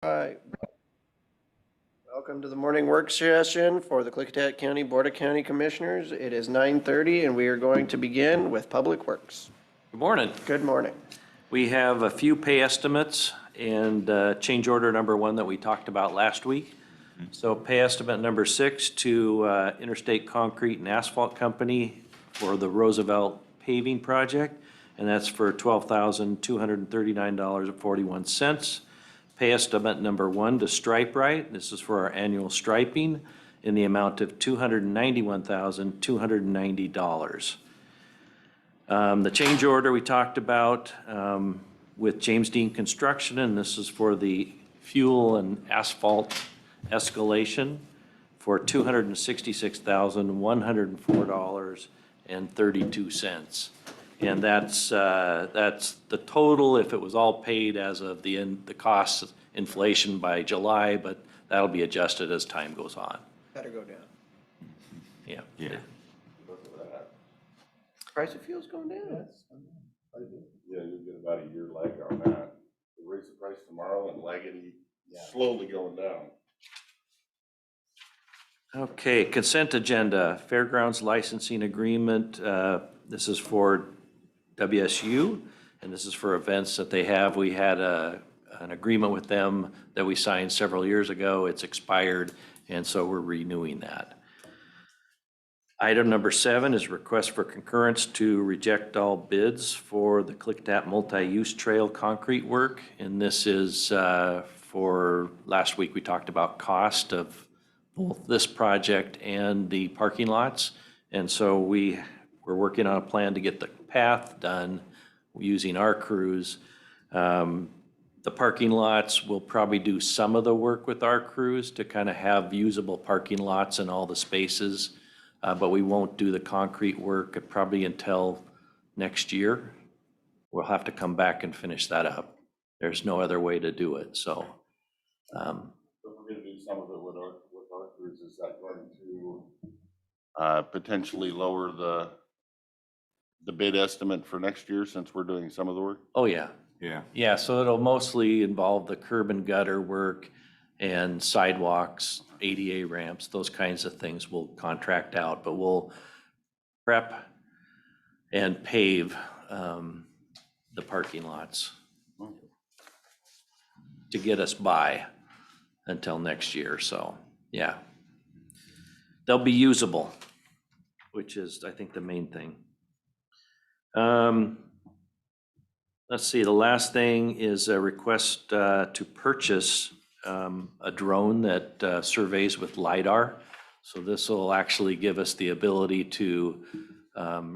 Hi. Welcome to the morning work session for the Klickitat County Board of County Commissioners. It is 9:30 and we are going to begin with Public Works. Good morning. Good morning. We have a few pay estimates and change order number 1 that we talked about last week. So pay estimate number 6 to Interstate Concrete and Asphalt Company for the Roosevelt paving project, and that's for $12,239.41. Pay estimate number 1 to Stripe Right. This is for our annual striping in the amount of $291,290. The change order we talked about with James Dean Construction, and this is for the fuel and asphalt escalation for $266,104.32. And that's the total if it was all paid as of the cost inflation by July, but that'll be adjusted as time goes on. Better go down. Yeah. Price of fuel's going down. Yeah, you'll get about a year lag on that. They raise the price tomorrow and lagging, slowly going down. Okay, consent agenda, Fairgrounds licensing agreement. This is for WSU, and this is for events that they have. We had an agreement with them that we signed several years ago. It's expired, and so we're renewing that. Item number 7 is request for concurrence to reject all bids for the Klickitat multi-use trail concrete work. And this is for, last week we talked about cost of both this project and the parking lots. And so we're working on a plan to get the path done using our crews. The parking lots, we'll probably do some of the work with our crews to kind of have usable parking lots in all the spaces. But we won't do the concrete work probably until next year. We'll have to come back and finish that up. There's no other way to do it, so. If we're gonna do some of it with our crews, is that going to potentially lower the bid estimate for next year since we're doing some of the work? Oh, yeah. Yeah. Yeah, so it'll mostly involve the curb and gutter work and sidewalks, ADA ramps, those kinds of things we'll contract out, but we'll prep and pave the parking lots to get us by until next year, so, yeah. They'll be usable, which is, I think, the main thing. Let's see, the last thing is a request to purchase a drone that surveys with LiDAR. So this will actually give us the ability to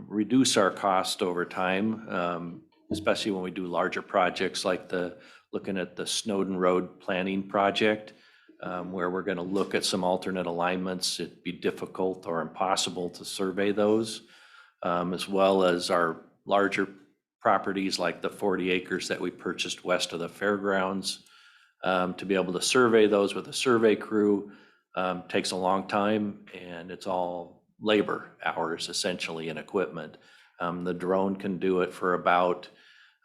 reduce our cost over time, especially when we do larger projects like looking at the Snowden Road planning project, where we're going to look at some alternate alignments. It'd be difficult or impossible to survey those, as well as our larger properties like the 40 acres that we purchased west of the fairgrounds. To be able to survey those with a survey crew takes a long time, and it's all labor hours essentially and equipment. The drone can do it for about,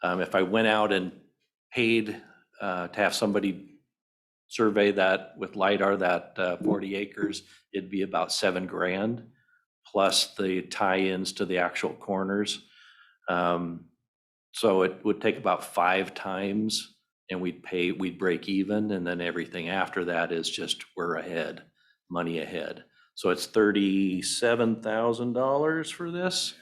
if I went out and paid to have somebody survey that with LiDAR, that 40 acres, it'd be about $7,000 plus the tie-ins to the actual corners. So it would take about 5 times, and we'd break even, and then everything after that is just we're ahead, money ahead. So it's $37,000 for this.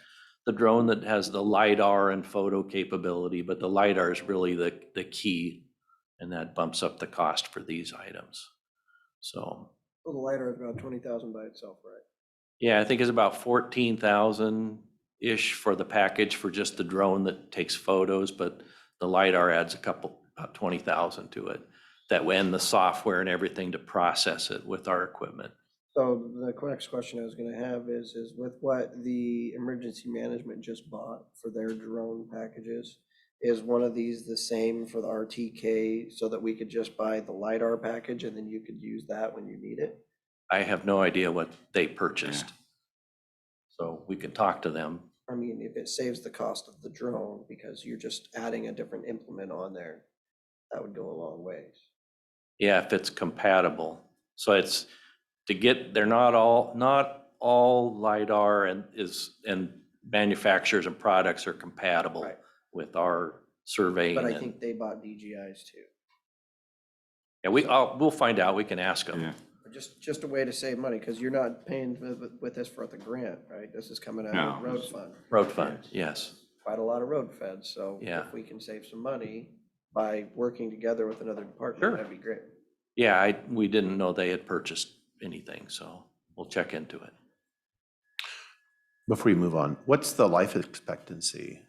The drone that has the LiDAR and photo capability, but the LiDAR is really the key, and that bumps up the cost for these items. So. Well, the LiDAR is about 20,000 by itself, right? Yeah, I think it's about 14,000-ish for the package for just the drone that takes photos, but the LiDAR adds about 20,000 to it. That way, and the software and everything to process it with our equipment. So the next question I was going to have is with what the emergency management just bought for their drone packages, is one of these the same for the RTK so that we could just buy the LiDAR package and then you could use that when you need it? I have no idea what they purchased. So we can talk to them. I mean, if it saves the cost of the drone because you're just adding a different implement on there, that would go a long ways. Yeah, if it's compatible. So it's to get, they're not all LiDAR and manufacturers and products are compatible Right. with our surveying. But I and- think they bought DGIs too. Yeah, we'll find out. We can ask them. Yeah. Just a way to save money, because you're not paying with this for the grant, right? This is coming out of No. road fund. Road fund, yes. Quite a lot of road feds, so Yeah. if we can save some money by working together with another department, Sure. that'd be great. Yeah, we didn't know they had purchased anything, so we'll check into it. Before we move on, what's the life expectancy?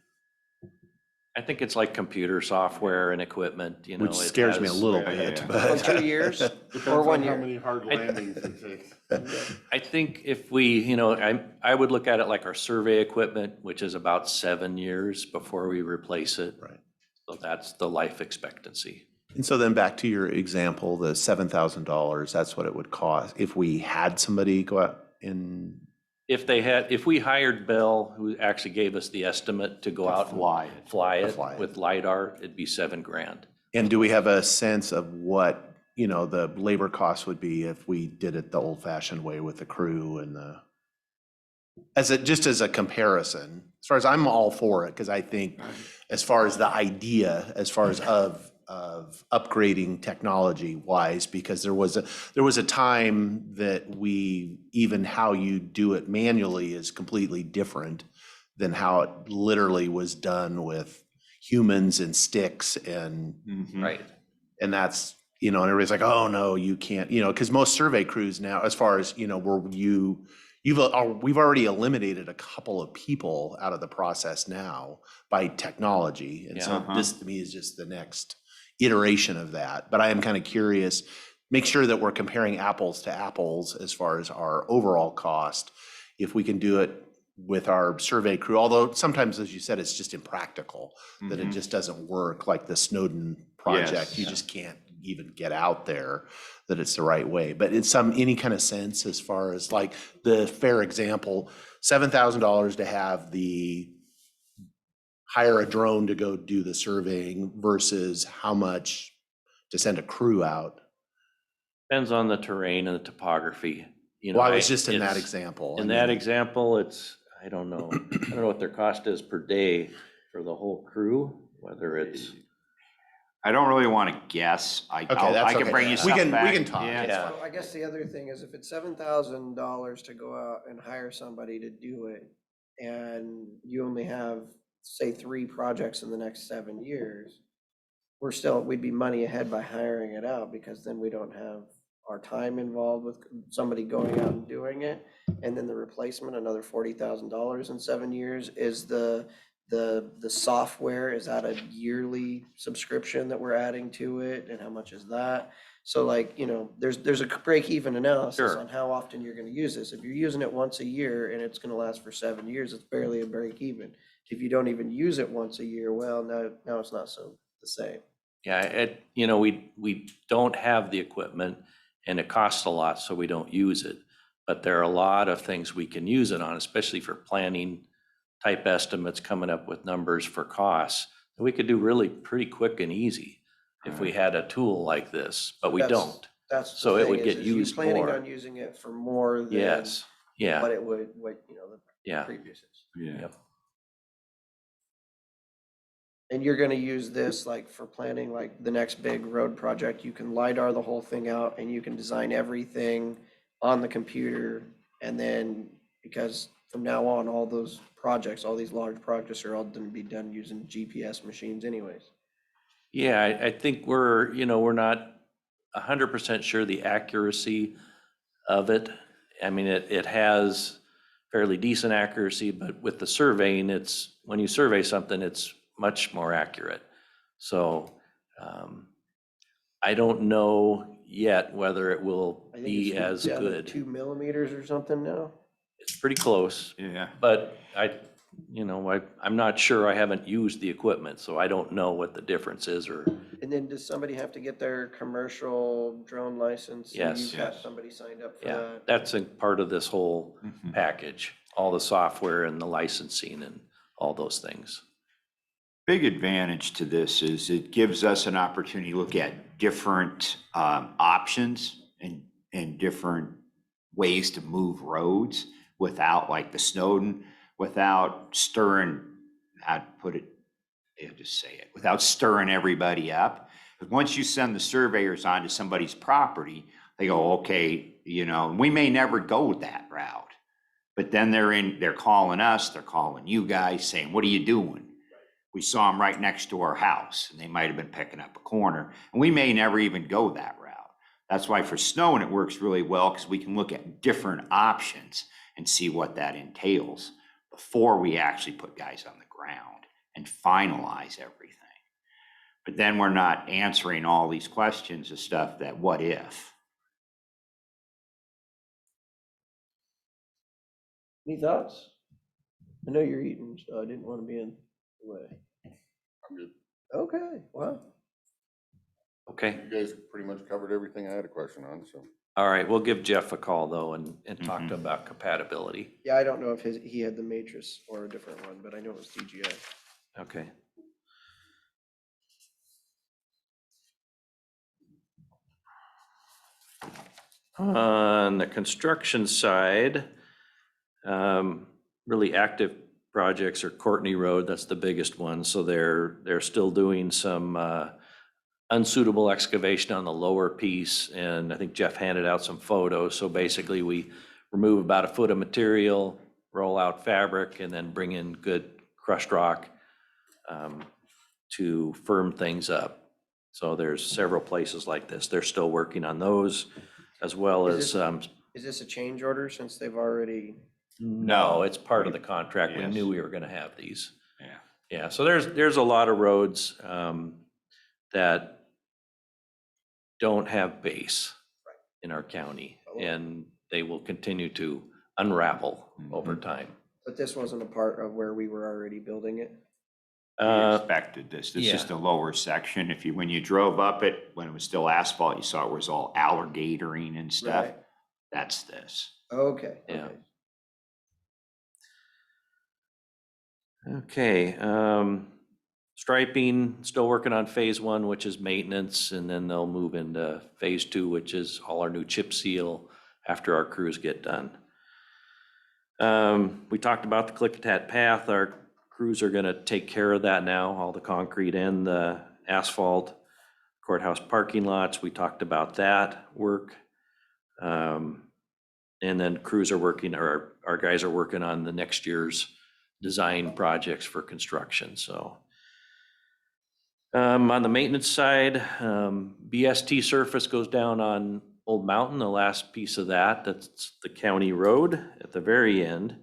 I think it's like computer software and equipment, you know. Which it scares me a has- little Yeah, yeah, bit, yeah. Well, but. 2 years or Depends 1 on how year. many hard landings it takes. I think if we, you know, I would look at it like our survey equipment, which is about 7 years before we replace it. Right. So that's the life expectancy. And so then back to your example, the $7,000, that's what it would cost if we had somebody go out and If we hired Bell, who actually gave us the estimate to go out and fly it. fly it. with LiDAR, it'd be $7,000. And do we have a sense of what, you know, the labor cost would be if we did it the old fashioned way with the crew and just as a comparison? As far as I'm all for it, because I think as far as the idea, as far as of upgrading technology wise, because there was a time that even how you do it manually is completely different than how it literally was done with humans and sticks and Right. and that's, you know, and everybody's like, oh no, you can't, you know, because most survey crews now, as far as, you know, we've already eliminated a couple of people out of the process now by technology. And so Yeah. this to me is just the next iteration of that. But I am kind of curious, make sure that we're comparing apples to apples as far as our overall cost. If we can do it with our survey crew, although sometimes, as you said, it's just impractical, that it just doesn't work, like the Snowden project. Yes. You just can't even get out there, that it's the right way. But it's any kind of sense as far as like the fair example, $7,000 to have hire a drone to go do the surveying versus how much to send a crew out. Depends on the terrain and the topography. You know, Well, I was just in that it's- example. In that example, I don't know. I don't know what their cost is per day for the whole crew, whether it's, I don't really want to guess. I that's can okay. bring you We stuff can- we back. can talk. Yeah. Yeah. So I guess the other thing is, if it's $7,000 to go out and hire somebody to do it, and you only have, say, 3 projects in the next 7 years, we'd be money ahead by hiring it out, because then we don't have our time involved with somebody going out and doing it. And then the replacement, another $40,000 in 7 years. Is the software, is that a yearly subscription that we're adding to it? And how much is that? So like, you know, there's a break-even analysis Sure. on how often you're gonna use this. If you're using it once a year and it's gonna last for 7 years, it's barely a break-even. If you don't even use it once a year, well, now it's not so the same. yeah, you know, we don't have the equipment and it costs a lot, so we don't use it. But there are a lot of things we can use it on, especially for planning type estimates, coming up with numbers for costs. that we could do really pretty quick and easy if we had a tool like this, but we That's- don't. That's the So it thing would get is you used planning more. on using it for more than Yes, yeah, what you know, the yeah, previous is. Yeah. Yep. And you're gonna use this like for planning, like the next big road project, you can LiDAR the whole thing out and you can design everything on the computer. And then, because from now on, all those projects, all these large projects are all gonna be done using GPS machines anyways. Yeah, I think we're not 100% sure the accuracy of it. I mean, it has fairly decent accuracy, but with the surveying, when you survey something, it's much more accurate. So I don't know yet whether it will I think be it's as down to good. 2 millimeters or something now. It's pretty close, Yeah. but I'm not sure. I haven't used the equipment, so I don't know what the difference is or. And then does somebody have to get their commercial drone license? And Yes. You've got Yes. somebody signed up for Yeah, that? that's a part of this whole Mhm. package, all the software and the licensing and all those things. Big advantage to this is it gives us an opportunity to look at different options and different ways to move roads without, like the Snowden, without stirring, I'd put it, I'll just say it, without stirring everybody up. Because once you send the surveyors onto somebody's property, they go, okay, you know, we may never go that route. But then they're calling us, they're calling you guys saying, what are you doing? We saw them right next to our house and they might have been picking up a corner and we may never even go that route. That's why for Snowden, it works really well because we can look at different options and see what that entails before we actually put guys on the ground and finalize everything. But then we're not answering all these questions of stuff that what if? Any thoughts? I know you're eating, so I didn't want to be in the way. I'm good. Okay, wow. Okay, You guys pretty much covered everything I had a question on, so. all right, we'll give Jeff a call though and talk to him about compatibility. Yeah, I don't know if he had the matrix or a different one, but I know it was DGI. Okay. On the construction side, really active projects are Courtney Road, that's the biggest one. So they're still doing some unsuitable excavation on the lower piece. And I think Jeff handed out some photos. So basically we remove about 1 foot of material, roll out fabric, and then bring in good crushed rock to firm things up. So there's several places like this. They're still working on those, as well Is as, Is this a change order since they've already? no, it's part of the contract. We Yes. knew we were gonna have these. Yeah. Yeah, so there's a lot of roads that don't have base in our county, and they will continue to unravel over time. But this wasn't a part of where we were already building it? We expected this. This is yeah. just a lower section. When you drove up it, when it was still asphalt, you saw it was all alligatoring and stuff. Right. That's this. Okay. Yeah. Okay. Okay, striping, still working on phase 1, which is maintenance, and then they'll move into phase 2, which is all our new chip seal after our crews get done. We talked about the Klickitat path. Our crews are gonna take care of that now, all the concrete and the asphalt. Courthouse parking lots, we talked about that work. And then crews are working, or our guys are working on the next year's design projects for construction, so. On the maintenance side, BST surface goes down on Old Mountain, the last piece of that's the county road at the very end.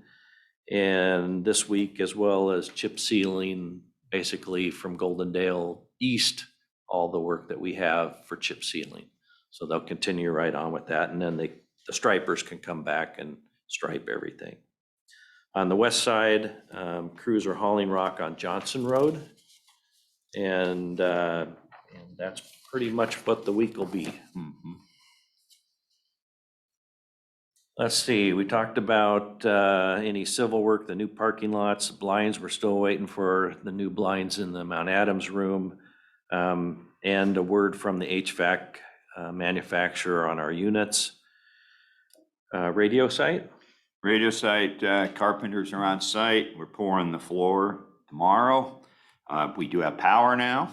And this week, as well as chip sealing, basically from Goldendale east, all the work that we have for chip sealing. So they'll continue right on with that, and then the stripers can come back and stripe everything. On the west side, crews are hauling rock on Johnson Road. And that's pretty much what the week will be. Mhm. Let's see, we talked about any civil work, the new parking lots, blinds, we're still waiting for the new blinds in the Mount Adams room. And a word from the HVAC manufacturer on our units. Radio site? Radio site, carpenters are on site. We're pouring the floor tomorrow. We do have power now,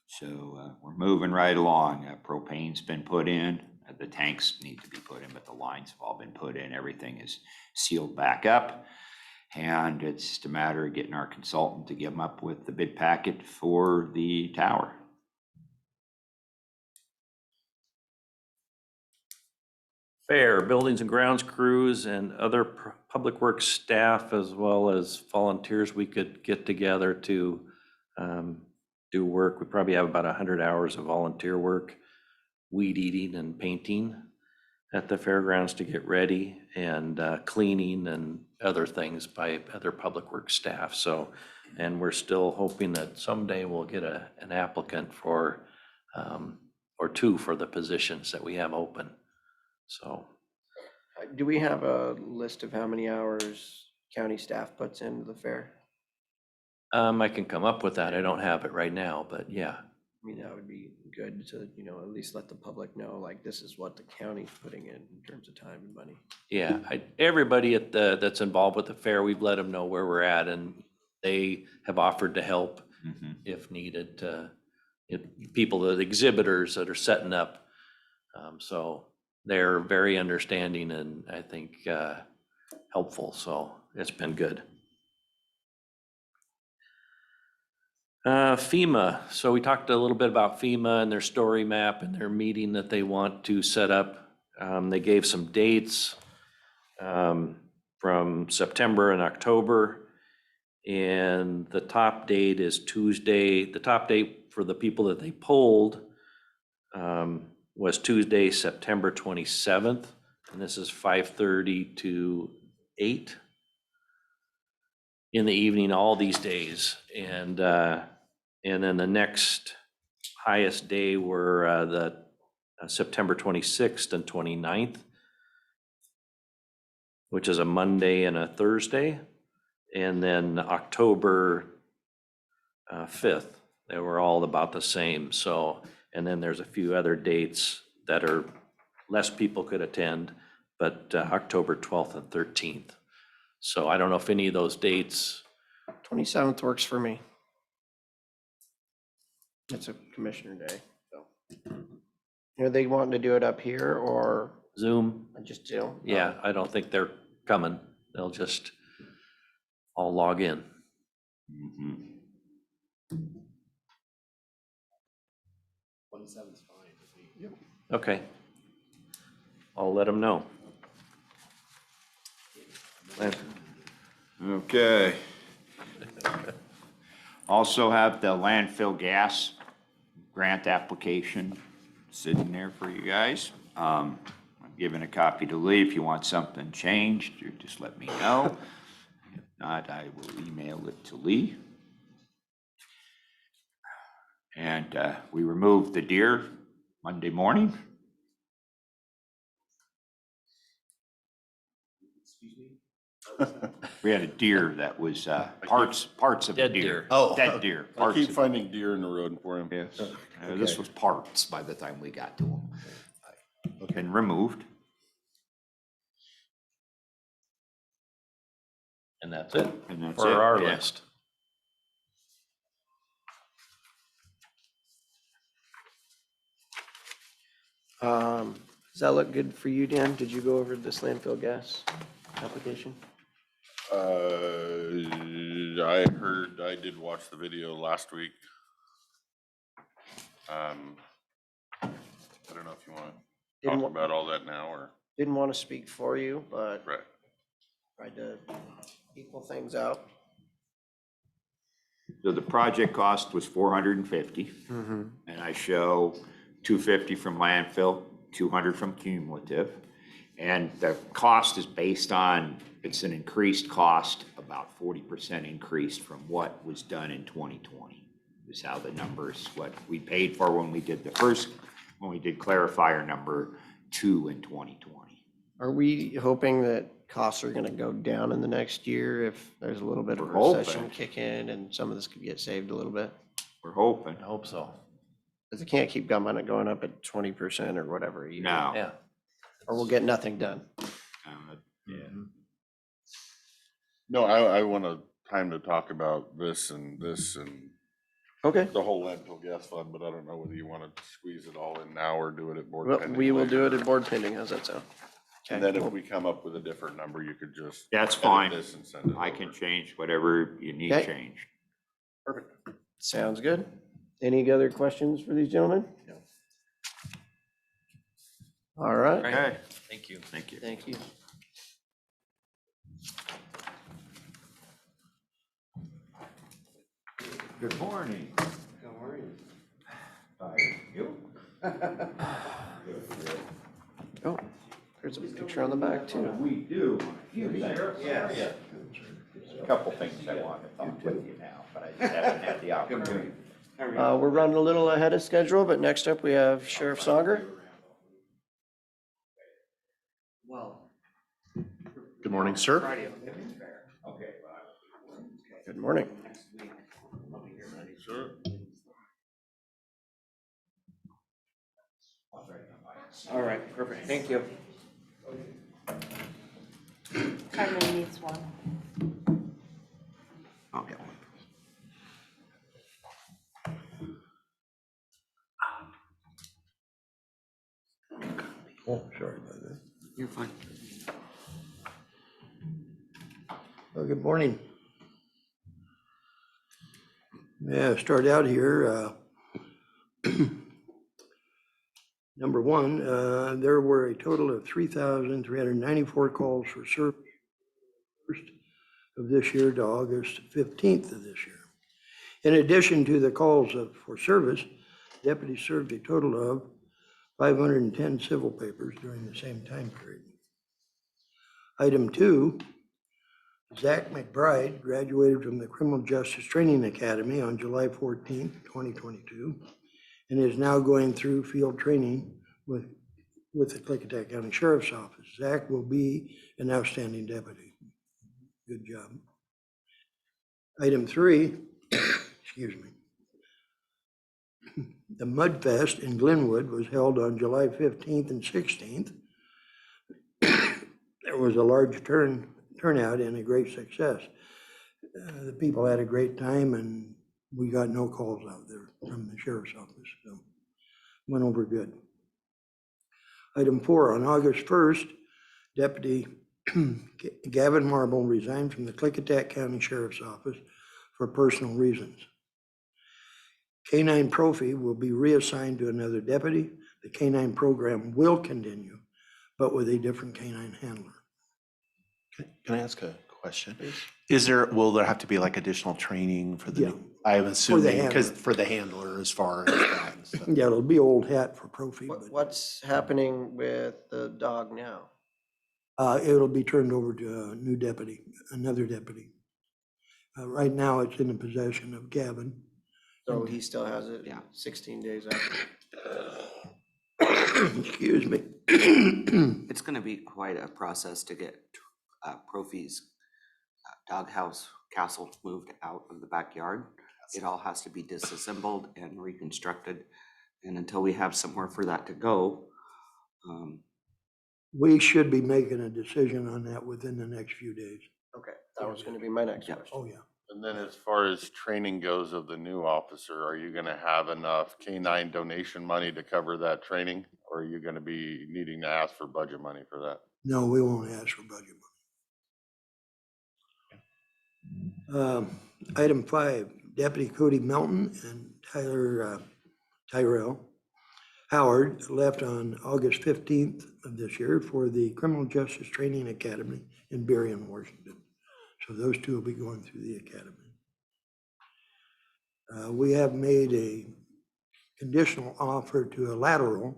so we're moving right along. Propane's been put in. The tanks need to be put in, but the lines have all been put in. Everything is sealed back up. And it's just a matter of getting our consultant to give them up with the bid packet for the tower. Fair, buildings and grounds crews and other public works staff, as well as volunteers, we could get together to do work. We probably have about 100 hours of volunteer work, weed eating and painting at the fairgrounds to get ready, and cleaning and other things by other public works staff. So, and we're still hoping that someday we'll get an applicant for, or two for the positions that we have open. So, Do we have a list of how many hours county staff puts into the fair? I can come up with that. I don't have it right now, but yeah. I mean, that would be good to, at least let the public know, like, this is what the county's putting in terms of time and money. Yeah, everybody that's involved with the fair, we've let them know where we're at, and they have offered to help Mhm. if needed. People, the exhibitors that are setting up. So they're very understanding and I think helpful, so it's been good. FEMA, so we talked a little bit about FEMA and their story map and their meeting that they want to set up. They gave some dates from September and October. And the top date is Tuesday. The top date for the people that they polled was Tuesday, September 27th. And this is 5:30 to 8 in the evening, all these days. And then the next highest day were the September 26th and 29th, which is a Monday and a Thursday. And then October 5th, they were all about the same. So, and then there's a few other dates that are less people could attend, but October 12th and 13th. So I don't know if any of those dates, 27th works for me. It's a commissioner day, so. Are they wanting to do it up here or Zoom, just Zoom? yeah, I don't think they're coming. They'll just all log in. Mhm. 27th is fine with me. Okay. I'll let them know. Okay. Also have the landfill gas grant application sitting there for you guys. I'm giving a copy to Lee. If you want something changed, you just let me know. If not, I will email it to Lee. And we removed the deer Monday morning. We had a deer that was parts of a Dead deer. deer. Oh, Dead deer. I parts keep of- finding deer in the road for him. Yes, this was parts by the time we got to them. Been removed. And that's it And that's for it, our yeah. list. Does that look good for you, Dan? Did you go over this landfill gas application? I did watch the video last week. I don't know if you want to Didn't talk wa- about all that now or, Didn't want to speak for you, but right. tried to equal things out. So the project cost was $450, and I show 250 from landfill, 200 from cumulative. And the cost is based on, it's an increased cost, about 40% increased from what was done in 2020. Is how the numbers, what we paid for when we did when we did clarifier number 2 in 2020. Are we hoping that costs are gonna go down in the next year if there's a little bit of a We're hoping. recession kick in and some of this could get saved a little bit? We're hoping. I hope so. Because it can't keep going up at 20% or whatever a year. No. Yeah. Or we'll get nothing done. Yeah. No, I want time to talk about this and Okay. the whole landfill gas fund, but I don't know whether you want to squeeze it all in now or do it at board Well, pending we will do it later. at board pending. How's that sound? And Okay, then well, if we come up with a different number, you could just. That's edit fine. this and send it I over. can change whatever you need Okay. changed. Perfect. Sounds good. Any other questions for these gentlemen? No. All right, Right. Okay, Thank you. thank you. thank you. Good morning. How are you? You? Oh, there's a picture on the back too. We do. Yeah. A couple things I want to talk with you now, but I just haven't had the opportunity. We're running a little ahead of schedule, but next up we have Sheriff Sauger. Good morning, sir. Good morning. Sure. All right, perfect. Thank you. Carmen needs one. I'll get one. Oh, sorry about that. You're fine. Well, good morning. Yeah, start out here. Number one, there were a total of 3,394 calls for service of this year to August 15th of this year. In addition to the calls for service, deputies served a total of 510 civil papers during the same time period. Item two, Zach McBride graduated from the Criminal Justice Training Academy on July 14th, 2022, and is now going through field training with the Klickitat County Sheriff's Office. Zach will be an outstanding deputy. Good job. Item three, excuse me. The Mud Fest in Glenwood was held on July 15th and 16th. There was a large turnout and a great success. The people had a great time and we got no calls out there from the sheriff's office, so went over good. Item four, on August 1st, Deputy Gavin Marble resigned from the Klickitat County Sheriff's Office for personal reasons. K-9 Profi will be reassigned to another deputy. The K-9 program will continue, but with a different K-9 handler. Can I ask a question? Please. Will there have to be like additional training for the, Yeah. I'm assuming, because handler. for the handler as far as that and stuff. Yeah, it'll be old hat for Profi, but What's happening with the dog now? it'll be turned over to a new deputy, another deputy. Right now, it's in the possession of Gavin. So he still has it 16 days after. Excuse me. It's going to be quite a process to get Profi's doghouse castle moved out of the backyard. It all has to be disassembled and reconstructed. And until we have somewhere for that to go, We should be making a decision on that within the next few days. Okay, that was gonna be my next Yeah. question. Oh, yeah. And then as far as training goes of the new officer, are you gonna have enough K-9 donation money to cover that training? Or are you gonna be needing to ask for budget money for that? No, we won't ask for budget money. Item five, Deputy Cody Melton and Tyrell Howard left on August 15th of this year for the Criminal Justice Training Academy in Berrien, Washington. So those two will be going through the academy. We have made a conditional offer to a lateral.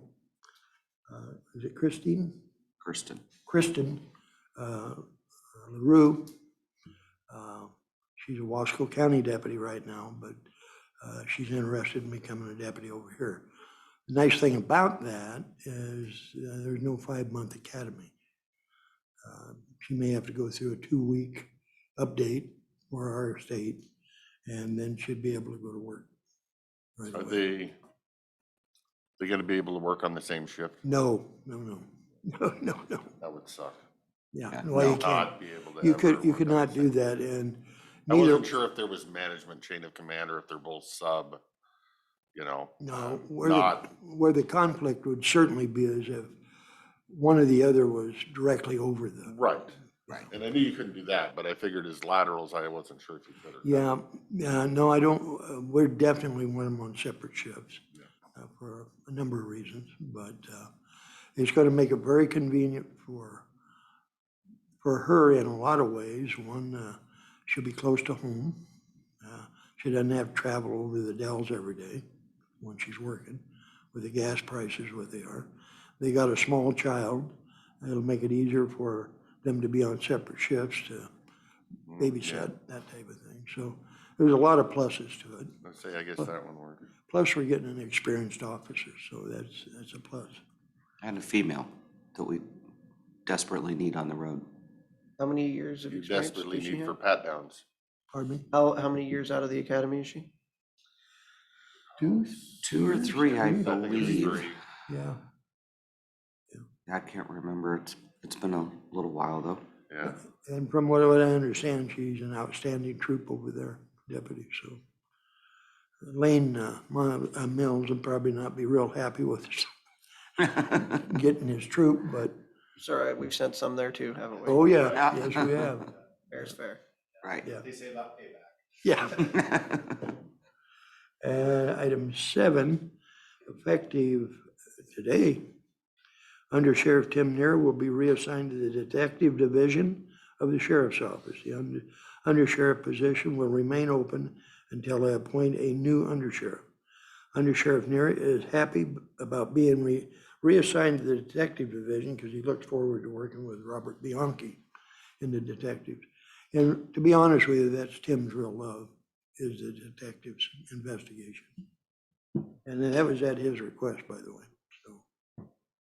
Is it Kristen LaRue. She's a Wasco County deputy right now, but she's interested in becoming a deputy over here. The nice thing about that is there's no 5-month academy. She may have to go through a 2-week update for our state and then should be able to go to work right Are away. they gonna be able to work on the same shift? No. That would suck. Yeah, Yeah. well, you Not can't. be able to You ever could work on not the do same- that, and I neither, wasn't sure if there was management chain of command or if they're both sub, no, not, where the conflict would certainly be is if one or the other was directly over the. right. And I knew you couldn't do that, but I figured as laterals, I wasn't sure if you could. or couldn't. Yeah, no, I don't, we're definitely want them on separate shifts for a number of reasons, but it's gonna make it very convenient for her in a lot of ways. One, she'll be close to home. She doesn't have to travel over the Dells every day when she's working with the gas prices what they are. They got a small child. It'll make it easier for them to be on separate shifts to babysit, that type of thing. So there's a lot of pluses to it. Let's say, I guess that one worked. Plus, we're getting an experienced officer, so that's a plus. and a female that we desperately need on the road. How many years of You experience desperately does she need for have? pat downs. Pardon me? How many years out of the academy is she? Two? 2 or 3, I I think it's believe. 3. Yeah. I can't remember. It's been a little while though. Yeah. And from what I understand, she's an outstanding troop over there, deputy, so. Lane Mills will probably not be real happy with getting his troop, but, It's all right, we've sent some there too, haven't we? oh, yeah, Yeah. yes, we have, Fair's fair. Right. yeah. They say about payback. Yeah. Item 7, effective today, Under Sheriff Tim Nair will be reassigned to the Detective Division of the Sheriff's Office. The Under Sheriff position will remain open until I appoint a new Under Sheriff. Under Sheriff Nair is happy about being reassigned to the Detective Division because he looks forward to working with Robert Bianchi in the detectives. And to be honest with you, that's Tim's real love, is the detectives investigation. And that was at his request, by the way, so.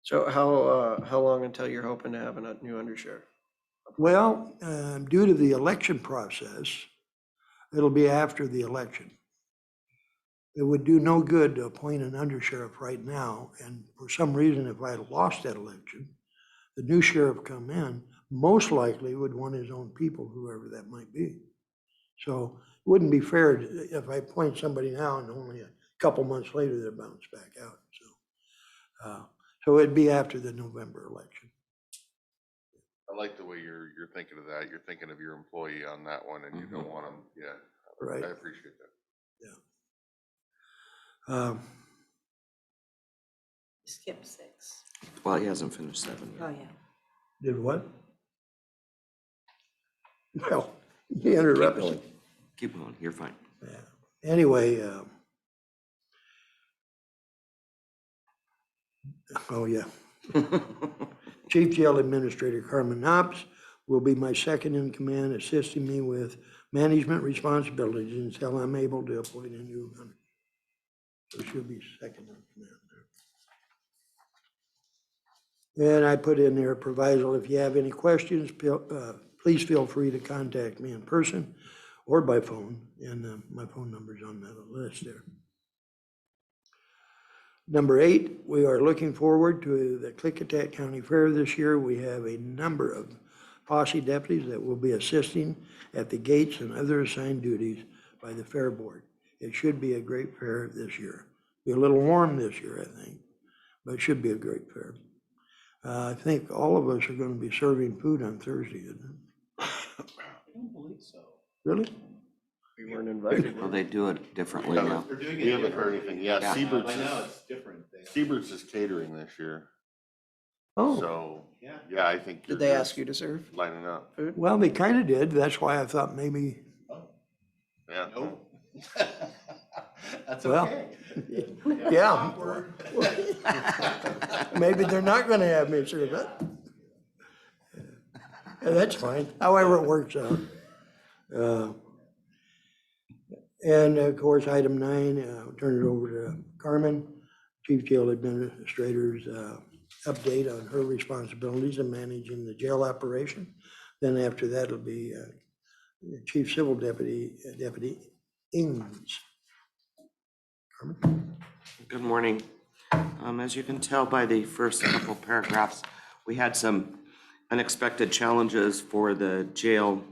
So how long until you're hoping to have a new undersheriff? Well, due to the election process, it'll be after the election. It would do no good to appoint an undersheriff right now, and for some reason, if I lost that election, the new sheriff come in, most likely would want his own people, whoever that might be. So it wouldn't be fair if I appoint somebody now and only a couple months later they bounce back out, so. So it'd be after the November election. I like the way you're thinking of that. You're thinking of your employee on that one and you don't want them, yeah. Right. I appreciate that. Skip 6. Well, he hasn't finished 7 Oh, yet. yeah. Did what? Well, you interrupted. Keep going, you're fine. Yeah. Anyway, oh, yeah. Chief Jail Administrator Carmen Knops will be my second in command, assisting me with management responsibilities until I'm able to appoint a new one. So she'll be second in command there. And I put in there a proviso, if you have any questions, please feel free to contact me in person or by phone, and my phone number's on the list there. Number 8, we are looking forward to the Klickitat County Fair this year. We have a number of posse deputies that will be assisting at the gates and other assigned duties by the Fair Board. It should be a great fair this year. Be a little warm this year, I think, but it should be a great fair. I think all of us are going to be serving food on Thursday, isn't it? I don't believe so. Really? We weren't invited. Well, they do it differently Yeah, now. They're doing We it haven't heard differently. anything. Yeah, Yeah. Siebert's By now is, it's different. Siebert's is catering this year. Oh, So, Yeah. yeah, I think you're Did they just ask you to serve lining up. food? well, they kind of did. That's why I thought maybe, Yeah. Nope. That's Well, okay. yeah. Awkward. maybe they're not going to have me serve it. Yeah, that's fine, however it works out. And of course, item 9, I'll turn it over to Carmen, Chief Jail Administrator's update on her responsibilities in managing the jail operation. Then after that, it'll be Chief Civil Deputy Ings. Carmen? Good morning. As you can tell by the first couple paragraphs, we had some unexpected challenges for the jail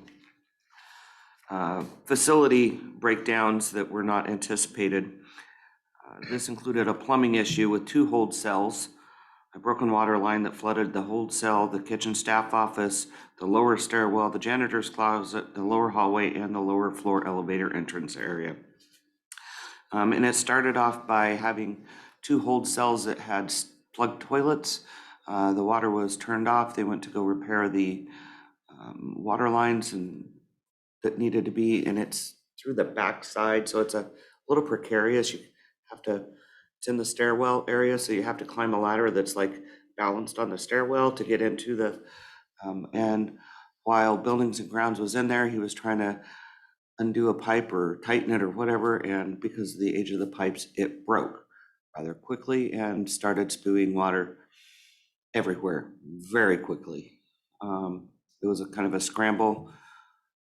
facility breakdowns that were not anticipated. This included a plumbing issue with 2 hold cells, a broken water line that flooded the hold cell, the kitchen staff office, the lower stairwell, the janitor's closet, the lower hallway, and the lower floor elevator entrance area. And it started off by having 2 hold cells that had plugged toilets. The water was turned off. They went to go repair the water lines and that needed to be, and it's through the back side, so it's a little precarious. You have to, it's in the stairwell area, so you have to climb a ladder that's like balanced on the stairwell to get into the, and while Buildings and Grounds was in there, he was trying to undo a pipe or tighten it or whatever, and because of the age of the pipes, it broke rather quickly and started spewing water everywhere very quickly. It was a kind of a scramble.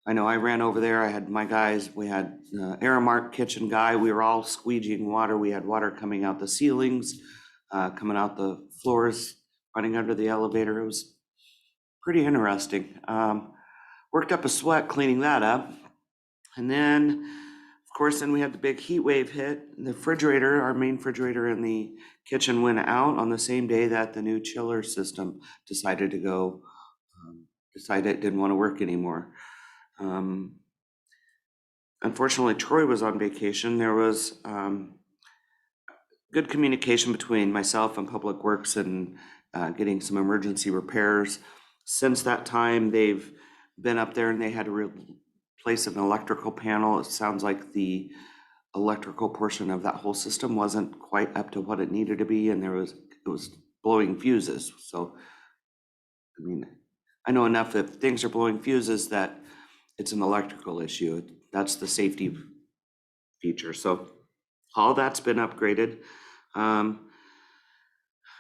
I know I ran over there, I had my guys, we had Aramark kitchen guy, we were all squeegeeing water, we had water coming out the ceilings, coming out the floors, running under the elevator, it was pretty interesting. Worked up a sweat cleaning that up. And then, of course, then we had the big heat wave hit. The refrigerator, our main refrigerator in the kitchen went out on the same day that the new chiller system decided to go, decided it didn't want to work anymore. Unfortunately, Troy was on vacation. There was good communication between myself and Public Works and getting some emergency repairs. Since that time, they've been up there and they had to replace an electrical panel. It sounds like the electrical portion of that whole system wasn't quite up to what it needed to be, and it was blowing fuses. So, I mean, I know enough if things are blowing fuses that it's an electrical issue. That's the safety feature. So all that's been upgraded.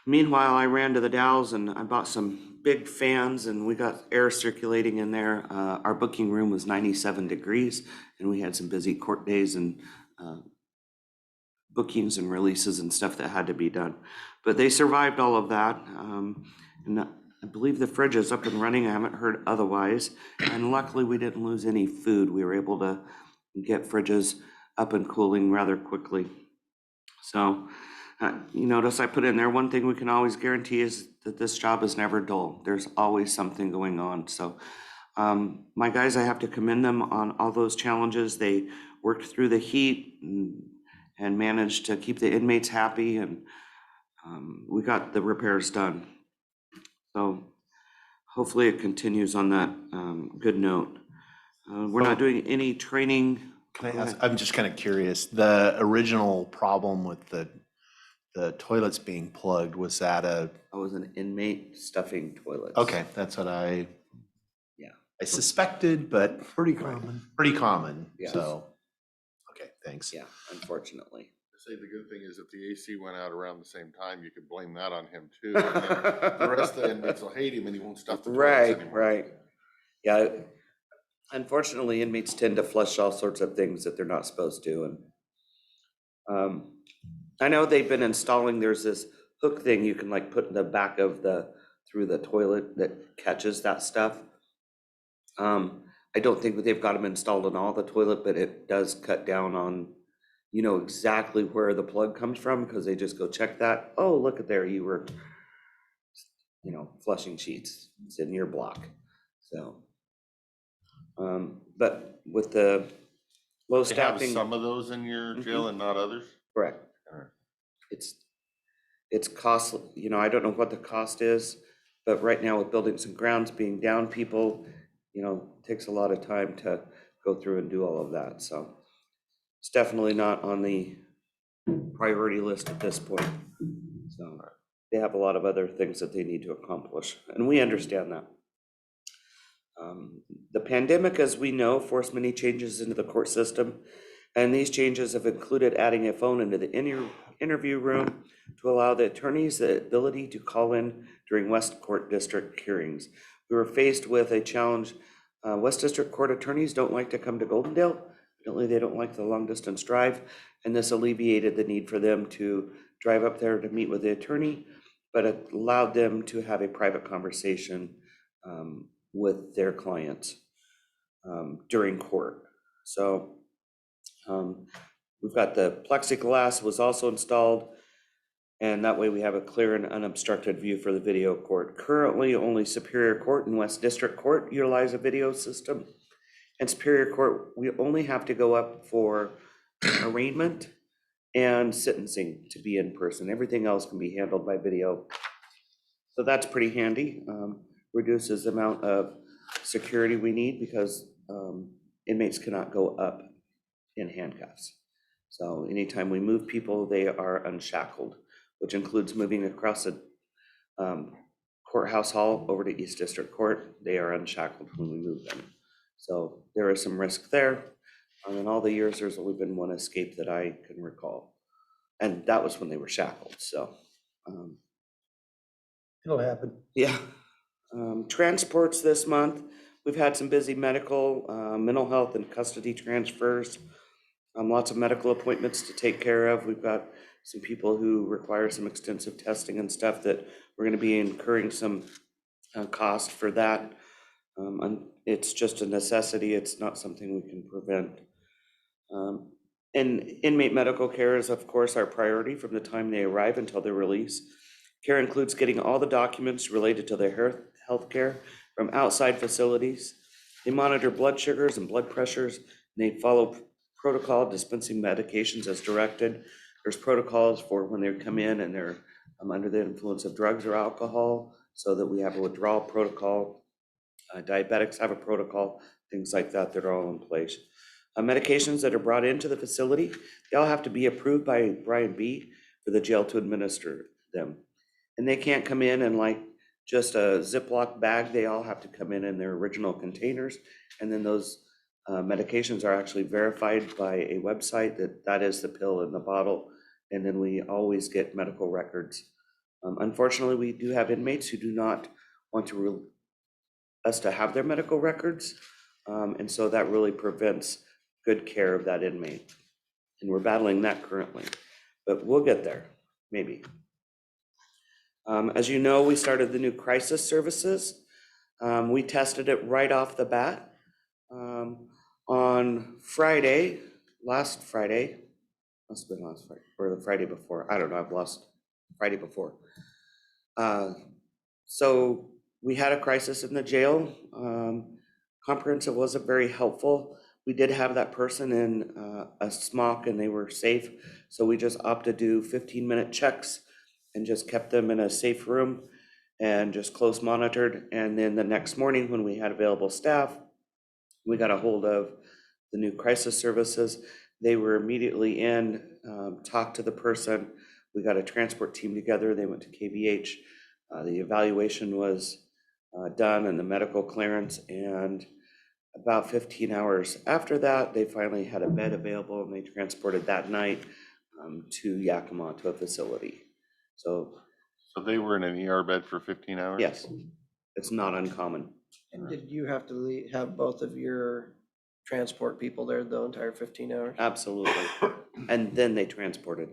Meanwhile, I ran to the Dalles and I bought some big fans and we got air circulating in there. Our booking room was 97 degrees and we had some busy court days and bookings and releases and stuff that had to be done. But they survived all of that. And I believe the fridge is up and running. I haven't heard otherwise. And luckily we didn't lose any food. We were able to get fridges up and cooling rather quickly. So you notice I put in there, one thing we can always guarantee is that this job is never dull. There's always something going on. So my guys, I have to commend them on all those challenges. They worked through the heat and managed to keep the inmates happy, and we got the repairs done. So hopefully it continues on that good note. We're not doing any training. Can I ask, I'm just kind of curious, the original problem with the toilets being plugged, was that I was an inmate stuffing toilets. okay, that's what I suspected, but Pretty common. pretty common, Yes. so. Okay, thanks. Yeah, unfortunately. I say the good thing is if the AC went out around the same time, you could blame that on him too. And then the rest of the inmates will hate him and he won't stuff the toilets anymore. Right. Yeah, unfortunately, inmates tend to flush all sorts of things that they're not supposed to. And I know they've been installing, there's this hook thing you can like put in the back of through the toilet that catches that stuff. I don't think that they've got them installed in all the toilet, but it does cut down on, you know, exactly where the plug comes from, because they just go check that. Oh, look at there, you were, you know, flushing sheets. It's in your block. So, but with the low They have staffing. some of those in your jail and not others? Correct. Alright. It's costly, you know, I don't know what the cost is, but right now with buildings and grounds being down, people, you know, takes a lot of time to go through and do all of that, so it's definitely not on the priority list at this point. So they have a lot of other things that they need to accomplish, and we understand that. The pandemic, as we know, forced many changes into the court system, and these changes have included adding a phone into the interview room to allow the attorneys the ability to call in during West Court District hearings. We were faced with a challenge. West District Court attorneys don't like to come to Goldendale. Evidently, they don't like the long distance drive, and this alleviated the need for them to drive up there to meet with the attorney, but it allowed them to have a private conversation with their clients during court. So we've got the plexiglass was also installed, and that way we have a clear and unobstructed view for the video court. Currently, only Superior Court and West District Court utilize a video system. And Superior Court, we only have to go up for arraignment and sentencing to be in person. Everything else can be handled by video. So that's pretty handy. Reduces the amount of security we need because inmates cannot go up in handcuffs. So anytime we move people, they are unshackled, which includes moving across a courthouse hall over to East District Court. They are unshackled when we move them. So there is some risk there. In all the years, there's only been one escape that I can recall. And that was when they were shackled, so. It'll happen. Yeah. Transports this month, We've had some busy medical, mental health and custody transfers. Lots of medical appointments to take care of. We've got some people who require some extensive testing and stuff that we're gonna be incurring some cost for that. And it's just a necessity. It's not something we can prevent. And inmate medical care is, of course, our priority from the time they arrive until their release. Care includes getting all the documents related to their health care from outside facilities. They monitor blood sugars and blood pressures, and they follow protocol dispensing medications as directed. There's protocols for when they come in and they're under the influence of drugs or alcohol, so that we have a withdrawal protocol. Diabetics have a protocol, things like that that are all in place. Medications that are brought into the facility, they all have to be approved by Brian B. for the jail to administer them. And they can't come in like just a Ziploc bag. They all have to come in their original containers. And then those medications are actually verified by a website that is the pill in the bottle. And then we always get medical records. Unfortunately, we do have inmates who do not want us to have their medical records. And so that really prevents good care of that inmate. And we're battling that currently, but we'll get there, maybe. As you know, we started the new crisis services. We tested it right off the bat. On Friday, last Friday, must have been last Friday, or the Friday before, I don't know, I've lost Friday before. So we had a crisis in the jail. Comprehensive wasn't very helpful. We did have that person in a smock and they were safe. So we just opted to do 15-minute checks and just kept them in a safe room and just close monitored. And then the next morning when we had available staff, we got a hold of the new crisis services. They were immediately in, talked to the person. We got a transport team together. They went to KVH. The evaluation was done and the medical clearance, and about 15 hours after that, they finally had a bed available and they transported that night to Yakima to a facility. So they were in an ER bed for 15 hours? yes, it's not uncommon. And did you have to have both of your transport people there the entire 15 hours? Absolutely. And then they transported.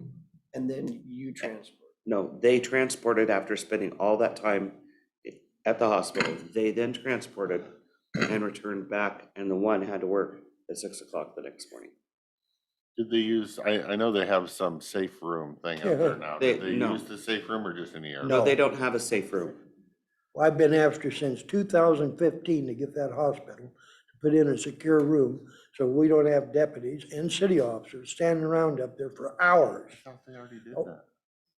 And then you transport? No, they transported after spending all that time at the hospital. They then transported and returned back, and the one had to work at 6 o'clock the next morning. Did they use, I know they have some safe room thing out there now. Did they No. use the safe room or just an ER? No, they don't have a safe room. Well, I've been after since 2015 to get that hospital to put in a secure room so we don't have deputies and city officers standing around up there for hours. I thought they already did Oh. that.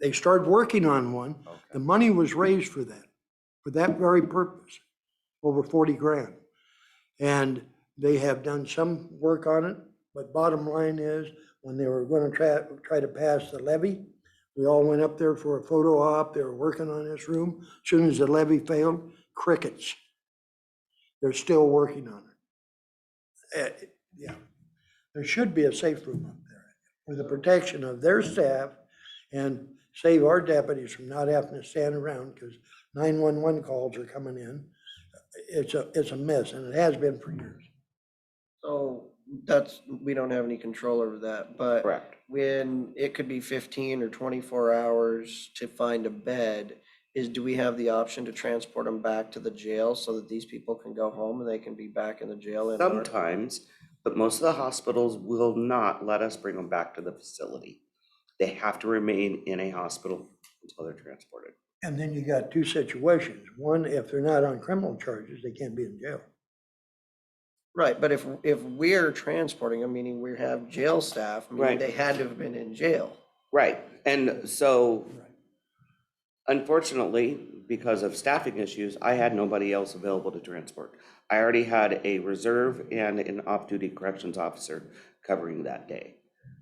They started working on one. Okay. The money was raised for that very purpose, over 40 grand. And they have done some work on it, but bottom line is, when they were gonna try to pass the levy, we all went up there for a photo op. They were working on this room. As soon as the levy failed, crickets. They're still working on it. Yeah, there should be a safe room up there for the protection of their staff and save our deputies from not having to stand around because 911 calls are coming in. It's a mess, and it has been for years. So we don't have any control over that, but Correct. when it could be 15 or 24 hours to find a bed, do we have the option to transport them back to the jail so that these people can go home and they can be back in the jail? Sometimes, but most of the hospitals will not let us bring them back to the facility. They have to remain in a hospital until they're transported. And then you got two situations. One, if they're not on criminal charges, they can't be in jail. Right, but if we're transporting them, meaning we have jail staff, meaning Right. they had to have been in jail. Right, and so unfortunately, because of staffing issues, I had nobody else available to transport. I already had a reserve and an off-duty corrections officer covering that day,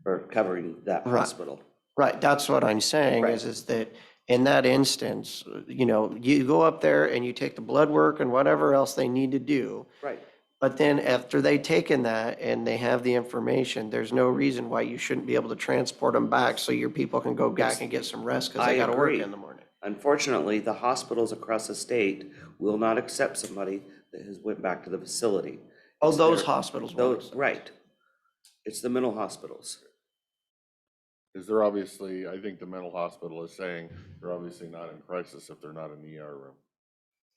or covering that Right. hospital. Right, that's what I'm saying Right. is that in that instance, you go up there and you take the blood work and whatever else they need to do. Right. But then after they've taken that and they have the information, there's no reason why you shouldn't be able to transport them back so your people can go back and get some rest because I they gotta work agree. in the morning. Unfortunately, the hospitals across the state will not accept somebody that has went back to the facility. Oh, It's those their- hospitals. want Those, us. right. It's the mental hospitals. Is there obviously, I think the mental hospital is saying they're obviously not in crisis if they're not in the ER room,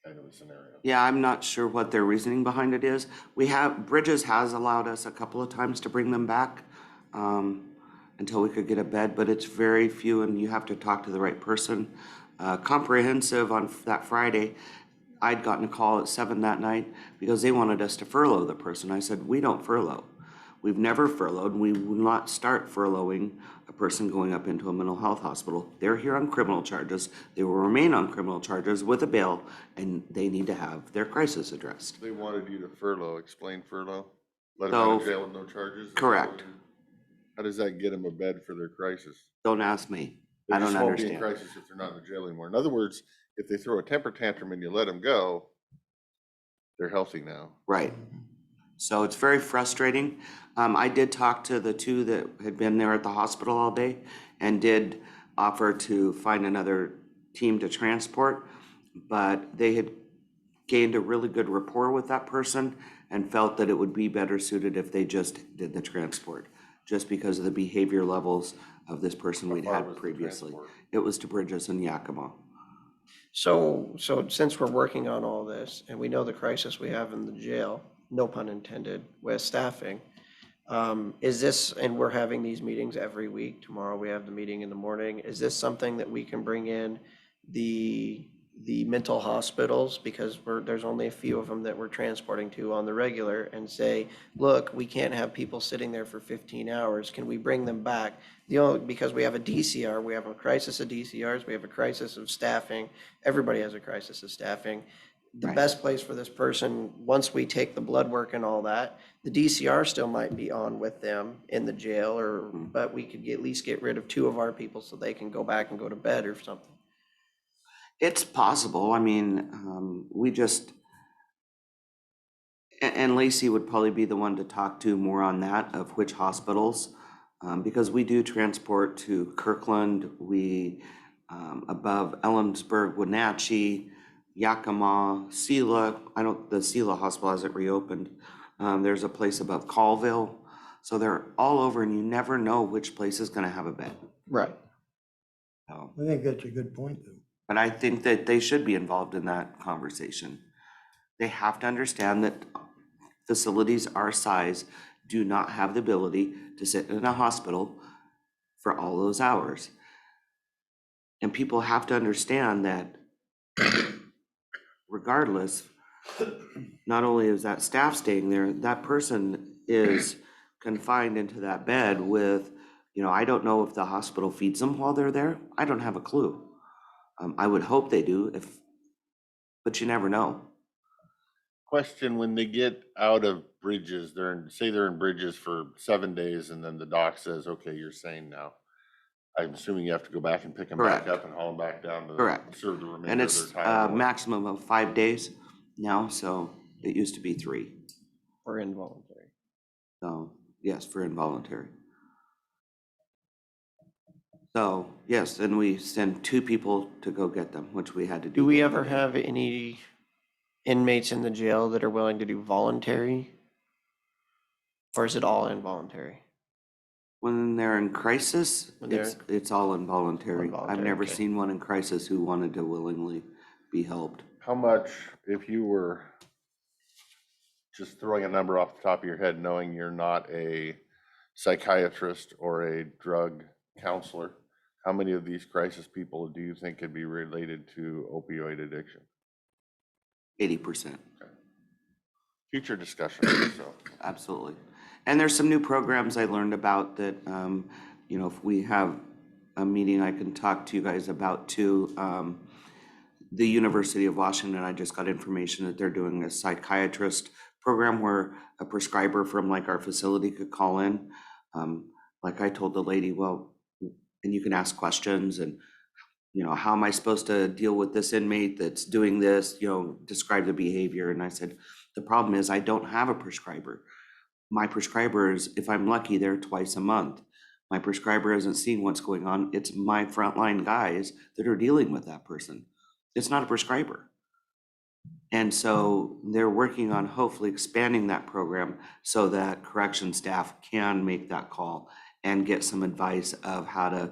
kind of a scenario. Yeah, I'm not sure what their reasoning behind it is. Bridges has allowed us a couple of times to bring them back until we could get a bed, but it's very few and you have to talk to the right person. Comprehensive on that Friday, I'd gotten a call at 7 that night because they wanted us to furlough the person. I said, we don't furlough. We've never furloughed, and we will not start furloughing a person going up into a mental health hospital. They're here on criminal charges. They will remain on criminal charges with a bail, and they need to have their crisis addressed. They wanted you to furlough, explain furlough, let them out of So- jail with no charges? Is that Correct. what you- How does that get them a bed for their crisis? Don't ask me. They I don't just won't be in understand. crisis if they're not in the jail anymore. In other words, if they throw a temper tantrum and you let them go, they're healthy now. Right. So it's very frustrating. I did talk to the two that had been there at the hospital all day and did offer to find another team to transport, but they had gained a really good rapport with that person and felt that it would be better suited if they just did the transport, just because of the behavior levels of this person we'd far was had the previously. transport? It was to Bridges and Yakima. So since we're working on all this and we know the crisis we have in the jail, no pun intended, with staffing, is this, and we're having these meetings every week. Tomorrow we have the meeting in the morning. Is this something that we can bring in the mental hospitals, because there's only a few of them that we're transporting to on the regular, and say, look, we can't have people sitting there for 15 hours. Can we bring them back? Because we have a DCR, we have a crisis of DCRs, we have a crisis of staffing. Everybody has a crisis of staffing. The Right. best place for this person, once we take the blood work and all that, the DCR still might be on with them in the jail, but we could at least get rid of 2 of our people so they can go back and go to bed or something. It's possible. I mean, we just, and Lacey would probably be the one to talk to more on that, of which hospitals, because we do transport to Kirkland, above Ellensburg, Wenatchee, Yakima, Sela. The Sela Hospital hasn't reopened. There's a place above Colville. So they're all over and you never know which place is gonna have a bed. Right. So, I think that's a good point, though. but I think that they should be involved in that conversation. They have to understand that facilities our size do not have the ability to sit in a hospital for all those hours. And people have to understand that regardless, not only is that staff staying there, that person is confined into that bed with, I don't know if the hospital feeds them while they're there. I don't have a clue. I would hope they do, but you never know. Question, when they get out of Bridges, say they're in Bridges for 7 days and then the doc says, okay, you're sane now. I'm assuming you have to go back and pick them back Correct. up and haul them back down to Correct. serve the remainder And of it's their a time. maximum of 5 days now, so it used to be 3. Or involuntary. So, yes, for involuntary. So, yes, and we send 2 people to go get them, which we had to do. Do we the ever other day. have any inmates in the jail that are willing to do voluntary? Or is it all involuntary? When they're in crisis, When they're- it's all involuntary. I've Involuntary, never okay. seen one in crisis who wanted to willingly be helped. How much, if you were just throwing a number off the top of your head, knowing you're not a psychiatrist or a drug counselor, how many of these crisis people do you think could be related to opioid addiction? 80%, Future discussion, so. absolutely. And there's some new programs I learned about that, if we have a meeting, I can talk to you guys about too. The University of Washington, I just got information that they're doing a psychiatrist program where a prescriber from like our facility could call in. Like I told the lady, well, and you can ask questions and, how am I supposed to deal with this inmate that's doing this, describe the behavior. And I said, the problem is I don't have a prescriber. My prescriber is, if I'm lucky, they're twice a month. My prescriber hasn't seen what's going on. It's my frontline guys that are dealing with that person. It's not a prescriber. And so they're working on hopefully expanding that program so that correction staff can make that call and get some advice of how to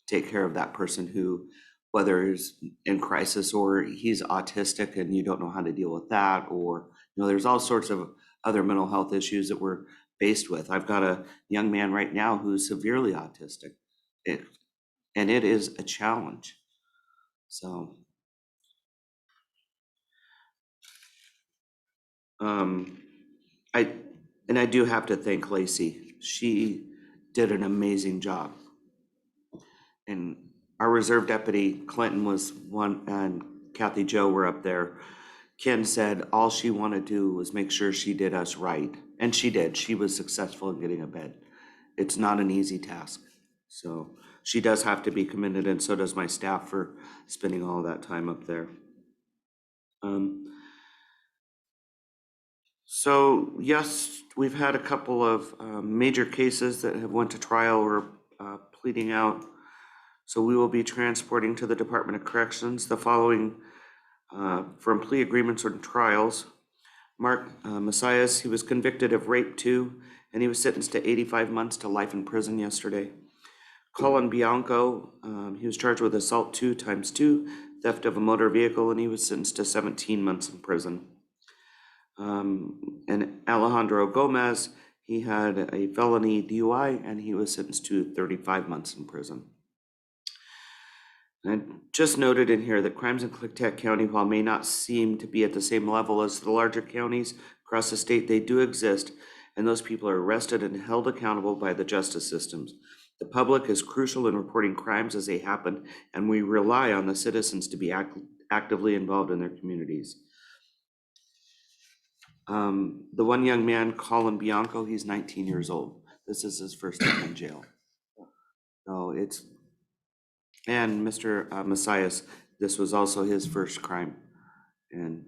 take care of that person who, whether is in crisis or he's autistic and you don't know how to deal with that, or, there's all sorts of other mental health issues that we're faced with. I've got a young man right now who's severely autistic. And it is a challenge. So, I do have to thank Lacey. She did an amazing job. And our reserve deputy, Clinton, was one, and Kathy Jo were up there. Ken said all she wanted to do was make sure she did us right. And she did. She was successful in getting a bed. It's not an easy task. So she does have to be commended, and so does my staff for spending all that time up there. So yes, we've had a couple of major cases that have went to trial or pleading out. So we will be transporting to the Department of Corrections the following from plea agreements or trials. Mark Messias, he was convicted of rape 2, and he was sentenced to 85 months to life in prison yesterday. Colin Bianco, he was charged with assault 2 × 2, theft of a motor vehicle, and he was sentenced to 17 months in prison. And Alejandro Gomez, he had a felony DUI, and he was sentenced to 35 months in prison. And I just noted in here that crimes in Klickitat County, while may not seem to be at the same level as the larger counties across the state, they do exist, and those people are arrested and held accountable by the justice systems. The public is crucial in reporting crimes as they happen, and we rely on the citizens to be actively involved in their communities. The one young man, Colin Bianco, he's 19 years old. This is his first time in jail. So and Mr. Messias, this was also his first crime, and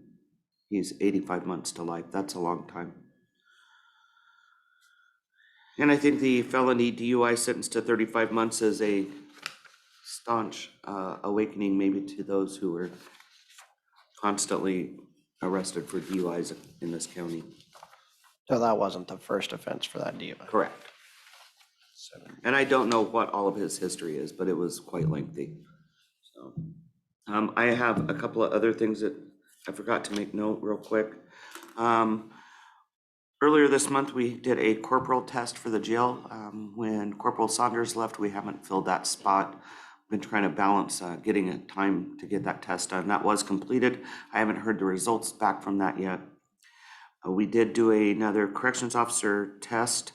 he's 85 months to life. That's a long time. And I think the felony DUI sentence to 35 months is a staunch awakening maybe to those who were constantly arrested for DUIs in this county. So that wasn't the first offense for that DUI. Correct. And I don't know what all of his history is, but it was quite lengthy. So, I have a couple of other things that I forgot to make note real quick. Earlier this month, we did a corporal test for the jail. When Corporal Saunders left, we haven't filled that spot. Been trying to balance getting a time to get that test done. That was completed. I haven't heard the results back from that yet. We did do another corrections officer test,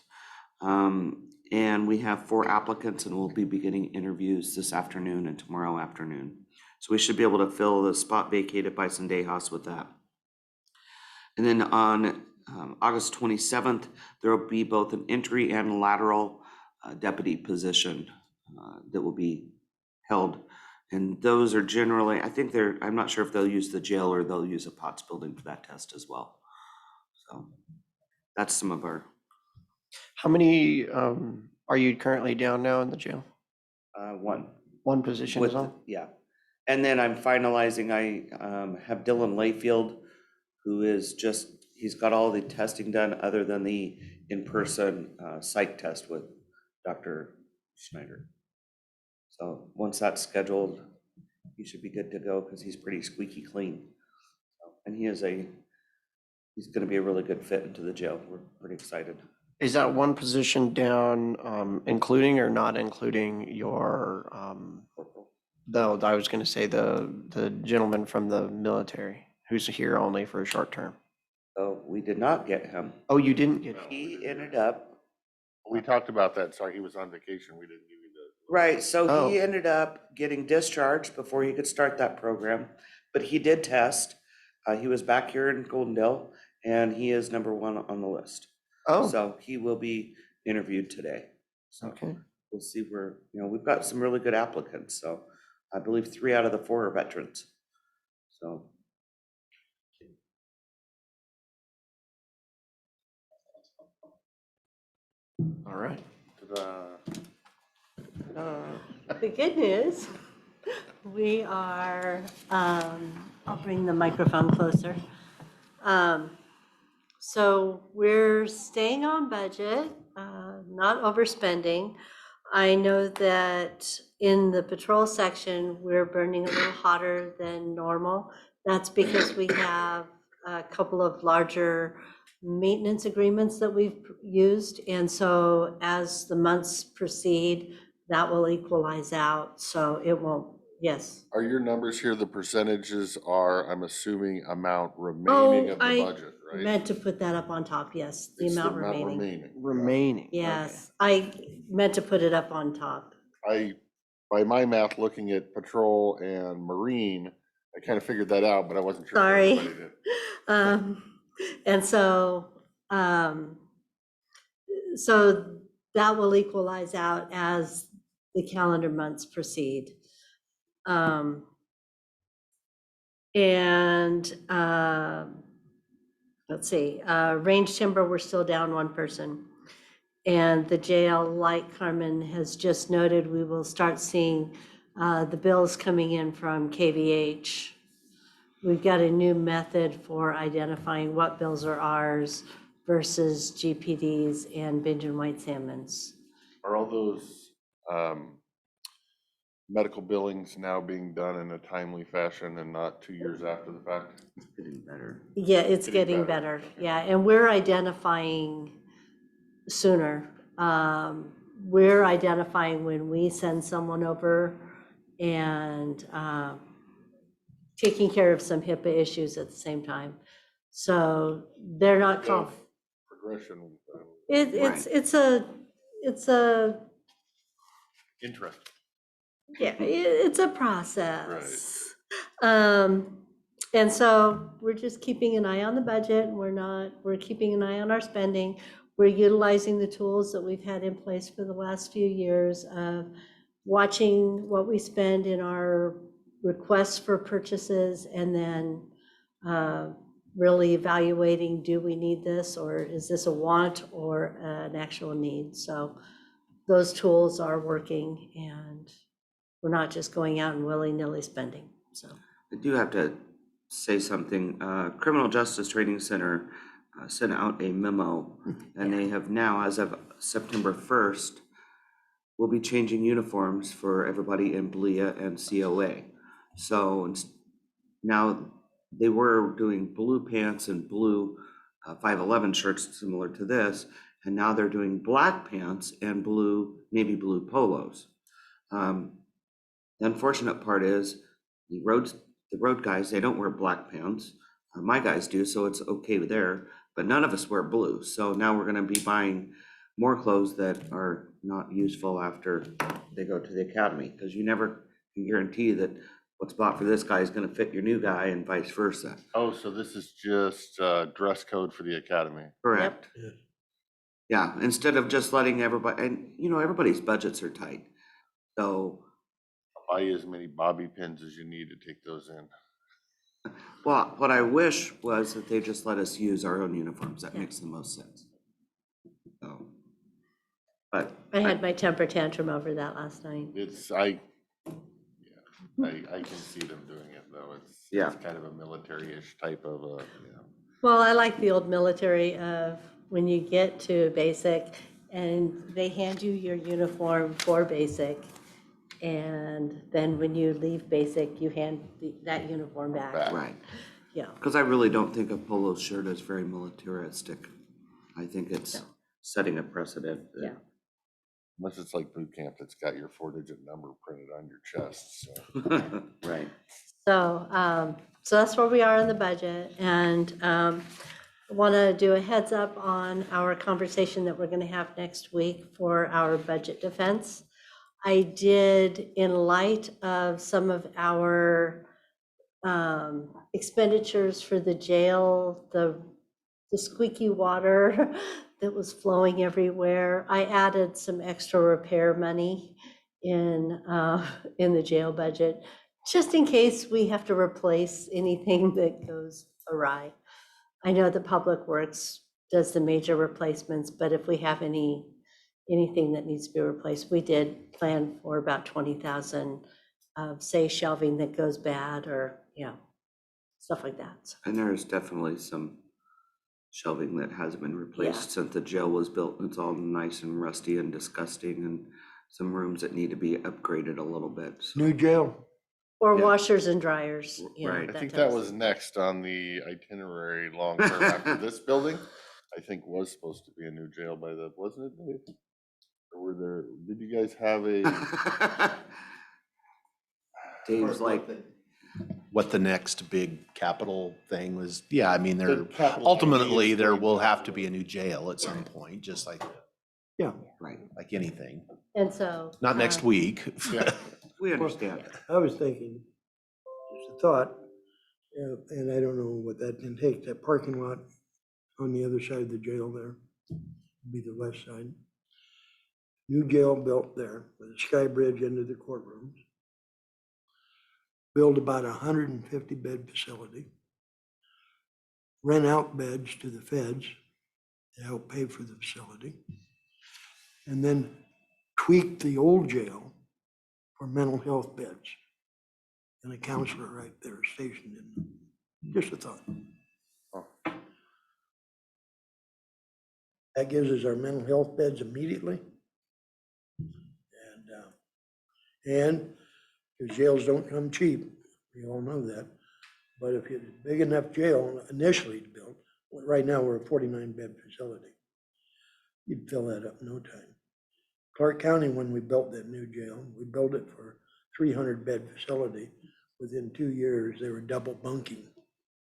and we have 4 applicants, and we'll be beginning interviews this afternoon and tomorrow afternoon. So we should be able to fill the spot vacated by Sendejas with that. And then on August 27th, there will be both an entry and lateral deputy position that will be held. And those are generally, I'm not sure if they'll use the jail or they'll use a POTS building for that test as well. So that's some of our. How many are you currently down now in the jail? One position with, is on? yeah. And then I'm finalizing, I have Dylan Layfield, who is he's got all the testing done other than the in-person psych test with Dr. Schneider. So once that's scheduled, he should be good to go because he's pretty squeaky clean. And he's going to be a really good fit into the jail. We're pretty excited. Is that one position down, including or not including your, though I was gonna say the gentleman from the military who's here only for a short term? So we did not get him. Oh, you didn't get him? He ended up, We talked about that. Sorry, he was on vacation. We didn't give you the. right, so Oh. he ended up getting discharged before he could start that program, but he did test. He was back here in Goldendale, and he is number 1 on the list. Oh, So he will be interviewed today. So okay. we'll see where, we've got some really good applicants. So I believe 3 out of the 4 are veterans. So. All right. The good news, we are, I'll bring the microphone closer. So we're staying on budget, not overspending. I know that in the patrol section, we're burning a little hotter than normal. That's because we have a couple of larger maintenance agreements that we've used. And so as the months proceed, that will equalize out. So it won't, yes. Are your numbers here, the percentages are, I'm assuming, amount remaining of the I budget, right? meant to put that up on top, yes, the It's amount remaining. Remaining. okay. Yes, I meant to put it up on top. By my math, looking at patrol and marine, I kind of figured that out, but I wasn't sure. if Sorry. everybody did. And so, so that will equalize out as the calendar months proceed. And let's see, range timber, we're still down one person. And the jail, like Carmen has just noted, we will start seeing the bills coming in from KVH. We've got a new method for identifying what bills are ours versus GPDs and binge and white salmons. Are all those medical billings now being done in a timely fashion and not 2 years after the fact? It's getting better. Yeah, it's Getting getting better. better. Yeah, and we're identifying sooner. We're identifying when we send someone over and taking care of some HIPAA issues at the same time. So they're not, Progression. it's a, Interesting. yeah, it's a process. And so we're just keeping an eye on the budget. We're keeping an eye on our spending. We're utilizing the tools that we've had in place for the last few years of watching what we spend in our requests for purchases and then really evaluating, do we need this, or is this a want or an actual need? So those tools are working and we're not just going out and willy-nilly spending, so. I do have to say something. Criminal Justice Training Center sent out a memo, and they have now, as of September 1st, will be changing uniforms for everybody in BLIA and COA. So now they were doing blue pants and blue 511 shirts similar to this, and now they're doing black pants and blue, navy blue polos. The unfortunate part is the road guys, they don't wear black pants. My guys do, so it's okay there, but none of us wear blue. So now we're gonna be buying more clothes that are not useful after they go to the academy, because you never can guarantee that what's bought for this guy is gonna fit your new guy and vice versa. Oh, so this is just dress code for the academy. Correct. Yes. Yeah, instead of just letting everybody, and everybody's budgets are tight. So, Buy as many bobby pins as you need to take those in. well, what I wish was that they just let us use our own uniforms. That Yeah. makes the most sense. So, but I had my temper tantrum over that last night. I can see them doing it though. Yeah. It's kind of a military-ish type of Well, I like the old military of when you get to basic and they hand you your uniform for basic. And then when you leave basic, you hand that uniform back. right, Yeah. because I really don't think a polo shirt is very militaristic. I think it's setting a precedent. that- Yeah. unless it's like boot camp that's got your 4-digit number printed on your chest. So. Right. So, so that's where we are in the budget. And I want to do a heads up on our conversation that we're going to have next week for our budget defense. I did, in light of some of our expenditures for the jail, the squeaky water that was flowing everywhere, I added some extra repair money in the jail budget, just in case we have to replace anything that goes awry. I know the Public Works does the major replacements, but if we have anything that needs to be replaced, we did plan for about 20,000 of, say, shelving that goes bad or, stuff like that. So, And there's definitely some shelving that hasn't been replaced since the jail was built. It's all nice and rusty and disgusting, and some rooms that need to be upgraded a little bit. So, New jail, or Yeah. washers and dryers, you know, Right. I that think type that of was stuff. next on the itinerary long term after this building. I think was supposed to be a new jail by the, wasn't it, Dave? Or were there, did you guys have a? Dave's like, What the next big capital thing was, yeah, I mean, The there, capital ultimately, idea is there going will back have to to be a new jail at some point, just like, yeah. right, anything. And so. Not next week. Yeah. we understand. I was thinking, just a thought, and I don't know what that can take, that parking lot on the other side of the jail there, be the west side. New jail built there with a sky bridge into the courtrooms. Build about 150 bed facility. Rent out beds to the feds to help pay for the facility. And then tweak the old jail for mental health beds. And a counselor right there stationed in them. Just a thought. That gives us our mental health beds immediately. And because jails don't come cheap, we all know that. But if you had a big enough jail initially to build, right now we're a 49-bed facility. You'd fill that up in no time. Clark County, when we built that new jail, we built it for 300-bed facility. Within 2 years, they were double bunking.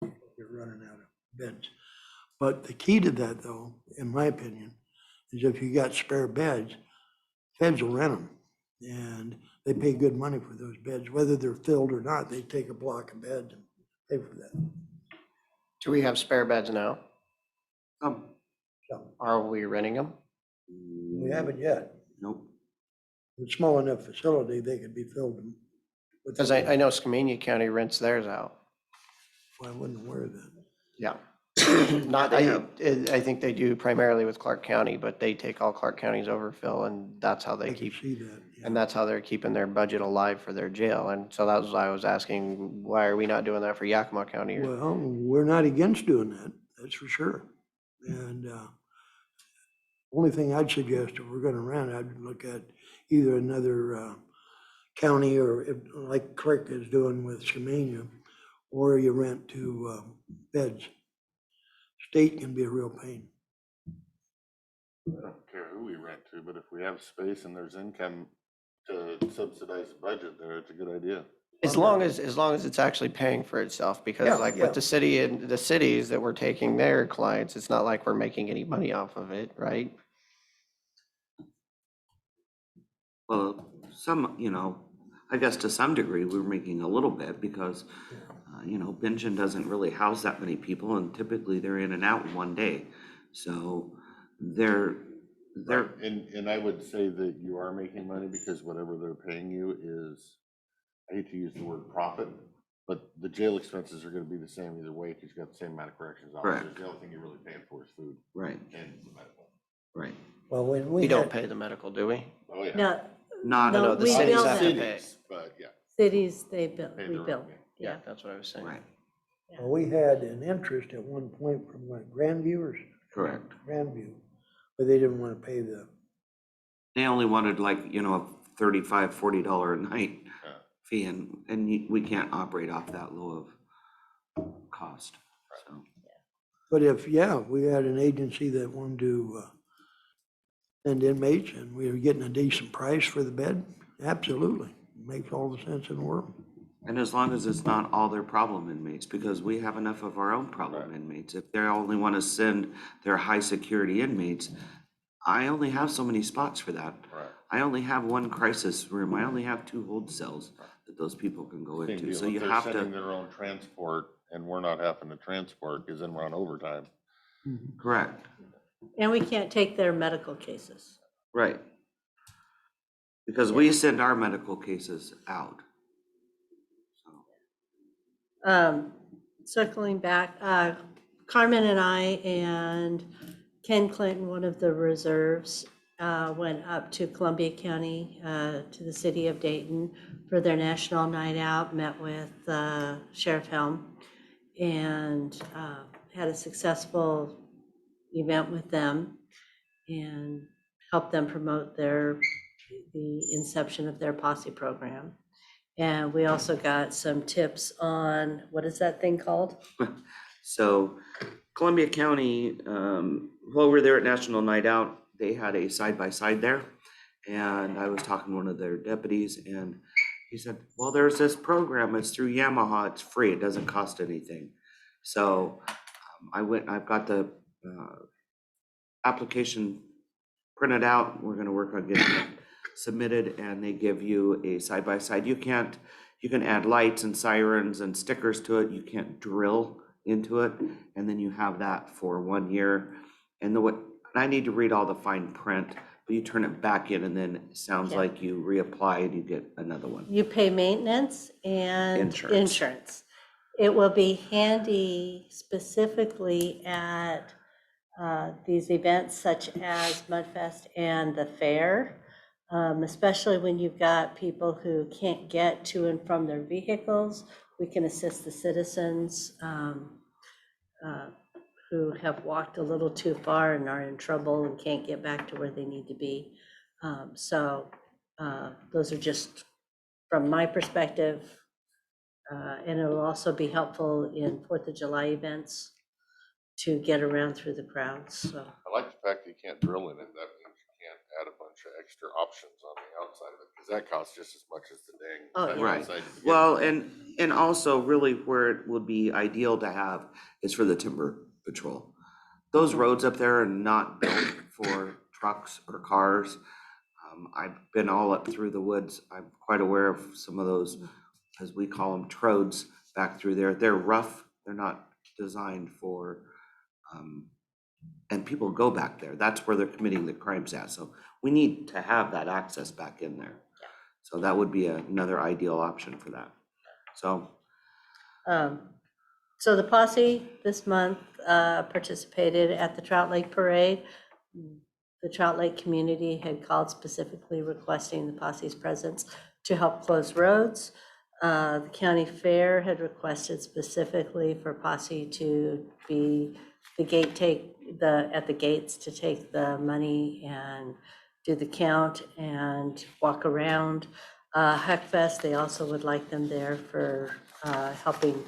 They're running out of beds. But the key to that, though, in my opinion, is if you got spare beds, feds will rent them. And they pay good money for those beds, whether they're filled or not. They take a block of beds and pay for that. Do we have spare beds now? Um, So Are we renting them? we haven't yet. Nope. It's a small enough facility, they could be filled. with- Because I know Skamania County rents theirs out. Well, I wasn't aware of that. Yeah. Not, I think they do primarily with Clark County, but they take all Clark County's overfill and that's how I they can keep, see that. yeah. and that's how they're keeping their budget alive for their jail. And so that was why I was asking, why are we not doing that for Yakima County? Or- Well, we're not against doing that, that's for sure. And only thing I'd suggest if we're gonna rent, I'd look at either another county or like Clark is doing with Skamania, or you rent to beds. State can be a real pain. I don't care who we rent to, but if we have space and there's income to subsidize the budget there, it's a good idea. As long as it's actually paying for itself, Yeah, because like yeah. with the city and the cities that we're taking their clients, it's not like we're making any money off of it, right? Well, some, I guess to some degree, we're making a little bit because, Bingen doesn't really house that many people and typically they're in and out in one day. So they're, And I would say that you are making money because whatever they're paying you is, I hate to use the word profit, but the jail expenses are gonna be the same either way, because you got the same amount of corrections officers. Correct. The only thing you're really paying for is food right, and the medical. right. Well, when We we don't had, pay the medical, do we? Oh, yeah. No, Not, No, No, the we cities bill have to them. pay. Cities, but yeah. cities, they build, Pay we their build, own. yeah. That's what I was saying. right, well, we had an interest at one point from what, Grandview or? correct. Grandview, but they didn't want to pay the, They only wanted like, a $35, $40 a night Yeah. fee and we can't operate off that low of cost, so. but if, we had an agency that wanted to send inmates and we were getting a decent price for the bed, absolutely. Makes all the sense in the world. And as long as it's not all their problem inmates, because we have enough of our own problem inmates. If they only want to send their high security inmates, I only have so many spots for that. Right. I only have one crisis room. I only have 2 hold cells that those people can go Same into. deal. So If you they're have sending to, their own transport and we're not having to transport, because then we're on overtime. correct, And we can't take their medical cases. right. Because we send our medical cases out. So, Circling back, Carmen and I and Ken Clinton, one of the reserves, went up to Columbia County, to the city of Dayton for their national night out, met with Sheriff Helm. and had a successful event with them and helped them promote the inception of their posse program. And we also got some tips on, what is that thing called? So Columbia County, while we were there at National Night Out, they had a side-by-side there. And I was talking to one of their deputies and he said, well, there's this program, it's through Yamaha, it's free, it doesn't cost anything. So I've got the application printed out, we're gonna work on getting it submitted, and they give you a side-by-side. You can add lights and sirens and stickers to it, you can't drill into it, and then you have that for 1 year. And I need to read all the fine print, but you turn it back in and then it sounds Yeah. like you reapply and you get another one. You pay maintenance and Insurance. insurance. It will be handy specifically at these events such as Mudfest and the fair, especially when you've got people who can't get to and from their vehicles. We can assist the citizens who have walked a little too far and are in trouble and can't get back to where they need to be. So those are just from my perspective. And it'll also be helpful in 4th of July events to get around through the crowds, so. I like the fact that you can't drill in it. That means you can't add a bunch of extra options on the outside of it, because that costs just as much as the dang. Oh, side yeah. by Right. side to begin Well, with. and also really where it would be ideal to have is for the timber patrol. Those roads up there are not built for trucks or cars. I've been all up through the woods. I'm quite aware of some of those, as we call them, trodes back through there. They're rough. They're not designed for, and people go back there. That's where they're committing the crimes at. So we need to have that access back in there. So that would be another ideal option for that. So So the posse this month participated at the Trout Lake Parade. The Trout Lake community had called specifically requesting the posse's presence to help close roads. The county fair had requested specifically for posse to be at the gates to take the money and do the count and walk around. Huckfest, they also would like them there for helping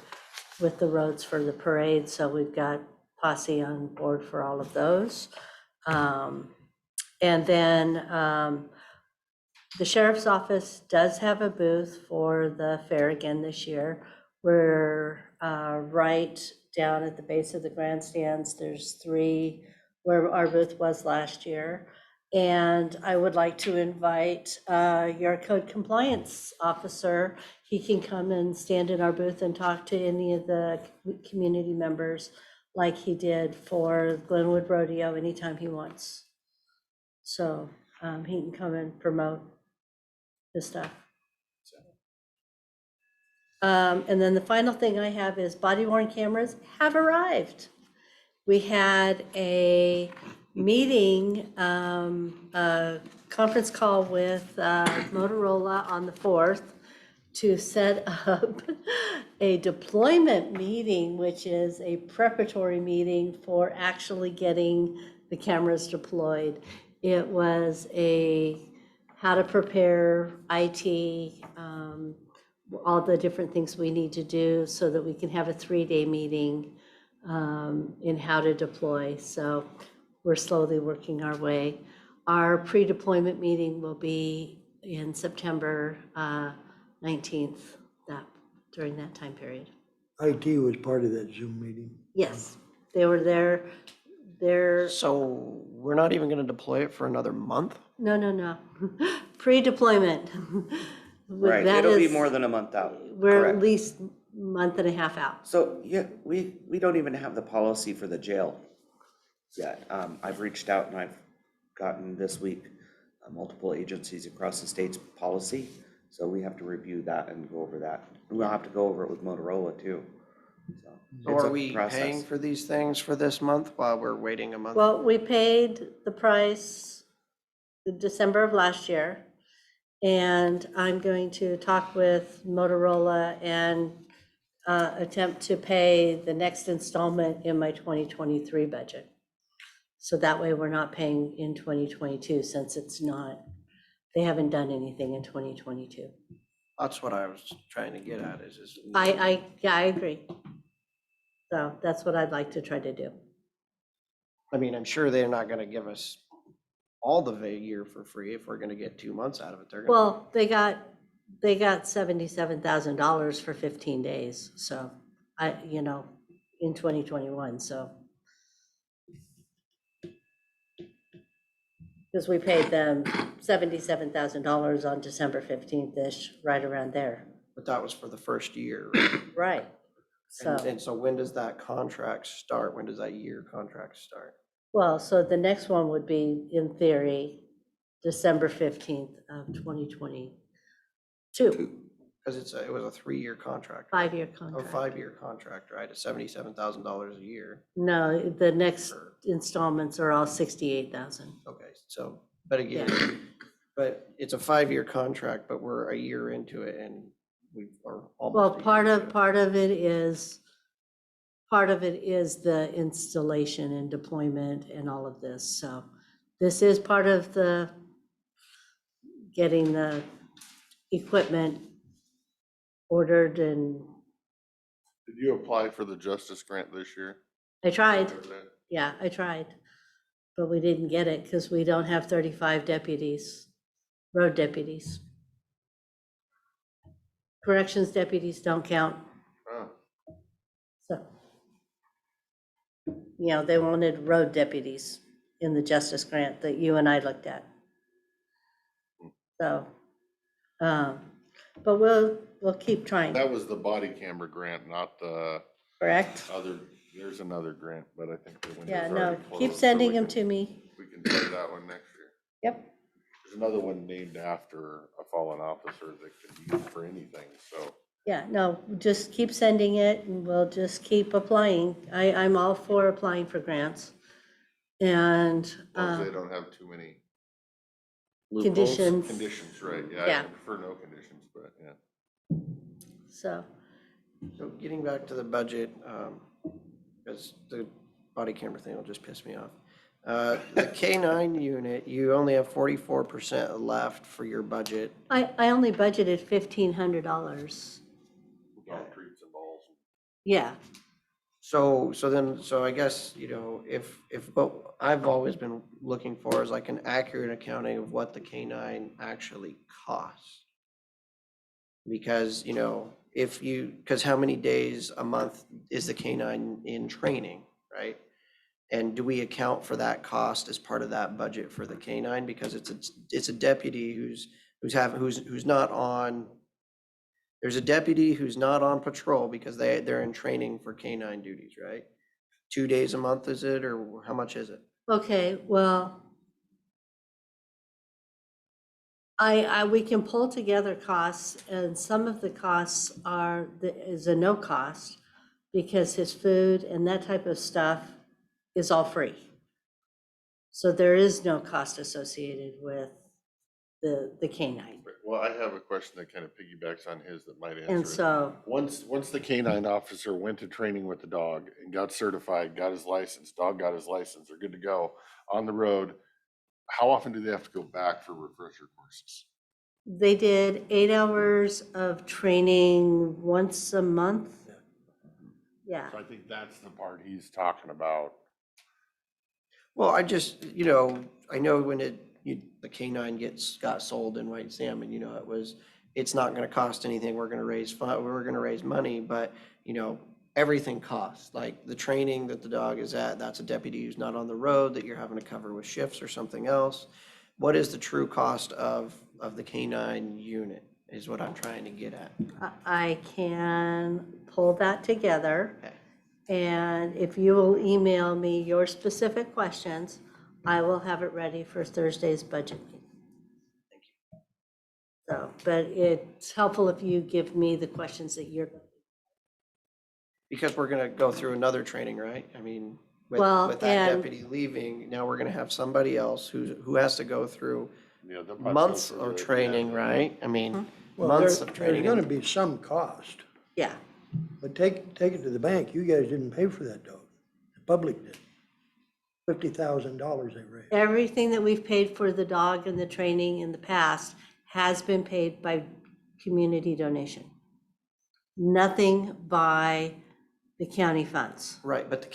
with the roads for the parade. So we've got posse on board for all of those. And then the sheriff's office does have a booth for the fair again this year. We're right down at the base of the grandstands. There's 3 where our booth was last year. And I would like to invite your code compliance officer. He can come and stand in our booth and talk to any of the community members like he did for Glenwood Rodeo anytime he wants. So he can come and promote this stuff. And then the final thing I have is body worn cameras have arrived. We had a meeting, a conference call with Motorola on the 4th to set up a deployment meeting, which is a preparatory meeting for actually getting the cameras deployed. It was how to prepare IT, all the different things we need to do so that we can have a 3-day meeting in how to deploy. So we're slowly working our way. Our pre-deployment meeting will be in September 19th, during that time period. IT was part of that Zoom meeting. Yes, they were there. So we're not even gonna deploy it for another month? No. Pre-deployment. right, That it'll be is- more than a month out. We're Correct. at least month and a half out. So, yeah, we don't even have the policy for the jail yet. I've reached out and I've gotten this week multiple agencies across the state's policy. So we have to review that and go over that. And we'll have to go over it with Motorola too. So So it's are a we process. paying for these things for this month while we're waiting a month? Well, we paid the price in December of last year. And I'm going to talk with Motorola and attempt to pay the next installment in my 2023 budget. So that way we're not paying in 2022 since it's not, they haven't done anything in 2022. That's what I was trying to get at is. Yeah, I agree. So that's what I'd like to try to do. I mean, I'm sure they're not gonna give us all the year for free if we're gonna get 2 months out of it. They're gonna. Well, they got $77,000 for 15 days, so in 2021, so. Because we paid them $77,000 on December 15th-ish, right around there. But that was for the first year. Right. So, And so when does that contract start? When does that year contract start? well, so the next one would be, in theory, December 15th of 2022, Because it was a 3-year contract. Right? 5-year Oh, contract. 5-year contract, right? At $77,000 a year. No, the next installments are all 68,000. Okay, so, but again, but it's a 5-year contract, but we're a year into it and we are almost. Well, a year part into it. of it is the installation and deployment and all of this. So this is part of the getting the equipment ordered, and Did you apply for the justice grant this year? I tried. Yeah, I tried, but we didn't get it because we don't have 35 deputies, road deputies. Corrections deputies don't count. Oh, So, they wanted road deputies in the justice grant that you and I looked at. So, but we'll keep trying, that was the body camera grant, not the correct? other, there's another grant, but I think the window's Yeah, no, already keep closed, so sending we them can- to me. We can try that one next year. Yep. There's another one named after a fallen officer that could be used for anything, so. Yeah, no, just keep sending it and we'll just keep applying. I'm all for applying for grants. And As long as they don't have too many Loopholes? conditions, conditions, right? Yeah. Yeah, I prefer no conditions, but yeah. so, So getting back to the budget, because the body camera thing will just piss me off. The K-9 unit, you only have 44% left for your budget. I only budgeted $1,500. Dog treats and balls. Yeah, So I guess, if what I've always been looking for is like an accurate accounting of what the K-9 actually costs. Because, because how many days a month is the K-9 in training, right? And do we account for that cost as part of that budget for the K-9? Because it's a deputy who's not on, there's a deputy who's not on patrol because they're in training for K-9 duties, right? 2 days a month, is it, or how much is it? okay, well, we can pull together costs, and some of the costs is a no cost because his food and that type of stuff is all free. So there is no cost associated with the K-9. Well, I have a question that kind of piggybacks on his that might answer And it. so, Once the K-9 officer went to training with the dog and got certified, got his license, dog got his license, they're good to go on the road, how often do they have to go back for refresher courses? they did 8 hours of training once a month. Yeah, So I think that's the part he's talking about. Well, I just, I know when the K-9 got sold in White Salmon, it's not gonna cost anything, we're gonna raise money, but, everything costs. Like the training that the dog is at, that's a deputy who's not on the road that you're having to cover with shifts or something else. What is the true cost of the K-9 unit, is what I'm trying to get at. I can pull that together. Okay. And if you will email me your specific questions, I will have it ready for Thursday's budget meeting. Thank you. So, but it's helpful if you give me the questions that you're. Because we're gonna go through another training, right? I mean, Well, with that and- deputy leaving, now we're gonna have somebody else who has to go through Yeah, they'll probably go months through of the- training, yeah. right? I mean, Well, months there's of training. gonna be some cost. Yeah, But take it to the bank. You guys didn't pay for that dog. The public did. $50,000 they raised. Everything that we've paid for the dog and the training in the past has been paid by community donation. Nothing by the county funds. Right, but the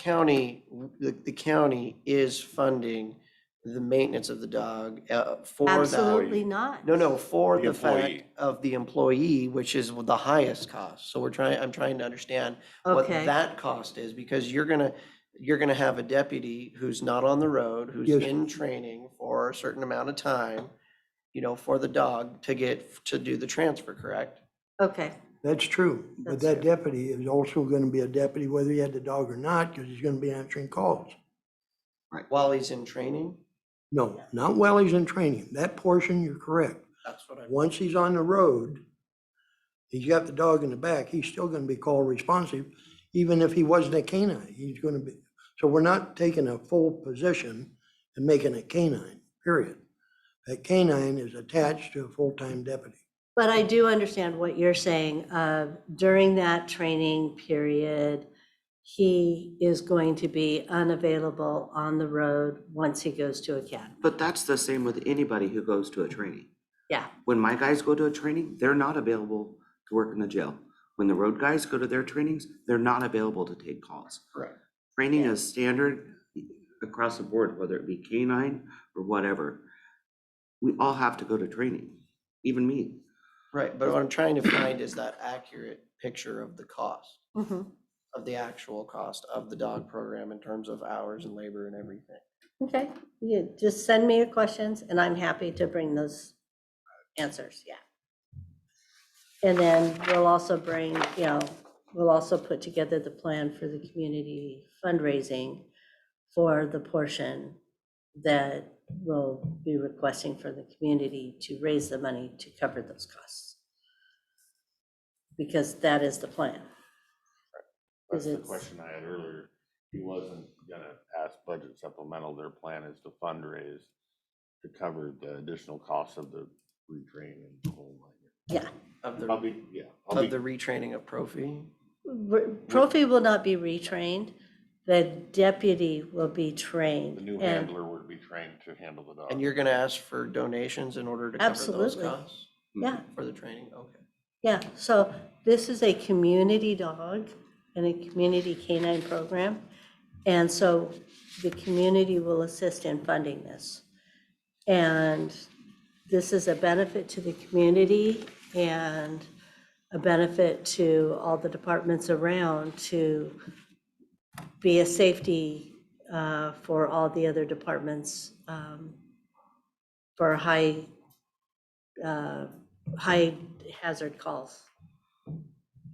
county is funding the maintenance of the dog for that. Absolutely not. No, for The the employee. fact of the employee, which is the highest cost. So I'm trying to understand what Okay. that cost is, because you're gonna have a deputy who's not on the road, who's Yes. in training for a certain amount of time, for the dog to do the transfer, correct? Okay, That's true. But That's that true. deputy is also gonna be a deputy whether he had the dog or not, because he's gonna be answering calls. While he's in training? No, not while he's in training. That portion, you're correct. That's what I. Once he's on the road, he's got the dog in the back, he's still gonna be call responsive, even if he wasn't a canine, he's gonna be. So we're not taking a full position and making it canine, period. That canine is attached to a full-time deputy. but I do understand what you're saying. During that training period, he is going to be unavailable on the road once he goes to academy. But that's the same with anybody who goes to a training. Yeah, When my guys go to a training, they're not available to work in the jail. When the road guys go to their trainings, they're not available to take calls. Correct. Training is standard across the board, whether it be canine or whatever. We all have to go to training, even me. Right, but what I'm trying to find is that accurate picture of the cost, mhm. of the actual cost of the dog program in terms of hours and labor and everything. Okay, you just send me your questions and I'm happy to bring those answers, yeah. And then we'll also bring, we'll also put together the plan for the community fundraising for the portion that we'll be requesting for the community to raise the money to cover those costs. Because that is the plan. That's the it's- question I had earlier. He wasn't gonna ask budget supplemental. Their plan is to fundraise to cover the additional costs of the retraining and the whole line. Yeah, I'll Of be, yeah. the retraining of Profi. Profi will not be retrained, the deputy will be trained. The new and- handler would be trained to handle the dog. And you're gonna ask for donations in order to cover those Absolutely. costs Yeah, for the training? Okay. yeah, so this is a community dog and a community canine program. And so the community will assist in funding this. And this is a benefit to the community and a benefit to all the departments around to be a safety for all the other departments for high hazard calls.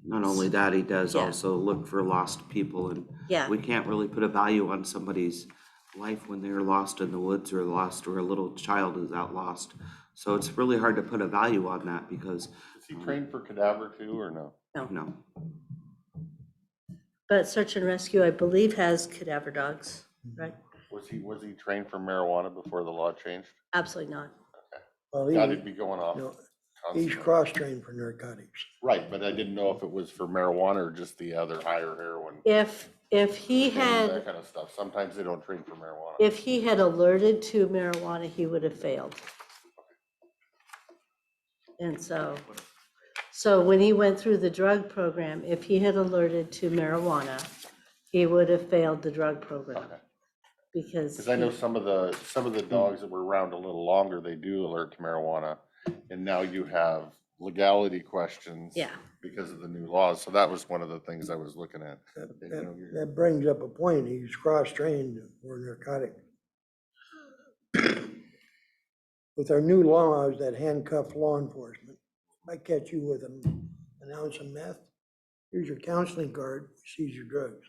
Not only that, he does Yeah. also look for lost people, and Yeah. we can't really put a value on somebody's life when they're lost in the woods or lost, or a little child is out lost. So it's really hard to put a value on that because, Is he trained for cadaver too, or no? no. But search and rescue, I believe, has cadaver dogs, right? Was he trained for marijuana before the law changed? Absolutely not. Well, God, he- he'd be going off. no, constantly. he's cross-trained for narcotics. Right, but I didn't know if it was for marijuana or just the other higher heroin. If he That had, kind of stuff. Sometimes they don't train for marijuana. if he had alerted to marijuana, he would have failed. And so when he went through the drug program, if he had alerted to marijuana, he would have failed the drug program. Okay. Because Because I know he- some of the dogs that were around a little longer, they do alert to marijuana. And now you have legality questions. Yeah. Because of the new laws. So that was one of the things I was looking at. You know, you're- That brings up a point, he's cross-trained for narcotic. With our new laws that handcuff law enforcement, if I catch you with an ounce of meth, here's your counseling card, seize your drugs.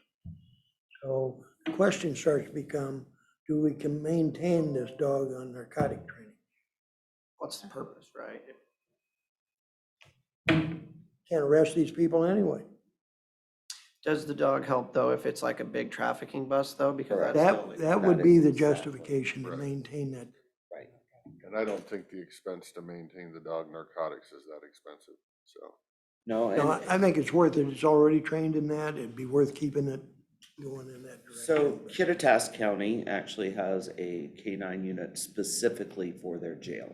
So the question starts to become, do we can maintain this dog on narcotic training? What's the purpose, right? Can't arrest these people anyway. Does the dog help though if it's like a big trafficking bus though? Because that's the only- That would be the is- justification to Right. maintain that. And I don't think the expense to maintain the dog narcotics is that expensive, so. No, No, and I think it's worth it. It's already trained in that. It'd be worth keeping it going in that direction. so Klickitat County actually has a K-9 unit specifically for their jail.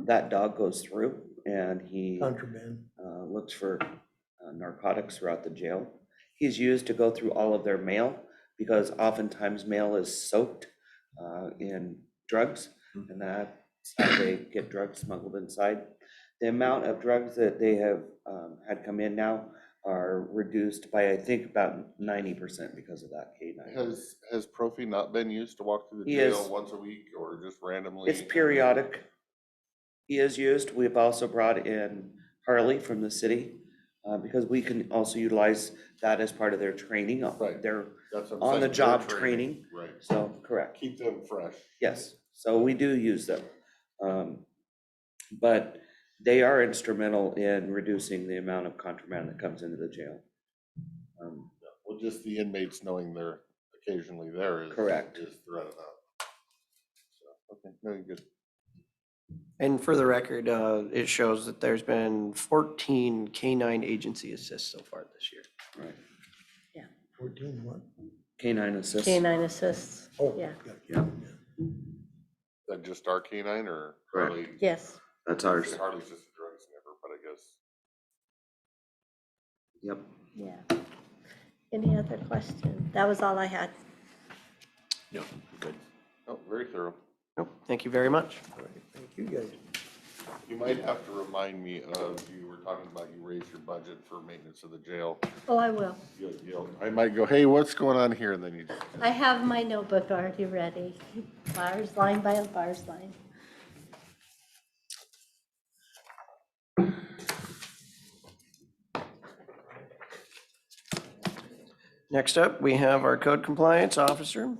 That dog goes through and he Contraband. looks for narcotics throughout the jail. He's used to go through all of their mail because oftentimes mail is soaked in drugs, and that's how they get drugs smuggled inside. The amount of drugs that they have had come in now are reduced by, I think, about 90% because of that K-9. Has Profi not been used to walk through the He jail is. once a week or just randomly? It's periodic. He is used. We've also brought in Harley from the city because we can also utilize that as part of their training. Right. Their That's what I'm on saying, the their job training. Right. So, correct. Keep them fresh. Yes, so we do use them. But they are instrumental in reducing the amount of contraband that comes into the jail. Well, just the inmates knowing they're occasionally there is. Correct. Is threat enough. So, okay, no, you're good. And for the record, it shows that there's been 14 K-9 agency assists so far this year. Right. 14 what? K-9 assist. K-9 assists, Oh, yeah, yeah. Is that just our K-9 or Correct. Harley? yes. That's ours. Harley's just a drug sniffer, but I guess. Yep. Yeah. Any other questions? That was all I had. No, good. Oh, very thorough. Nope, thank you very much. All right, thank you guys. You might have to remind me of, you were talking about you raised your budget for maintenance of the jail. Oh, I will. I might go, hey, what's going on here? And then you just. I have my notebook already ready, bars line by bars line. Next up, we have our code compliance officer.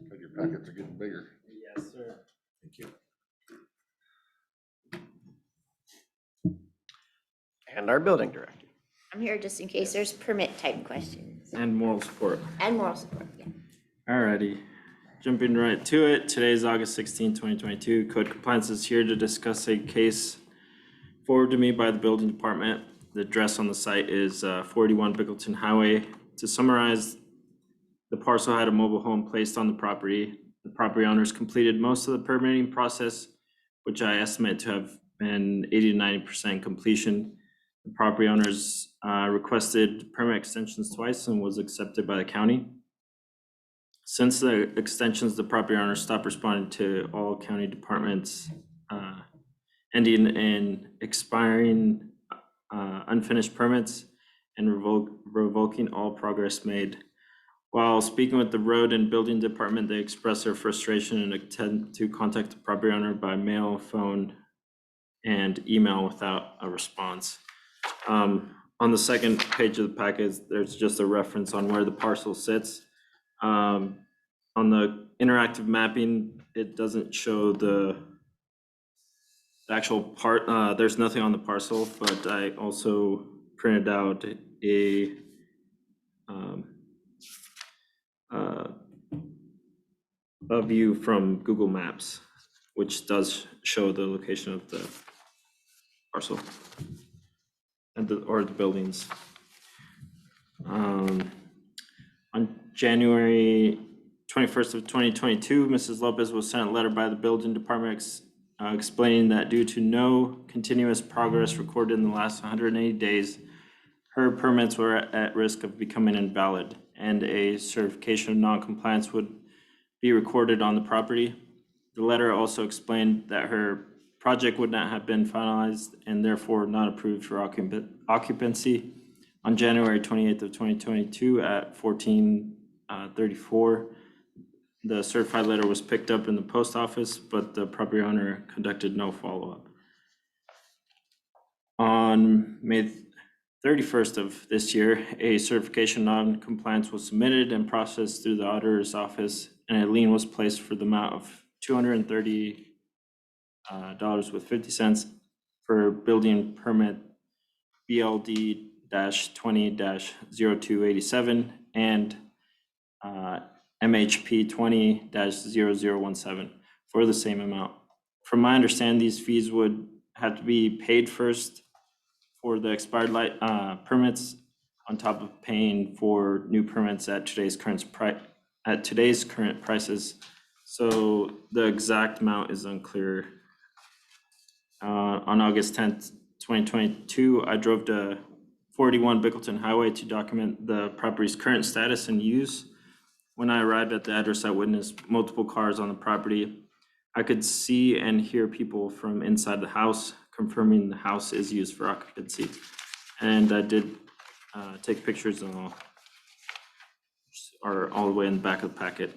But your packets are getting bigger. Yes, sir. Thank you. And our building director. I'm here just in case there's permit type questions And moral support. and moral support, yeah. Alrighty, jumping right to it. Today is August 16, 2022. Code Compliance is here to discuss a case forwarded to me by the building department. The address on the site is 41 Bickleton Highway. To summarize, the parcel had a mobile home placed on the property. The property owners completed most of the permitting process, which I estimate to have been 80 to 90% completion. The property owners requested permit extensions twice and was accepted by the county. Since the extensions, the property owner stopped responding to all county departments, ending in expiring unfinished permits and revoking all progress made. While speaking with the road and building department, they expressed their frustration and intend to contact the property owner by mail, phone, and email without a response. On the second page of the package, there's just a reference on where the parcel sits. On the interactive mapping, it doesn't show the actual part. There's nothing on the parcel, but I also printed out a view from Google Maps, which does show the location of the parcel and or the buildings. On January 21st of 2022, Mrs. Lopez was sent a letter by the building department explaining that due to no continuous progress recorded in the last 180 days, her permits were at risk of becoming invalid, and a certification of non-compliance would be recorded on the property. The letter also explained that her project would not have been finalized and therefore not approved for occupancy. On January 28th of 2022 at 14:34, the certified letter was picked up in the post office, but the property owner conducted no follow-up. On May 31st of this year, a certification non-compliance was submitted and processed through the auditor's office, and a lien was placed for the amount of $230.50 for building permit BLD-20-0287 and MHP 20-0017 for the same amount. From my understanding, these fees would have to be paid first for the expired permits on top of paying for new permits at today's current prices. So the exact amount is unclear. On August 10th, 2022, I drove to 41 Bickleton Highway to document the property's current status and use. When I arrived at the address, I witnessed multiple cars on the property. I could see and hear people from inside the house confirming the house is used for occupancy. And I did take pictures and all, are all the way in the back of the packet.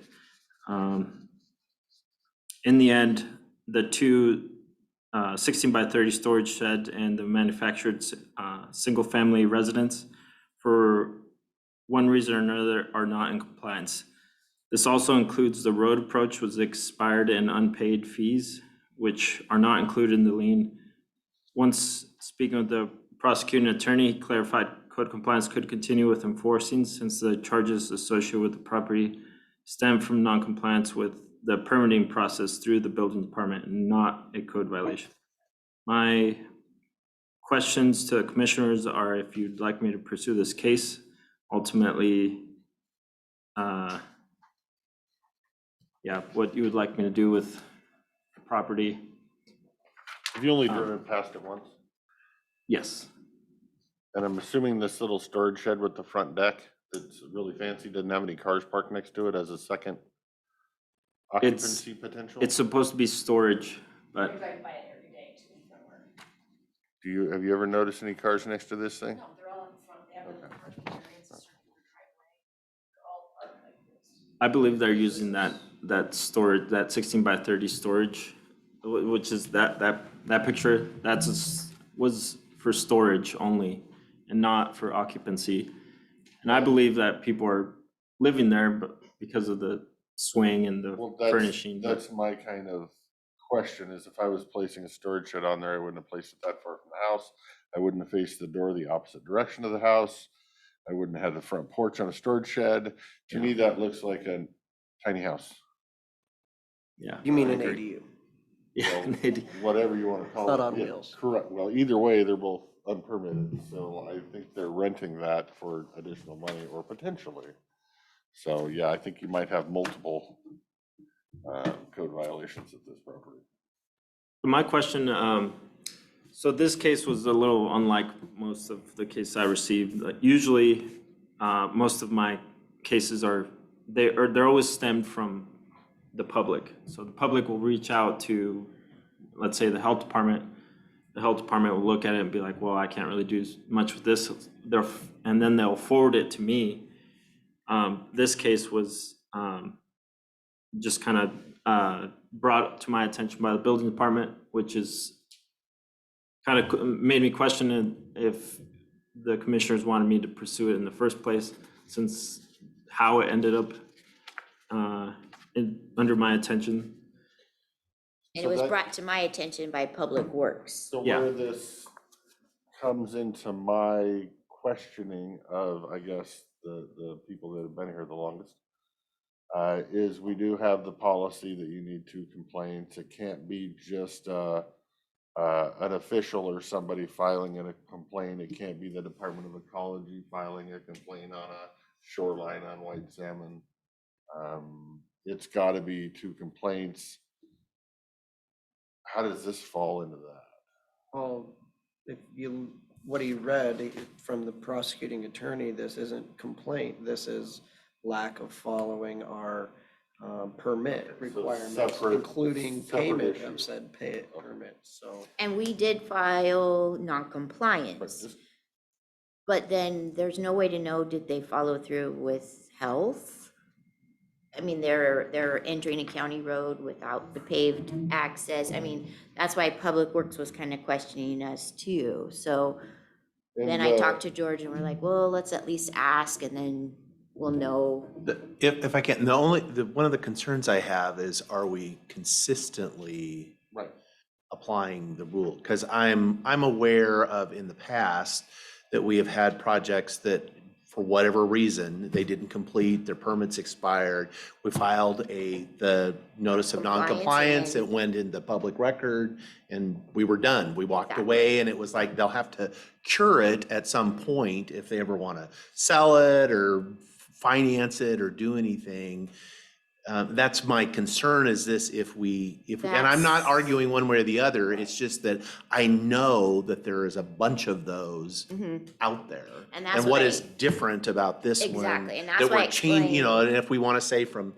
In the end, the two 16 by 30 storage shed and the manufactured single-family residence, for one reason or another, are not in compliance. This also includes the road approach with expired and unpaid fees, which are not included in the lien. Once speaking with the prosecuting attorney, he clarified code compliance could continue with enforcing since the charges associated with the property stem from non-compliance with the permitting process through the building department and not a code violation. My questions to commissioners are if you'd like me to pursue this case, ultimately, what you would like me to do with the property. Have you only driven past it once? Yes, And I'm assuming this little storage shed with the front deck that's really fancy, doesn't have any cars parked next to it as a second occupancy potential? it's supposed to be storage, but drive by it every day to and from work. Have you ever noticed any cars next to this thing? No, they're all in front, they have a parking area, it's a circular driveway. They're all parked like this. I believe they're using that storage, that 16 by 30 storage, which is that picture, was for storage only and not for occupancy. And I believe that people are living there, but because of the swing and the Well, furnishing. that's my kind of question, is if I was placing a storage shed on there, I wouldn't have placed it that far from the house. I wouldn't have faced the door the opposite direction of the house. I wouldn't have the front porch on a storage shed. To me, that looks like a tiny house. Yeah. You mean I an agree. ADU? Yeah, Well, they do. Whatever you want to call it. Not on Yeah, wheels. Correct. Well, either way, they're both unpermitted, so I think they're renting that for additional money or potentially. So, yeah, I think you might have multiple code violations at this property. My question, so this case was a little unlike most of the cases I received. Usually, most of my cases they're always stemmed from the public. So the public will reach out to, let's say, the health department. The health department will look at it and be like, well, I can't really do much with this. And then they'll forward it to me. This case was just kind of brought to my attention by the building department, which is kind of made me question if the commissioners wanted me to pursue it in the first place, since how it ended up under my attention. And So it was that- brought to my attention by Public Works. So Yeah. where this comes into my questioning of, I guess, the people that have been here the longest, is we do have the policy that you need two complaints. It can't be just an official or somebody filing a complaint. It can't be the Department of Ecology filing a complaint on a shoreline on white salmon. It's got to be two complaints. How does this fall into that? Well, if you, what he read from the prosecuting attorney, this isn't complaint, this is lack of following our permit requirements, separate- including separate payment issue. of said permits, so. And we did file But non-compliance. this- But then there's no way to know, did they follow through with health? I mean, they're entering a county road without the paved access. I mean, that's why Public Works was kind of questioning us too. So then And, I talked to George and we're like, well, let's at least ask and then we'll know. If I can, one of the concerns I have is, are we consistently Right. applying the rule? Because I'm aware of in the past that we have had projects that for whatever reason, they didn't complete, their permits expired. We filed the notice of Compliance, and non-compliance, then- it went into public record, and we were done. We walked Exactly. away, and it was like, they'll have to cure it at some point if they ever want to sell it or finance it or do anything. That's my concern is this, and I'm not That's- arguing one way or the other, it's just that I know that there is a bunch of those out there. And that's what what is I- different about this one? Exactly, and that's that why I we're changing, explained- and if we want to say from,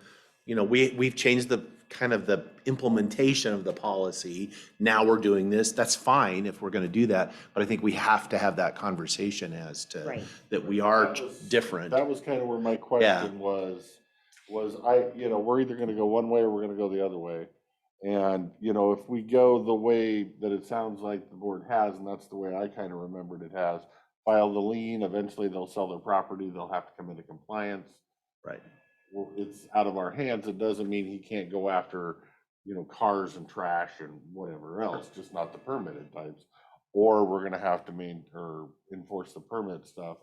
we've changed the kind of the implementation of the policy, now we're doing this, that's fine if we're going to do that, but I think we have to have that conversation as to, Right. that we are That was- different. That was kind of where my question was we're either gonna go one way or we're gonna go the other way. And, if we go the way that it sounds like the board has, and that's the way I kind of remembered it has, file the lien, eventually they'll sell their property, they'll have to come into compliance. Right. Well, it's out of our hands. It doesn't mean he can't go after, cars and trash and whatever else, just not the permitted types. Or we're gonna have to enforce the permit stuff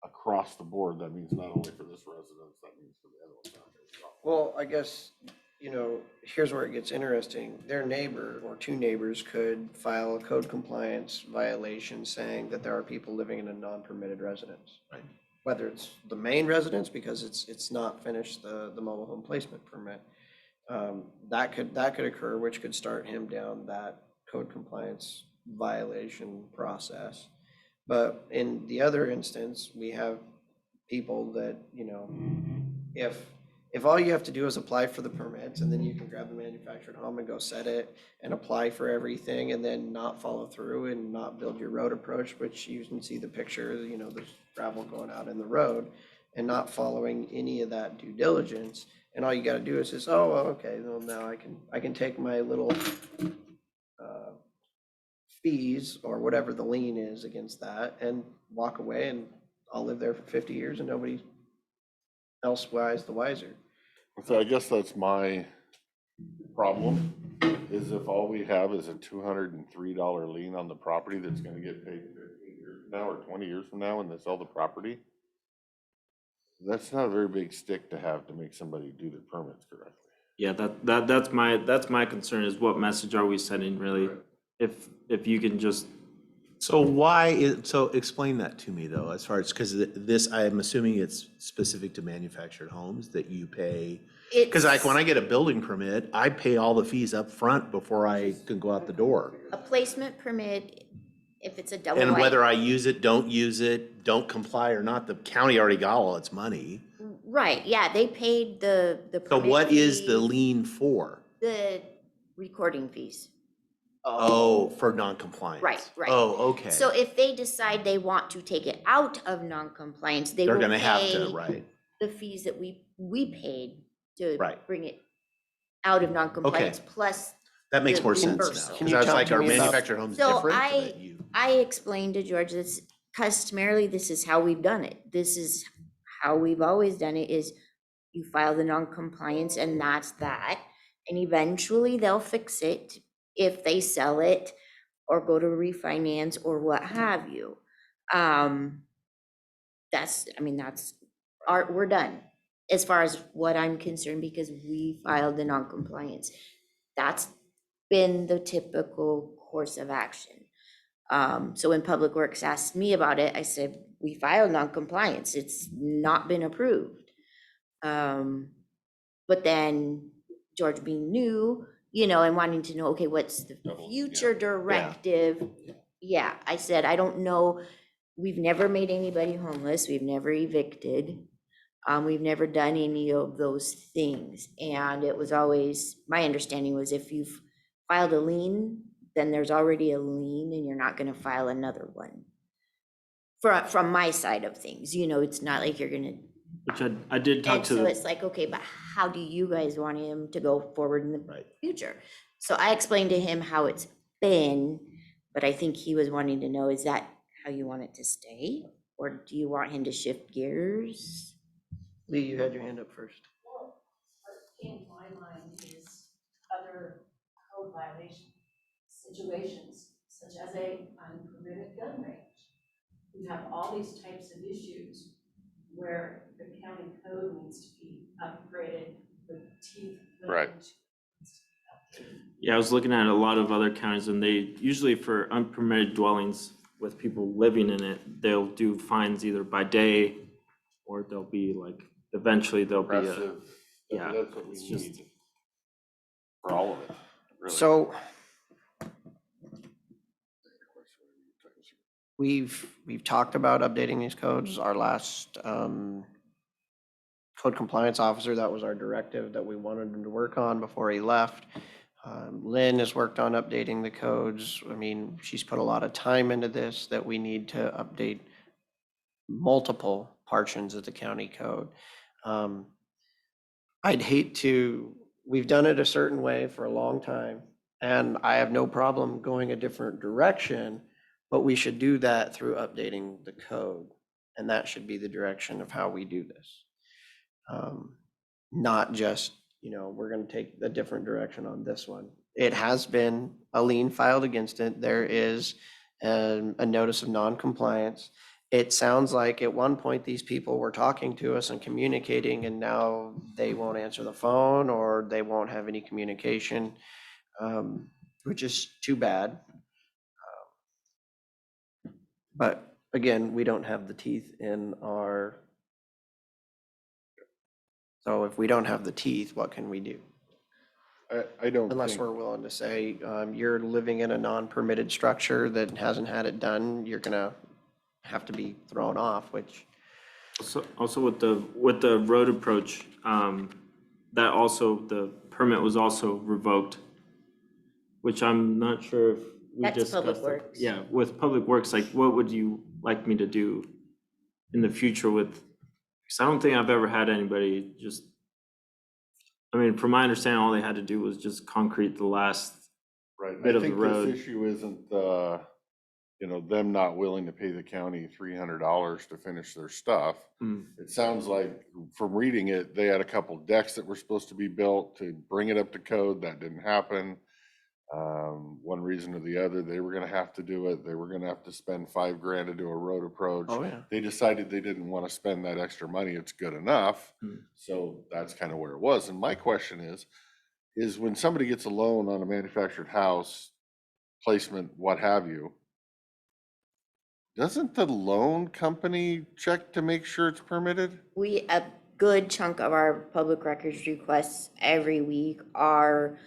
across the board. That means not only for this residence, that means for the other ones out there as well. Well, I guess, here's where it gets interesting. Their neighbor or two neighbors could file a code compliance violation saying that there are people living in a non-permitted residence. Right. Whether it's the main residence because it's not finished the mobile home placement permit. That could occur, which could start him down that code compliance violation process. But in the other instance, we have people that, if all you have to do is apply for the permits and then you can grab the manufactured home and go set it and apply for everything and then not follow through and not build your road approach, which you can see the picture, there's gravel going out in the road and not following any of that due diligence. And all you gotta do is just, oh, okay, well, now I can take my little fees or whatever the lien is against that and walk away and I'll live there for 50 years and nobody else wise the wiser. So I guess that's my problem, is if all we have is a $203 lien on the property that's gonna get paid 15 years from now or 20 years from now when they sell the property. That's not a very big stick to have to make somebody do their permits correctly. Yeah, that's my concern is what message are we sending really? If you can just, So explain that to me though, as far as, because this, I'm assuming it's specific to manufactured homes that you pay. Because like when I get a building permit, I pay all the fees up front before I can go out the door. A placement permit, if it's a double And wide. whether I use it, don't comply or not, the county already got all its money. Right, yeah, they paid the So permit what is the fee, lien for? The recording fees. Oh, for non-compliance. Right. Oh, okay. So if they decide they want to take it out of non-compliance, they They're will gonna have to, pay right? the fees that we paid to Right. bring it out of non-compliance, plus That makes the more sense now. reimbursement. Can Because you I was talk like, to are me about- manufactured homes So different? I explained to George, this customarily, this is how we've done it. This is how we've always done it, is you file the non-compliance and that's that. And eventually they'll fix it if they sell it or go to refinance or what have you. That's we're done as far as what I'm concerned, because we filed the non-compliance. That's been the typical course of action. So when Public Works asked me about it, I said, we filed non-compliance, it's not been approved. But then George being new, and wanting to know, okay, what's the future directive? Yeah, I said, I don't know, we've never made anybody homeless, we've never evicted. We've never done any of those things. And it was always, my understanding was if you've filed a lien, then there's already a lien and you're not gonna file another one. From my side of things, it's not like you're gonna, which I did talk and to so the, it's like, okay, but how do you guys want him to go forward in the Right. future? So I explained to him how it's been, but I think he was wanting to know, is that how you want it to stay? Or do you want him to shift gears? Lee, you had your hand up first. Well, what came to my mind is other code violation situations, such as a unpermitted gun range. We have all these types of issues where the county code needs to be upgraded, the teeth. Right. Yeah, I was looking at a lot of other counties and they usually for unpermitted dwellings with people living in it, they'll do fines either by day or they'll be like, eventually there'll be a, Aggressive. yeah, That's what we it's just- need for all of it, really. So we've talked about updating these codes. Our last code compliance officer, that was our directive that we wanted him to work on before he left. Lynn has worked on updating the codes. I mean, she's put a lot of time into this, that we need to update multiple portions of the county code. I'd hate to, we've done it a certain way for a long time, and I have no problem going a different direction, but we should do that through updating the code. And that should be the direction of how we do this. Not just, we're gonna take a different direction on this one. It has been a lien filed against it. There is a notice of non-compliance. It sounds like at one point these people were talking to us and communicating, and now they won't answer the phone or they won't have any communication, which is too bad. But again, we don't have the teeth in our. So if we don't have the teeth, what can we do? I don't Unless think, we're willing to say, you're living in a non-permitted structure that hasn't had it done, you're gonna have to be thrown off, which. So also with the road approach, that also, the permit was also revoked, which I'm not sure if we That's discussed. Public it. Works. Yeah, with Public Works, like what would you like me to do in the future with, because I don't think I've ever had anybody just, I mean, from my understanding, all they had to do was just concrete the last right, bit I of the think road. this issue isn't, them not willing to pay the county $300 to finish their stuff. Mm. It sounds like, from reading it, they had a couple decks that were supposed to be built to bring it up to code. That didn't happen. One reason or the other, they were gonna have to do it. They were gonna have to spend $5,000 to do a road approach. Oh, yeah. They decided they didn't want to spend that extra money. It's good enough. Hmm. So that's kind of where it was. And my question is when somebody gets a loan on a manufactured house, placement, what have you, doesn't the loan company check to make sure it's permitted? A good chunk of our public records requests every week are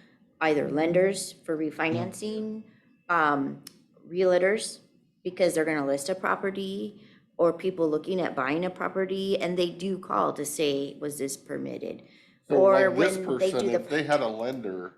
either lenders for refinancing, realtors, because they're gonna list a property, or people looking at buying a property, and they do call to say, was this permitted? So Or like this when they do person, the. if they had a lender,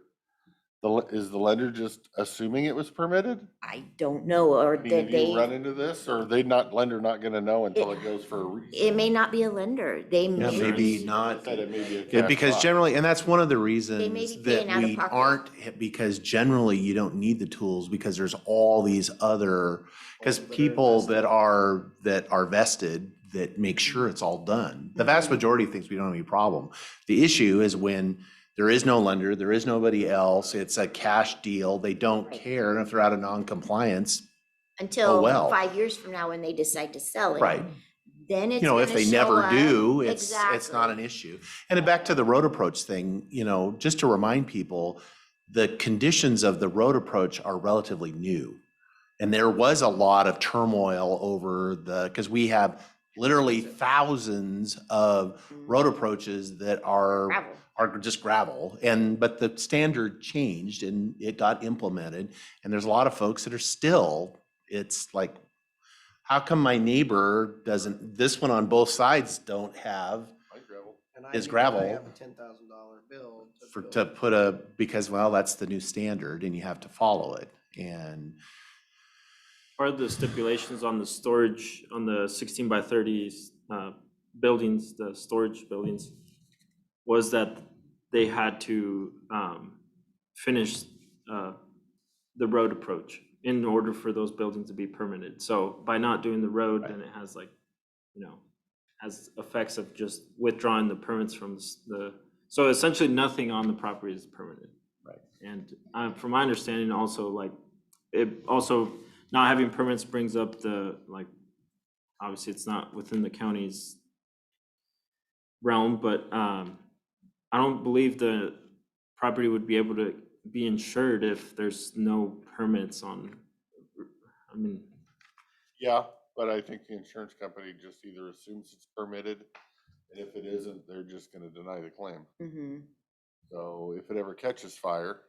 is the lender just assuming it was permitted? I don't know, or I mean, that did you run they, into this, or lender not gonna know until it goes for a resale? it may not be a lender, they Yeah, may. maybe not. Said it may be a Yeah, cash because buy. generally, and that's one of the may reasons be that paying out of we pocket. aren't, because generally you don't need the tools because there's all these other, because That are people invested. that are vested that make sure it's all done. The vast majority of things we don't have any problem. The issue is when there is no lender, there is nobody else, it's a cash deal, they don't Right. care, and if they're out of non-compliance, Until well. 5 years from now, when they decide to sell it. right. Then it's You know, if gonna they show never up. do, it's not Exactly. an issue. And then back to the road approach thing, just to remind people, the conditions of the road approach are relatively new. And there was a lot of turmoil over because we have literally thousands of road approaches that Gravel. are just gravel. But the standard changed and it got implemented. And there's a lot of folks that are still, it's like, how come my neighbor doesn't, this one on both sides don't have Like gravel. And I Is need- gravel. I have a $10,000 bill. to put because, well, that's the new standard and you have to follow it. And Part of the stipulations on the storage, on the 16 by 30s buildings, the storage buildings, was that they had to finish the road approach in order for those buildings to be permitted. So by not doing the road, then it has has effects of just withdrawing the permits from so essentially nothing on the property is permitted. Right. And from my understanding also, it also, not having permits brings up obviously it's not within the county's realm, but I don't believe the property would be able to be insured if there's no permits on, I mean, Yeah, but I think the insurance company just either assumes it's permitted, and if it isn't, they're just gonna deny the claim. Mm-hmm. So if it ever catches fire,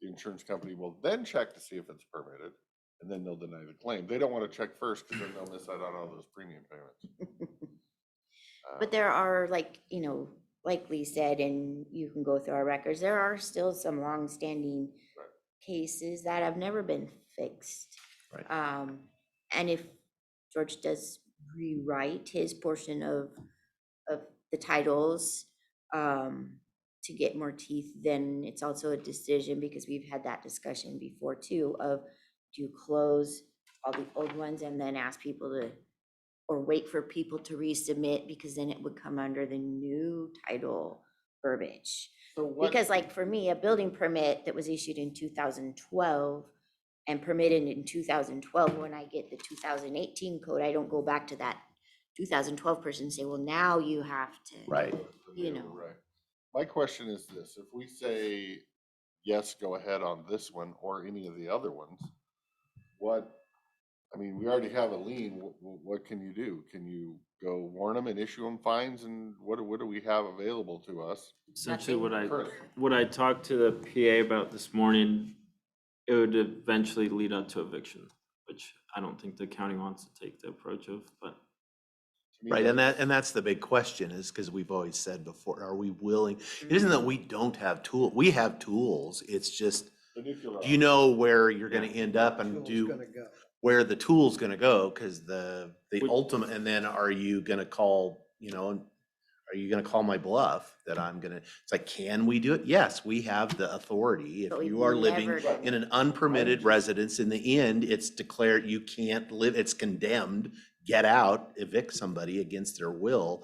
the insurance company will then check to see if it's permitted, and then they'll deny the claim. They don't wanna check first, because then they'll miss out on all those premium payments. But there are, like, you know, like Lee said, and you can go through our records, there are still some longstanding Right. cases that have never been fixed. Right. And if George does rewrite his portion of the titles, to get more teeth, then it's also a decision, because we've had that discussion before too, of do you close all the old ones and then ask people to, or wait for people to resubmit, because then it would come under the new title verbiage. So what? Because like for me, a building permit that was issued in 2012 and permitted in 2012, when I get the 2018 code, I don't go back to that 2012 person and say, well, now you have to. Right. You know. Right. My question is this, if we say, yes, go ahead on this one or any of the other ones, I mean, we already have a lien, what can you do? Can you go warn them and issue them fines, and what do we have available to us? essentially Currently. what I talked to the PA about this morning, it would eventually lead up to eviction, which I don't think the county wants to take the approach of, but To me, Right, and that's the big question, is because we've always said before, are we willing? It isn't that we don't have we have tools, it's just, the nuclear do you know where you're gonna end up and Tool's do, gonna go. where the tool's gonna go? Because the Would- ultimate, and then are you gonna call, are you gonna call my bluff that I'm gonna, it's like, can we do it? Yes, we have the authority. If But we've you are living never done in it. an unpermitted residence, in the end, it's declared you can't live, it's condemned, get out, evict somebody against their will.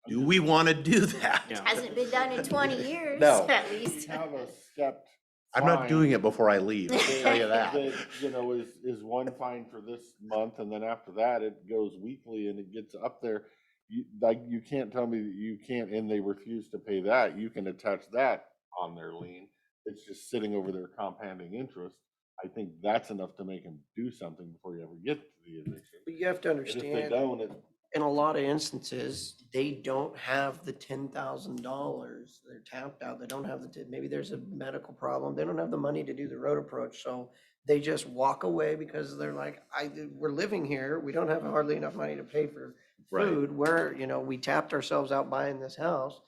Do we want to do that? Yeah. Hasn't been done in 20 years, No. at We least. have a stepped. I'm not fine doing it before I leave, I'll tell you that. You know, is one fine for this month, and then after that, it goes weekly and it gets up there. You can't tell me that you can't, and they refuse to pay that, you can attach that on their lien. It's just sitting over their compounding interest. I think that's enough to make them do something before you ever get to the eviction. But you have to And if they understand, don't, in a lot of instances, they don't have the $10,000. They're tapped out. They don't have maybe there's a medical problem. They don't have the money to do the road approach. So they just walk away because they're like, we're living here. We don't have hardly enough money to pay for Right. food. We tapped ourselves out buying this house.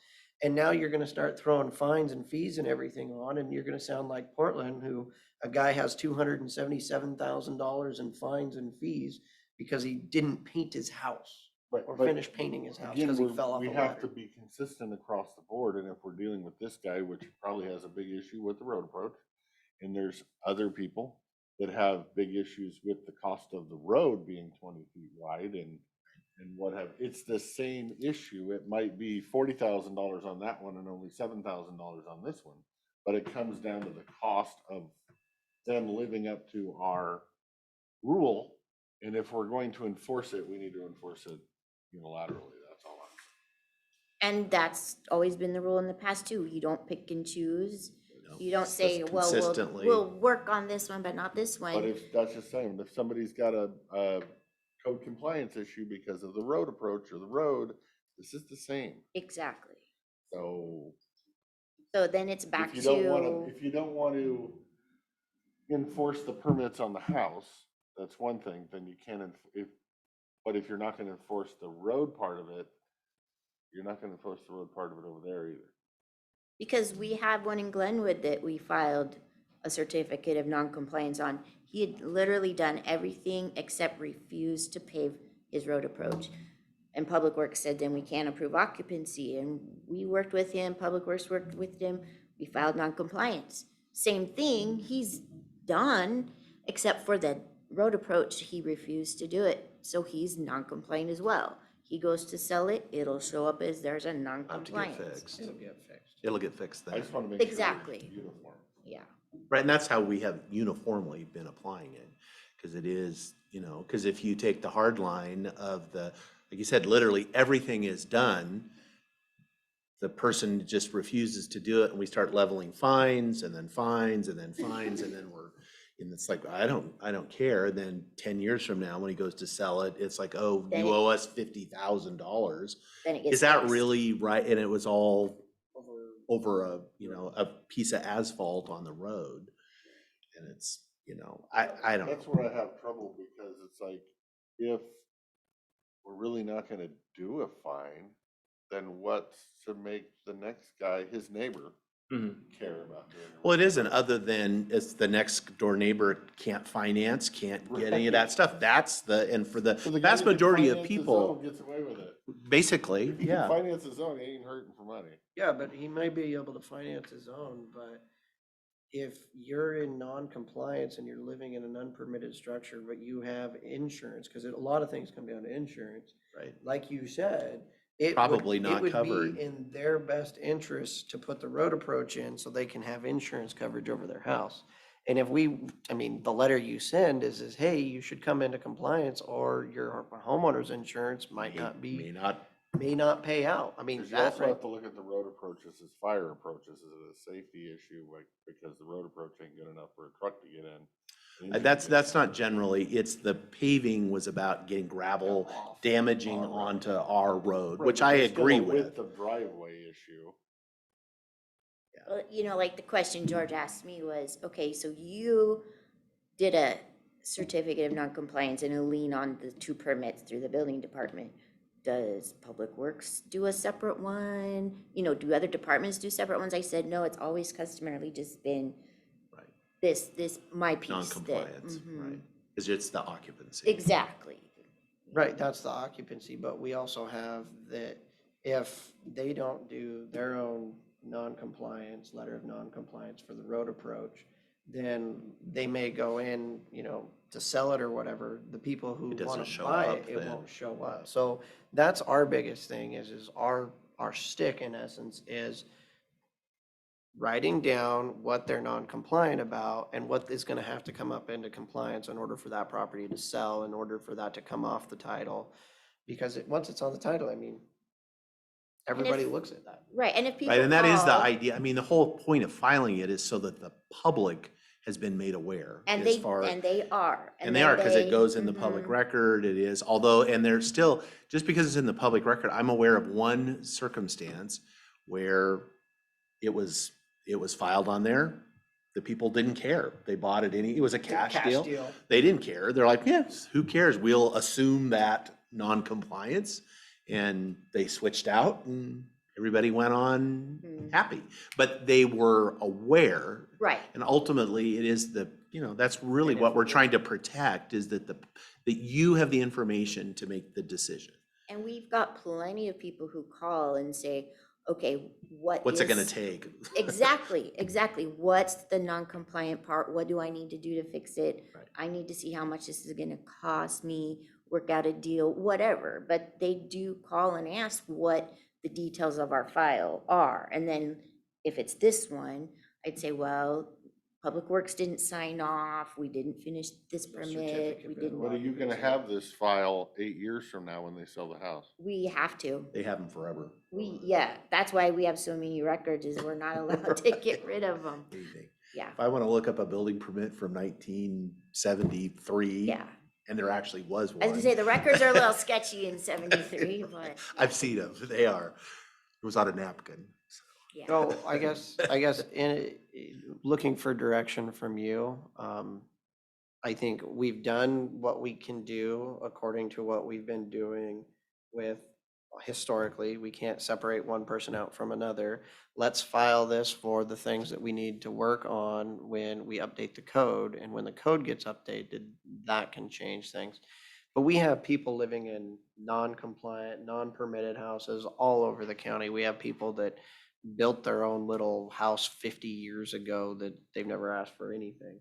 And now you're gonna start throwing fines and fees and everything on, and you're gonna sound like Portland, who a guy has $277,000 in fines and fees because he didn't paint his house or but finish painting his house again, because he fell off we a have to ladder. be consistent across the board, and if we're dealing with this guy, which probably has a big issue with the road approach, and there's other people that have big issues with the cost of the road being 20 feet wide and what have, it's the same issue. It might be $40,000 on that one and only $7,000 on this one, but it comes down to the cost of them living up to our rule. And if we're going to enforce it, we need to enforce it unilaterally. That's all I'm. And that's always been the rule in the past too. You don't pick and choose. No, You don't it's say, just well, consistently. we'll work on this one, but not this But one. if, that's the same, if somebody's got a code compliance issue because of the road approach or the road, this is the same. Exactly. So So then it's back if you don't want to, to, if you don't want to enforce the permits on the house, that's one thing, then you can, but if you're not gonna enforce the road part of it, you're not gonna enforce the road part of it over there either. because we have one in Glenwood that we filed a certificate of non-compliance on. He had literally done everything except refused to pave his road approach. And Public Works said, then we can't approve occupancy. And we worked with him, Public Works worked with him, we filed non-compliance. Same thing, he's done, except for the road approach, he refused to do it. So he's non-compliant as well. He goes to sell it, it'll show up as there's a Have to get non-compliance. fixed. It'll get fixed. It'll get fixed I then. just wanna make sure it's Exactly. uniform. Yeah. Right, and that's how we have uniformly been applying it, because it is, because if you take the hard line of like you said, literally everything is done, the person just refuses to do it and we start leveling fines and then fines and then fines and then and it's like, I don't care. Then 10 years from now, when he goes to sell it, it's like, oh, Then you it- owe us $50,000. Then it gets Is that fixed. really right? And it was all over a, a piece of asphalt on the road. And it's, I don't That's know. where I have trouble, because it's like, if we're really not gonna do a fine, then what's to make the next guy, his neighbor, care about doing it? Well, it isn't, other than it's the next door neighbor can't finance, can't get any of that stuff. That's and for the So the guy vast that can majority of finance his people, own Gets away with it. basically, If he can yeah. finance his own, he ain't hurting for money. Yeah, but he may be able to finance his own, but if you're in non-compliance and you're living in an unpermitted structure, but you have insurance, because a lot of things come down to insurance. Right. Like you said, it Probably would, not it would covered. be in their best interest to put the road approach in so they can have insurance coverage over their house. And if the letter you send is, hey, you should come into compliance or your homeowner's insurance might not May not. may not pay out. Because you That also right. have to look at the road approaches as fire approaches as a safety issue, like, because the road approach ain't good enough for a truck to get in. That's not generally, it's the paving was about getting gravel damaging onto our road, Right, which but I there's still agree a with. width of driveway issue. Well, like the question George asked me was, okay, so you did a certificate of non-compliance and a lien on the 2 permits through the building department. Does Public Works do a separate one? Do other departments do separate ones? I said, no, it's always customarily just been Right. this, my piece. Non-compliance, Mhm. right, because it's the occupancy. Exactly. Right, that's the occupancy, but we also have that if they don't do their own non-compliance, letter of non-compliance for the road approach, then they may go in, to sell it or whatever, the people who It doesn't want to show buy up it, it then. won't show up. So that's our biggest thing is our stick in essence is writing down what they're non-compliant about and what is gonna have to come up into compliance in order for that property to sell, in order for that to come off the title. Because once it's on the title, everybody looks at that. Right, and if people Right, and that is the call- idea. The whole point of filing it is so that the public has been made aware And as they, far. and they are. And they are, because it goes in the Mhm. public record, it is, although, and there's still, just because it's in the public record, I'm aware of one circumstance where it was filed on there, the people didn't care, they bought it it was a cash deal. They didn't care, they're like, yes, who cares, we'll assume that non-compliance, and they switched out, and everybody went on Mhm. happy. But they were aware, Right, and ultimately, it is that's really And what if- we're trying to protect, is that that you have the information to make the decision. and we've got plenty of people who call and say, okay, What's it gonna is- take? Exactly. What's the non-compliant part? What do I need to do to fix it? Right. I need to see how much this is gonna cost me, work out a deal, whatever. But they do call and ask what the details of our file are. And then if it's this one, I'd say, well, Public Works didn't sign off, we didn't finish this The permit, certificate we of didn't. But are you gonna have this file 8 years from now when they sell the house? We have to. They have them forever. Yeah, that's why we have so many records, is we're not allowed to get rid of them. Anything. Yeah, If I want to look up a building permit from 1973. yeah. And there actually was one. As you say, the records are a little sketchy in 73, but I've seen them, they are. It was on a napkin. yeah. So I guess looking for direction from you, I think we've done what we can do according to what we've been doing with historically. We can't separate one person out from another. Let's file this for the things that we need to work on when we update the code. And when the code gets updated, that can change things. But we have people living in non-compliant, non-permitted houses all over the county. We have people that built their own little house 50 years ago that they've never asked for anything.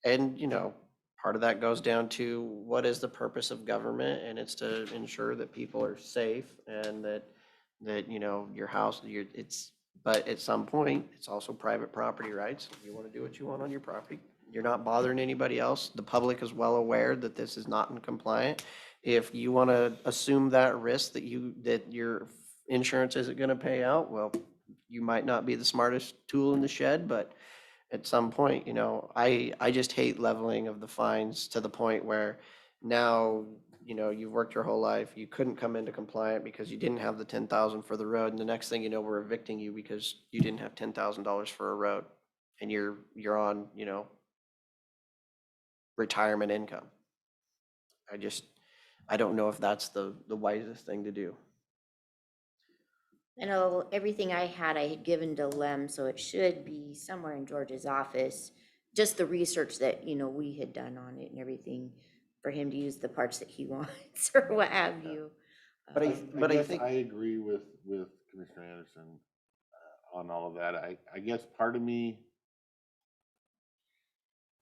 And, part of that goes down to what is the purpose of government? And it's to ensure that people are safe and that, your house, but at some point, it's also private property rights. You want to do what you want on your property. You're not bothering anybody else. The public is well aware that this is not in compliant. If you want to assume that risk that your insurance isn't gonna pay out, well, you might not be the smartest tool in the shed, but at some point, I just hate leveling of the fines to the point where now, you've worked your whole life, you couldn't come into compliant because you didn't have the 10,000 for the road, and the next thing you know, we're evicting you because you didn't have $10,000 for a road, and you're on, retirement income. I don't know if that's the wisest thing to do. I know everything I had given to Lem, so it should be somewhere in George's office. Just the research that, we had done on it and everything for him to use the parts that he wants or what have you. But I guess think, I agree with Commissioner Anderson on all of that. I guess part of me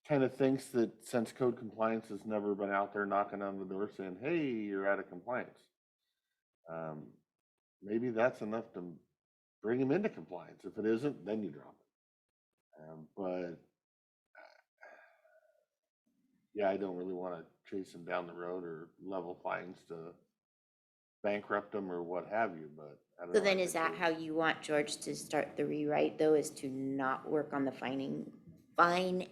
kind of thinks that since code compliance has never been out there knocking on the door saying, hey, you're out of compliance, maybe that's enough to bring him into compliance. If it isn't, then you drop it. But yeah, I don't really want to chase him down the road or level fines to bankrupt him or what have you, but I don't know. So then is that how you want George to start the rewrite though, is to not work on the fine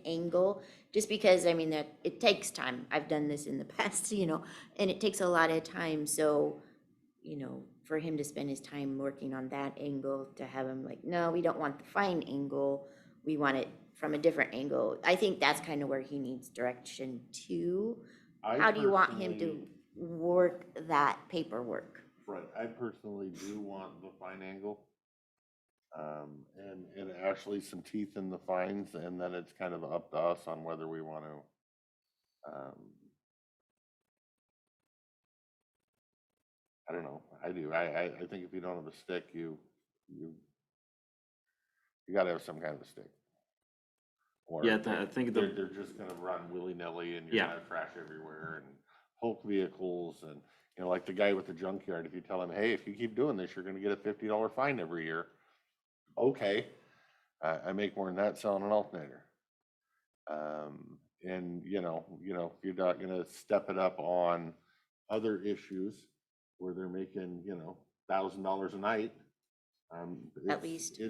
angle? Just because, that it takes time. I've done this in the past, and it takes a lot of time. So, for him to spend his time working on that angle, to have him like, no, we don't want the fine angle. We want it from a different angle. I think that's kind of where he needs direction too. How do you want him to work that paperwork? Right, I personally do want the fine angle. And actually some teeth in the fines, and then it's kind of up to us on whether we want to, I don't know, I do. I think if you don't have a stick, you gotta have some kind of a stick. Or Yeah, I think they're just gonna run willy-nilly and you're gonna crash everywhere and Hulk vehicles and, like the guy with the junkyard, if you tell him, hey, if you keep doing this, you're gonna get a $50 fine every year. Okay, I make more than that selling an alternator. And if you're not gonna step it up on other issues where they're making, $1,000 a night. At least.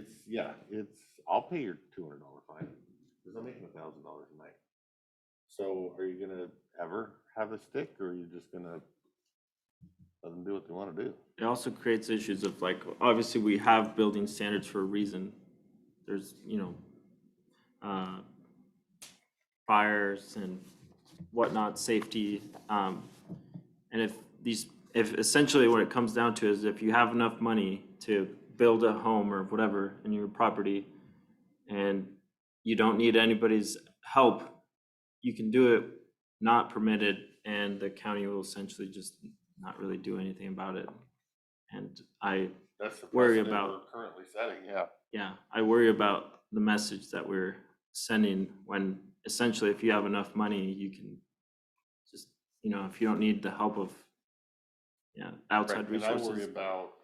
I'll pay your $200 fine because I'm making $1,000 a night. So are you gonna ever have a stick, or are you just gonna let them do what they want to do? it also creates issues of like, obviously we have building standards for a reason. There's, fires and whatnot, safety. And if essentially what it comes down to is if you have enough money to build a home or whatever in your property and you don't need anybody's help, you can do it not permitted, and the county will essentially just not really do anything about it. And That's the worry precedent about- we're currently setting, yeah. I worry about the message that we're sending when essentially if you have enough money, you can just, if you don't need the help of outside Right, and I worry resources. about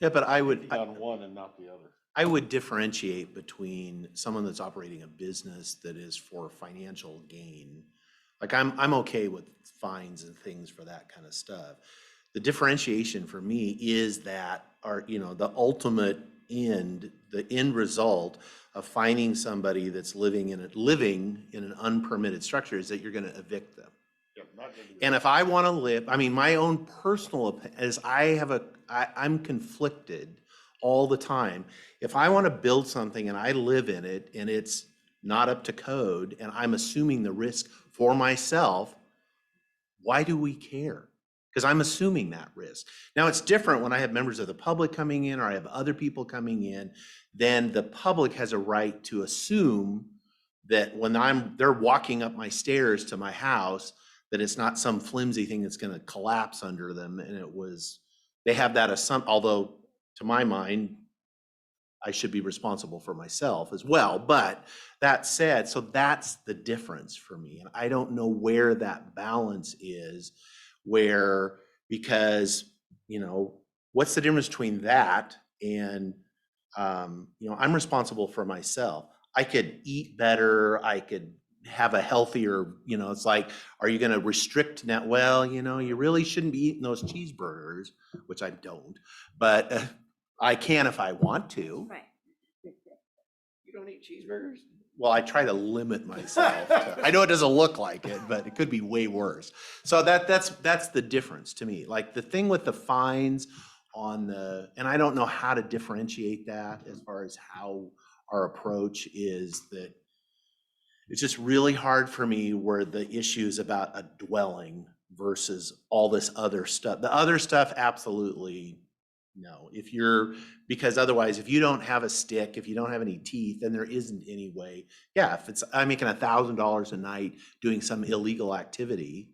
Yeah, but I would, on one and not the other. I would differentiate between someone that's operating a business that is for financial gain. Like I'm okay with fines and things for that kind of stuff. The differentiation for me is that the ultimate end, the end result of finding somebody that's living in an unpermitted structure is that you're gonna evict them. Yep, not gonna do And if I want to live, my own personal opinion is I'm conflicted all the time. If I want to build something and I live in it and it's not up to code and I'm assuming the risk for myself, why do we care? Because I'm assuming that risk. Now it's different when I have members of the public coming in or I have other people coming in, then the public has a right to assume that when they're walking up my stairs to my house, that it's not some flimsy thing that's gonna collapse under them, and they have that assumption, although to my mind, I should be responsible for myself as well. But that said, so that's the difference for me, and I don't know where that balance is, because, what's the difference between that and, I'm responsible for myself. I could eat better, I could have a healthier, it's like, are you gonna restrict now? Well, you really shouldn't be eating those cheeseburgers, which I don't, but I can if I want to. Right. You don't eat cheeseburgers? Well, I try to limit myself. I know it doesn't look like it, but it could be way worse. So that's the difference to me. Like the thing with the fines and I don't know how to differentiate that as far as how our approach is, that it's just really hard for me where the issue is about a dwelling versus all this other stuff. The other stuff, absolutely no. Because otherwise, if you don't have a stick, if you don't have any teeth, then there isn't any way. Yeah, if I'm making $1,000 a night doing some illegal activity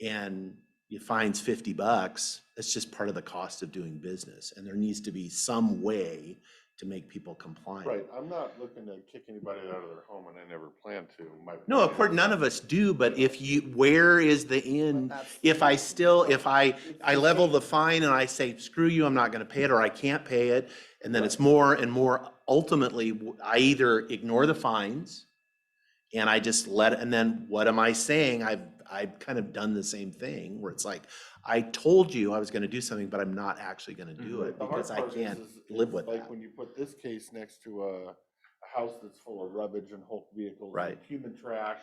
and it fines $50, that's just part of the cost of doing business. And there needs to be some way to make people compliant. Right, I'm not looking to kick anybody out of their home, and I never plan to. No, of course, none of us do, but where is the end? If I level the fine and I say, screw you, I'm not gonna pay it, or I can't pay it, and then it's more and more, ultimately, I either ignore the fines and I just let it, and then what am I saying? I've kind of done the same thing, where it's like, I told you I was gonna do something, but I'm not actually gonna do it The hard because I part can't is live with like that. when you put this case next to a house that's full of rubbish and Hulk vehicles and Right. human trash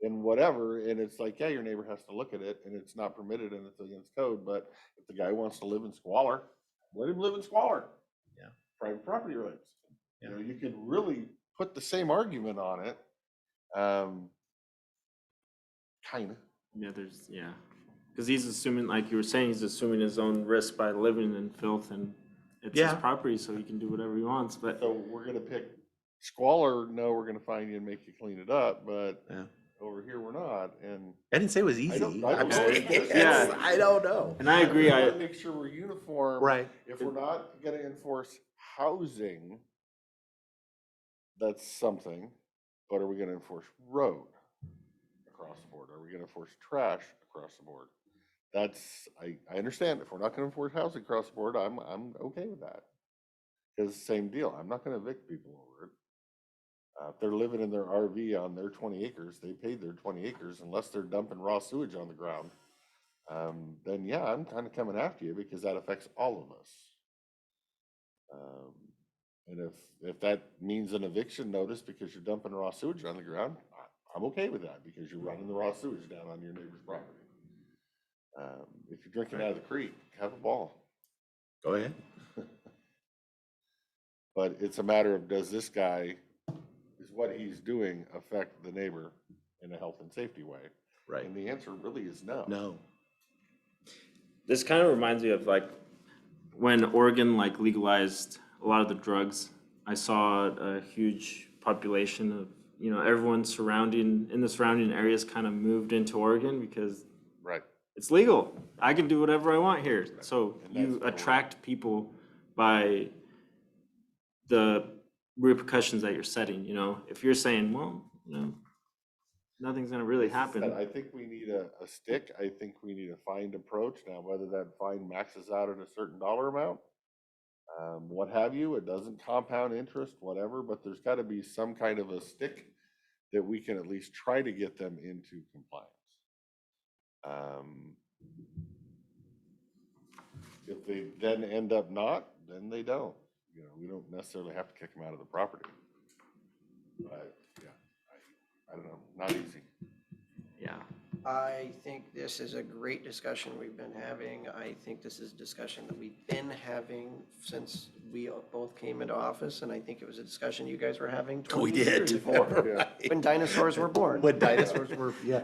and whatever, and it's like, yeah, your neighbor has to look at it, and it's not permitted and it's against code, but if the guy wants to live in squalor, let him live in squalor. Yeah. Private property rights. Yeah. You could really put the same argument on it. Kinda. Yeah, because he's assuming, like you were saying, he's assuming his own risk by living in filth, and it's his Yeah. property, so he can do whatever he wants, but. So we're gonna pick squalor, no, we're gonna fine you and make you clean it up, but Yeah. over here we're not, and I didn't say it was easy. I don't know. Yeah. I don't know. And I agree, We wanna make sure we're uniform. Right. If we're not gonna enforce housing, that's something, but are we gonna enforce road across the board? Are we gonna enforce trash across the board? I understand, if we're not gonna enforce housing across the board, I'm okay with that. Cause same deal, I'm not gonna evict people over it. If they're living in their RV on their 20 acres, they paid their 20 acres, unless they're dumping raw sewage on the ground. Then yeah, I'm kind of coming after you because that affects all of us. And if that means an eviction notice because you're dumping raw sewage on the ground, I'm okay with that because you're running the raw sewage down on your neighbor's property. If you're drinking out of the creek, have a ball. Go ahead. But it's a matter of, does this guy, is what he's doing affect the neighbor in a health and safety way? Right. And the answer really is no. No. This kind of reminds me of like when Oregon like legalized a lot of the drugs. I saw a huge population of, everyone in the surrounding areas kind of moved into Oregon because Right. it's legal. I can do whatever I want here. So And you that's attract people by the repercussions that you're setting, if you're saying, well, nothing's gonna really happen. I think we need a stick. I think we need a fined approach. Now, whether that fine maxes out at a certain dollar amount, what have you, it doesn't compound interest, whatever, but there's gotta be some kind of a stick that we can at least try to get them into compliance. If they then end up not, then they don't. We don't necessarily have to kick them out of the property. But yeah, I don't know, not easy. Yeah. I think this is a great discussion we've been having. I think this is a discussion that we've been having since we both came into office, and I think it was a discussion you guys were having 20 years before, Yeah. when dinosaurs were born. When dinosaurs were, yeah.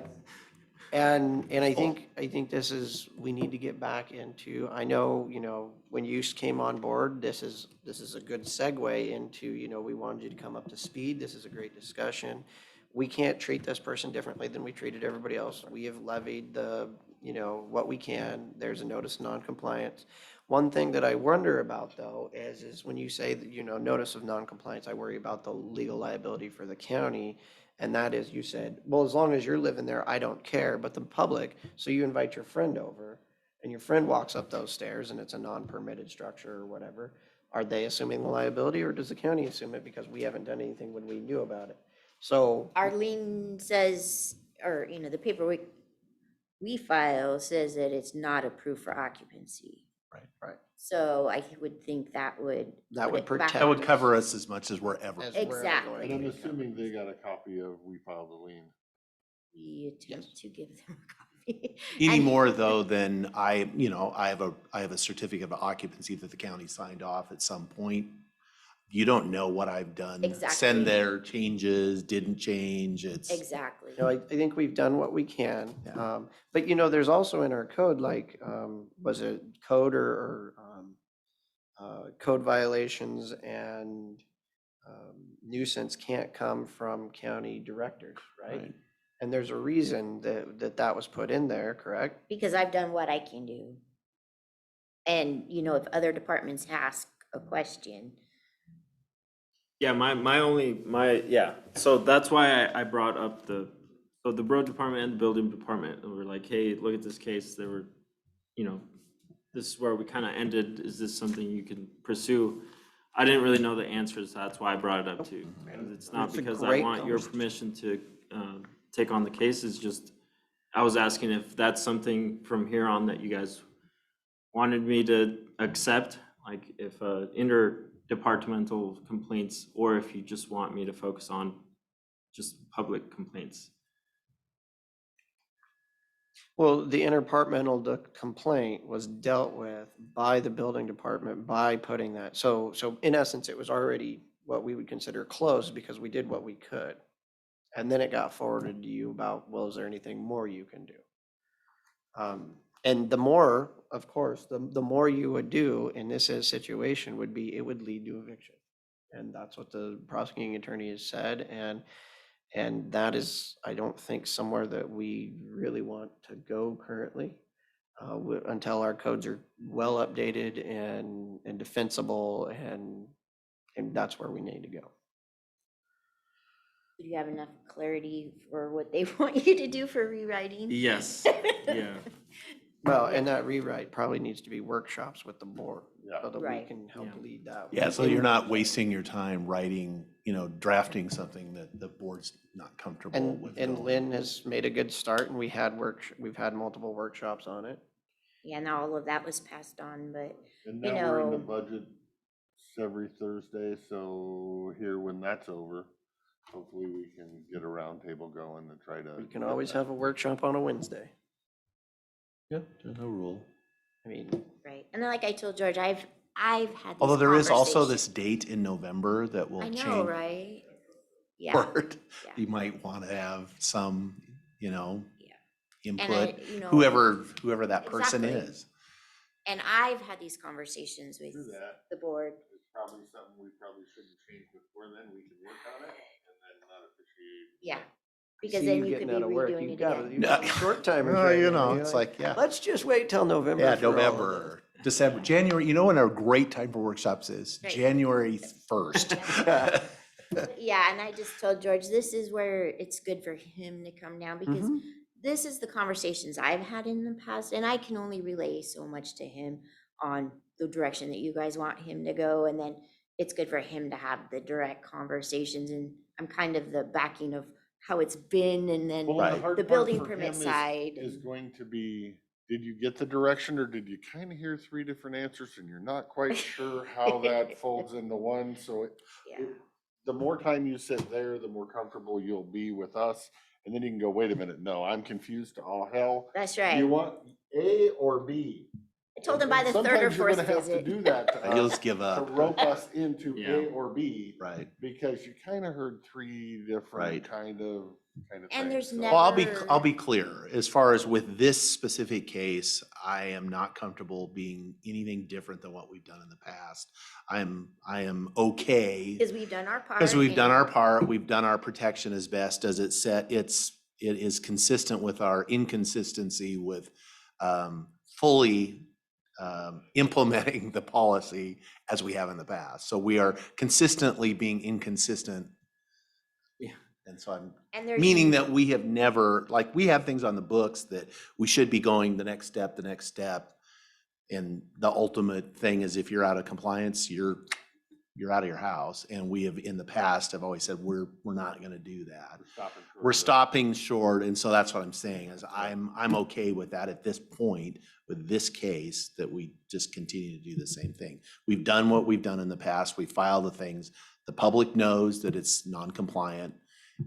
And I think this is, we need to get back into, I know, when you came on board, this is a good segue into, we wanted you to come up to speed. This is a great discussion. We can't treat this person differently than we treated everybody else. We have levied what we can. There's a notice of noncompliance. One thing that I wonder about though is when you say that, notice of noncompliance, I worry about the legal liability for the county. And that is, you said, well, as long as you're living there, I don't care, but the public, so you invite your friend over and your friend walks up those stairs and it's a non-permitted structure or whatever. Are they assuming the liability, or does the county assume it because we haven't done anything when we knew about it? So, Arlene says, or, the paperwork we file says that it's not approved for occupancy. right, So I would think that would. That put would it back protect That would on cover us as much as we're ever. as we're ever Exactly. going And to I'm be covered. assuming they got a copy of we filed a lien. We attempt to give them a copy. Any And- more though than I have a certificate of occupancy that the county signed off at some point. You don't know what I've done. Exactly. Send their changes, didn't change, it's. Exactly. I think we've done what we can. Yeah. But there's also in our code, like, was it code or code violations and nuisance can't come from county directors, right? Right. And there's a reason that was put in there, correct? Because I've done what I can do. And, if other departments ask a question, Yeah, so that's why I brought up the road department and the building department, and we're like, hey, look at this case, there were, this is where we kind of ended, is this something you can pursue? I didn't really know the answers, that's why I brought it up too. And it's not It's a because I great want your conversation. permission to take on the case, it's just, I was asking if that's something from here on that you guys wanted me to accept, like if interdepartmental complaints, or if you just want me to focus on just public complaints. Well, the interdepartmental complaint was dealt with by the building department by putting that. So in essence, it was already what we would consider closed because we did what we could. And then it got forwarded to you about, well, is there anything more you can do? And the more, of course, the more you would do in this situation would be, it would lead to eviction. And that's what the prosecuting attorney has said. And that is, I don't think, somewhere that we really want to go currently until our codes are well updated and defensible, and that's where we need to go. do you have enough clarity for what they want you to do for rewriting? Yes, yeah. Well, and that rewrite probably needs to be workshops with the board Yeah. so that we Right. can help Yeah. lead that. Yeah, so you're not wasting your time writing, drafting something that the board's not comfortable with. And going. Lynn has made a good start, and we've had multiple workshops on it. Yeah, and all of that was passed on, but And You now we're in the know- budget every Thursday, so here when that's over, hopefully we can get a roundtable going to try to. We can always have a workshop on a Wednesday. Yeah, there's no rule. I mean, right. And then like I told George, I've had these Although there is also this conversations. date in November that will I change. know, right? Yeah. Board. Yeah. You might want to have some, And input, I, whoever that person Exactly. is. And I've had these conversations with Do that. the board. It's probably something we probably shouldn't change before then, we can work on it and then not officiate. Yeah. I Because see then you you getting could be out of work. redoing You've it got again. you've got short timers Well, right now. You're it's like, yeah. Let's just wait till November. Yeah, for all of this." November, December, January, when a great time for workshops is? Right. January 1st. Yeah, and I just told George, this is where it's good for him to come down because Mhm. this is the conversations I've had in the past, and I can only relay so much to him on the direction that you guys want him to go, and then it's good for him to have the direct conversations, and I'm kind of the backing of how it's been, and then Well, Right. hard the part building for permit him side. is going to be, did you get the direction or did you kind of hear three different answers and you're not quite sure how that folds into one? So Yeah, the more time you sit there, the more comfortable you'll be with us. And then you can go, wait a minute, no, I'm confused to all hell. that's Do you right. want A or B? I told him by And the third or sometimes you're fourth gonna have to visit. do that to You'll us, just give to up. rope us into Yeah. A or B. Right. Because you kind of heard three different Right. kind of And things, there's so. never- Well, I'll be clear, as far as with this specific case, I am not comfortable being anything different than what we've done in the past. I am okay. Because we've done our part. Because we've done and- our part, we've done our protection as best as it's set. It is consistent with our inconsistency with fully implementing the policy as we have in the past. So we are consistently being inconsistent. Yeah. And so I'm And there's. meaning that we have never, like, we have things on the books that we should be going the next step, the next step. And the ultimate thing is if you're out of compliance, you're you're out of your house. And we have, in the past, have always said, we're not gonna do that. Stopping short We're of that. stopping short, and so that's what I'm saying, is I'm okay with that at this point, with this case, that we just continue to do the same thing. We've done what we've done in the past, we file the things, the public knows that it's non-compliant,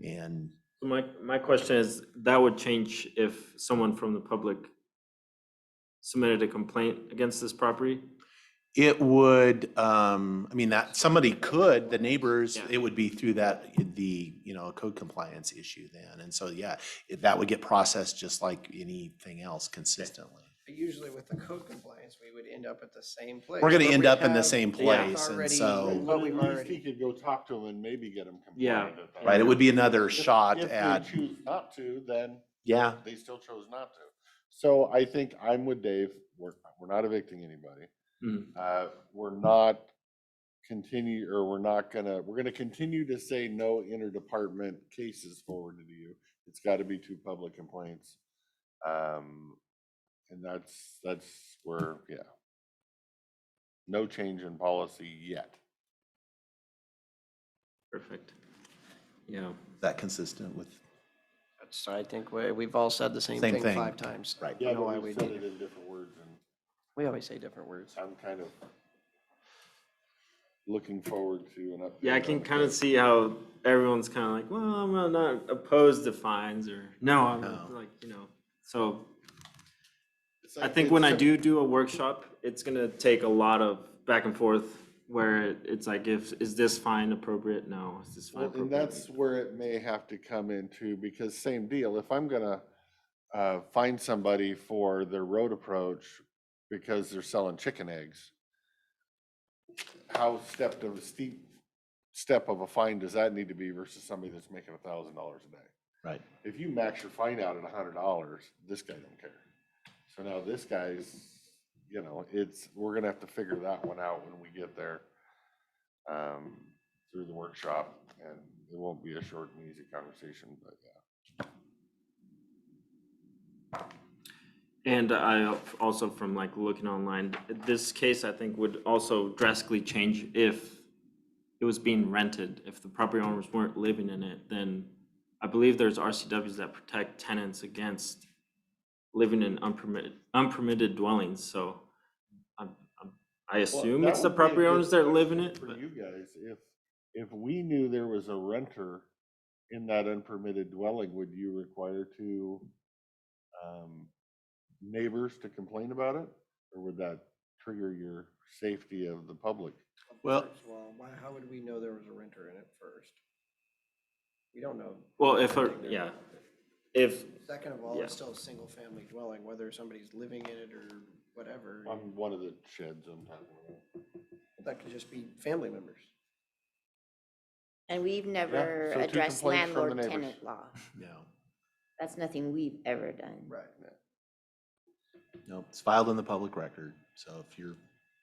and So my question is, that would change if someone from the public submitted a complaint against this property? it would, I mean, that, somebody could, the neighbors, Yeah. it would be through that, a code compliance issue then, and so, yeah, that would get processed just like anything else consistently. Usually with the code compliance, we would end up at the same place. We're gonna where end we up in the have same place, and already- so. But What we've at least already- he could go talk to them and maybe get them Yeah. compliant at that. Right, it would be another If- shot If at, they choose not to, then yeah, they still chose not to. So I think I'm with Dave. We're not evicting anybody. We're not we're gonna continue to say no interdepartment cases forwarded to you. It's gotta be 2 public complaints. And that's where, yeah. No change in policy yet. Perfect. Yeah. that consistent with, That's, I think we've all said the same Same thing thing. 5 times. right. I Yeah, know why but we we said did. it in different words, and We always say different words. I'm kind of looking forward to an update. Yeah, I can kind of see how everyone's kind of like, well, I'm not opposed to fines, or no, I'm not, No. like, so I think when I do a workshop, it's gonna take a lot of back and forth where it's like, is this fine appropriate? No, is this fine Well, and appropriate? that's where it may have to come into, because same deal, if I'm gonna find somebody for their road approach because they're selling chicken eggs, how steep step of a fine does that need to be versus somebody that's making $1,000 a day? Right. If you max your fine out at $100, this guy don't care. So now this guy's, we're gonna have to figure that one out when we get there through the workshop, and it won't be a short and easy conversation, but yeah. And I also, from like looking online, this case I think would also drastically change if it was being rented. If the property owners weren't living in it, then I believe there's RCWs that protect tenants against living in unpermitted dwellings. So I assume Well, it's that the would be a property good owners that live in question it. For but- you guys, if we knew there was a renter in that unpermitted dwelling, would you require neighbors to complain about it? Or would that trigger your safety of the public? Well- First of all, how would we know there was a renter in it first? We don't know. Well, anything there. yeah, if, Second of all, yeah. it's still a single-family dwelling, whether somebody's living in it or whatever. On one of the sheds I'm talking about. That could just be family members. And we've never so 2 addressed complaints from the landlord-tenant law. No, That's nothing we've ever done. Right. no, it's filed in the public record, so if you're,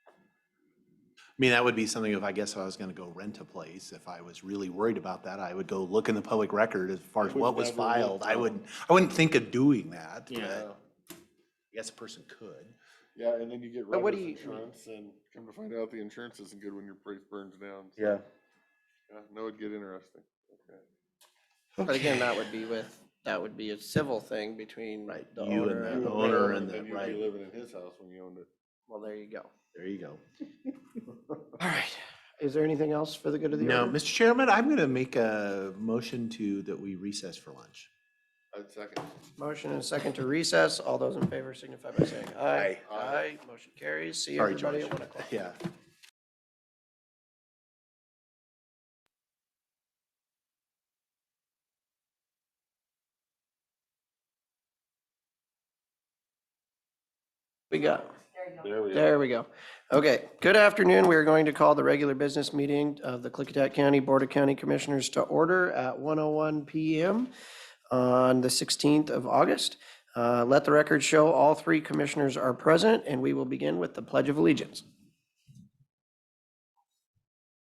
I mean, that would be something, if I guess I was gonna go rent a place, if I was really worried about that, I would go look in the public record as far as would what was never look filed. I wrong. wouldn't think of doing that, Yeah. but I guess a person could. Yeah, and then you get But what renter's do you- insurance, and come to find out the insurance isn't good when your place burns down. So, Yeah. Yeah, no, it'd get interesting. Okay. But again, that would be a civil thing between Right, the you and owner the and the owner landlord. and the- Then you'd right. be living in his house when you owned it. Well, there you go. There you go. All right. Is there anything else for the good of the No, order? Mr. Chairman, I'm gonna make a motion that we recess for lunch. I'd second. Motion and a second to recess. All those in favor signify by saying aye. Aye. Aye. Motion carries. See Sorry, everybody Josh. at 1:00. Yeah. We got. There we go. There we go. Okay, good afternoon. We are going to call the regular business meeting of the Klickitat County Board of County Commissioners to order at 1:01 PM on the 16th of August. Let the record show all 3 commissioners are present, and we will begin with the Pledge of Allegiance.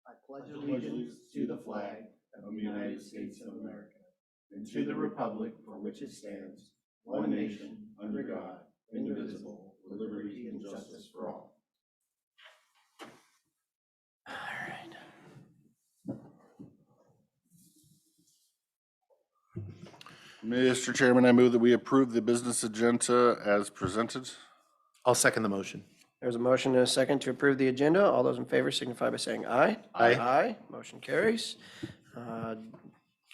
I pledge allegiance to the flag of the United States of America and to the republic for which it stands, one nation, under God, indivisible, with liberty and justice for all. All right. Mr. Chairman, I move that we approve the business agenda as presented. I'll second the motion. There's a motion and a second to approve the agenda. All those in favor signify by saying aye. Aye. Aye, motion carries.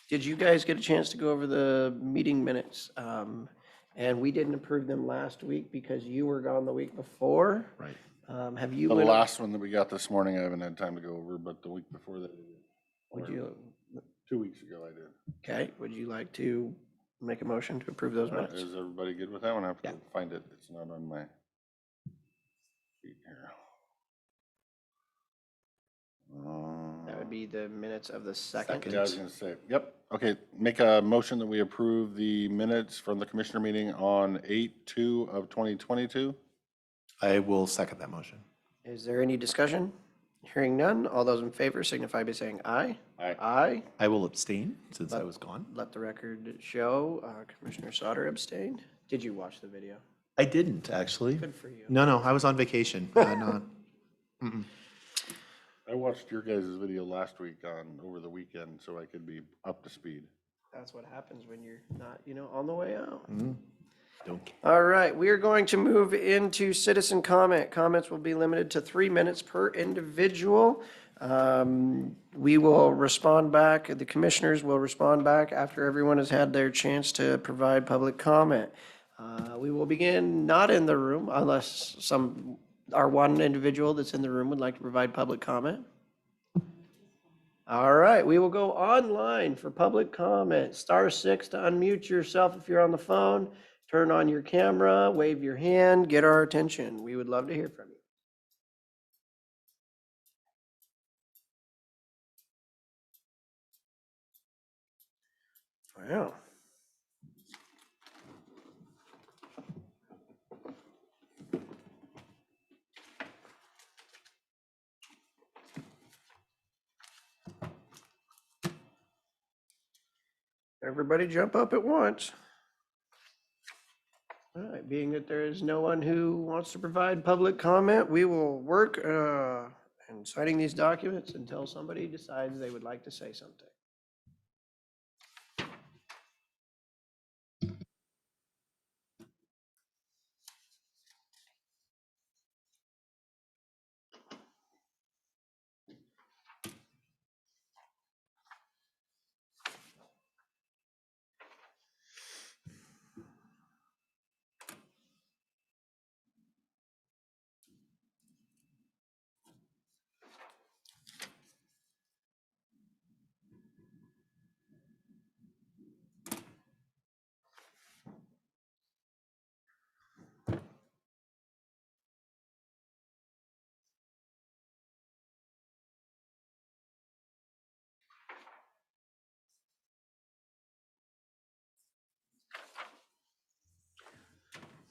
Did you guys get a chance to go over the meeting minutes? And we didn't approve them last week because you were gone the week before. Right. Have you? The went- last one that we got this morning, I haven't had time to go over, but the week before that, Would you, 2 weeks ago I did. okay, would you like to make a motion to approve those minutes? Is everybody good with that one? I have to Yeah. find it. It's not on my sheet here. That would be the minutes of the second. Yeah, I was gonna say, yep, okay, make a motion that we approve the minutes from the commissioner meeting on 8/2 of 2022. I will second that motion. Is there any discussion? Hearing none, all those in favor signify by saying aye. Aye. Aye. I will abstain since I was gone. Let the record show, Commissioner Sauter abstained. Did you watch the video? I didn't, actually. Good for you. No, I was on vacation. Not. I watched your guys' video last week over the weekend, so I could be up to speed. That's what happens when you're not, on the way out. Don't care. All right, we are going to move into citizen comment. Comments will be limited to 3 minutes per individual. We will respond back, the commissioners will respond back after everyone has had their chance to provide public comment. We will begin not in the room unless our one individual that's in the room would like to provide public comment. All right, we will go online for public comment. *6 to unmute yourself if you're on the phone. Turn on your camera, wave your hand, get our attention. We would love to hear from you. Wow. Everybody jump up at once. All right, being that there is no one who wants to provide public comment, we will work in signing these documents until somebody decides they would like to say something.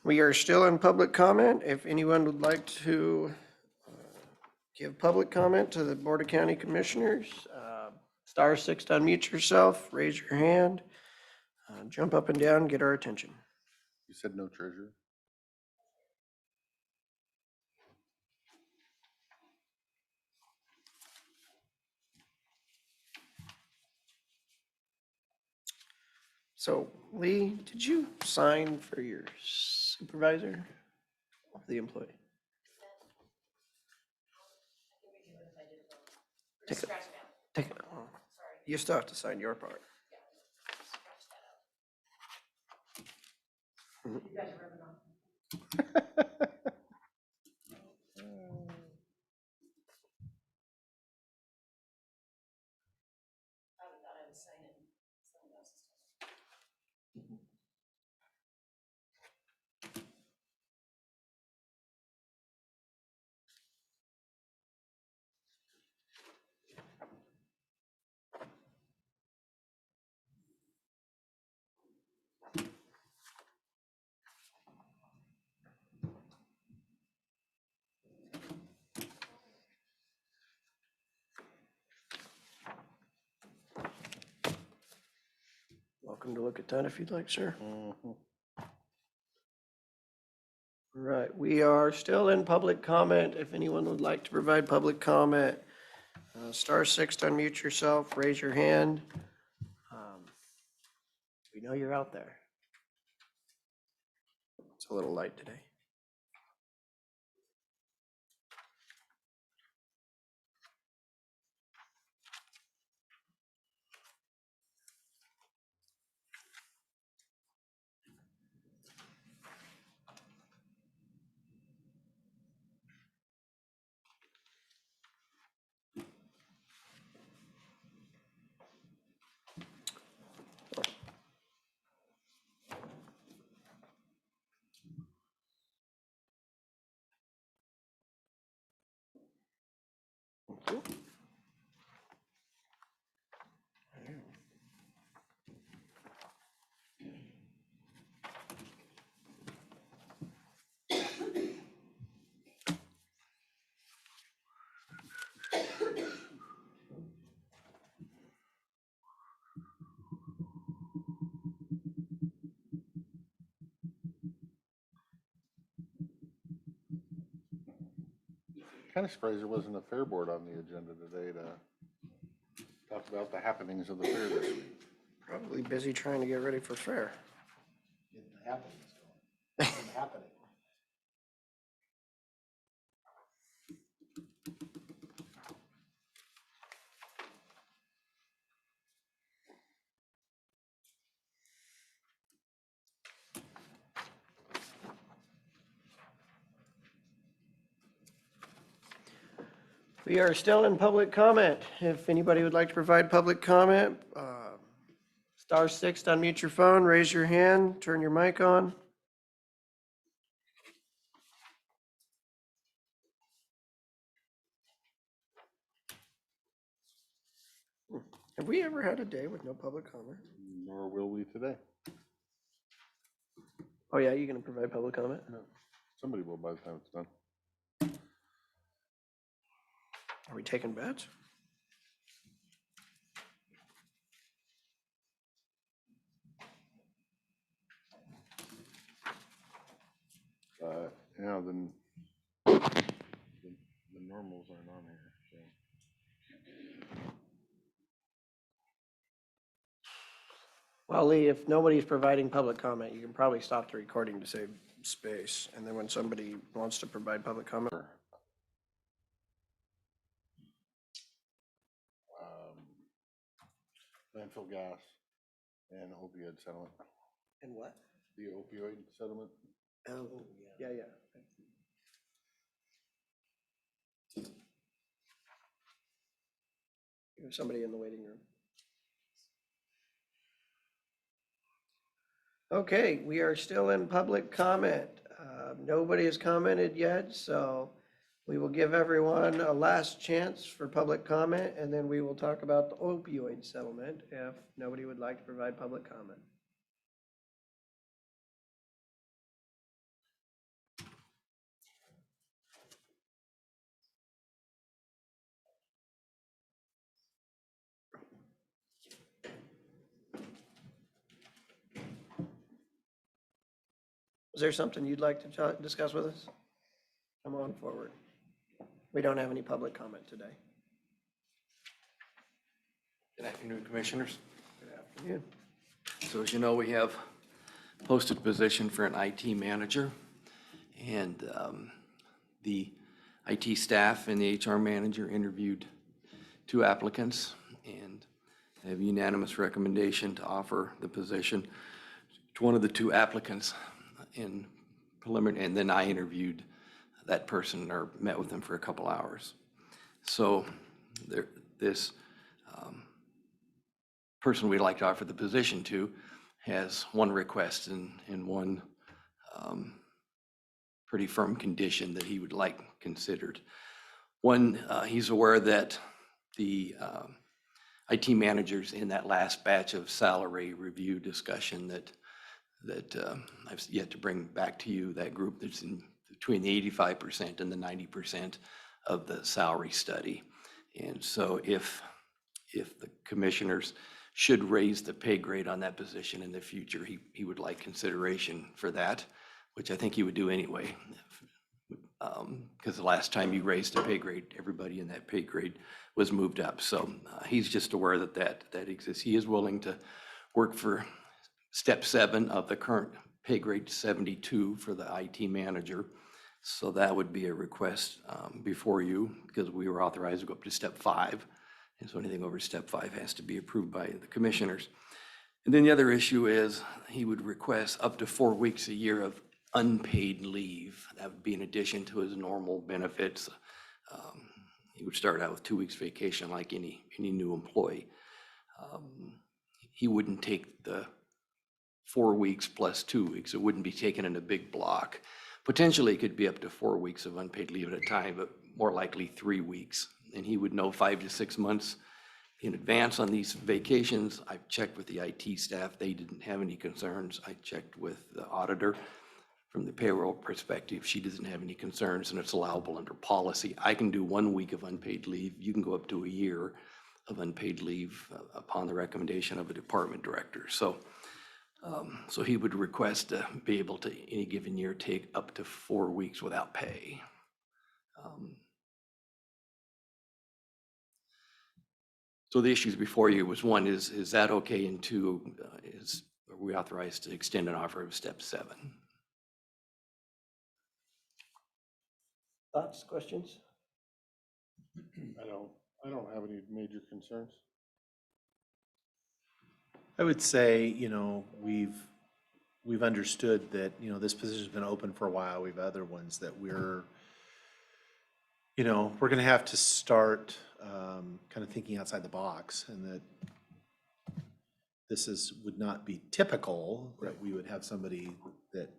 We are still in public comment. If anyone would like to give public comment to the Board of County Commissioners, *6 to unmute yourself, raise your hand, jump up and down, get our attention. You said no treasurer? So Lee, did you sign for your supervisor, the employee? Take it. Oh, you still have to sign your part. Welcome to Klickitat if you'd like, sir. Right, we are still in public comment. If anyone would like to provide public comment, *6 to unmute yourself, raise your hand. We know you're out there. It's a little light today. Kind of surprised there wasn't a fair board on the agenda today to talk about the happenings of the fair this week. Probably busy trying to get ready for fair. Get the happenings going. What's happening? We are still in public comment. If anybody would like to provide public comment, *6 to unmute your phone, raise your hand, turn your mic on. Have we ever had a day with no public comment? Nor will we today. Oh yeah, you gonna provide public comment? Somebody will by the time it's done. Are we taking bets? Yeah, then the normals aren't on here, so. Well, Lee, if nobody's providing public comment, you can probably stop the recording to save space. And then when somebody wants to provide public comment. Landfill gas and opioid settlement. And what? The opioid settlement. Oh, yeah, yeah. You have somebody in the waiting room. Okay, we are still in public comment. Nobody has commented yet, so we will give everyone a last chance for public comment, and then we will talk about the opioid settlement if nobody would like to provide public comment. Is there something you'd like to discuss with us? Come on forward. We don't have any public comment today. Good afternoon, Commissioners. Good afternoon. So as you know, we have posted a position for an IT manager, and the IT staff and the HR manager interviewed 2 applicants and have unanimous recommendation to offer the position to one of the 2 applicants in preliminary, and then I interviewed that person or met with them for a couple hours. So this person we'd like to offer the position to has one request and one pretty firm condition that he would like considered. One, he's aware that the IT managers in that last batch of salary review discussion that I've yet to bring back to you, that group that's in between the 85% and the 90% of the salary study. And so if the commissioners should raise the pay grade on that position in the future, he would like consideration for that, which I think he would do anyway. Because the last time you raised a pay grade, everybody in that pay grade was moved up. So he's just aware that exists. He is willing to work for step 7 of the current pay grade 72 for the IT manager. So that would be a request before you, because we were authorized to go up to step 5. And so anything over step 5 has to be approved by the commissioners. And then the other issue is he would request up to 4 weeks a year of unpaid leave. That would be in addition to his normal benefits. He would start out with 2 weeks vacation like any new employee. He wouldn't take the 4 weeks plus 2 weeks. It wouldn't be taken in a big block. Potentially, it could be up to 4 weeks of unpaid leave at a time, but more likely 3 weeks. And he would know 5 to 6 months in advance on these vacations. I've checked with the IT staff. They didn't have any concerns. I checked with the auditor. From the payroll perspective, she doesn't have any concerns, and it's allowable under policy. I can do 1 week of unpaid leave. You can go up to a year of unpaid leave upon the recommendation of a department director. So he would request to be able to, any given year, take up to 4 weeks without pay. So the issues before you was, 1, is that okay? And 2, are we authorized to extend an offer of step 7? Thoughts, questions? I don't have any major concerns. I would say, we've understood that, this position's been open for a while. We've other ones that we're going to have to start kind of thinking outside the box, and that this would not be typical, that we would have somebody that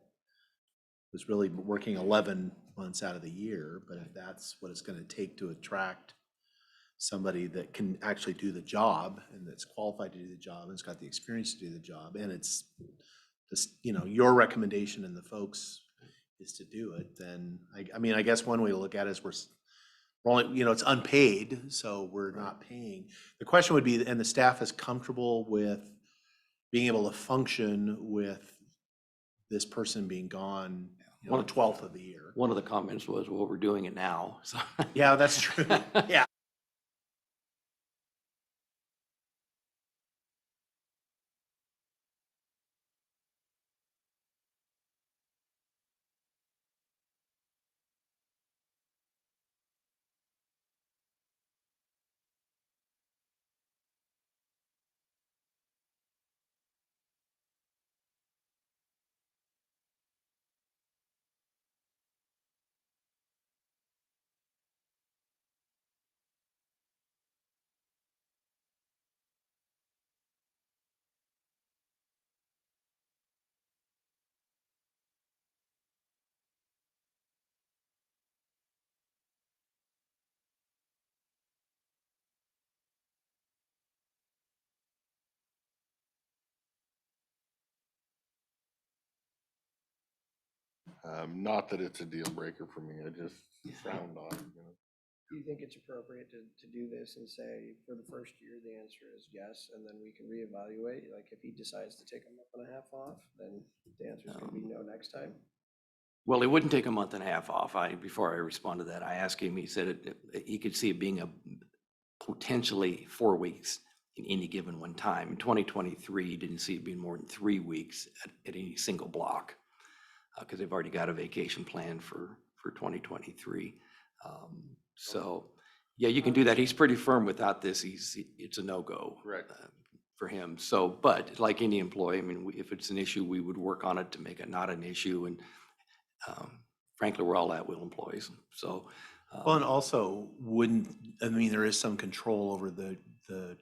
was really working 11 months out of the year. But if that's what it's going to take to attract somebody that can actually do the job and that's qualified to do the job and has got the experience to do the job, and it's just, your recommendation and the folks is to do it, then I guess one way to look at it is we're only, it's unpaid, so we're not paying. The question would be, and the staff is comfortable with being able to function with this person being gone, the 12th of the year. One of the comments was, well, we're doing it now. So Yeah, that's true. Yeah. Not that it's a deal breaker for me. I just frowned on it. Do you think it's appropriate to do this and say, for the first year, the answer is yes, and then we can reevaluate? Like, if he decides to take a month and a half off, then the answer is gonna be no next time? well, it wouldn't take a month and a half off. Before I responded to that, I asked him, he said he could see it being a potentially 4 weeks in any given one time. In 2023, he didn't see it being more than 3 weeks at any single block, because they've already got a vacation plan for 2023. So, yeah, you can do that. He's pretty firm without this. It's a no-go. Correct. For him. So, but like any employee, I mean, if it's an issue, we would work on it to make it not an issue. And frankly, we're all at-will employees. So, Well, and also there is some control over the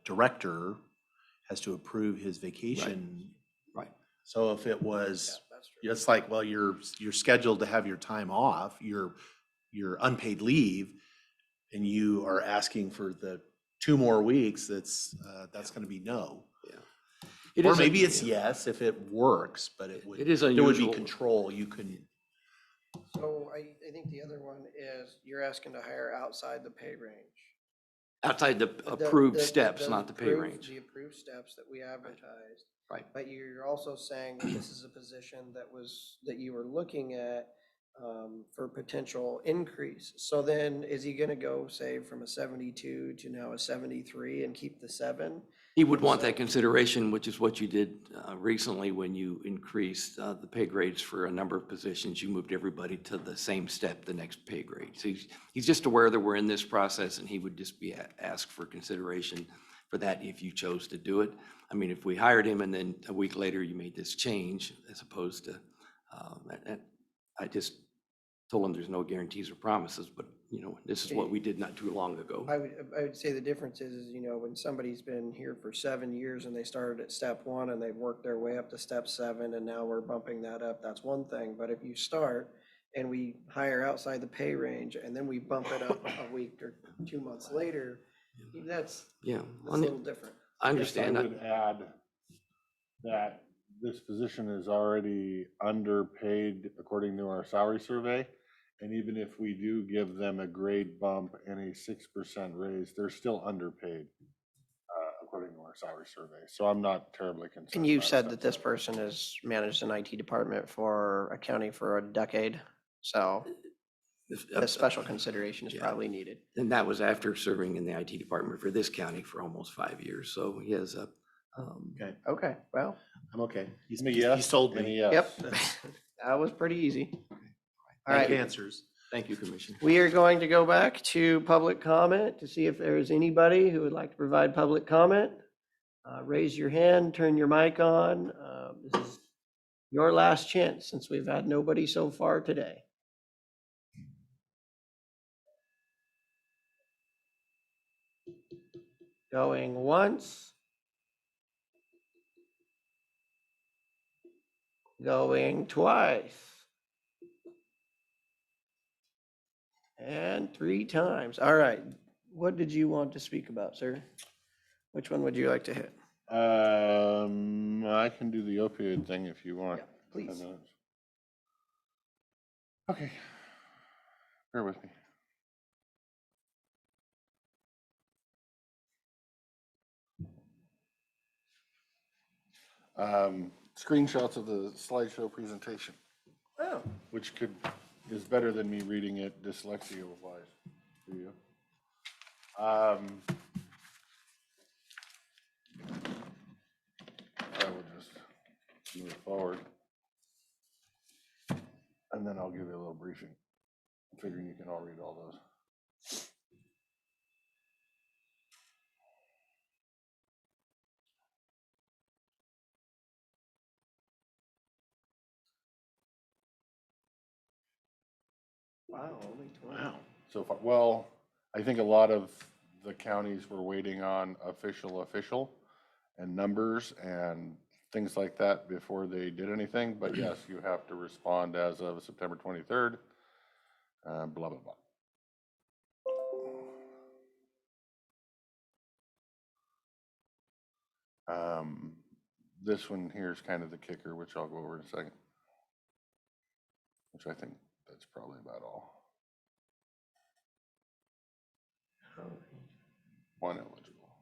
director has to approve his vacation. Right. So if it was, Yeah, that's true. it's like, well, you're scheduled to have your time off, your unpaid leave, and you are asking for the 2 more weeks, that's going to be no. it Or is maybe it's yes if it works, but it would, It is there would be unusual. control. You can, So I think the other one is you're asking to hire outside the pay range. outside the approved steps, not the pay range. The approved steps that we advertised. Right. But you're also saying that this is a position that you were looking at for potential increase. So then is he gonna go, say, from a 72 to now a 73 and keep the 7? He would want So- that consideration, which is what you did recently when you increased the pay grades for a number of positions. You moved everybody to the same step, the next pay grade. So he's just aware that we're in this process, and he would just be asked for consideration for that if you chose to do it. I mean, if we hired him and then a week later you made this change, as opposed to, I just told him there's no guarantees or promises, but this is what we did not too long ago. I would say the difference is, when somebody's been here for 7 years and they started at step 1 and they've worked their way up to step 7 and now we're bumping that up, that's one thing. But if you start and we hire outside the pay range and then we bump it up a week or 2 months later, that's Yeah, a little different. I understand. I would add that this position is already underpaid according to our salary survey. And even if we do give them a grade bump and a 6% raise, they're still underpaid according to our salary survey. So I'm not terribly concerned. And you about said it. that this person has managed an IT department for a county for a decade, so a special consideration is Yeah. probably needed. And that was after serving in the IT department for this county for almost 5 years. So he has a, Okay, Okay, well, I'm okay. He's a yes. He sold and a me. yes. yep, that was pretty easy. All Like right, answers. thank you, Commissioner. we are going to go back to public comment to see if there is anybody who would like to provide public comment. Raise your hand, turn your mic on. This is your last chance since we've had nobody so far today. Going once. Going twice. And 3 times. All right. What did you want to speak about, sir? Which one would you like to hit? I can do the opioid thing if you want. Yeah, please. 10 minutes. Okay. Bear with me. Screenshots of the slideshow presentation, Oh, which is better than me reading it dyslexia-wise for you. I will just move forward. And then I'll give you a little briefing. I'm figuring you can all read all those. wow, only 20. Wow. So far, well, I think a lot of the counties were waiting on official and numbers and things like that before they did anything. But yes, you have to respond as of September 23rd, blah, blah, blah. This one here is kind of the kicker, which I'll go over in a second, which I think that's probably about all. One eligible.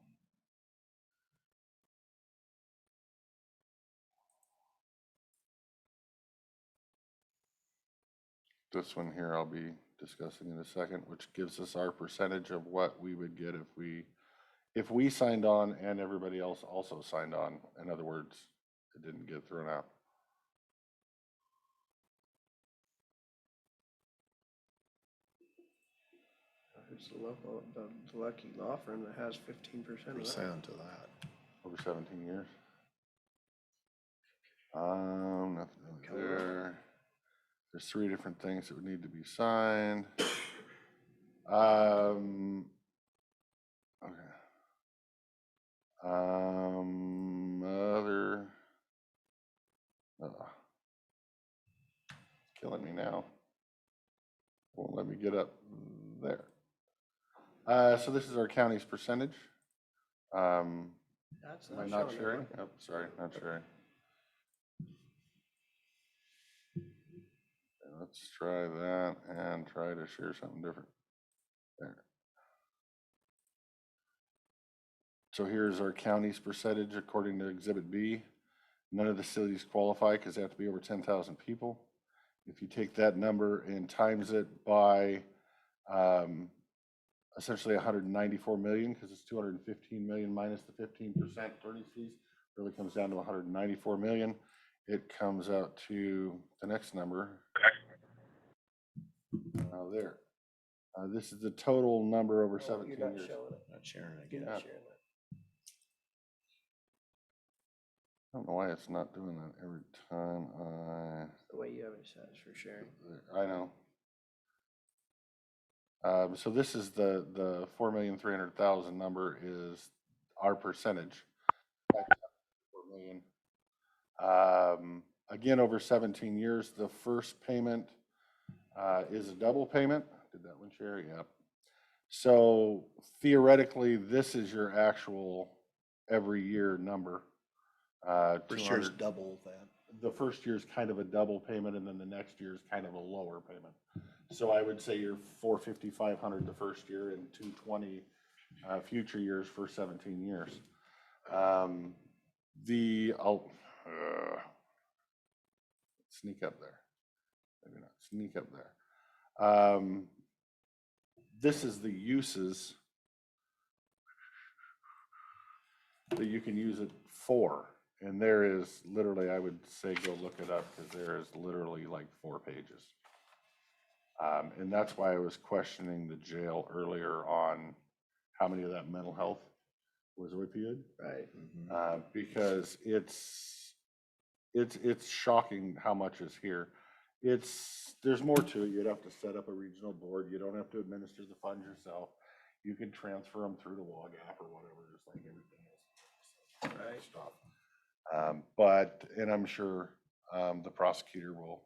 This one here I'll be discussing in a second, which gives us our percentage of what we would get if we signed on and everybody else also signed on. In other words, it didn't get thrown out. Who's the local, the lucky law firm that has 15% of that? Percent to that. Over 17 years. Nothing really there. There's 3 different things that would need to be signed. Okay. Other. It's killing me now. Won't let me get up there. So this is our county's percentage. That's Am I not showing sharing? it. Oh, sorry, not sharing. Okay, let's try that and try to share something different. There. So here's our county's percentage according to Exhibit B. None of the cities qualify because they have to be over 10,000 people. if you take that number and times it by essentially 194 million, because it's 215 million minus the 15% attorney's fees, really comes down to 194 million. It comes out to the next number. There. This is the total number over 17 You're not years. showing it. Not sharing You're again. not sharing it. I don't know why it's not doing that every time The way you have it set is for sharing. I know. So this is the 4,300,000 number is our percentage. 4 million. Again, over 17 years, the first payment is a double payment. Did that one share? Yep. So theoretically, this is your actual every year number. First year's 200 double that. The first year is kind of a double payment, and then the next year is kind of a lower payment. So I would say you're 450, 500 the first year and 220 future years for 17 years. I'll sneak up there. Maybe not sneak up there. This is the uses that you can use it for. And there is literally, I would say, go look it up, because there is literally like 4 pages. And that's why I was questioning the jail earlier on how many of that mental health was opioid. Right. Because it's shocking how much is here. There's more to it. You'd have to set up a regional board. You don't have to administer the funds yourself. You can transfer them through the WOG app or whatever, just like everything else. Right. Stuff. And I'm sure the prosecutor was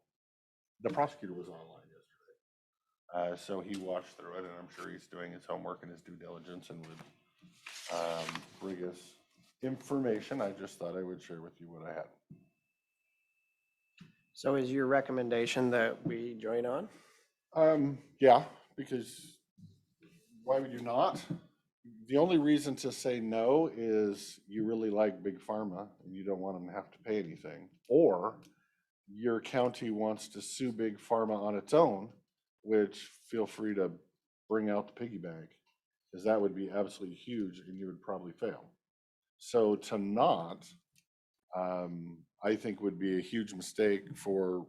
online yesterday. So he watched through it, and I'm sure he's doing his homework and his due diligence and would bring us information. I just thought I would share with you what I had. So is your recommendation that we join on? Yeah, because why would you not? The only reason to say no is you really like Big Pharma and you don't want them to have to pay anything. Or your county wants to sue Big Pharma on its own, which feel free to bring out the piggy bank, because that would be absolutely huge and you would probably fail. So to not, I think would be a huge mistake for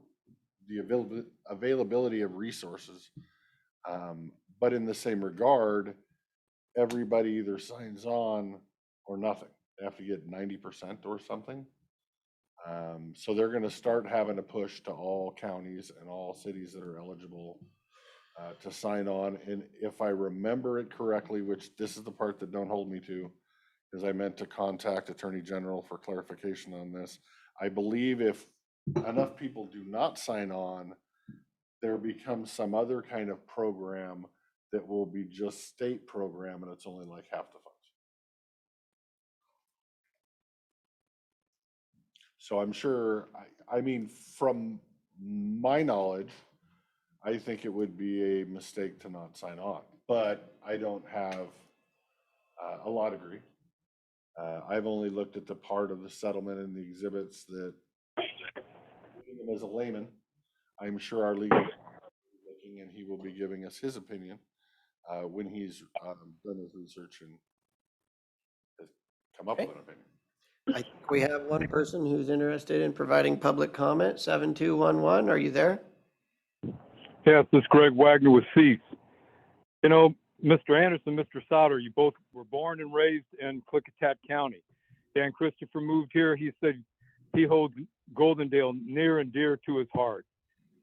the availability of resources. But in the same regard, everybody either signs on or nothing. They have to get 90% or something. So they're going to start having to push to all counties and all cities that are eligible to sign on. And if I remember it correctly, which this is the part that don't hold me to, because I meant to contact Attorney General for clarification on this. I believe if enough people do not sign on, there becomes some other kind of program that will be just state program, and it's only like half the funds. So I'm sure, I mean, from my knowledge, I think it would be a mistake to not sign on, but I don't have a law degree. I've only looked at the part of the settlement and the exhibits that, as a layman, I'm sure our legal is looking, and he will be giving us his opinion when he's done his research and has come up with an opinion. I think we have one person who's interested in providing public comment. 7211, are you there? Yes, this is Greg Wagner with Cease. You know, Mr. Anderson, Mr. Sauter, you both were born and raised in Klickitat County. Dan Christopher moved here. He said he holds Goldendale near and dear to his heart.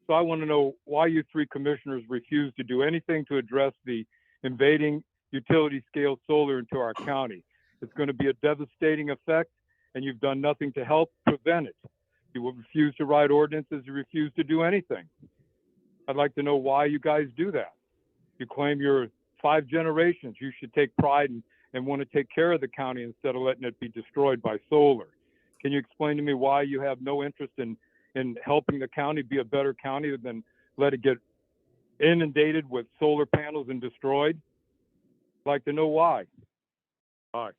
So I want to know why you 3 commissioners refuse to do anything to address the invading utility scale solar into our county. It's going to be a devastating effect, and you've done nothing to help prevent it. You will refuse to write ordinances, you refuse to do anything. I'd like to know why you guys do that. You claim you're 5 generations. You should take pride and want to take care of the county instead of letting it be destroyed by solar. Can you explain to me why you have no interest in helping the county be a better county than let it get inundated with solar panels and destroyed? I'd like to know why. All right.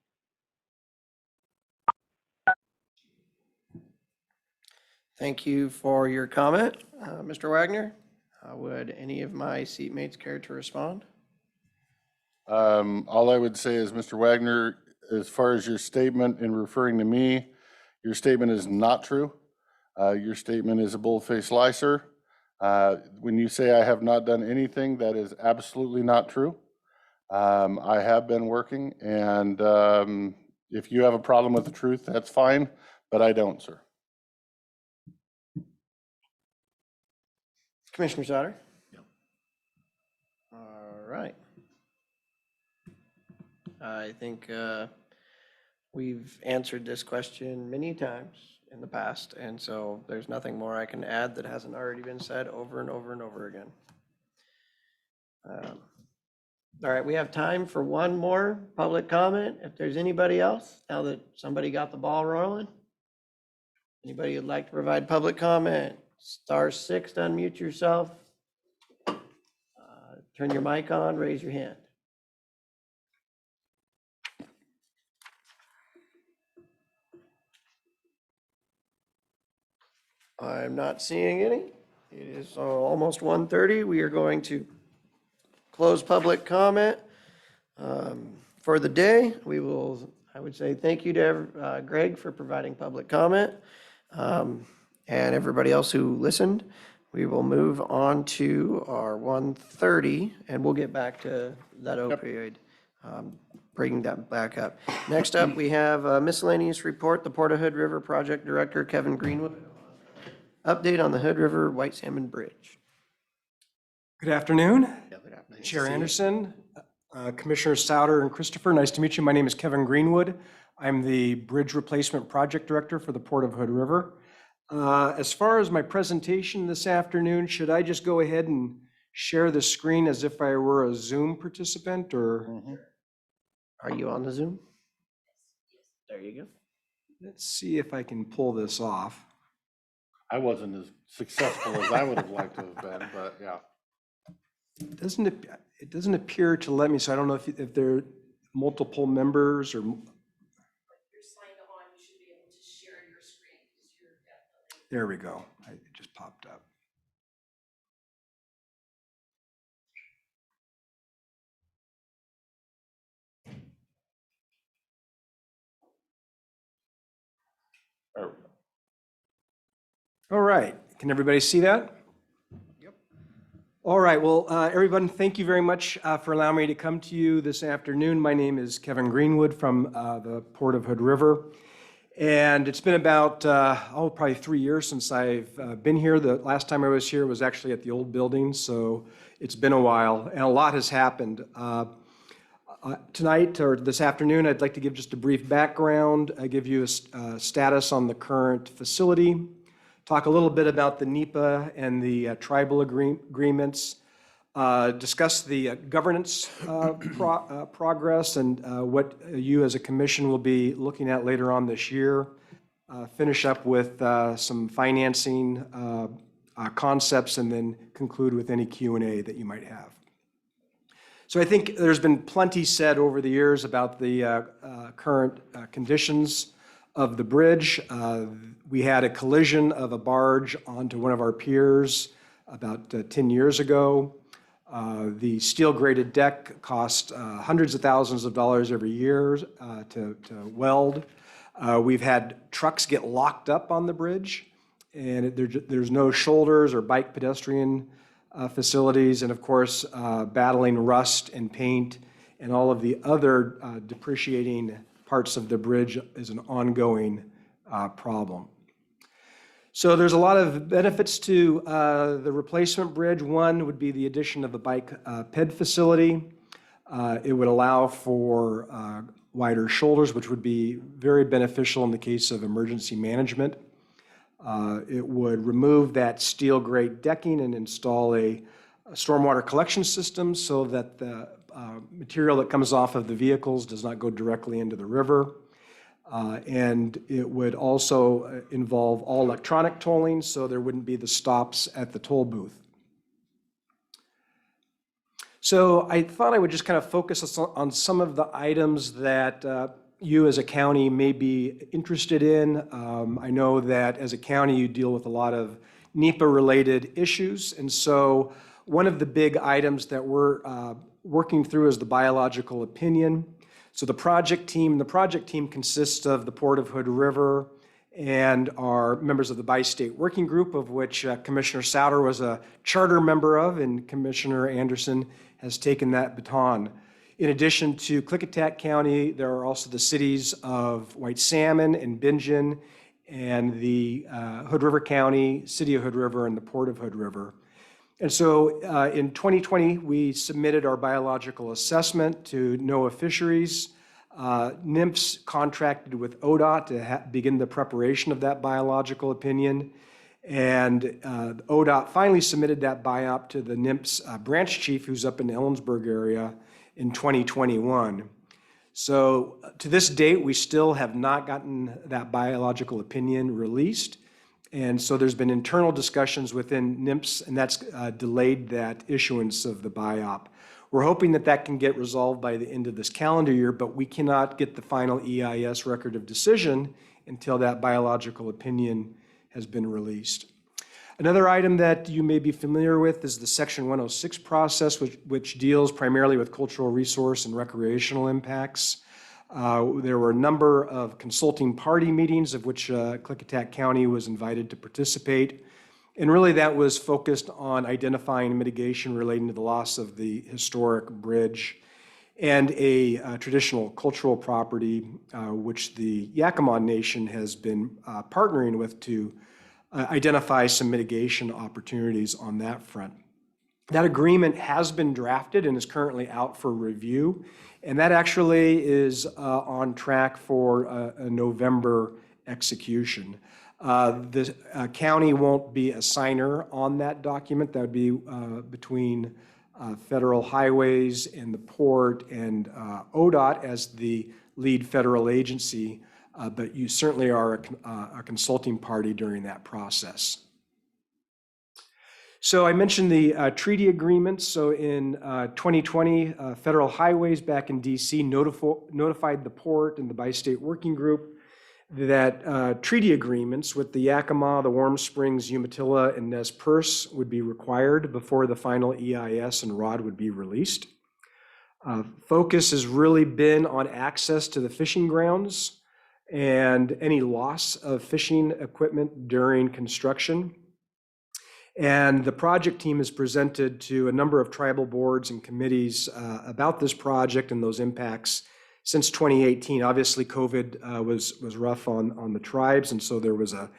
Thank you for your comment. Mr. Wagner, would any of my seatmates care to respond? All I would say is, Mr. Wagner, as far as your statement in referring to me, your statement is not true. Your statement is a bull-faced liar. When you say I have not done anything, that is absolutely not true. I have been working, and if you have a problem with the truth, that's fine, but I don't, sir. Commissioner Sauter? No. All right. I think we've answered this question many times in the past, and so there's nothing more I can add that hasn't already been said over and over and over again. All right, we have time for one more public comment. If there's anybody else, now that somebody got the ball rolling. Anybody who'd like to provide public comment, *6 to unmute yourself. Turn your mic on, raise your hand. I'm not seeing any. It is almost 1:30. We are going to close public comment for the day. I would say thank you to Greg for providing public comment, and everybody else who listened. We will move on to our 1:30, and we'll get back to that opioid, bringing that back up. Next up, we have a miscellaneous report, the Port of Hood River Project Director, Kevin Greenwood. Update on the Hood River White Salmon Bridge. Good afternoon. Nice Chair to see you. Anderson, Commissioners Souter and Christopher, nice to meet you. My name is Kevin Greenwood. I'm the Bridge Replacement Project Director for the Port of Hood River. As far as my presentation this afternoon, should I just go ahead and share the screen as if I were a Zoom participant, or? Are you on the Zoom? There you go. Let's see if I can pull this off. I wasn't as successful as I would have liked to have been, but yeah. It doesn't appear to let me, so I don't know if there are multiple members or. You're signed on, you should be able to share your screen because you're definitely. There we go. It just popped up. All right. Can everybody see that? Yep. All right. Well, everyone, thank you very much for allowing me to come to you this afternoon. My name is Kevin Greenwood from the Port of Hood River. And it's been about, probably 3 years since I've been here. The last time I was here was actually at the old building, so it's been a while, and a lot has happened. Tonight, or this afternoon, I'd like to give just a brief background, give you a status on the current facility, talk a little bit about the NEPA and the tribal agreements, discuss the governance progress and what you as a commission will be looking at later on this year, finish up with some financing concepts, and then conclude with any Q&A that you might have. So I think there's been plenty said over the years about the current conditions of the bridge. We had a collision of a barge onto one of our piers about 10 years ago. The steel-grated deck cost hundreds of thousands of dollars every year to weld. We've had trucks get locked up on the bridge, and there's no shoulders or bike pedestrian facilities, and of course, battling rust and paint and all of the other depreciating parts of the bridge is an ongoing problem. So there's a lot of benefits to the replacement bridge. One would be the addition of a bike ped facility. It would allow for wider shoulders, which would be very beneficial in the case of emergency management. It would remove that steel grate decking and install a stormwater collection system so that the material that comes off of the vehicles does not go directly into the river. And it would also involve all electronic tolling, so there wouldn't be the stops at the toll booth. So I thought I would just kind of focus on some of the items that you as a county may be interested in. I know that as a county you deal with a lot of NEPA-related issues. And so one of the big items that we're working through is the biological opinion. So the project team consists of the Port of Hood River and our members of the Bi-State Working Group, of which Commissioner Souter was a charter member of, and Commissioner Anderson has taken that baton. In addition to Klickitat County, there are also the cities of White Salmon and Bingen, and the Hood River County, City of Hood River, and the Port of Hood River. And so in 2020, we submitted our biological assessment to NOAA Fisheries. NIMS contracted with ODOT to begin the preparation of that biological opinion. And ODOT finally submitted that biop to the NIMS branch chief, who's up in the Ellensburg area, in 2021. So to this date, we still have not gotten that biological opinion released. And so there's been internal discussions within NIMS, and that's delayed that issuance of the biop. We're hoping that that can get resolved by the end of this calendar year, but we cannot get the final EIS record of decision until that biological opinion has been released. Another item that you may be familiar with is the Section 106 process, which deals primarily with cultural resource and recreational impacts. There were a number of consulting party meetings of which Klickitat County was invited to participate. And really that was focused on identifying mitigation relating to the loss of the historic bridge and a traditional cultural property, which the Yakima Nation has been partnering with to identify some mitigation opportunities on that front. That agreement has been drafted and is currently out for review, and that actually is on track for a November execution. The county won't be a signer on that document. That would be between Federal Highways and the Port and ODOT as the lead federal agency, but you certainly are a consulting party during that process. So I mentioned the treaty agreements. So in 2020, Federal Highways back in DC notified the Port and the Bi-State Working Group that treaty agreements with the Yakima, the Warm Springs, Umatilla, and Nez Perce would be required before the final EIS and ROD would be released. Focus has really been on access to the fishing grounds and any loss of fishing equipment during construction. And the project team has presented to a number of tribal boards and committees about this project and those impacts since 2018. Obviously, COVID was rough on the tribes, and so there was a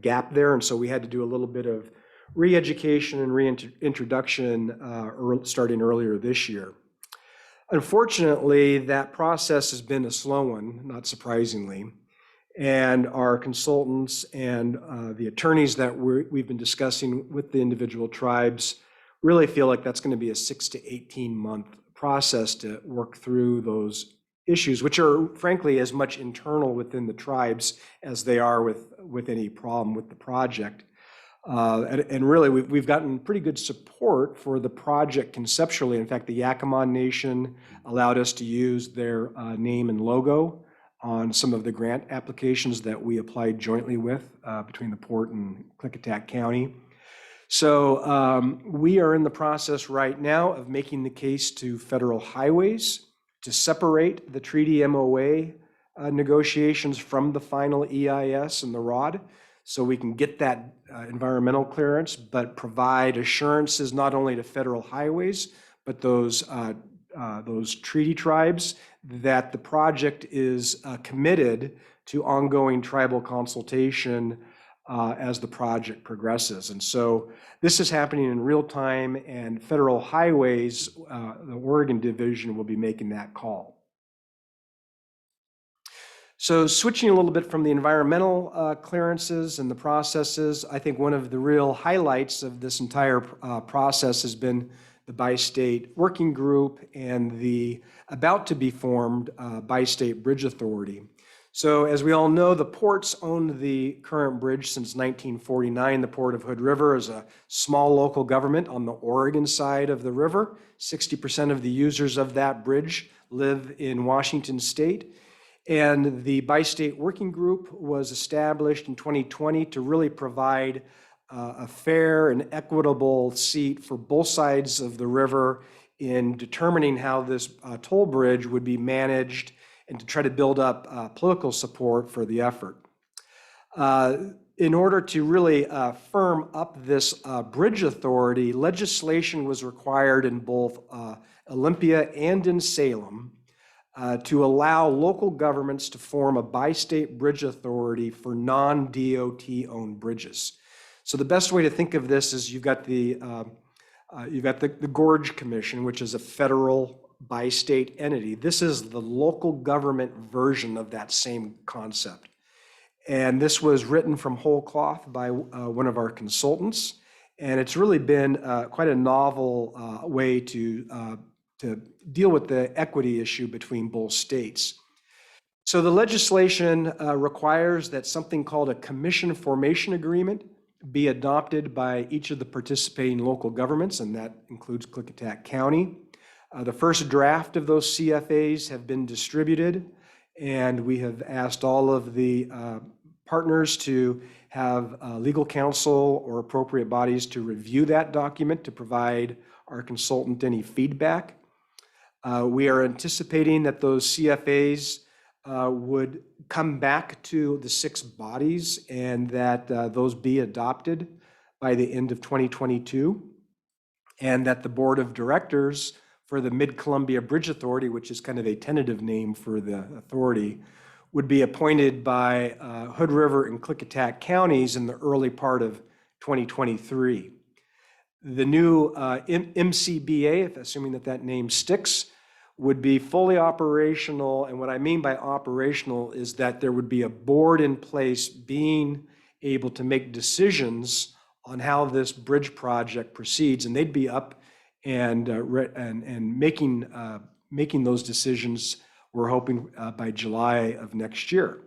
gap there. And so we had to do a little bit of re-education and reintroduction starting earlier this year. Unfortunately, that process has been a slow one, not surprisingly. And our consultants and the attorneys that we've been discussing with the individual tribes really feel like that's going to be a 6 to 18 month process to work through those issues, which are frankly as much internal within the tribes as they are with any problem with the project. And really, we've gotten pretty good support for the project conceptually. In fact, the Yakima Nation allowed us to use their name and logo on some of the grant applications that we applied jointly with between the Port and Klickitat County. So we are in the process right now of making the case to Federal Highways to separate the treaty MOA negotiations from the final EIS and the ROD, so we can get that environmental clearance, but provide assurances not only to Federal Highways, but those treaty tribes that the project is committed to ongoing tribal consultation as the project progresses. And so this is happening in real time, and Federal Highways, the Oregon division, will be making that call. So switching a little bit from the environmental clearances and the processes, I think one of the real highlights of this entire process has been the Bi-State Working Group and the about to be formed Bi-State Bridge Authority. So as we all know, the ports owned the current bridge since 1949. The Port of Hood River is a small local government on the Oregon side of the river. 60% of the users of that bridge live in Washington State. And the Bi-State Working Group was established in 2020 to really provide a fair and equitable seat for both sides of the river in determining how this toll bridge would be managed and to try to build up political support for the effort. In order to really firm up this bridge authority, legislation was required in both Olympia and in Salem to allow local governments to form a bi-state bridge authority for non-DOT owned bridges. So the best way to think of this is you've got the Gorge Commission, which is a federal bi-state entity. This is the local government version of that same concept. And this was written from whole cloth by one of our consultants. And it's really been quite a novel way to deal with the equity issue between both states. So the legislation requires that something called a commission formation agreement be adopted by each of the participating local governments, and that includes Klickitat County. The first draft of those CFAs have been distributed, and we have asked all of the partners to have legal counsel or appropriate bodies to review that document to provide our consultant any feedback. We are anticipating that those CFAs would come back to the 6 bodies and that those be adopted by the end of 2022, and that the board of directors for the Mid-Columbia Bridge Authority, which is kind of a tentative name for the authority, would be appointed by Hood River and Klickitat counties in the early part of 2023. The new MCBA, assuming that name sticks, would be fully operational. And what I mean by operational is that there would be a board in place being able to make decisions on how this bridge project proceeds, and they'd be up and making those decisions, we're hoping by July of next year.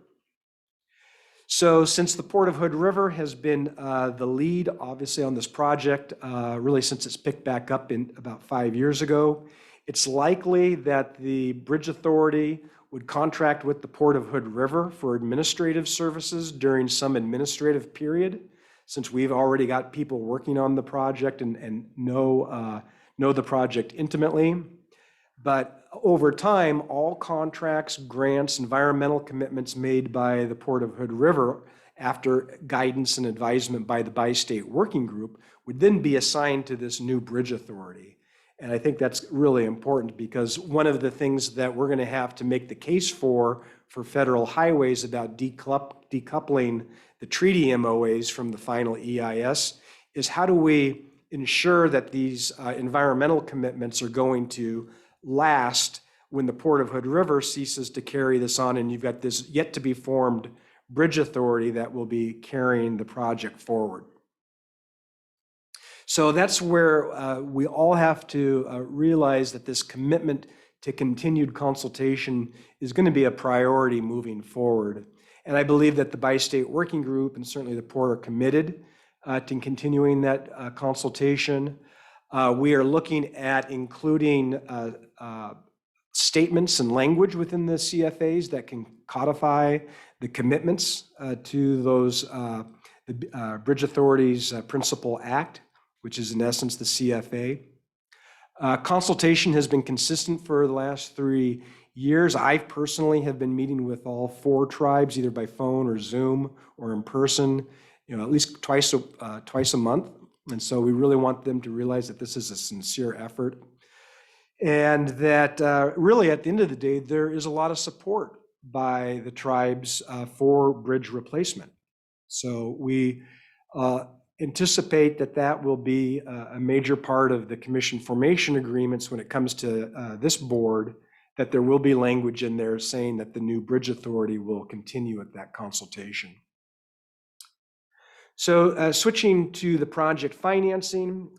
So since the Port of Hood River has been the lead, obviously, on this project, really since it's picked back up in about 5 years ago, it's likely that the Bridge Authority would contract with the Port of Hood River for administrative services during some administrative period, since we've already got people working on the project and know the project intimately. But over time, all contracts, grants, environmental commitments made by the Port of Hood River after guidance and advisement by the Bi-State Working Group would then be assigned to this new Bridge Authority. And I think that's really important because one of the things that we're going to have to make the case for federal highways about decoupling the treaty MOAs from the final EIS is how do we ensure that these environmental commitments are going to last when the Port of Hood River ceases to carry this on, and you've got this yet to be formed bridge authority that will be carrying the project forward. So that's where we all have to realize that this commitment to continued consultation is going to be a priority moving forward. And I believe that the Bi-State Working Group and certainly the Port are committed to continuing that consultation. We are looking at including statements and language within the CFAs that can codify the commitments to those the Bridge Authority's Principal Act, which is in essence the CFA. Consultation has been consistent for the last 3 years. I personally have been meeting with all 4 tribes, either by phone or Zoom or in person, at least twice a month. And so we really want them to realize that this is a sincere effort. And that really at the end of the day, there is a lot of support by the tribes for bridge replacement. So we anticipate that will be a major part of the commission formation agreements when it comes to this board, that there will be language in there saying that the new bridge authority will continue at that consultation. So switching to the project financing,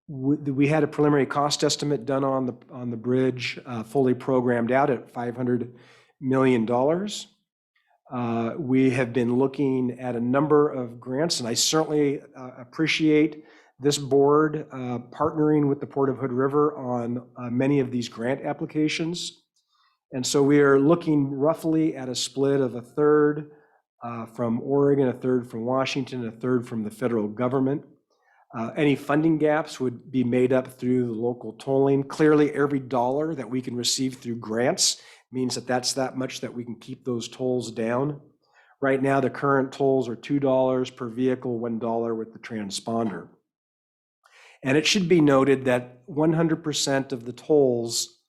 we had a preliminary cost estimate done on the bridge, fully programmed out at $500 million. We have been looking at a number of grants, and I certainly appreciate this board partnering with the Port of Hood River on many of these grant applications. And so we are looking roughly at a split of 1/3 from Oregon, a third from Washington, a third from the federal government. Any funding gaps would be made up through the local tolling. Clearly, every dollar that we can receive through grants means that that's that much that we can keep those tolls down. Right now, the current tolls are $2 per vehicle, $1 with the transponder. And it should be noted that 100% of the tolls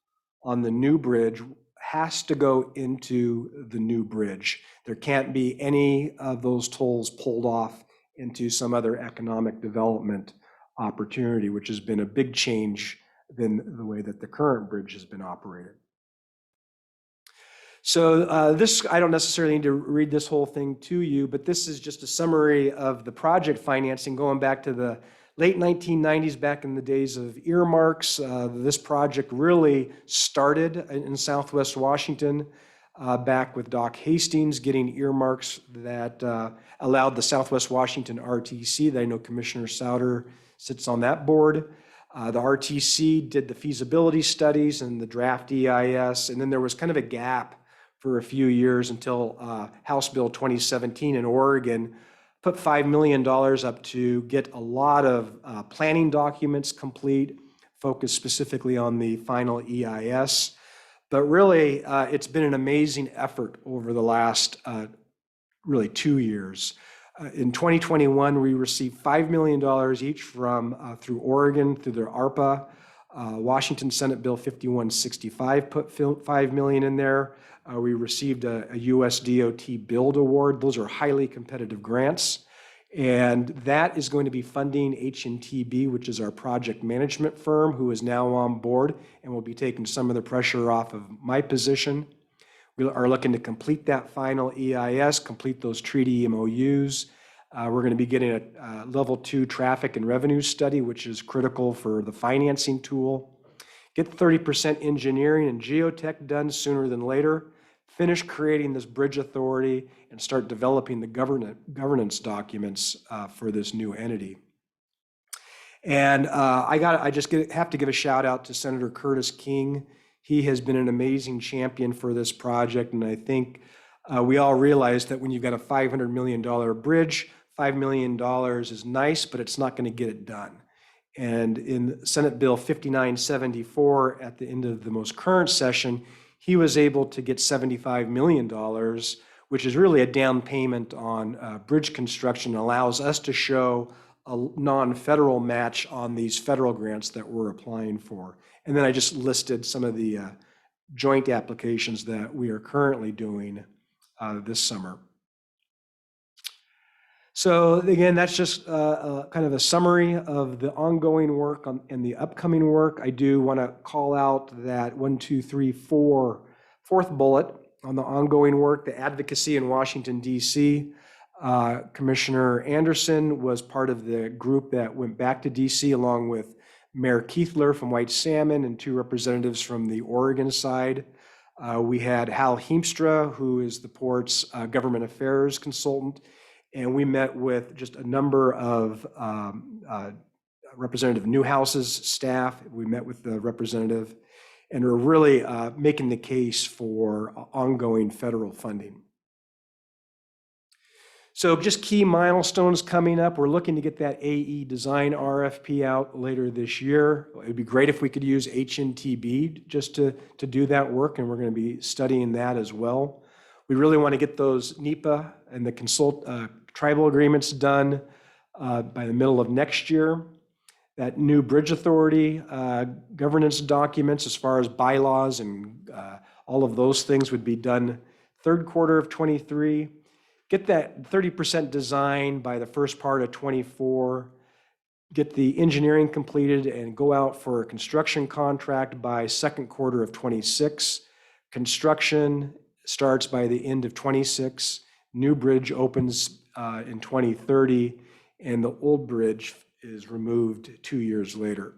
on the new bridge has to go into the new bridge. There can't be any of those tolls pulled off into some other economic development opportunity, which has been a big change than the way that the current bridge has been operated. So this, I don't necessarily need to read this whole thing to you, but this is just a summary of the project financing going back to the late 1990s, back in the days of earmarks. This project really started in Southwest Washington back with Doc Hastings getting earmarks that allowed the Southwest Washington RTC, that I know Commissioner Souter sits on that board. The RTC did the feasibility studies and the draft EIS, and then there was kind of a gap for a few years until House Bill 2017 in Oregon put $5 million up to get a lot of planning documents complete, focused specifically on the final EIS. But really, it's been an amazing effort over the last really 2 years. In 2021, we received $5 million each from through Oregon, through their ARPA. Washington Senate Bill 5165 put $5 million in there. We received a US DOT Build Award. Those are highly competitive grants. And that is going to be funding H&TB, which is our project management firm, who is now on board and will be taking some of the pressure off of my position. We are looking to complete that final EIS, complete those treaty MOUs. We're going to be getting a level 2 traffic and revenue study, which is critical for the financing tool. Get 30% engineering and geotech done sooner than later. Finish creating this bridge authority and start developing the governance documents for this new entity. And I just have to give a shout out to Senator Curtis King. He has been an amazing champion for this project, and I think we all realize that when you've got a $500 million bridge, $5 million is nice, but it's not going to get it done. And in Senate Bill 5974, at the end of the most current session, he was able to get $75 million, which is really a down payment on bridge construction, and allows us to show a non-federal match on these federal grants that we're applying for. And then I just listed some of the joint applications that we are currently doing this summer. So again, that's just kind of a summary of the ongoing work and the upcoming work. I do want to call out that fourth bullet on the ongoing work, the advocacy in Washington, D.C. Commissioner Anderson was part of the group that went back to D.C. along with Mayor Keithler from White Salmon and 2 representatives from the Oregon side. We had Hal Heemstra, who is the port's government affairs consultant, and we met with just a number of Representative Newhouse's staff. We met with the representative, and we're really making the case for ongoing federal funding. So just key milestones coming up. We're looking to get that AE design RFP out later this year. It'd be great if we could use H&TB just to do that work, and we're going to be studying that as well. We really want to get those NEPA and the tribal agreements done by the middle of next year. That new bridge authority governance documents as far as bylaws and all of those things would be done third quarter of 23. Get that 30% design by the first part of 24. Get the engineering completed and go out for a construction contract by second quarter of 26. Construction starts by the end of 26. New bridge opens in 2030, and the old bridge is removed 2 years later.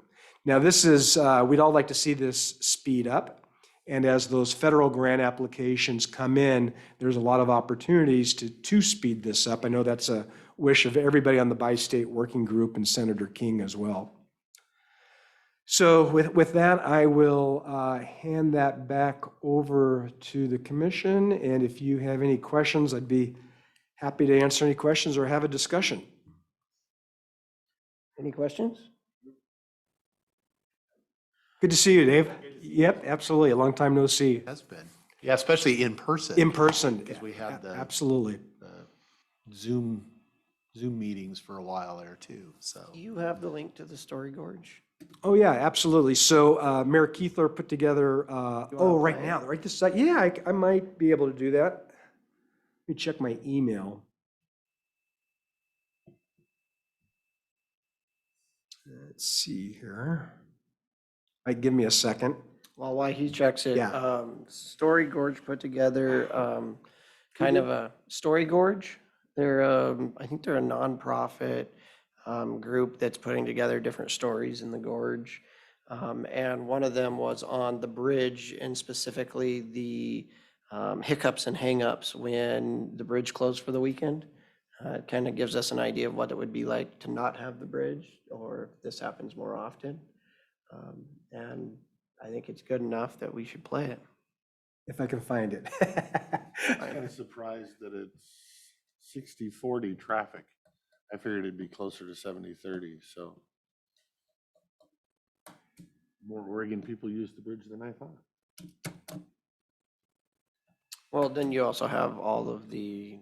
Now this is, we'd all like to see this speed up. And as those federal grant applications come in, there's a lot of opportunities to speed this up. I know that's a wish of everybody on the bi-state working group and Senator King as well. So with that, I will hand that back over to the commission. And if you have any questions, I'd be happy to answer any questions or have a discussion. Any questions? Good to see you, Dave. Yep, absolutely. A long time no see. Has been. Yeah, especially in person. In person. Because we had the Absolutely. Zoom meetings for a while there too, so. Do you have the link to the Story Gorge? Oh, yeah, absolutely. So Mayor Keithler put together, right play it? now, right this second. Yeah, I might be able to do that. Let me check my email. Let's see here. Give me a second. Well, while he checks it, Yeah. Story Gorge put together kind of a Story Gorge. They're, I think they're a nonprofit group that's putting together different stories in the gorge. And one of them was on the bridge and specifically the hiccups and hangups when the bridge closed for the weekend. It kind of gives us an idea of what it would be like to not have the bridge or if this happens more often. And I think it's good enough that we should play it. If I can find it. I'm kind of surprised that it's 60-40 traffic. I figured it'd be closer to 70-30, so. More Oregon people use the bridge than I thought. Well, then you also have all of the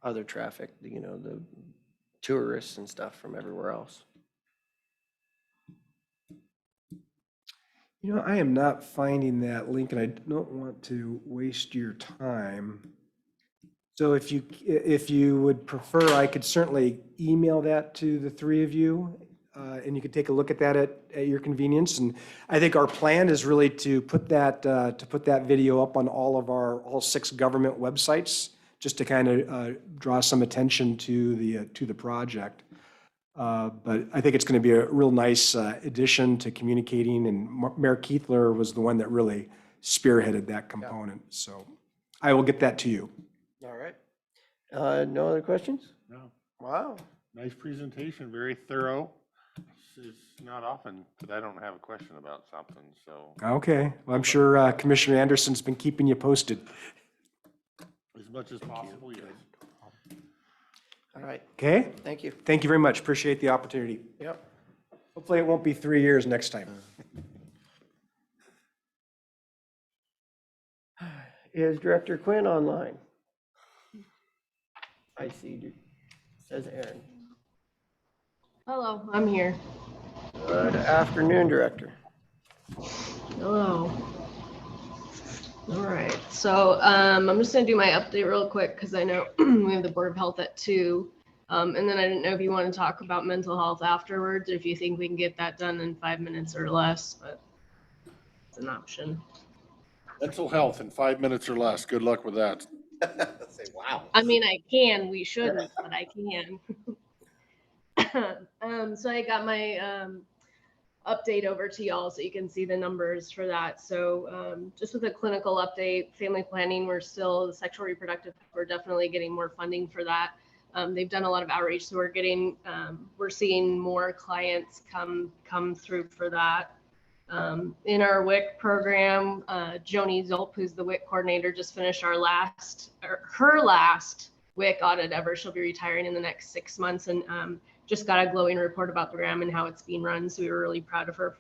other traffic, the tourists and stuff from everywhere else. I am not finding that link, and I don't want to waste your time. So if you would prefer, I could certainly email that to the three of you, and you could take a look at that at your convenience. And I think our plan is really to put that video up on all 6 government websites, just to kind of draw some attention to the project. But I think it's going to be a real nice addition to communicating, and Mayor Keithler was the one that really spearheaded that component. So I will get that to you. All right. No other questions? No. Wow. Nice presentation, very thorough. It's not often that I don't have a question about something, so. Okay, well, I'm sure Commissioner Anderson's been keeping you posted. As much as possible, yes. All right. Okay? Thank you. Thank you very much. Appreciate the opportunity. Yep. Hopefully it won't be 3 years next time. Is Director Quinn online? I see. Says Aaron. Hello, I'm here. Good afternoon, Director. Hello. All right, so I'm just gonna do my update real quick because I know we have the Board of Health at 2. And then I didn't know if you want to talk about mental health afterwards, or if you think we can get that done in 5 minutes or less, but it's an option. Mental health in 5 minutes or less. Good luck with that. Say, wow. I mean, I can, we shouldn't, but I can. So I got my update over to y'all so you can see the numbers for that. So just with a clinical update, family planning, the sexual reproductive, we're definitely getting more funding for that. They've done a lot of outreach, so we're seeing more clients come through for that. In our WIC program, Joni Zolp, who's the WIC coordinator, just finished her last WIC audit ever. She'll be retiring in the next 6 months, and just got a glowing report about the program and how it's being run. So we were really proud of her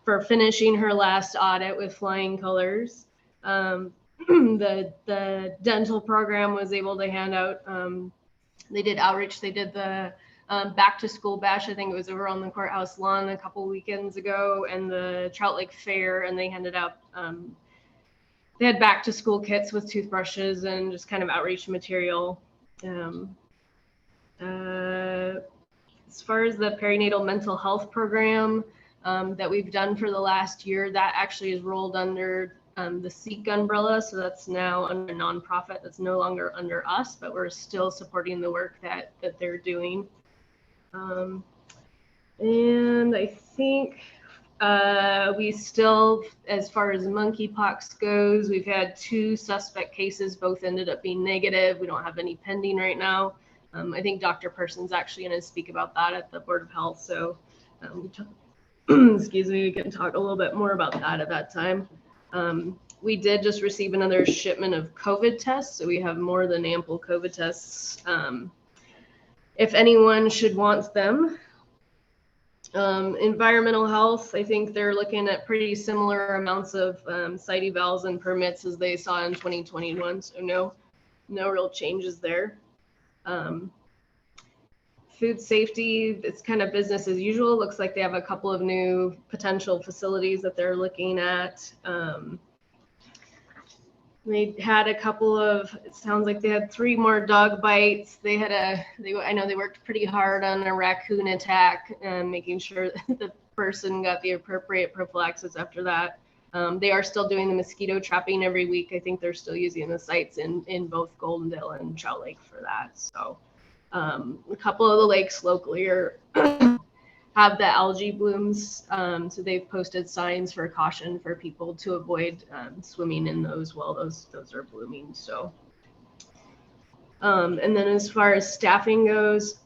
for finishing her last audit with flying colors. The dental program was able to hand out, they did outreach. They did the back to school bash. I think it was over on the courthouse lawn a couple weekends ago, and the Trout Lake Fair, and they handed out, they had back to school kits with toothbrushes and just kind of outreach material. As far as the perinatal mental health program that we've done for the last year, that actually is rolled under the SEEK umbrella. So that's now under a nonprofit. That's no longer under us, but we're still supporting the work that they're doing. And I think we still, as far as monkeypox goes, we've had 2 suspect cases, both ended up being negative. We don't have any pending right now. I think Dr. Person's actually going to speak about that at the Board of Health. So, excuse me, we can talk a little bit more about that at that time. We did just receive another shipment of COVID tests, so we have more than ample COVID tests. If anyone should want them. Environmental health, I think they're looking at pretty similar amounts of site evals and permits as they saw in 2021, so no real changes there. Food safety, it's kind of business as usual. Looks like they have a couple of new potential facilities that they're looking at. They had a couple of, it sounds like they had 3 more dog bites. I know they worked pretty hard on a raccoon attack and making sure that the person got the appropriate prophylaxis after that. They are still doing the mosquito trapping every week. I think they're still using the sites in both Goldendale and Trout Lake for that. So a couple of the lakes locally are have the algae blooms. So they've posted signs for caution for people to avoid swimming in those while those are blooming. So, and then as far as staffing goes,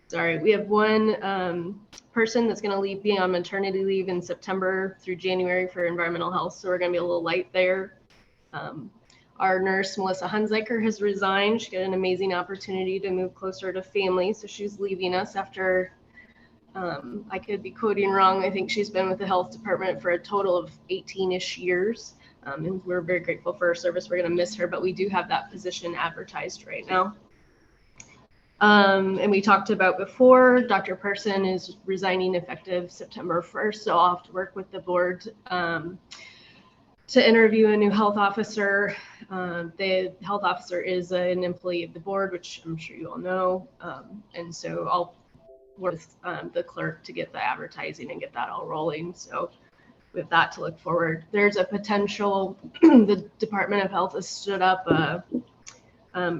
sorry, we have one person that's going to be on maternity leave in September through January for environmental health. So we're going to be a little light there. Our nurse, Melissa Hunziker, has resigned. She got an amazing opportunity to move closer to family. So she's leaving us after, I could be quoting wrong. I think she's been with the health department for a total of 18-ish years. And we're very grateful for her service. We're going to miss her, but we do have that position advertised right now. And we talked about before, Dr. Person is resigning effective September 1st. So I'll have to work with the board to interview a new health officer. The health officer is an employee of the board, which I'm sure you all know. And so I'll work with the clerk to get the advertising and get that all rolling. So with that to look forward, there's a potential, the Department of Health has stood up a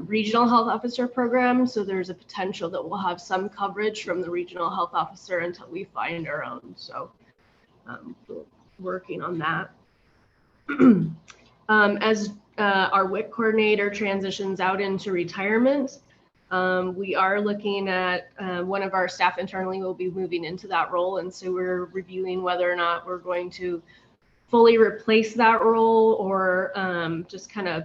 regional health officer program. So there's a potential that we'll have some coverage from the regional health officer until we find our own. So working on that. As our WIC coordinator transitions out into retirement, we are looking at one of our staff internally will be moving into that role. And so we're reviewing whether or not we're going to fully replace that role or just kind of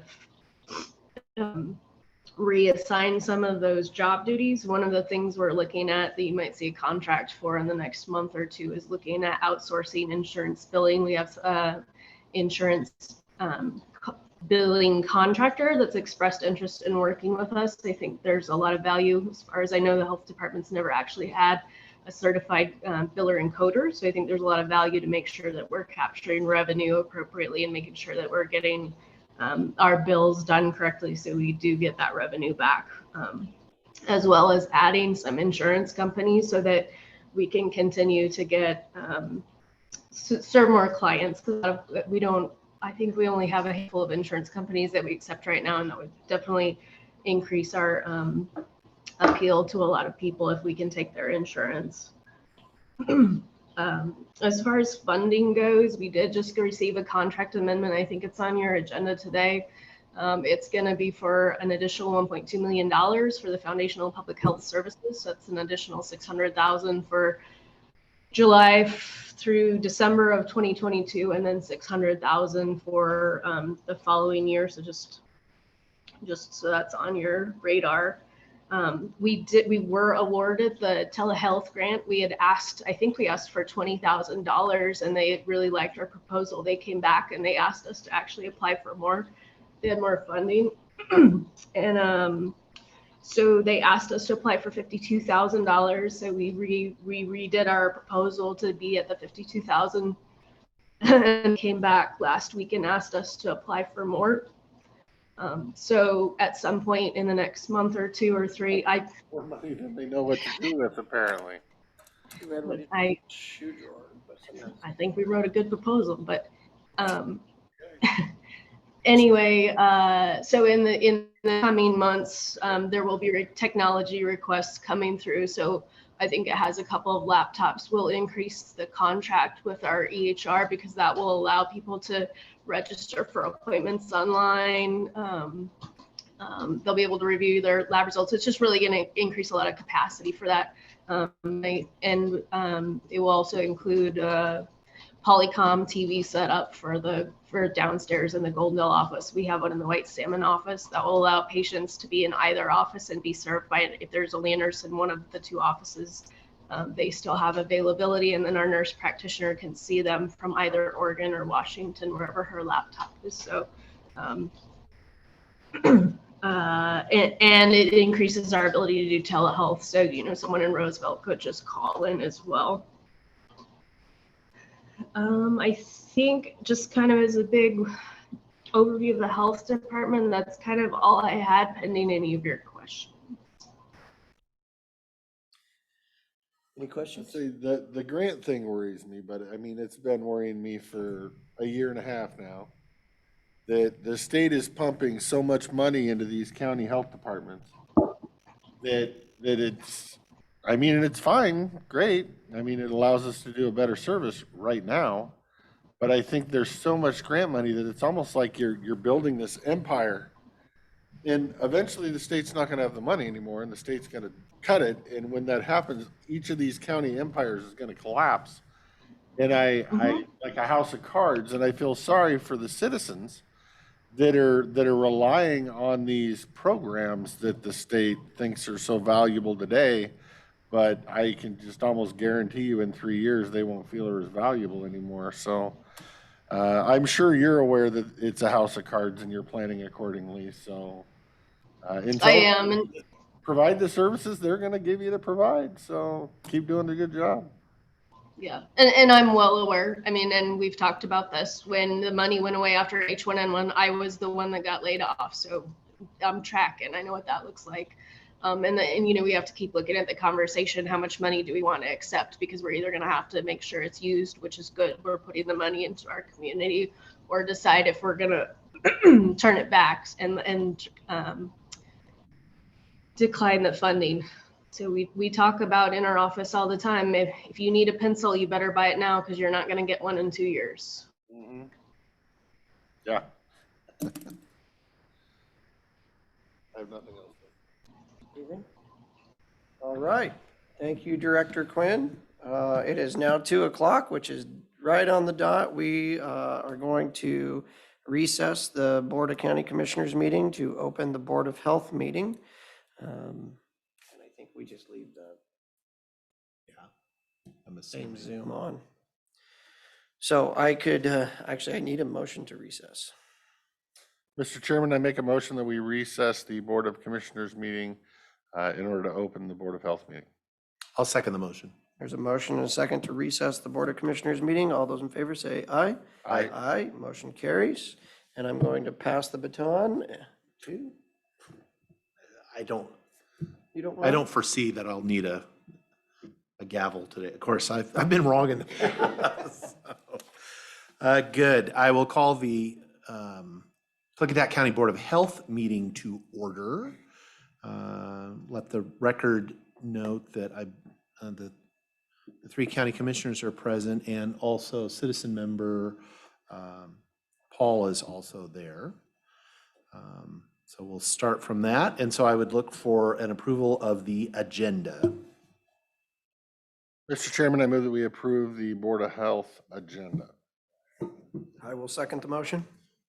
reassign some of those job duties. One of the things we're looking at that you might see a contract for in the next month or two is looking at outsourcing insurance billing. We have insurance billing contractor that's expressed interest in working with us. They think there's a lot of value. As far as I know, the health department's never actually had a certified biller and coder. So I think there's a lot of value to make sure that we're capturing revenue appropriately and making sure that we're getting our bills done correctly so we do get that revenue back, as well as adding some insurance companies so that we can continue to get serve more clients. I think we only have a handful of insurance companies that we accept right now, and that would definitely increase our appeal to a lot of people if we can take their insurance. As far as funding goes, we did just receive a contract amendment. I think it's on your agenda today. It's going to be for an additional $1.2 million for the Foundational Public Health Services. So that's an additional $600,000 for July through December of 2022, and then $600,000 for the following year. So just so that's on your radar. We were awarded the telehealth grant. I think we asked for $20,000, and they really liked our proposal. They came back and they asked us to actually apply for more. They had more funding. And so they asked us to apply for $52,000. So we redid our proposal to be at the $52,000 and came back last week and asked us to apply for more. So at some point in the next month or two or three, More money than they know what to do with, apparently. I think we wrote a good proposal, but anyway, so in the coming months, there will be technology requests coming through. So I think it has a couple of laptops. We'll increase the contract with our EHR because that will allow people to register for appointments online. They'll be able to review their lab results. It's just really going to increase a lot of capacity for that. And it will also include Polycom TV set up for downstairs in the Goldendale office. We have one in the White Salmon office that will allow patients to be in either office and be served by, if there's only a nurse in one of the two offices, they still have availability, and then our nurse practitioner can see them from either Oregon or Washington, wherever her laptop is. So, and it increases our ability to do telehealth. So, you know, someone in Roseville could just call in as well. I think just kind of as a big overview of the health department, that's kind of all I had pending any of your questions. Any questions? See, the grant thing worries me, but I mean, it's been worrying me for a year and a half now. That the state is pumping so much money into these county health departments that it's, I mean, and it's fine, great. I mean, it allows us to do a better service right now. But I think there's so much grant money that it's almost like you're building this empire. And eventually the state's not gonna have the money anymore and the state's gonna cut it. And when that happens, each of these county empires is gonna collapse. And I like a house of cards, and I feel sorry for the citizens that are relying on these programs that the state thinks are so valuable today. But I can just almost guarantee you in 3 years, they won't feel they're as valuable anymore. So I'm sure you're aware that it's a house of cards and you're planning accordingly. So until I am, and provide the services they're going to give you to provide. So keep doing a good job. yeah, and I'm well aware. I mean, and we've talked about this. When the money went away after H1N1, I was the one that got laid off. So I'm tracking. I know what that looks like. And you know, we have to keep looking at the conversation. How much money do we want to accept? Because we're either going to have to make sure it's used, which is good. We're putting the money into our community, or decide if we're going to turn it back and decline the funding. So we talk about in our office all the time, if you need a pencil, you better buy it now because you're not going to get one in 2 years. Mm-hmm. Yeah. I have nothing else. Anything? All right. Thank you, Director Quinn. It is now 2:00, which is right on the dot. We are going to recess the Board of County Commissioners meeting to open the Board of Health meeting. And I think we just leave the I'm same assuming. Zoom on. So I could, actually, I need a motion to recess. Mr. Chairman, I make a motion that we recess the Board of Commissioners meeting in order to open the Board of Health meeting. I'll second the motion. There's a motion and a second to recess the Board of Commissioners meeting. All those in favor say aye. Aye. Aye, motion carries. And I'm going to pass the baton to, I don't you don't I want? don't foresee that I'll need a gavel today. Of course, I've been wrong in the past. So, good. I will call the Klickitat County Board of Health meeting to order. Let the record note that the three county commissioners are present, and also citizen member Paul is also there. So we'll start from that. And so I would look for an approval of the agenda. Mr. Chairman, I move that we approve the Board of Health agenda. I will second the motion.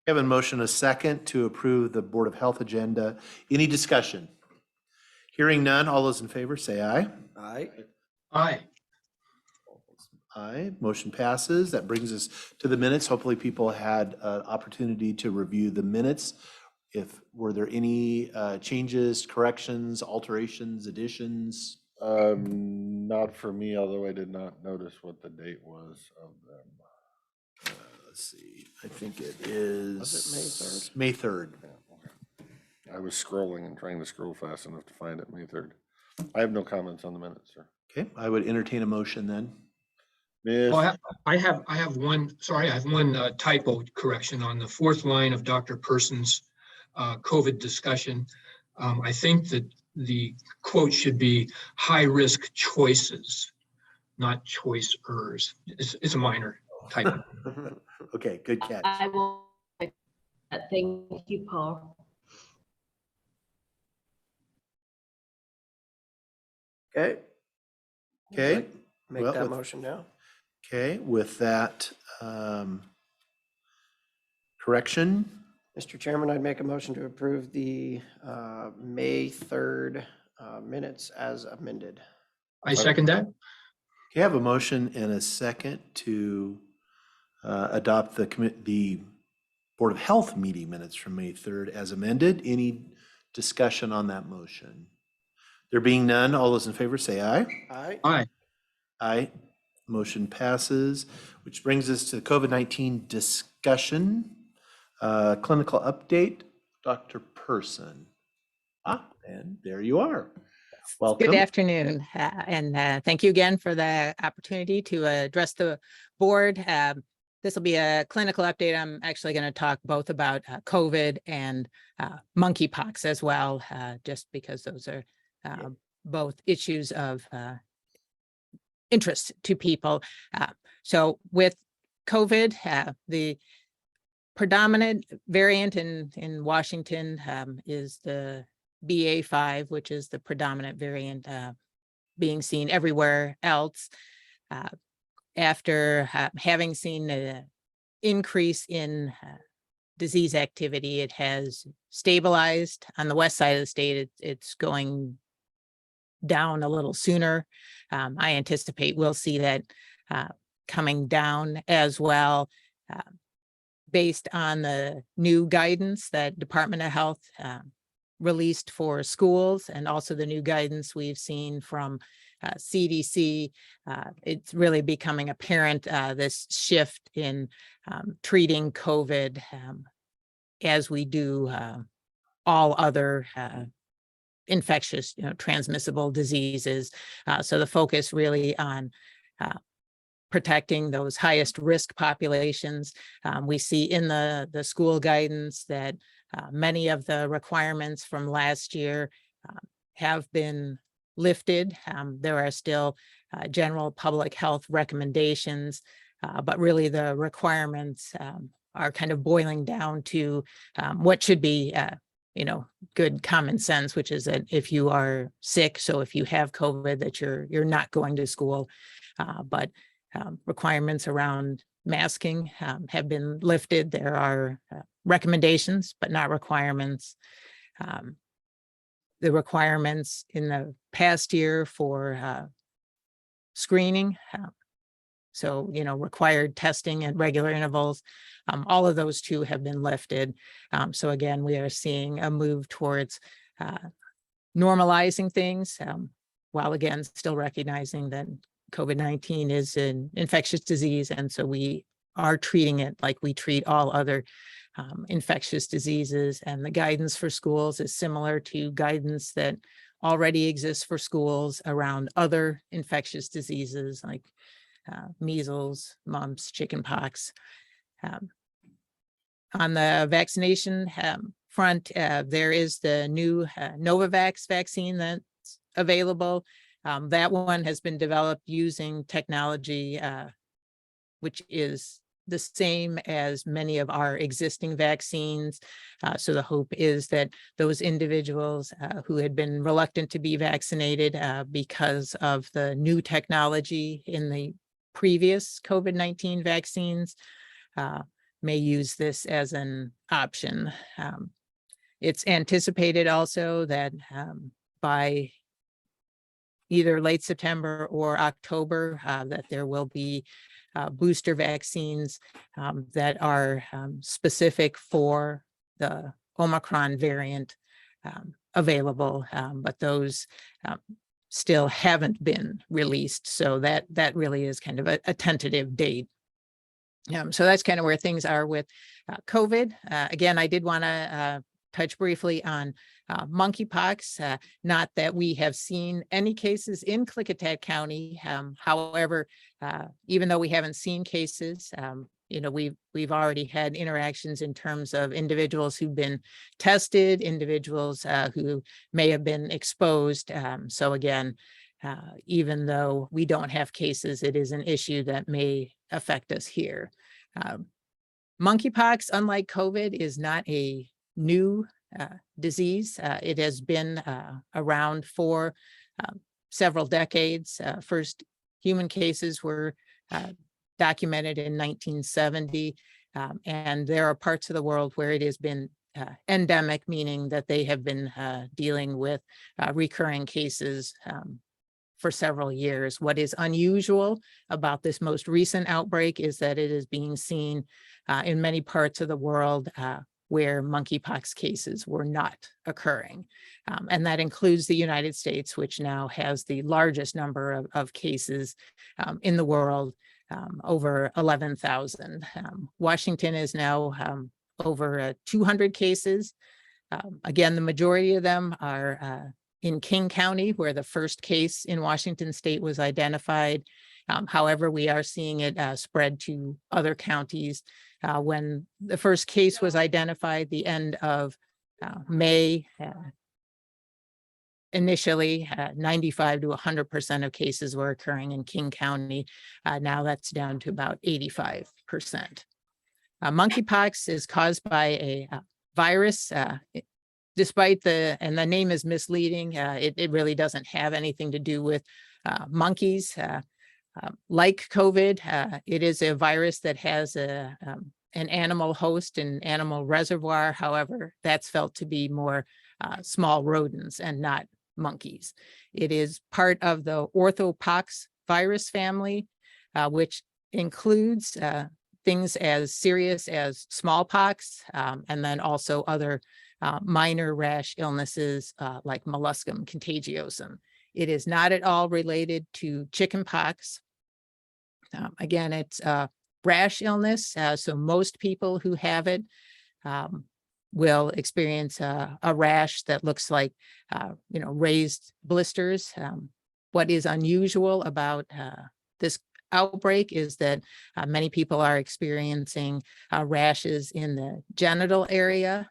We have a motion, a second, to approve the Board of Health agenda. Any discussion? Hearing none, all those in favor say aye. Aye. Aye. Aye, motion passes. That brings us to the minutes. Hopefully people had an opportunity to review the minutes. Were there any changes, corrections, alterations, additions? Not for me, although I did not notice what the date was of them. Let's see, I think it is. Was it May 3rd. I was scrolling and trying to scroll fast enough to find it, May 3rd. I have no comments on the minutes, sir. Okay, I would entertain a motion then. Miss, I have one typo correction on the fourth line of Dr. Person's COVID discussion. I think that the quote should be high-risk choices, not choicers. It's a minor typo. Okay, good catch. I will. Thank you, Paul. Okay. Okay. Make well, that with- motion now. Okay, with that correction, Mr. Chairman, I'd make a motion to approve the May 3rd minutes as amended. I second that. okay, I have a motion and a second to adopt the Board of Health meeting minutes from May 3rd as amended. Any discussion on that motion? There being none, all those in favor say aye. Aye. Aye. Aye. Motion passes, which brings us to the COVID-19 discussion. Clinical update, Dr. Person. And there you are. Welcome. Good afternoon, and thank you again for the opportunity to address the board. This will be a clinical update. I'm actually going to talk both about COVID and monkeypox as well, just because those are both issues of interest to people. So with COVID, the predominant variant in Washington is the BA.5, which is the predominant variant being seen everywhere else. After having seen an increase in disease activity, it has stabilized. On the west side of the state, it's going down a little sooner. I anticipate we'll see that coming down as well, based on the new guidance that Department of Health released for schools, and also the new guidance we've seen from CDC. It's really becoming apparent, this shift in treating COVID as we do all other infectious, transmissible diseases. So the focus really on protecting those highest risk populations. We see in the school guidance that many of the requirements from last year have been lifted. There are still general public health recommendations, but really the requirements are kind of boiling down to what should be good common sense, which is that if you are sick, so if you have COVID, that you're not going to school. But requirements around masking have been lifted. There are recommendations, but not requirements. The requirements in the past year for screening, so, required testing at regular intervals, all of those too have been lifted. So again, we are seeing a move towards normalizing things, while again, still recognizing that COVID-19 is an infectious disease. And so we are treating it like we treat all other infectious diseases. And the guidance for schools is similar to guidance that already exists for schools around other infectious diseases like measles, mumps, chickenpox. On the vaccination front, there is the new Novavax vaccine that's available. That one has been developed using technology, which is the same as many of our existing vaccines. So the hope is that those individuals who had been reluctant to be vaccinated because of the new technology in the previous COVID-19 vaccines may use this as an option. It's anticipated also that by either late September or October, that there will be booster vaccines that are specific for the Omicron variant available, but those still haven't been released. So that really is kind of a tentative date. So that's kind of where things are with COVID. Again, I did want to touch briefly on monkeypox. Not that we have seen any cases in Klickitat County. However, even though we haven't seen cases, we've already had interactions in terms of individuals who've been tested, individuals who may have been exposed. So again, even though we don't have cases, it is an issue that may affect us here. Monkeypox, unlike COVID, is not a new disease. It has been around for several decades. First human cases were documented in 1970. And there are parts of the world where it has been endemic, meaning that they have been dealing with recurring cases for several years. What is unusual about this most recent outbreak is that it is being seen in many parts of the world where monkeypox cases were not occurring. And that includes the United States, which now has the largest number of cases in the world, over 11,000. Washington is now over 200 cases. Again, the majority of them are in King County, where the first case in Washington state was identified. However, we are seeing it spread to other counties. When the first case was identified, the end of May, initially 95 to 100% of cases were occurring in King County. Now that's down to about 85%. Monkeypox is caused by a virus. Despite and the name is misleading, it really doesn't have anything to do with monkeys. Like COVID, it is a virus that has an animal host, an animal reservoir. However, that's felt to be more small rodents and not monkeys. It is part of the orthopox virus family, which includes things as serious as smallpox, and then also other minor rash illnesses like molluscum contagiosum. It is not at all related to chickenpox. Again, it's a rash illness, so most people who have it will experience a rash that looks like, raised blisters. What is unusual about this outbreak is that many people are experiencing rashes in the genital area.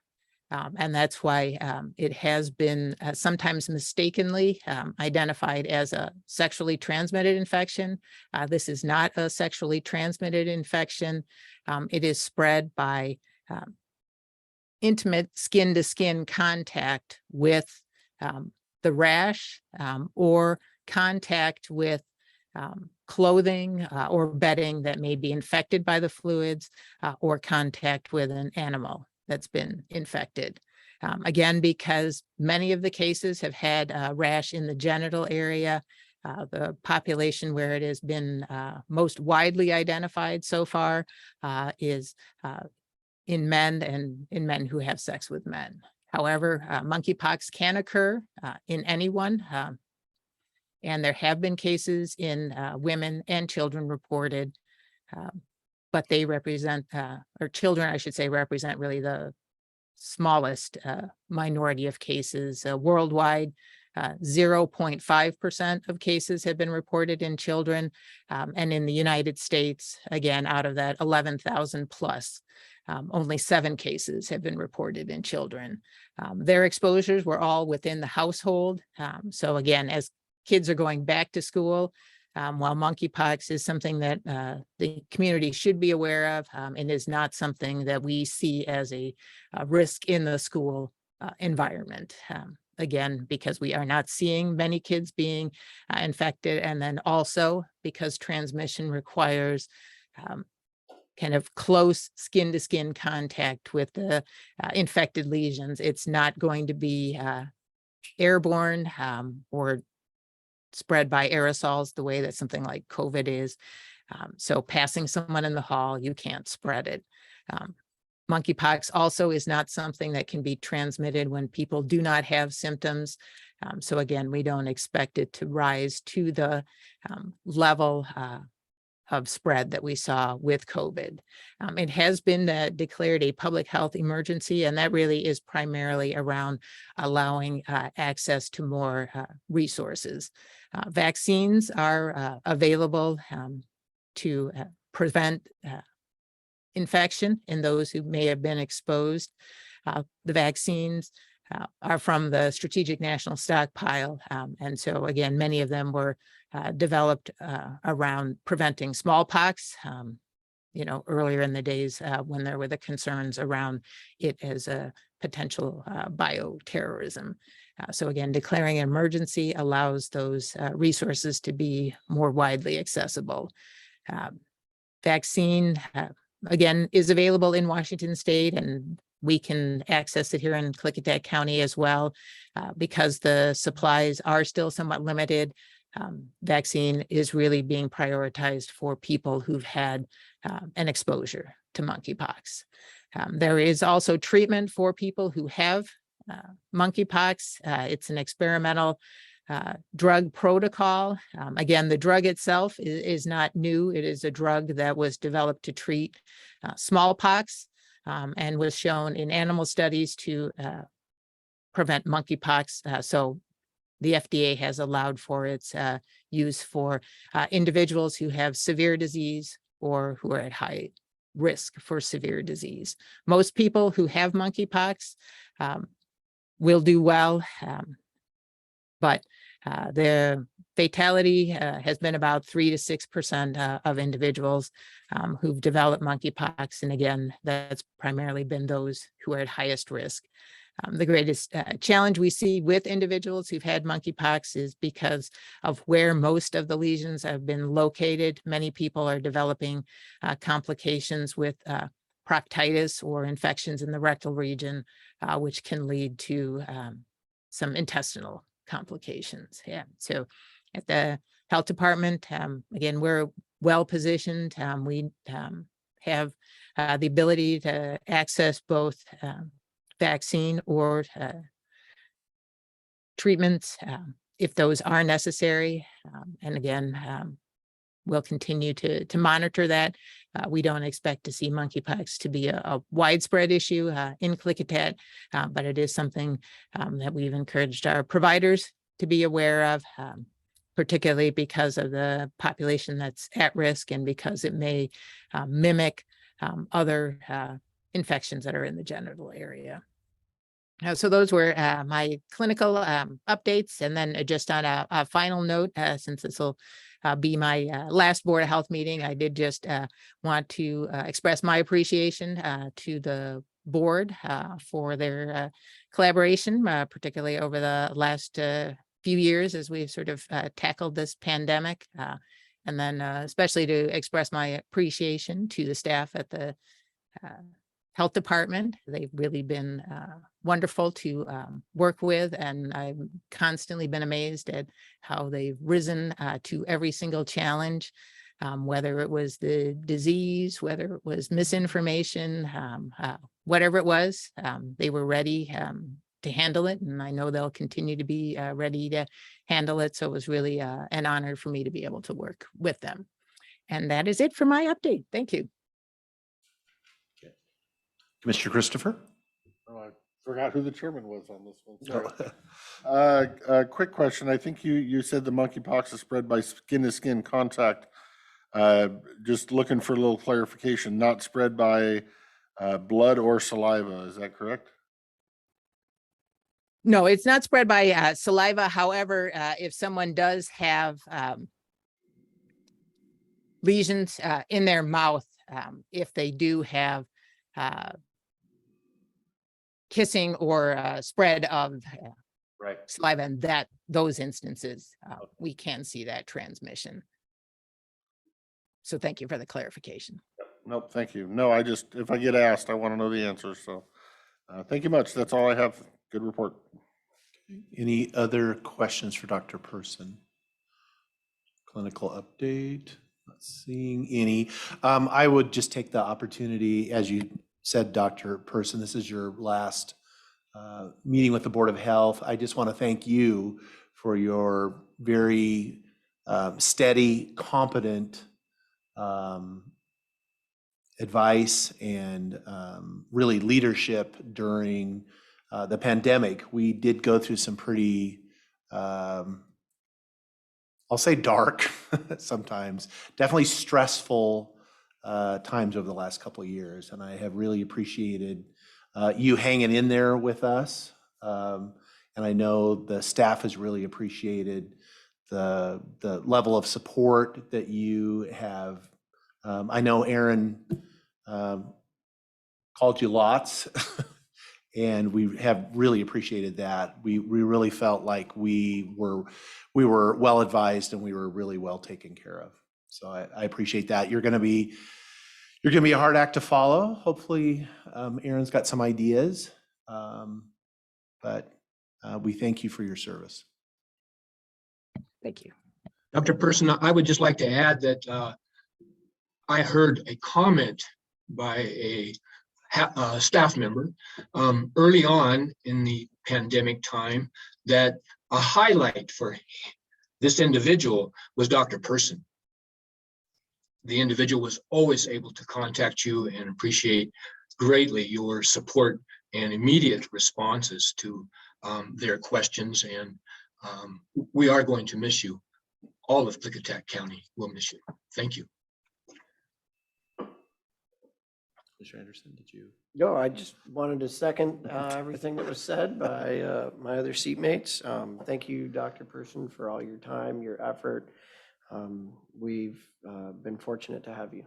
And that's why it has been sometimes mistakenly identified as a sexually transmitted infection. This is not a sexually transmitted infection. It is spread by intimate skin-to-skin contact with the rash or contact with clothing or bedding that may be infected by the fluids or contact with an animal that's been infected. Again, because many of the cases have had a rash in the genital area, the population where it has been most widely identified so far is in men and in men who have sex with men. However, monkeypox can occur in anyone, and there have been cases in women and children reported, but they represent, or children, I should say, represent really the smallest minority of cases. Worldwide, 0.5% of cases have been reported in children. And in the United States, again, out of that 11,000 plus, only 7 cases have been reported in children. Their exposures were all within the household. So again, as kids are going back to school, while monkeypox is something that the community should be aware of, and is not something that we see as a risk in the school environment. Again, because we are not seeing many kids being infected, and then also because transmission requires kind of close skin-to-skin contact with the infected lesions. It's not going to be airborne or spread by aerosols the way that something like COVID is. So passing someone in the hall, you can't spread it. Monkeypox also is not something that can be transmitted when people do not have symptoms. So again, we don't expect it to rise to the level of spread that we saw with COVID. It has been declared a public health emergency, and that really is primarily around allowing access to more resources. Vaccines are available to prevent infection in those who may have been exposed. The vaccines are from the Strategic National Stockpile. And so again, many of them were developed around preventing smallpox, earlier in the days when there were the concerns around it as a potential bioterrorism. So again, declaring an emergency allows those resources to be more widely accessible. vaccine, again, is available in Washington State, and we can access it here in Klickitat County as well. Because the supplies are still somewhat limited, vaccine is really being prioritized for people who've had an exposure to monkeypox. There is also treatment for people who have monkeypox. It's an experimental drug protocol. Again, the drug itself is not new. It is a drug that was developed to treat smallpox and was shown in animal studies to prevent monkeypox. So the FDA has allowed for its use for individuals who have severe disease or who are at high risk for severe disease. Most people who have monkeypox will do well, but the fatality has been about 3 to 6% of individuals who've developed monkeypox. And again, that's primarily been those who are at highest risk. The greatest challenge we see with individuals who've had monkeypox is because of where most of the lesions have been located. Many people are developing complications with proctitis or infections in the rectal region, which can lead to some intestinal complications. Yeah. So at the health department, again, we're well positioned. We have the ability to access both vaccine or treatments if those are necessary. And again, we'll continue to monitor that. We don't expect to see monkeypox to be a widespread issue in Klickitat, but it is something that we've encouraged our providers to be aware of, particularly because of the population that's at risk and because it may mimic other infections that are in the genital area. So those were my clinical updates. And then just on a final note, since this will be my last Board of Health meeting, I did just want to express my appreciation to the board for their collaboration, particularly over the last few years as we've sort of tackled this pandemic. And then especially to express my appreciation to the staff at the health department. They've really been wonderful to work with, and I've constantly been amazed at how they've risen to every single challenge, whether it was the disease, whether it was misinformation, whatever it was, they were ready to handle it, and I know they'll continue to be ready to handle it. So it was really an honor for me to be able to work with them. And that is it for my update. Thank you. Mr. Christopher? Oh, I forgot who the chairman was on this one. Sorry. Quick question. I think you said the monkeypox is spread by skin-to-skin contact. Just looking for a little clarification, not spread by blood or saliva. Is that correct? No, it's not spread by saliva. However, if someone does have lesions in their mouth, if they do have kissing or spread of saliva, and those instances, we can see that transmission. So thank you for the clarification. Nope, thank you. No, if I get asked, I want to know the answer. So thank you much. That's all I have. Good report. Any other questions for Dr. Person? Clinical update, not seeing any. I would just take the opportunity, as you said, Dr. Person, this is your last meeting with the Board of Health. I just want to thank you for your very steady, competent advice and really leadership during the pandemic. We did go through some pretty, I'll say dark sometimes, definitely stressful times over the last couple of years. And I have really appreciated you hanging in there with us. And I know the staff has really appreciated the level of support that you have. I know Aaron called you lots. And we have really appreciated that. We really felt like we were well advised and we were really well taken care of. So I appreciate that. You're gonna be a hard act to follow. Hopefully, Aaron's got some ideas. But we thank you for your service. Thank you. Dr. Person, I would just like to add that I heard a comment by a staff member early on in the pandemic time that a highlight for this individual was Dr. Person. The individual was always able to contact you and appreciate greatly your support and immediate responses to their questions. And we are going to miss you. All of Klickitat County will miss you. Thank you. Mr. Anderson, did you? No, I just wanted to second everything that was said by my other seatmates. Thank you, Dr. Person, for all your time, your effort. We've been fortunate to have you.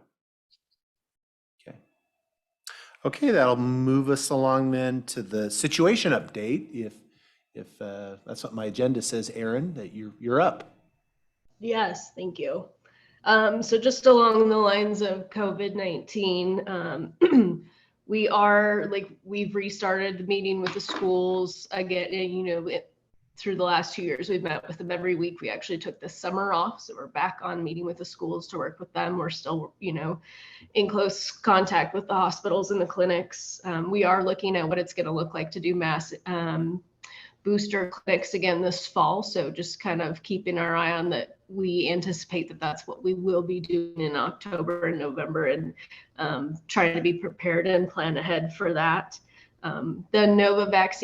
Okay, that'll move us along then to the situation update. If that's what my agenda says, Aaron, that you're up. Yes, thank you. So just along the lines of COVID-19, we've restarted meeting with the schools again, through the last 2 years, we've met with them every week. We actually took the summer off, so we're back on meeting with the schools to work with them. We're still, in close contact with the hospitals and the clinics. We are looking at what it's going to look like to do mass booster clinics again this fall. So just kind of keeping our eye on that. We anticipate that that's what we will be doing in October and November, and trying to be prepared and plan ahead for that. The Novavax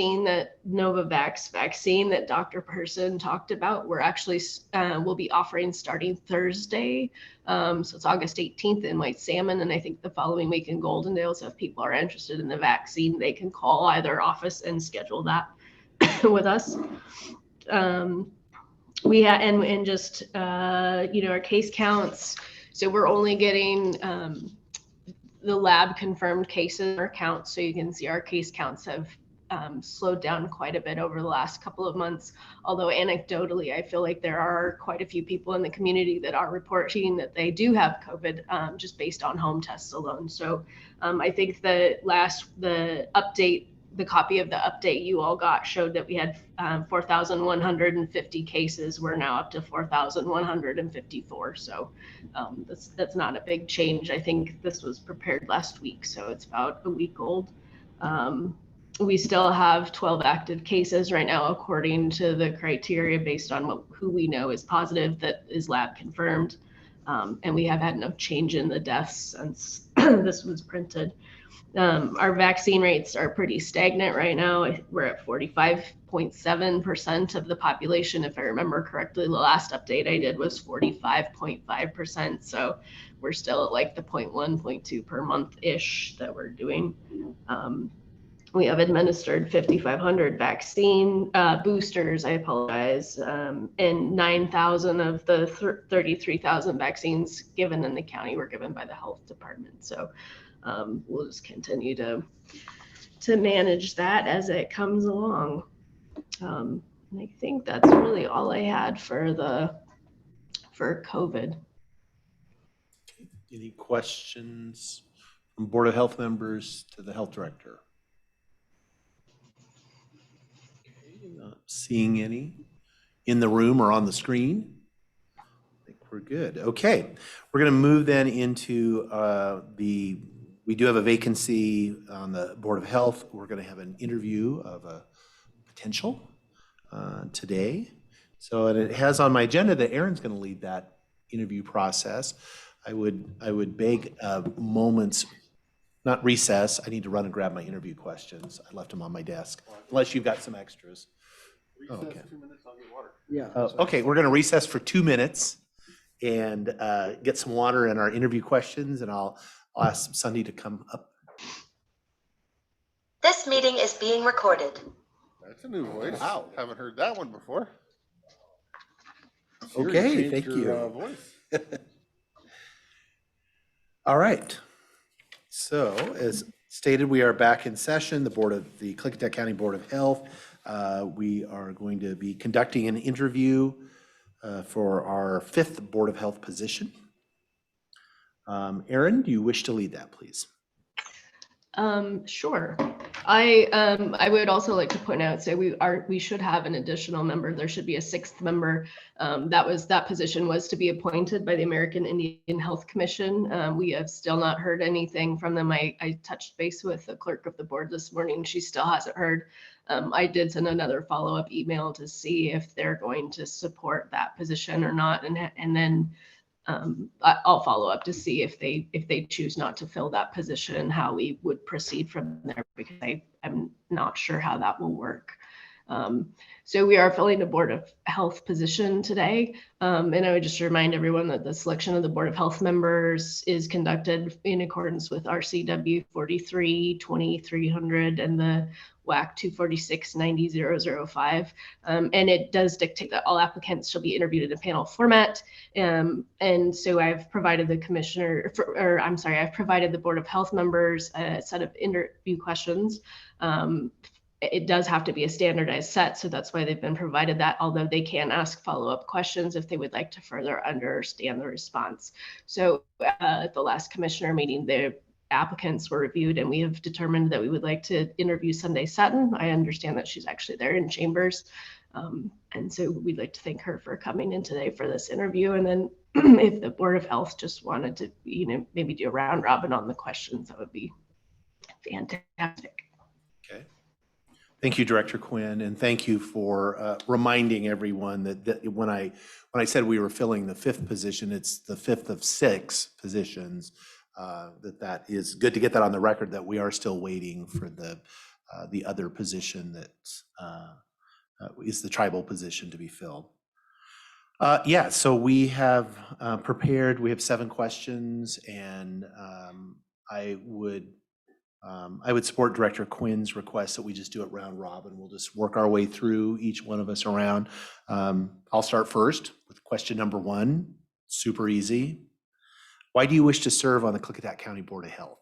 vaccine that Dr. Person talked about, we're actually will be offering starting Thursday. So it's August 18th in White Salmon, and I think the following week in Goldendale. So if people are interested in the vaccine, they can call either office and schedule that with us. We had and just our case counts. So we're only getting the lab confirmed cases or counts. So you can see our case counts have slowed down quite a bit over the last couple of months. Although anecdotally, I feel like there are quite a few people in the community that are reporting that they do have COVID just based on home tests alone. So I think the copy of the update you all got showed that we had 4,150 cases. We're now up to 4,154. So that's not a big change. I think this was prepared last week, so it's about a week old. We still have 12 active cases right now, according to the criteria based on who we know is positive that is lab confirmed. And we have had no change in the deaths since this was printed. Our vaccine rates are pretty stagnant right now. We're at 45.7% of the population. If I remember correctly, the last update I did was 45.5%. So we're still at like the 0.1, 0.2 per month-ish that we're doing. We have administered 5,500 vaccine boosters, I apologize, and 9,000 of the 33,000 vaccines given in the county were given by the health department. So we'll just continue to manage that as it comes along. And I think that's really all I had for COVID. Any questions from Board of Health members to the health director? Okay, not seeing any in the room or on the screen. I think we're good. Okay, we're going to move then into we do have a vacancy on the Board of Health. We're going to have an interview of a potential today. So, and it has on my agenda that Aaron's going to lead that interview process. I would beg a moment's, not recess. I need to run and grab my interview questions. I left them on my desk, unless you've got some extras. Recess, Okay. 2 minutes, I'll get water. Yeah. Okay, we're going to recess for 2 minutes and get some water and our interview questions, and I'll ask Sunday to come up. This meeting is being recorded. That's a new voice. Wow. Haven't heard that one before. Siri Okay, changed thank her, you. voice. All right. So as stated, we are back in session, the Klickitat County Board of Health. We are going to be conducting an interview for our 5th Board of Health position. Aaron, do you wish to lead that, please? Sure. I would also like to point out, so we should have an additional member. There should be a sixth member. That position was to be appointed by the American Indian Health Commission. We have still not heard anything from them. I touched base with the clerk of the board this morning. She still hasn't heard. I did send another follow-up email to see if they're going to support that position or not, and then I'll follow up to see if they choose not to fill that position, how we would proceed from there, because I'm not sure how that will work. So we are filling the Board of Health position today. And I would just remind everyone that the selection of the Board of Health members is conducted in accordance with RCW 43-2300 and the WAC 246-90005. And it does dictate that all applicants shall be interviewed in a panel format. And so I've provided the I've provided the Board of Health members a set of interview questions. It does have to be a standardized set, so that's why they've been provided that, although they can ask follow-up questions if they would like to further understand the response. So at the last commissioner meeting, the applicants were reviewed, and we have determined that we would like to interview Sunday Sutton. I understand that she's actually there in chambers. And so we'd like to thank her for coming in today for this interview. And then if the Board of Health just wanted to, maybe do a round robin on the questions, that would be fantastic. Okay. Thank you, Director Quinn, and thank you for reminding everyone that when I said we were filling the fifth position, it's the fifth of 6 positions. That is good to get that on the record, that we are still waiting for the other position that is the tribal position to be filled. Yeah, so we have prepared, we have 7 questions, and I would support Director Quinn's request that we just do it round robin. We'll just work our way through each one of us around. I'll start first with question number 1, super easy. Why do you wish to serve on the Klickitat County Board of Health?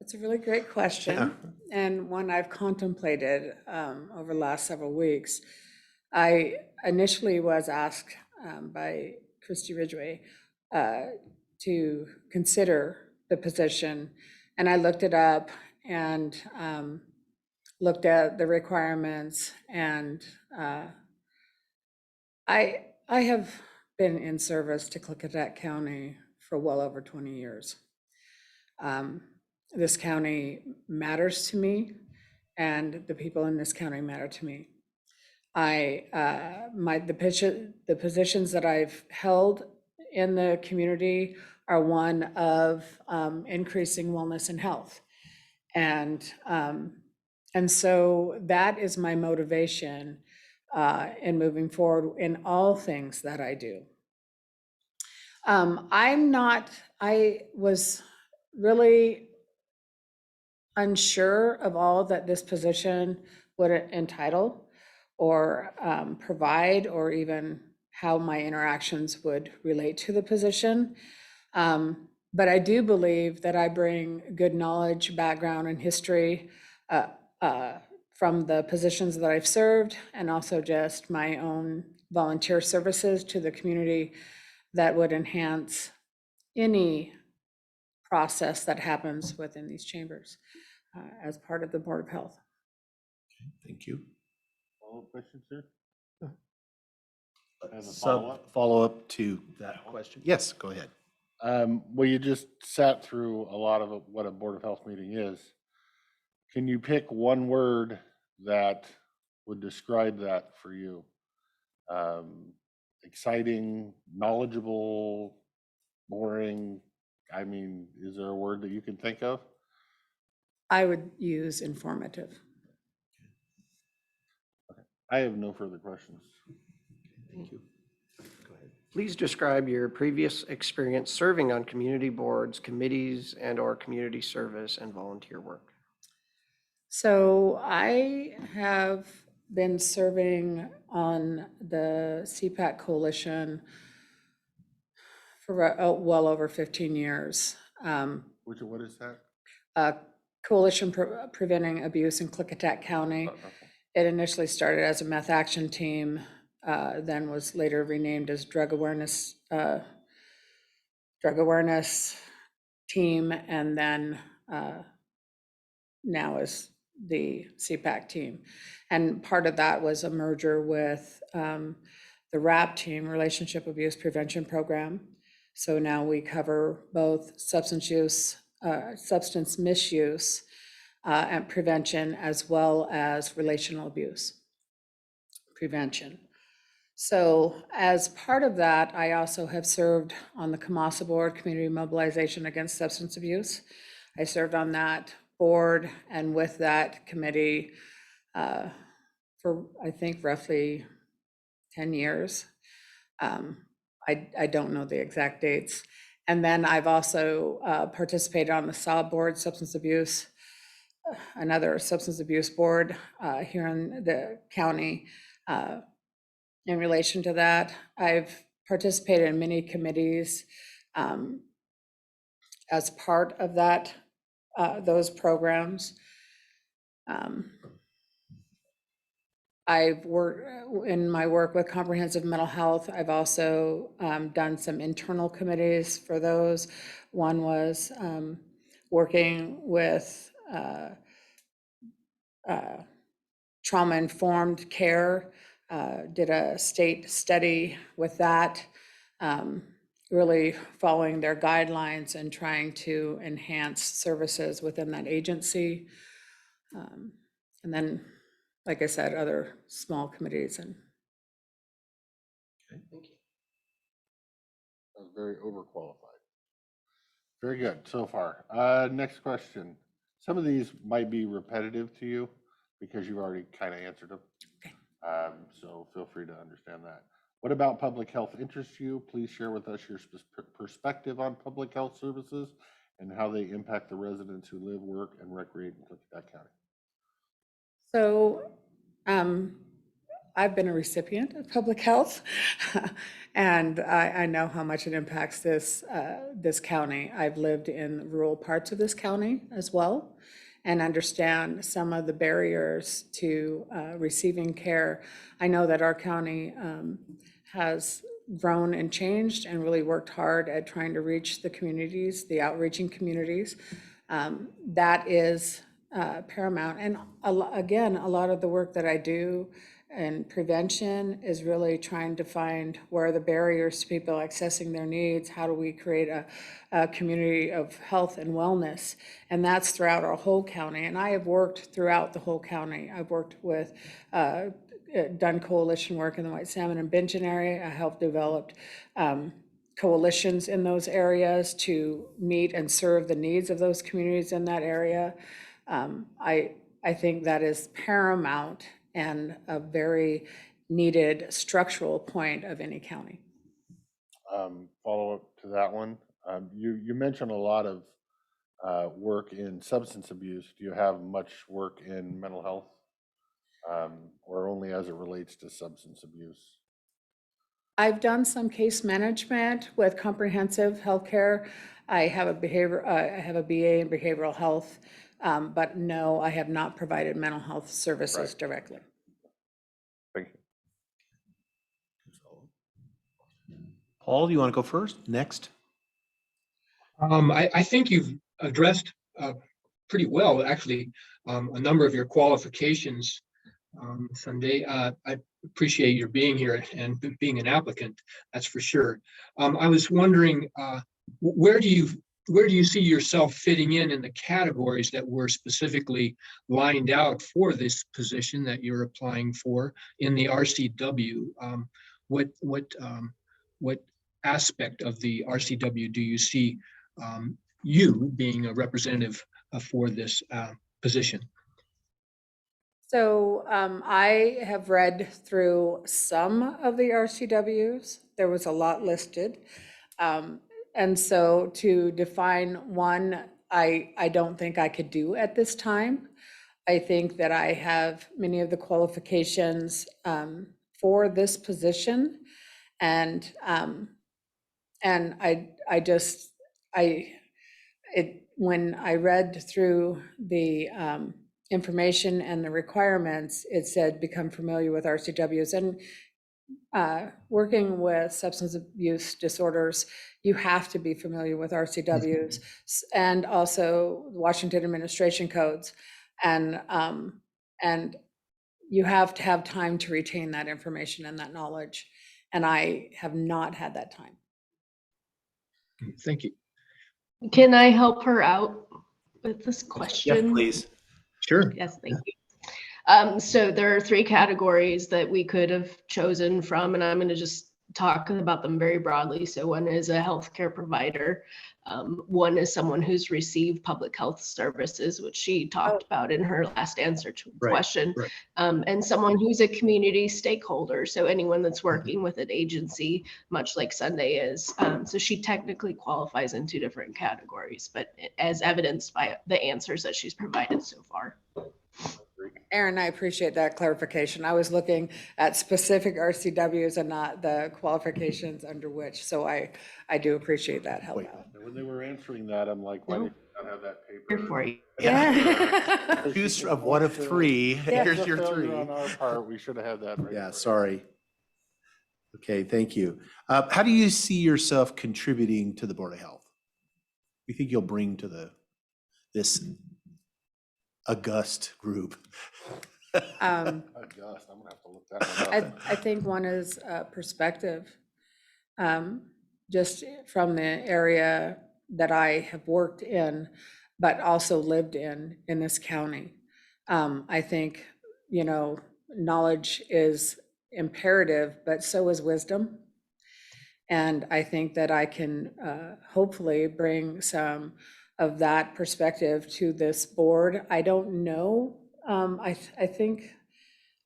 It's a really great question, and one I've contemplated over the last several weeks. I initially was asked by Christy Ridgway to consider the position, and I looked it up and looked at the requirements, and I have been in service to Klickitat County for well over 20 years. This county matters to me, and the people in this county matter to me. The positions that I've held in the community are one of increasing wellness and health, and so that is my motivation in moving forward in all things that I do. I was really unsure of all that this position would entitle or provide, or even how my interactions would relate to the position. But I do believe that I bring good knowledge, background, and history from the positions that I've served, and also just my own volunteer services to the community that would enhance any process that happens within these chambers as part of the Board of Health. Okay, thank you. Follow-up question, sir? Have a Follow-up to that question? Yes, go ahead. Well, you just sat through a lot of what a Board of Health meeting is. Can you pick one word that would describe that for you? Exciting, knowledgeable, boring? I mean, is there a word that you can think of? I would use informative. I have no further questions. Thank you. Go ahead. Please describe your previous experience serving on community boards, committees, and/or community service and volunteer work. So I have been serving on the CPAC Coalition for well over 15 years. What is that? Coalition Preventing Abuse in Klickitat County. It initially started as a meth action team, then was later renamed as Drug Awareness drug awareness team, and then now is the CPAC team. And part of that was a merger with the RAP team, Relationship Abuse Prevention Program. So now we cover both substance misuse and prevention, as well as relational abuse prevention. So as part of that, I also have served on the CAMASA board, Community Mobilization Against Substance Abuse. I served on that board and with that committee for, I think, roughly 10 years. I don't know the exact dates. And then I've also participated on the SAB board, Substance Abuse, another substance abuse board here in the county. In relation to that, I've participated in many committees as part of that, those programs. I've worked in my work with comprehensive mental health. I've also done some internal committees for those. One was working with trauma-informed care, did a state study with that, really following their guidelines and trying to enhance services within that agency. And then, like I said, other small committees. And Okay, thank you. That was very overqualified. Very good so far. Next question. Some of these might be repetitive to you because you've already kind of answered them. Okay. So feel free to understand that. What about public health interests you? Please share with us your perspective on public health services and how they impact the residents who live, work, and recreate in Klickitat County. so I've been a recipient of public health, and I know how much it impacts this county. I've lived in rural parts of this county as well, and understand some of the barriers to receiving care. I know that our county has grown and changed and really worked hard at trying to reach the communities, the outreaching communities. That is paramount. And again, a lot of the work that I do and prevention is really trying to find where are the barriers to people accessing their needs. How do we create a community of health and wellness? And that's throughout our whole county. And I have worked throughout the whole county. I've worked with, done coalition work in the White Salmon and Benton area. I helped develop coalitions in those areas to meet and serve the needs of those communities in that area. I think that is paramount and a very needed structural point of any county. Follow up to that one. You mentioned a lot of work in substance abuse. Do you have much work in mental health, or only as it relates to substance abuse? I've done some case management with comprehensive healthcare. I have a BA in behavioral health, but no, I have not provided mental health services directly. Thank you. Paul, do you want to go first? Next. I think you've addressed pretty well, actually, a number of your qualifications, Sunday. I appreciate your being here and being an applicant, that's for sure. I was wondering, where do you see yourself fitting in the categories that were specifically lined out for this position that you're applying for in the RCW? What aspect of the RCW do you see you being a representative for this position? So I have read through some of the RCWs. There was a lot listed. And so to define one, I don't think I could do at this time. I think that I have many of the qualifications for this position. And when I read through the information and the requirements, it said become familiar with RCWs. And working with substance abuse disorders, you have to be familiar with RCWs and also Washington administration codes. And you have to have time to retain that information and that knowledge. And I have not had that time. Thank you. Can I help her out with this question? Please. Sure. Yes, thank you. So there are 3 categories that we could have chosen from, and I'm going to just talk about them very broadly. So one is a healthcare provider. One is someone who's received public health services, which she talked about in her last answer to a question, and someone who's a community stakeholder. So anyone that's working with an agency, much like Sunday is. So she technically qualifies in 2 different categories, but as evidenced by the answers that she's provided so far. Aaron, I appreciate that clarification. I was looking at specific RCWs and not the qualifications under which. So I do appreciate that help out. And when they were answering that, I'm like, why did you not have that paper? Here for you. Yeah. Choose of one of 3. Here's your 3. On our part, we should have had that. Right Yeah, away. sorry. Okay, thank you. How do you see yourself contributing to the Board of Health? What do you think you'll bring to this august group? August, I'm gonna have to look that one up. I think one is perspective. Just from the area that I have worked in, but also lived in this county. I think, knowledge is imperative, but so is wisdom. And I think that I can hopefully bring some of that perspective to this board. I don't know. I think,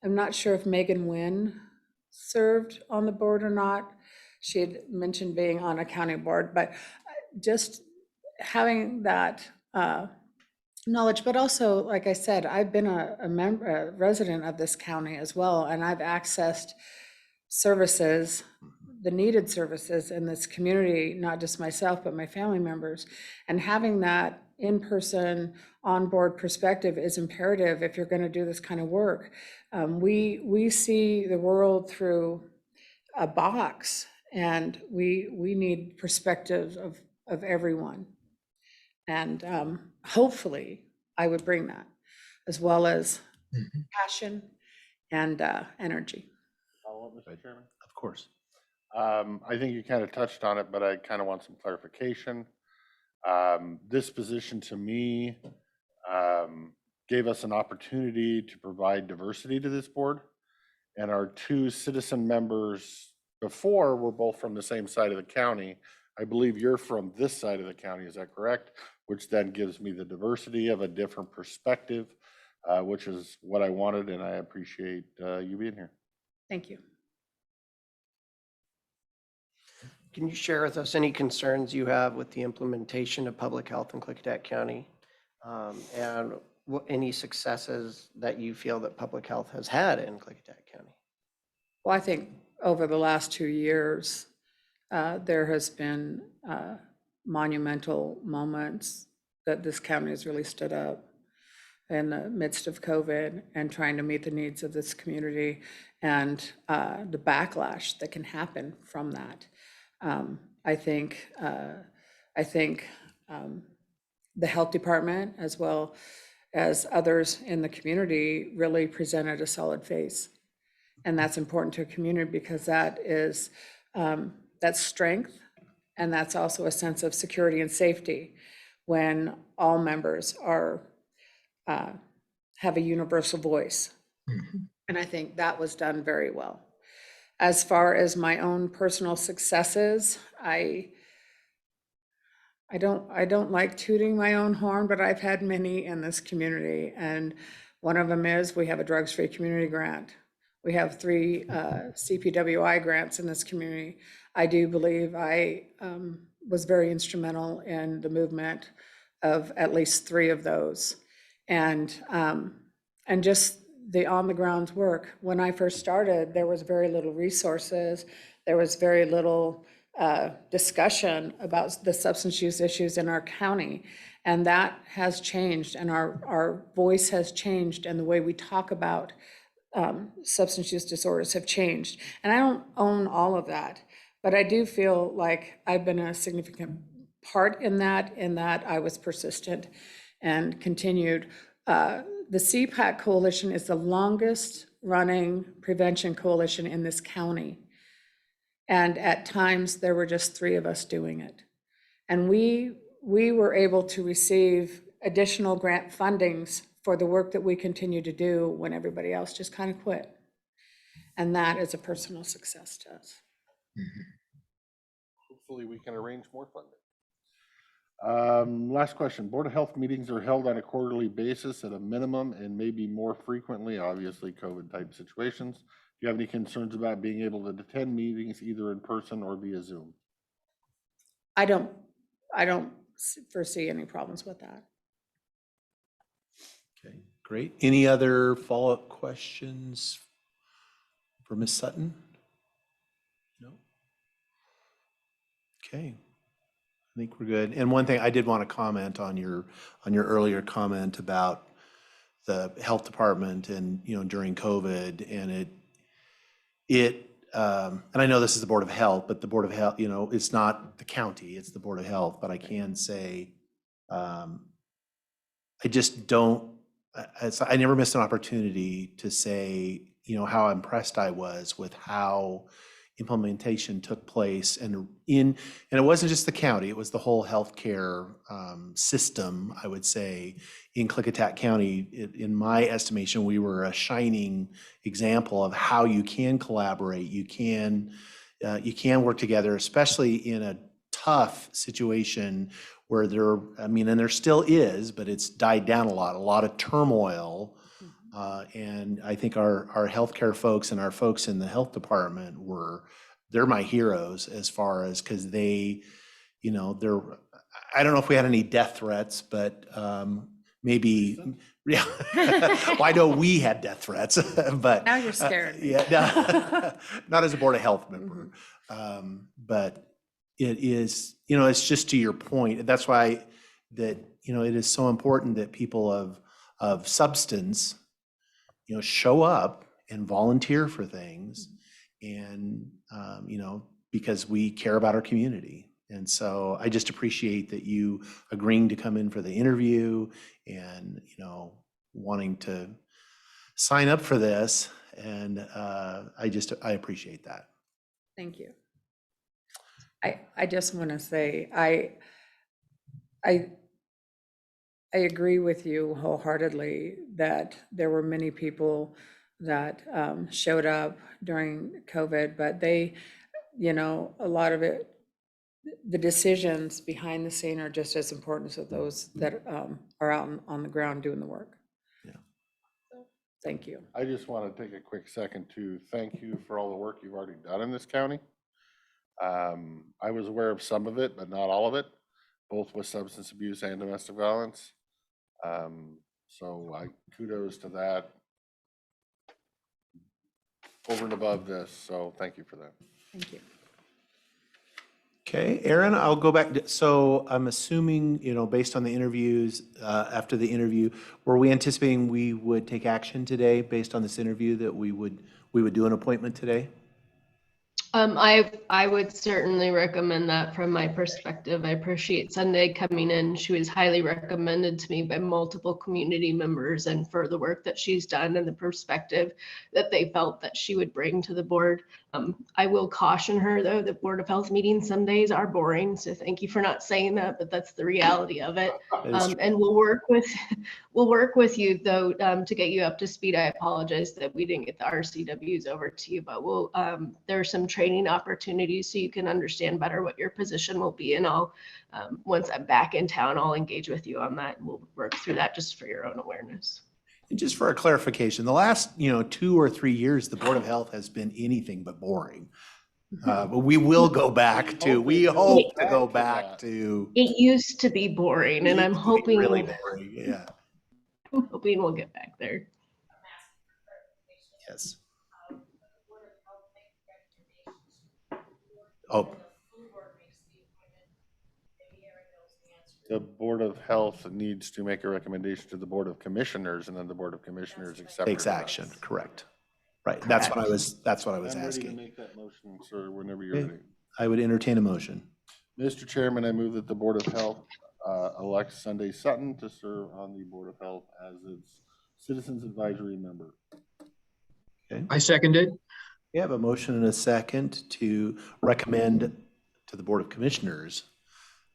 I'm not sure if Megan Wynn served on the board or not. She had mentioned being on a county board, but just having that knowledge, but also, like I said, I've been a resident of this county as well, and I've accessed services, the needed services in this community, not just myself, but my family members. And having that in-person, on-board perspective is imperative if you're going to do this kind of work. We see the world through a box, and we need perspectives of everyone. And hopefully I would bring that, as well as passion and energy. Mr. Chairman? Of course. I think you kind of touched on it, but I kind of want some clarification. This position to me gave us an opportunity to provide diversity to this board. And our 2 citizen members before were both from the same side of the county. I believe you're from this side of the county, is that correct? Which then gives me the diversity of a different perspective, which is what I wanted, and I appreciate you being here. Thank you. Can you share with us any concerns you have with the implementation of public health in Klickitat County? And any successes that you feel that public health has had in Klickitat County? Well, I think over the last 2 years, there has been monumental moments that this county has really stood up in the midst of COVID and trying to meet the needs of this community and the backlash that can happen from that. I think the health department, as well as others in the community, really presented a solid face. And that's important to a community because that is, that's strength, and that's also a sense of security and safety when all members are, have a universal voice. And I think that was done very well. As far as my own personal successes, I don't like tooting my own horn, but I've had many in this community. And one of them is we have a drugs-free community grant. We have 3 CPWI grants in this community. I do believe I was very instrumental in the movement of at least 3 of those. And just the on-the-ground work. When I first started, there was very little resources. There was very little discussion about the substance use issues in our county. And that has changed, and our voice has changed, and the way we talk about substance use disorders have changed. And I don't own all of that, but I do feel like I've been a significant part in that I was persistent and continued. The CPAC Coalition is the longest running prevention coalition in this county. And at times, there were just 3 of us doing it. And we were able to receive additional grant fundings for the work that we continue to do when everybody else just kind of quit. And that is a personal success to us. Hopefully we can arrange more funding. Last question. Board of Health meetings are held on a quarterly basis at a minimum and maybe more frequently, obviously COVID type situations. Do you have any concerns about being able to attend meetings either in person or via Zoom? I don't foresee any problems with that. Okay, great. Any other follow-up questions for Ms. Sutton? No? Okay. I think we're good. And one thing I did want to comment on your earlier comment about the health department and, you know, during COVID, and and I know this is the Board of Health, but the Board of Health, you know, it's not the county, it's the Board of Health, but I can say, I just don't, I never missed an opportunity to say, you know, how impressed I was with how implementation took place, and it wasn't just the county, it was the whole healthcare system, I would say, in Klickitat County. In my estimation, we were a shining example of how you can collaborate, you can work together, especially in a tough situation where and there still is, but it's died down a lot of turmoil. And I think our healthcare folks and our folks in the health department they're my heroes as far as, because they, you know, I don't know if we had any death threats, but maybe, yeah. Well, I know we had death threats, but. Now you're scared. Yeah, not as a Board of Health member. But it is, you know, it's just to your point. That's why that, you know, it is so important that people of substance, you know, show up and volunteer for things, and you know, because we care about our community. And so I just appreciate that you agreeing to come in for the interview and, you know, wanting to sign up for this. And I appreciate that. Thank you. I just want to say, I agree with you wholeheartedly that there were many people that showed up during COVID, but they, you know, a lot of it, the decisions behind the scene are just as important as those that are out on the ground doing the work. Yeah. Thank you. I just want to take a quick second to thank you for all the work you've already done in this county. I was aware of some of it, but not all of it, both with substance abuse and domestic violence. So kudos to that over and above this. So thank you for that. Thank you. Okay, Aaron, I'll go back. So I'm assuming, you know, based on the interviews, after the interview, were we anticipating we would take action today based on this interview, that we would do an appointment today? I would certainly recommend that from my perspective. I appreciate Sunday coming in. She was highly recommended to me by multiple community members, and for the work that she's done and the perspective that they felt that she would bring to the board. I will caution her, though, that Board of Health meetings some days are boring. So thank you for not saying that, but that's the reality of it. And we'll work with you, though, to get you up to speed. I apologize that we didn't get the RCWs over to you, but there are some training opportunities so you can understand better what your position will be. And I'll, once I'm back in town, I'll engage with you on that, and we'll work through that just for your own awareness. And just for a clarification, the last, you know, 2 or 3 years, the Board of Health has been anything but boring. But we will go back to, we hope to go back to. It used to be boring, and I'm hoping really boring, yeah. I'm hoping we'll get back there. Yes. Oh. The Board of Health needs to make a recommendation to the Board of Commissioners, and then the Board of Commissioners accepts. Takes action, correct. Right, that's what I Correct. was I'm ready to asking. make that motion, sir, whenever you're Okay. ready. I would entertain a motion. Mr. Chairman, I move that the Board of Health elects Sunday Sutton to serve on the Board of Health as its Citizens Advisory Member. Okay, I second it. we have a motion and a second to recommend to the Board of Commissioners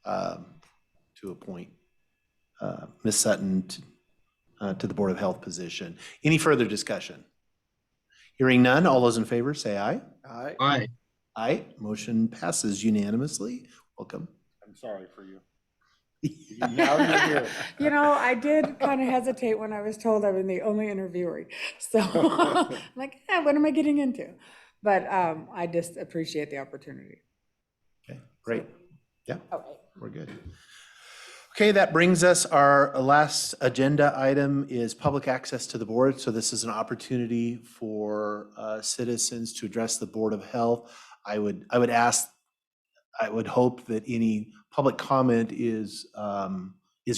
to appoint Ms. Sutton to the Board of Health position. Any further discussion? Hearing none, all those in favor say aye. Aye. Aye. Aye, motion passes unanimously. Welcome. I'm sorry for you. Now you're here. You know, I did kind of hesitate when I was told I was the only interviewee. So I'm like, what am I getting into? But I just appreciate the opportunity. Okay, great. Yeah, Okay. we're good. Okay, that brings us, our last agenda item is public access to the board. So this is an opportunity for citizens to address the Board of Health. I would hope that any public comment is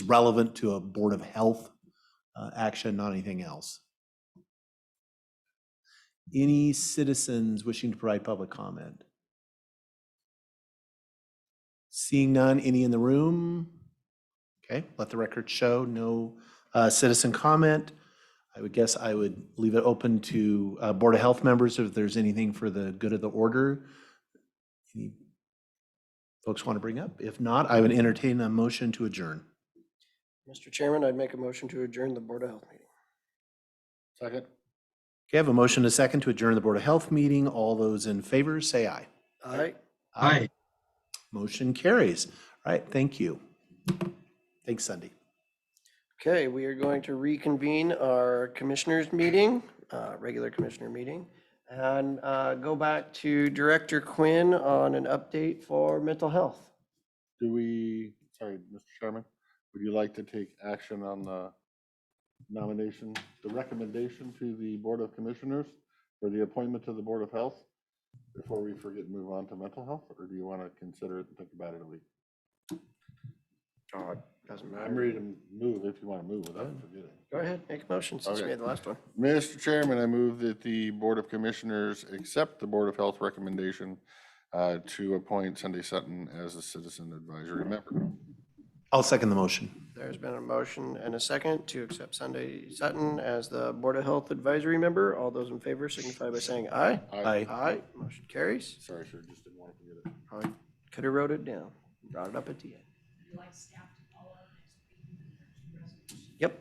relevant to a Board of Health action, not anything else. Any citizens wishing to provide public comment? Seeing none, any in the room? Okay, let the record show no citizen comment. I would guess I would leave it open to Board of Health members if there's anything for the good of the order. Any folks want to bring up? If not, I would entertain a motion to adjourn. Mr. Chairman, I'd make a motion to adjourn the Board of Health meeting. Second. Okay, I have a motion and a second to adjourn the Board of Health meeting. All those in favor, say aye. Aye. Aye. Motion carries. All right, thank you. Thanks, Sunday. Okay, we are going to reconvene our commissioners meeting, regular commissioner meeting, and go back to Director Quinn on an update for mental health. Sorry, Mr. Chairman, would you like to take action on the nomination, the recommendation to the Board of Commissioners for the appointment to the Board of Health before we forget and move on to mental health, or do you want to consider it and think about it a week? Oh, it doesn't matter. I'm ready to move if you want to move without forgetting. Go ahead, make a motion since you Okay. made the last one. Mr. Chairman, I move that the Board of Commissioners accept the Board of Health recommendation to appoint Sunday Sutton as a Citizen Advisory Member. I'll second the motion. There's been a motion and a second to accept Sunday Sutton as the Board of Health Advisory Member. All those in favor signify by saying aye. Aye. Aye, motion carries. Sorry, sir, just didn't want to forget it. Probably could have wrote it down, brought it up at the end. Yep.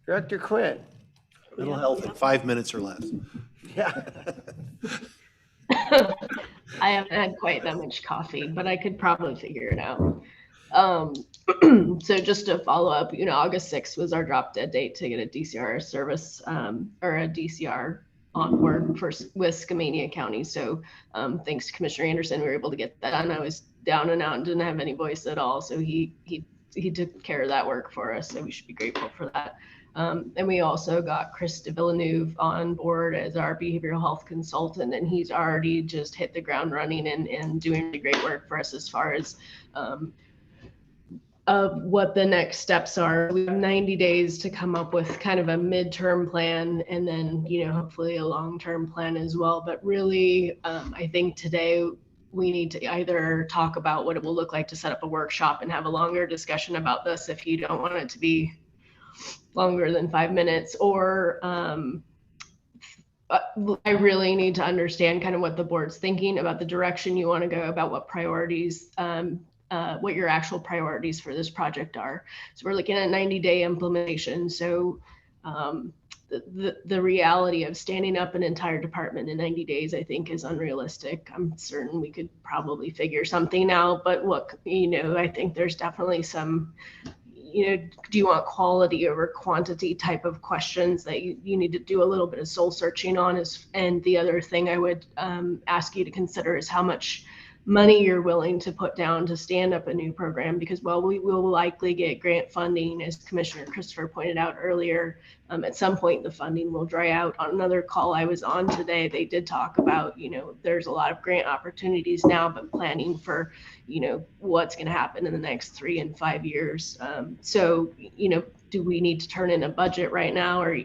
Director Quinn. Mental health in 5 minutes or less. Yeah. I haven't had quite that much coffee, but I could probably figure it out. So just to follow up, August 6th was our drop dead date to get a DCR service, or a DCR on board with Skamania County. So thanks to Commissioner Anderson, we were able to get that done. I was down and out and didn't have any voice at all. So he took care of that work for us. So we should be grateful for that. And we also got Chris de Villeneuve on board as our behavioral health consultant, and he's already just hit the ground running and doing really great work for us as far as of what the next steps are. We have 90 days to come up with kind of a midterm plan, and then, hopefully a long-term plan as well. But really, I think today we need to either talk about what it will look like to set up a workshop and have a longer discussion about this if you don't want it to be longer than 5 minutes, or I really need to understand kind of what the board's thinking about the direction you want to go, about what priorities, what your actual priorities for this project are. So we're looking at 90-day implementation. So the reality of standing up an entire department in 90 days, I think, is unrealistic. I'm certain we could probably figure something out, but I think there's definitely some, do you want quality over quantity type of questions that you need to do a little bit of soul searching on. And the other thing I would ask you to consider is how much money you're willing to put down to stand up a new program, because while we will likely get grant funding, as Commissioner Christopher pointed out earlier, at some point the funding will dry out. On another call I was on today, they did talk about, there's a lot of grant opportunities now, but planning for, what's going to happen in the next 3 and 5 years. So, do we need to turn in a budget right now, or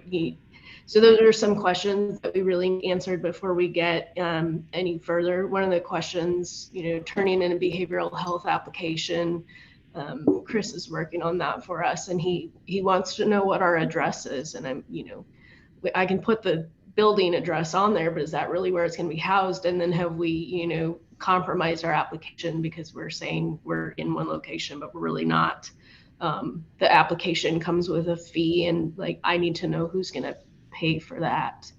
So those are some questions that we really answered before we get any further. One of the questions, turning in a behavioral health application, Chris is working on that for us, and he wants to know what our address is. And I can put the building address on there, but is that really where it's going to be housed? And then have we, compromised our application because we're saying we're in one location, but we're really not. The application comes with a fee, and I need to know who's going to pay for that.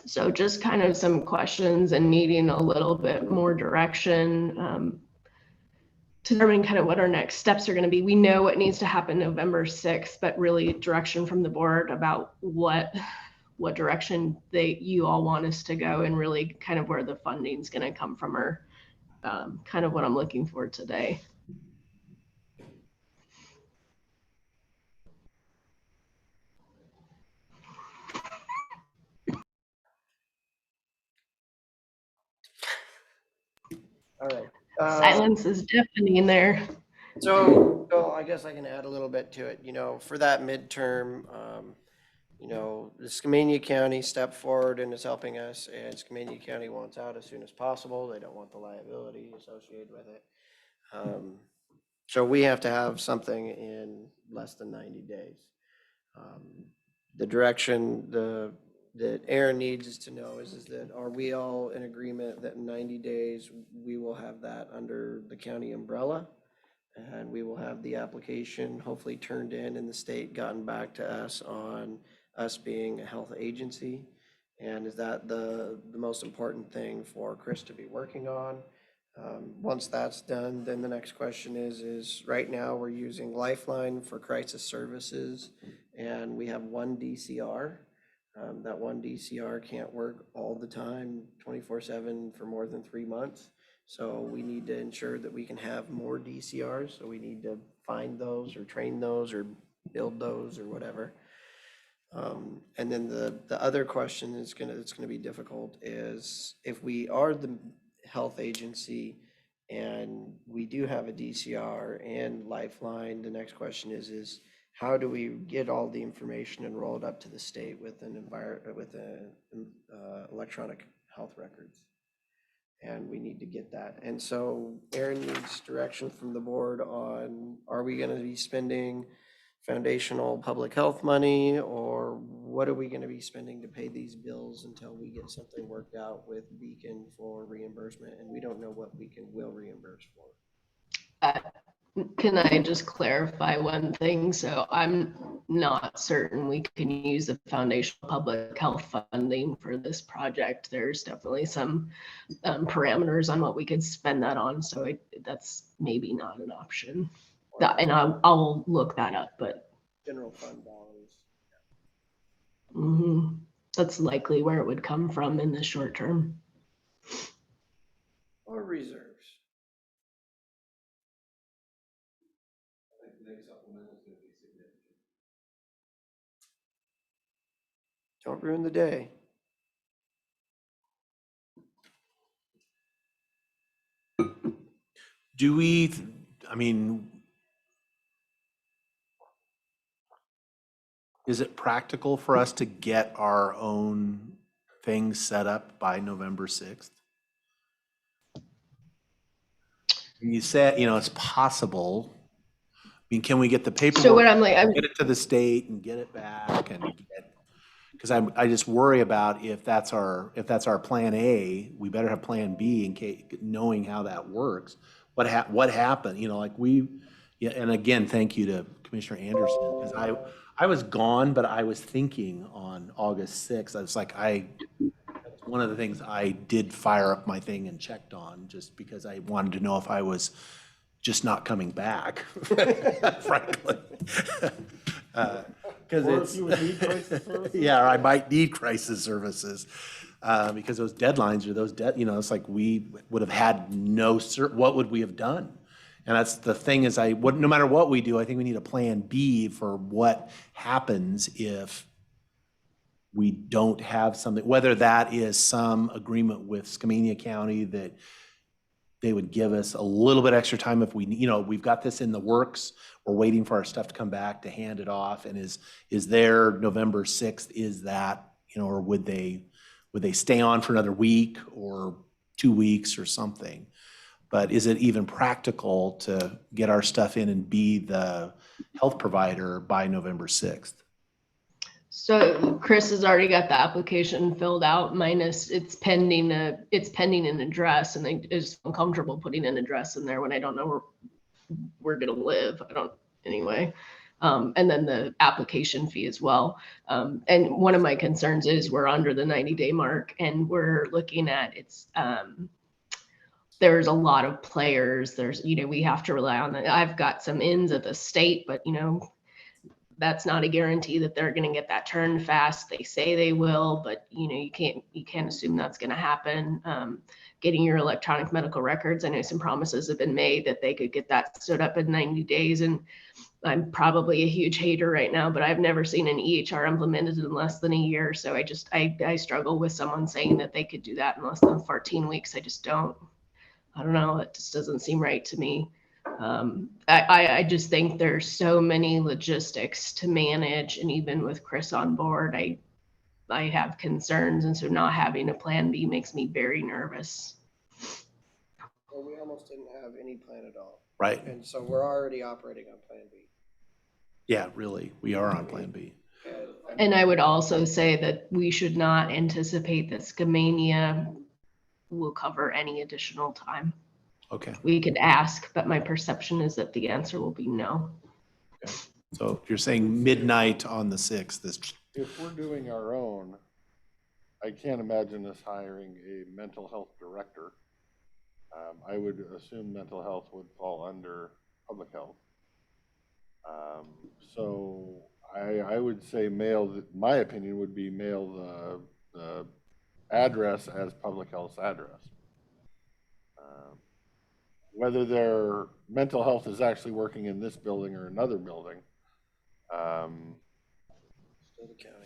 So just kind of some questions and needing a little bit more direction to determine kind of what our next steps are going to be. We know what needs to happen November 6th, but really direction from the board about what direction you all want us to go, and really kind of where the funding is going to come from, or kind of what I'm looking for today. All right. Silence is deafening there. So I guess I can add a little bit to it, for that midterm, the Skamania County stepped forward and is helping us, and Skamania County wants out as soon as possible. They don't want the liability associated with it. So we have to have something in less than 90 days. The direction that Aaron needs us to know is that, are we all in agreement that in 90 days, we will have that under the county umbrella? And we will have the application hopefully turned in, and the state gotten back to us on us being a health agency? And is that the most important thing for Chris to be working on? Once that's done, then the next question is right now we're using Lifeline for crisis services, and we have one DCR. That one DCR can't work all the time, 24/7 for more than 3 months. So we need to ensure that we can have more DCRs. So we need to find those or train those or build those or whatever. And then the other question it's gonna be difficult is, if we are the health agency and we do have a DCR and Lifeline, the next question is how do we get all the information and roll it up to the state with electronic health records? And we need to get that. And so Aaron needs direction from the board on, are we going to be spending foundational public health money, or what are we going to be spending to pay these bills until we get something worked out with Beacon for reimbursement? And we don't know what Beacon will reimburse for. Can I just clarify one thing? So I'm not certain we can use the foundational public health funding for this project. There's definitely some parameters on what we could spend that on. So that's maybe not an option. And I'll look that up, but general fund dollars. That's likely where it would come from in the short term. Or reserves. Don't ruin the day. Do we, I mean, is it practical for us to get our own things set up by November 6th? You said, it's possible. I mean, can we get the paperwork? So what I'm like, get it to the state and get it back and get, because I just worry about if that's our plan A, we better have plan B in case, knowing how that works. What happened, yeah, and again, thank you to Commissioner Anderson, because I was gone, but I was thinking on August 6th, I was like, that's one of the things I did fire up my thing and checked on, just because I wanted to know if I was just not coming back, frankly. Because it's, you would need crisis services? yeah, or I might need crisis services, because those deadlines are it's like we would have had what would we have done? And that's the thing is no matter what we do, I think we need a plan B for what happens if we don't have something, whether that is some agreement with Skamania County that they would give us a little bit extra time if we, we've got this in the works. We're waiting for our stuff to come back to hand it off. And is there November 6th, is that, or would they stay on for another week or 2 weeks or something? But is it even practical to get our stuff in and be the health provider by November 6th? So Chris has already got the application filled out, minus it's pending an address, and I just feel comfortable putting an address in there when I don't know where we're gonna live. I don't, anyway. And then the application fee as well. And one of my concerns is we're under the 90-day mark, and we're looking at there's a lot of players. There's, we have to rely on I've got some ins at the state, but that's not a guarantee that they're going to get that turned fast. They say they will, but you can't assume that's going to happen. Getting your electronic medical records, I know some promises have been made that they could get that stood up in 90 days. And I'm probably a huge hater right now, but I've never seen an EHR implemented in less than a year. So I struggle with someone saying that they could do that in less than 14 weeks. I don't know. It just doesn't seem right to me. I just think there's so many logistics to manage, and even with Chris on board, I have concerns, and so not having a plan B makes me very nervous. Well, we almost didn't have any plan at all. Right. And so we're already operating on plan B. Yeah, really, we are on plan B. And I would also say that we should not anticipate that Skamania will cover any additional time. Okay. We could ask, but my perception is that the answer will be no. Okay. So you're saying midnight on the 6th. If we're doing our own, I can't imagine us hiring a mental health director. I would assume mental health would fall under public health. So I would say my opinion would be mail the address as public health's address. Whether their mental health is actually working in this building or another building, Still the county.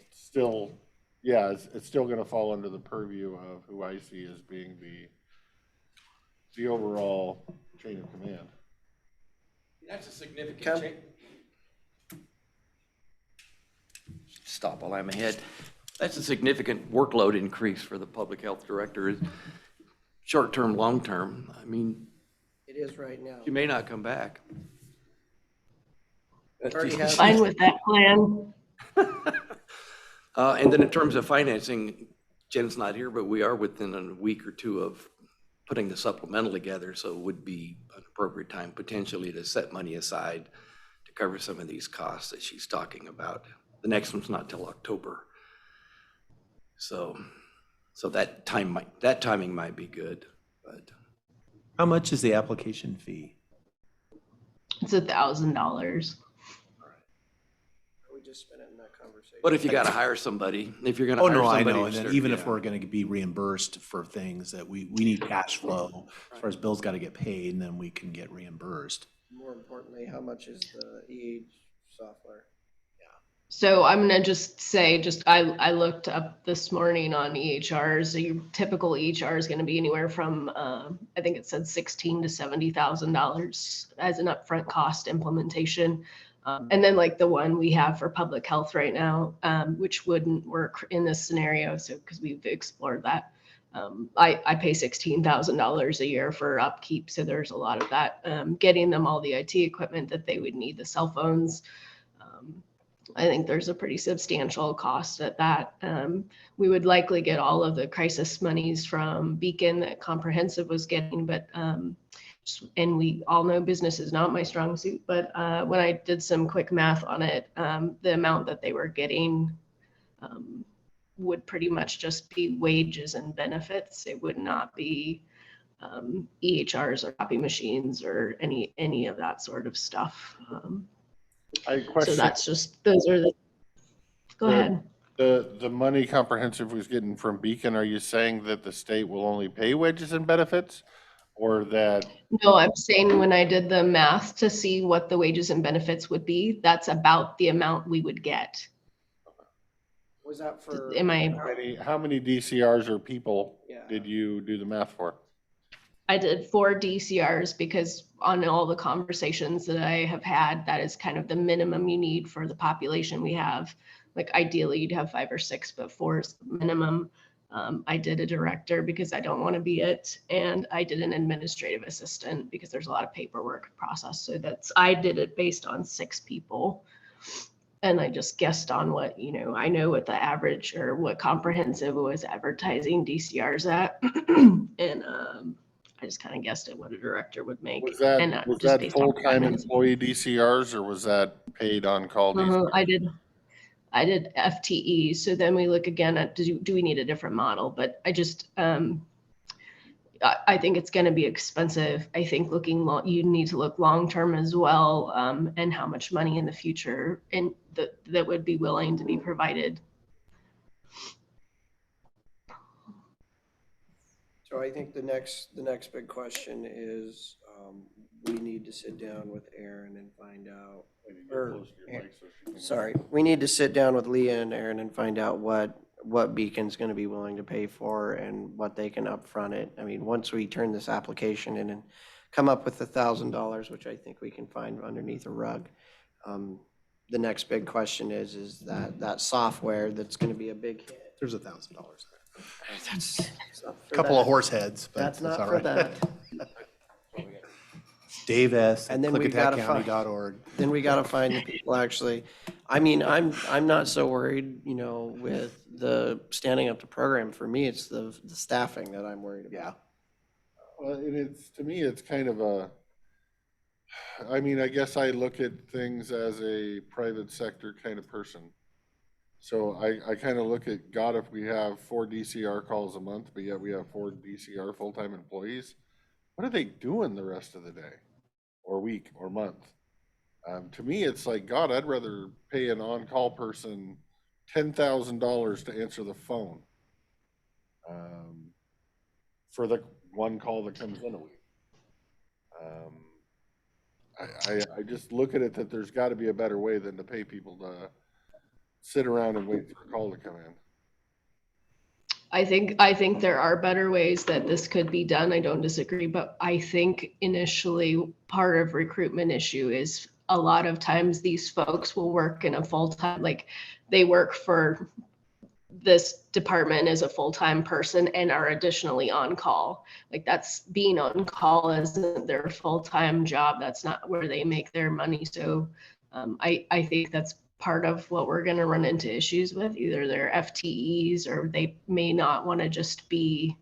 It's still going to fall under the purview of who I see as being the overall chain of command. That's a significant change. Stop while I'm ahead. That's a significant workload increase for the public health director. Short-term, long-term. I mean, It is right now. you may not come back. Fine with that plan. And then in terms of financing, Jen's not here, but we are within a week or two of putting the supplemental together, so it would be an appropriate time potentially to set money aside to cover some of these costs that she's talking about. The next one's not till October. So that timing might be good, but. How much is the application fee? It's $1,000. We just spent it in that conversation. What if you got to hire somebody? If you're going to Oh, hire no, I somebody. know. And then to- even if yeah. we're going to be reimbursed for things that we need cash flow, as far as bills got to get paid, and then we can get reimbursed. More importantly, how much is the software? So I'm gonna just say, I looked up this morning on EHRs. Your typical EHR is gonna be anywhere from I think it said $16,000 to $70,000 as an upfront cost implementation. And then like the one we have for public health right now, which wouldn't work in this scenario. So because we've explored that. I pay $16,000 a year for upkeep. So there's a lot of that. Getting them all the IT equipment that they would need, the cell phones. I think there's a pretty substantial cost at that. We would likely get all of the crisis monies from Beacon that Comprehensive was getting, but and we all know business is not my strong suit, but when I did some quick math on it, the amount that they were getting would pretty much just be wages and benefits. It would not be EHRs or copy machines or any of that sort of stuff. So that's just, those are go ahead. The money Comprehensive was getting from Beacon, are you saying that the state will only pay wages and benefits? Or that? No, I'm saying when I did the math to see what the wages and benefits would be, that's about the amount we would get. Was that for? Am I? How many DCRs or people did you do the math for? I did 4 DCRs because on all the conversations that I have had, that is kind of the minimum you need for the population we have. Like ideally you'd have 5 or 6, but 4 is the minimum. I did a director because I don't want to be it. And I did an administrative assistant because there's a lot of paperwork process. So I did it based on 6 people. And I just guessed on what, I know what the average or what comprehensive was advertising DCRs at. And I just kind of guessed at what a director would make. Was And that, was just that based on full-time performance. employee DCRs or was that paid on-call DCRs? I did FTE. So then we look again at, do we need a different model? But I just, I think it's going to be expensive. I think you need to look long-term as well, and how much money in the future and that would be willing to be provided. So I think the next big question is, we need to sit down with Aaron and find out, we need to sit down with Leah and Aaron and find out what Beacon's gonna be willing to pay for and what they can upfront it. I mean, once we turn this application in and come up with $1,000, which I think we can find underneath a rug, the next big question is that software that's gonna be a big hit. There's $1,000 there. That's A couple of horse heads, but That's that's not all for right. that. Dave S. And then we gotta find, klickitatcounty.org. then we gotta find the people actually. I mean, I'm not so worried, with the standing up the program. For me, it's the staffing that I'm worried about. Well, and to me, it's kind of I mean, I guess I look at things as a private sector kind of person. So I kind of look at, God, if we have 4 DCR calls a month, but yet we have 4 DCR full-time employees, what are they doing the rest of the day or week or month? To me, it's like, God, I'd rather pay an on-call person $10,000 to answer the phone for the one call that comes in a week. I just look at it that there's got to be a better way than to pay people to sit around and wait for a call to come in. I think there are better ways that this could be done. I don't disagree, but I think initially part of recruitment issue is a lot of times these folks will work in a full-time, like they work for this department as a full-time person and are additionally on call. Like that's being on call isn't their full-time job. That's not where they make their money. So I think that's part of what we're going to run into issues with. Either they're FTEs or they may not want to just be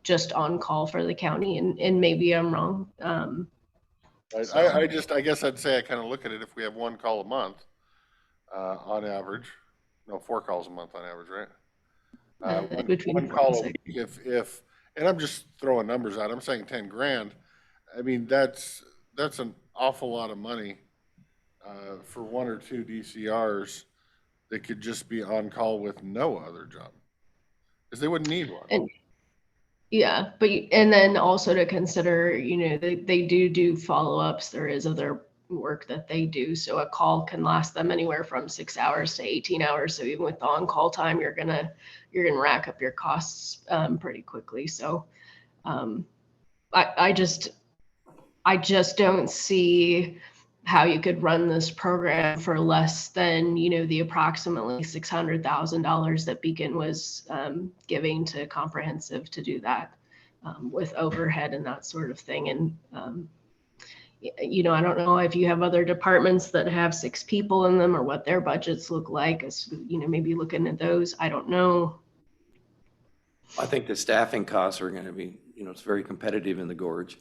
just on call for the county. And maybe I'm wrong. I guess I'd say I kind of look at it, if we have 1 call a month, on average, no, 4 calls a month on average, right? Between 1 4 call and a 6. week, and I'm just throwing numbers out, I'm saying 10 grand. I mean, that's an awful lot of money, for 1 or 2 DCRs that could just be on call with no other job. Because they wouldn't need one. And yeah, and then also to consider, they do follow-ups. There is other work that they do. So a call can last them anywhere from 6 hours to 18 hours. So even with the on-call time, you're gonna rack up your costs pretty quickly. So I just don't see how you could run this program for less than, the approximately $600,000 that Beacon was giving to comprehensive to do that with overhead and that sort of thing. And, I don't know if you have other departments that have 6 people in them or what their budgets look like, as, maybe looking at those. I don't know. I think the staffing costs are going to be, it's very competitive in the Gorge.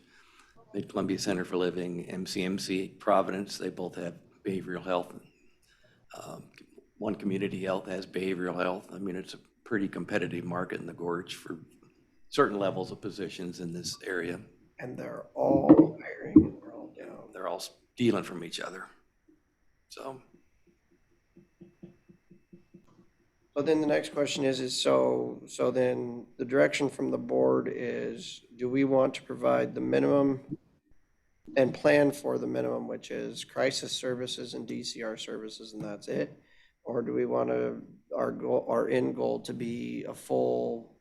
Mid-Columbia Center for Living, MCMC, Providence, they both have behavioral health. One Community Health has behavioral health. I mean, it's a pretty competitive market in the Gorge for certain levels of positions in this area. And they're all hiring and we're all down. They're all stealing from each other. So then the next question is so then the direction from the board is, do we want to provide the minimum and plan for the minimum, which is crisis services and DCR services, and that's it? Or do we want our end goal to be a full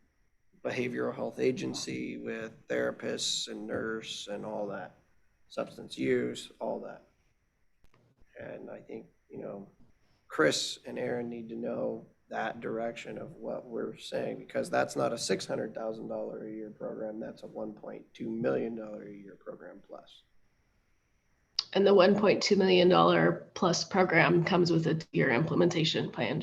behavioral health agency with therapists and nurse and all that, substance use, all that. And I think, Chris and Aaron need to know that direction of what we're saying, because that's not a $600,000 a year program, that's a $1.2 million a year program plus. And the $1.2 million plus program comes with a year implementation plan.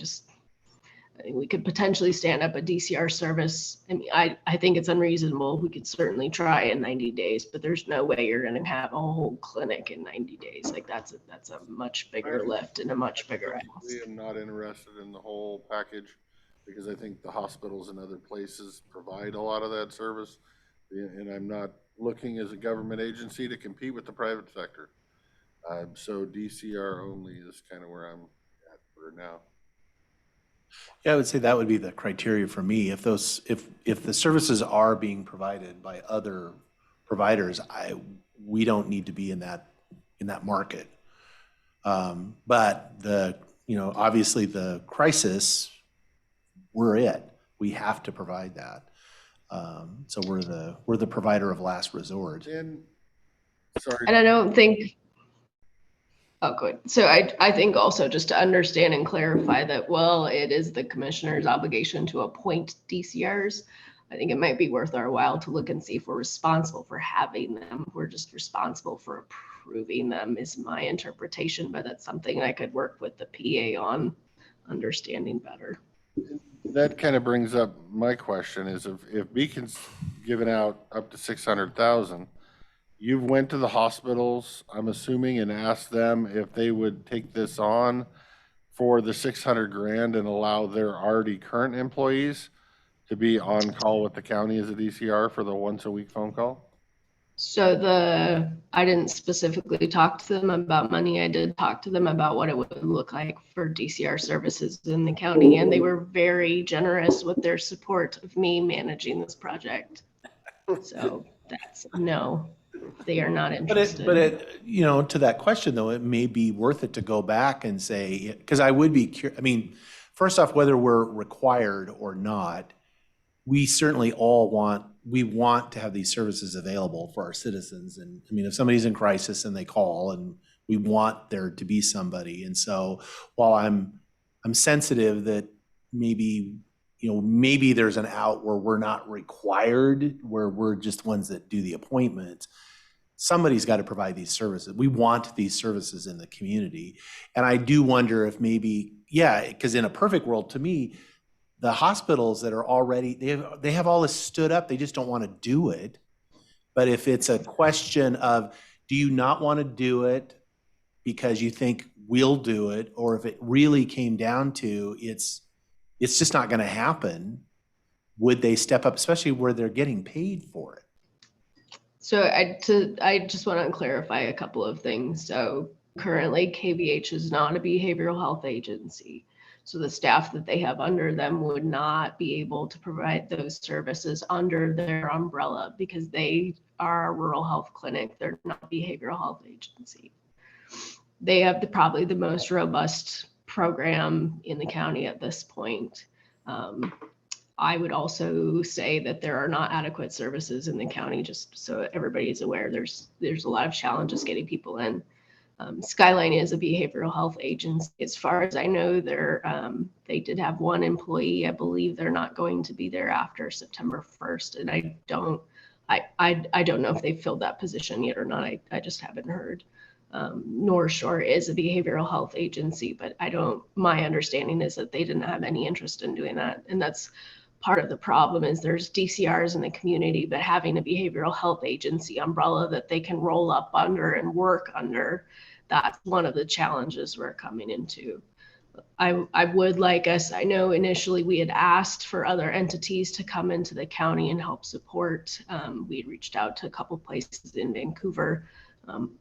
I think we could potentially stand up a DCR service. I mean, I think it's unreasonable. We could certainly try in 90 days, but there's no way you're going to have a whole clinic in 90 days. Like that's a much bigger lift and a much bigger ask. I am not interested in the whole package because I think the hospitals and other places provide a lot of that service. And I'm not looking as a government agency to compete with the private sector. So DCR only is kind of where I'm at for now. Yeah, I would say that would be the criteria for me. If the services are being provided by other providers, we don't need to be in that market. But obviously the crisis, we're it. We have to provide that. So we're the provider of last resort. And sorry. And I don't think, oh, good. So I think also just to understand and clarify that, well, it is the commissioner's obligation to appoint DCRs. I think it might be worth our while to look and see if we're responsible for having them. We're just responsible for approving them is my interpretation, but that's something I could work with the PA on understanding better. That kind of brings up my question is if Beacon's given out up to 600,000, you've went to the hospitals, I'm assuming, and asked them if they would take this on for the 600 grand and allow their already current employees to be on call with the county as a DCR for the once a week phone call? So I didn't specifically talk to them about money. I did talk to them about what it would look like for DCR services in the county, and they were very generous with their support of me managing this project. So that's no, they are not interested. But to that question though, it may be worth it to go back and say, because I would be curious. I mean, first off, whether we're required or not, we certainly all want to have these services available for our citizens. And I mean, if somebody's in crisis and they call, and we want there to be somebody. And so while I'm sensitive that maybe there's an out where we're not required, where we're just ones that do the appointment, somebody's got to provide these services. We want these services in the community. And I do wonder if maybe, because in a perfect world, to me, the hospitals that are already, they have all this stood up, they just don't want to do it. But if it's a question of, do you not want to do it because you think we'll do it, or if it really came down to it's just not going to happen, would they step up, especially where they're getting paid for it? So I just want to clarify a couple of things. So currently KVH is not a behavioral health agency. So the staff that they have under them would not be able to provide those services under their umbrella because they are a rural health clinic. They're not a behavioral health agency. They have probably the most robust program in the county at this point. I would also say that there are not adequate services in the county, just so everybody's aware. There's a lot of challenges getting people in. Skyline is a behavioral health agency. As far as I know, they did have one employee. I believe they're not going to be there after September 1st. And I don't know if they've filled that position yet or not. I just haven't heard. North Shore is a behavioral health agency, but my understanding is that they didn't have any interest in doing that. And that's part of the problem is there's DCRs in the community, but having a behavioral health agency umbrella that they can roll up under and work under, that's one of the challenges we're coming into. I would like us, I know initially we had asked for other entities to come into the county and help support. We had reached out to a couple places in Vancouver.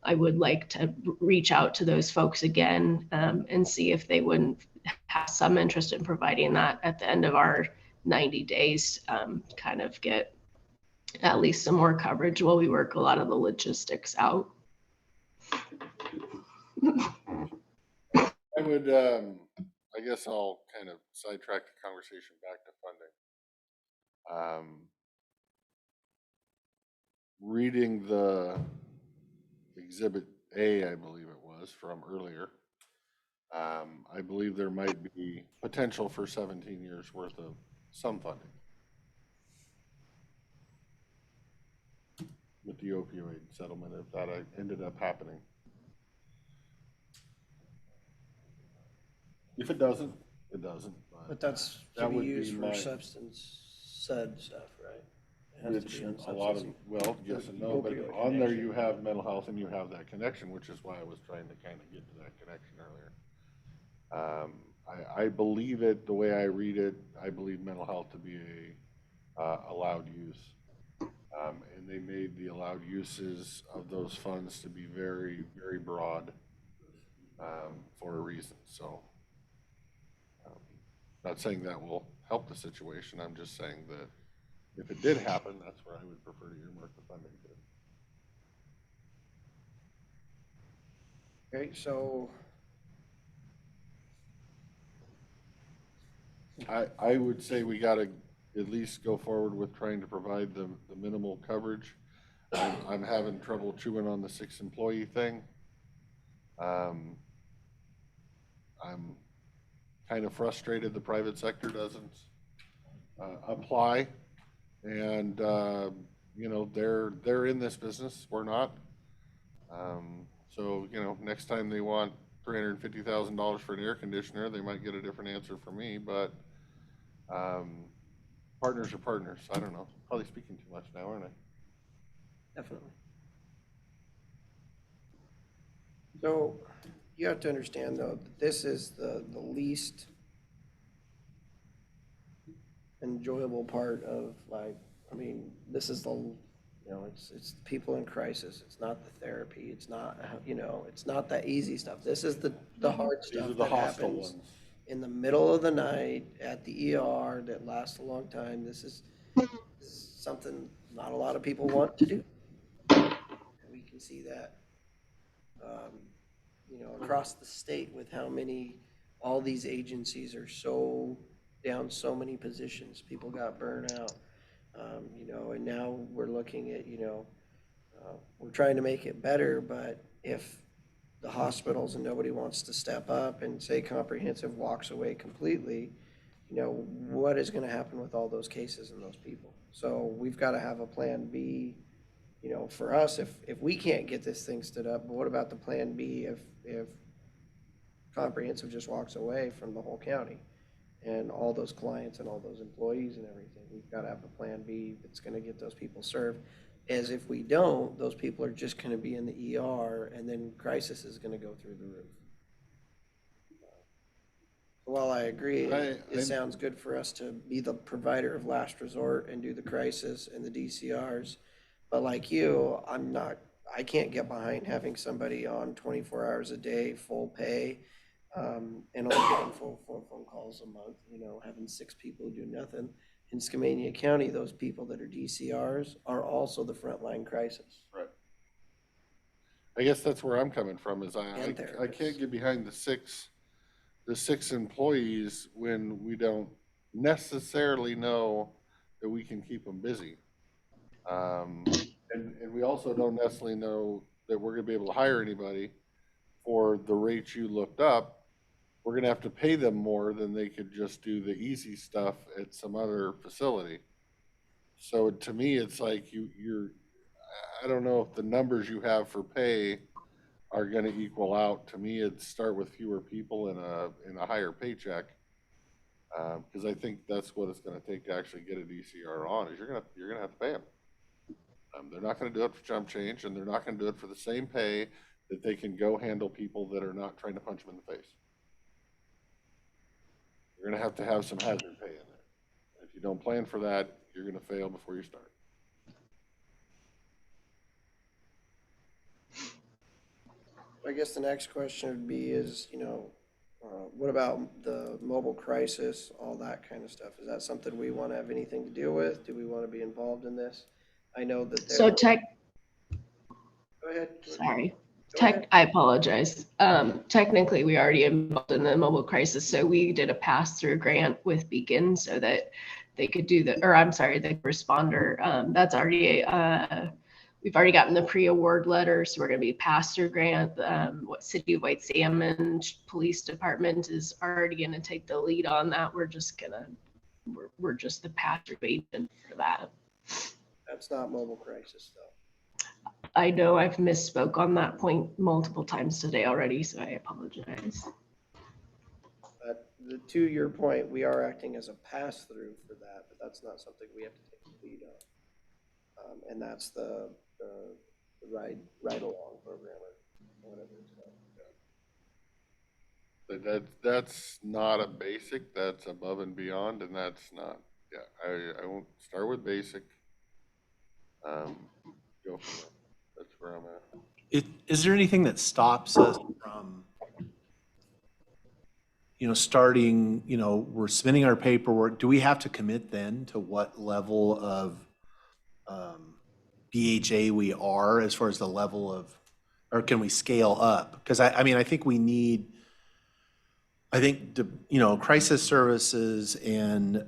I would like to reach out to those folks again and see if they wouldn't have some interest in providing that at the end of our 90 days, kind of get at least some more coverage while we work a lot of the logistics out. I would, I guess I'll kind of sidetrack the conversation back to funding. Reading the Exhibit A, I believe it was, from earlier, I believe there might be potential for 17 years worth of some funding with the opioid settlement if that ended up happening. If it doesn't, it doesn't. But that's to that be would used for my- substance said stuff, right? It has to Which be on a lot of, substance. well, yes and no, but Opioid on there connection. you have mental health and you have that connection, which is why I was trying to kind of get to that connection earlier. I believe it, the way I read it, I believe mental health to be a allowed use. And they made the allowed uses of those funds to be very, very broad for a reason. So not saying that will help the situation. I'm just saying that if it did happen, that's where I would prefer to earmark the funding to. Okay, so I would say we gotta at least go forward with trying to provide the minimal coverage. I'm having trouble chewing on the 6 employee thing. I'm kind of frustrated the private sector doesn't apply. And, you know, they're in this business, we're not. So, you know, next time they want $350,000 for an air conditioner, they might get a different answer from me, but partners are partners. I don't know. Probably speaking too much now, aren't I? definitely. So you have to understand though, that this is the least enjoyable part of like, I mean, this is the, you know, it's people in crisis. It's not the therapy. It's not, you know, it's not that easy stuff. This is the hard These are stuff the that hostile happens ones. in the middle of the night at the ER that lasts a long time. This is something not a lot of people want to do. And we can see that, you know, across the state with how many, all these agencies are so down so many positions. People got burned out, you know, and now we're looking at, you know, we're trying to make it better, but if the hospitals and nobody wants to step up and say comprehensive walks away completely, you know, what is going to happen with all those cases and those people? So we've got to have a plan B, you know, for us, if we can't get this thing stood up, but what about the plan B if comprehensive just walks away from the whole county and all those clients and all those employees and everything? We've got to have a plan B that's going to get those people served. As if we don't, those people are just going to be in the ER and then crisis is going to go through the roof. While I agree, it sounds good for us to be the provider of last resort and do the crisis and the DCRs. But like you, I can't get behind having somebody on 24 hours a day, full pay, and only getting 4 phone calls a month, you know, having 6 people do nothing. In Skamania County, those people that are DCRs are also the frontline crisis. Right. I guess that's where I'm coming from is I therapists. can't get behind the six employees when we don't necessarily know that we can keep them busy. And we also don't necessarily know that we're gonna be able to hire anybody for the rates you looked up. We're gonna have to pay them more than they could just do the easy stuff at some other facility. So to me, it's like I don't know if the numbers you have for pay are gonna equal out. To me, it'd start with fewer people in a higher paycheck. Cause I think that's what it's gonna take to actually get a DCR on, is you're gonna have to pay them. They're not gonna do it for chump change, and they're not gonna do it for the same pay that they can go handle people that are not trying to punch them in the face. You're gonna have to have some hazard pay in there. If you don't plan for that, you're gonna fail before you start. I guess the next question would be is, you know, what about the mobile crisis, all that kind of stuff? Is that something we want to have anything to do with? Do we want to be involved in this? I know that So Go ahead. sorry. Go ahead. I apologize. Technically, we already involved in the mobile crisis, so we did a pass-through grant with Beacon so that they could do the, or I'm sorry, the responder. That's already, we've already gotten the pre-award letter, so we're gonna be pass-through grant. What City of White Salmon Police Department is already gonna take the lead on that. We're just the pass-through agent for that. That's not mobile crisis though. I know I've misspoke on that point multiple times today already, so I apologize. But to your point, we are acting as a pass-through for that, but that's not something we have to take the lead on. And that's the ride-along program or whatever it's called. But that's not a basic, that's above and beyond, and that's not, yeah, I won't start with basic. Go from there. That's where I'm at. Is there anything that stops us from, starting, we're submitting our paperwork, do we have to commit then to what level of BHA we are as far as the level of, or can we scale up? Because I mean, I think we need, crisis services and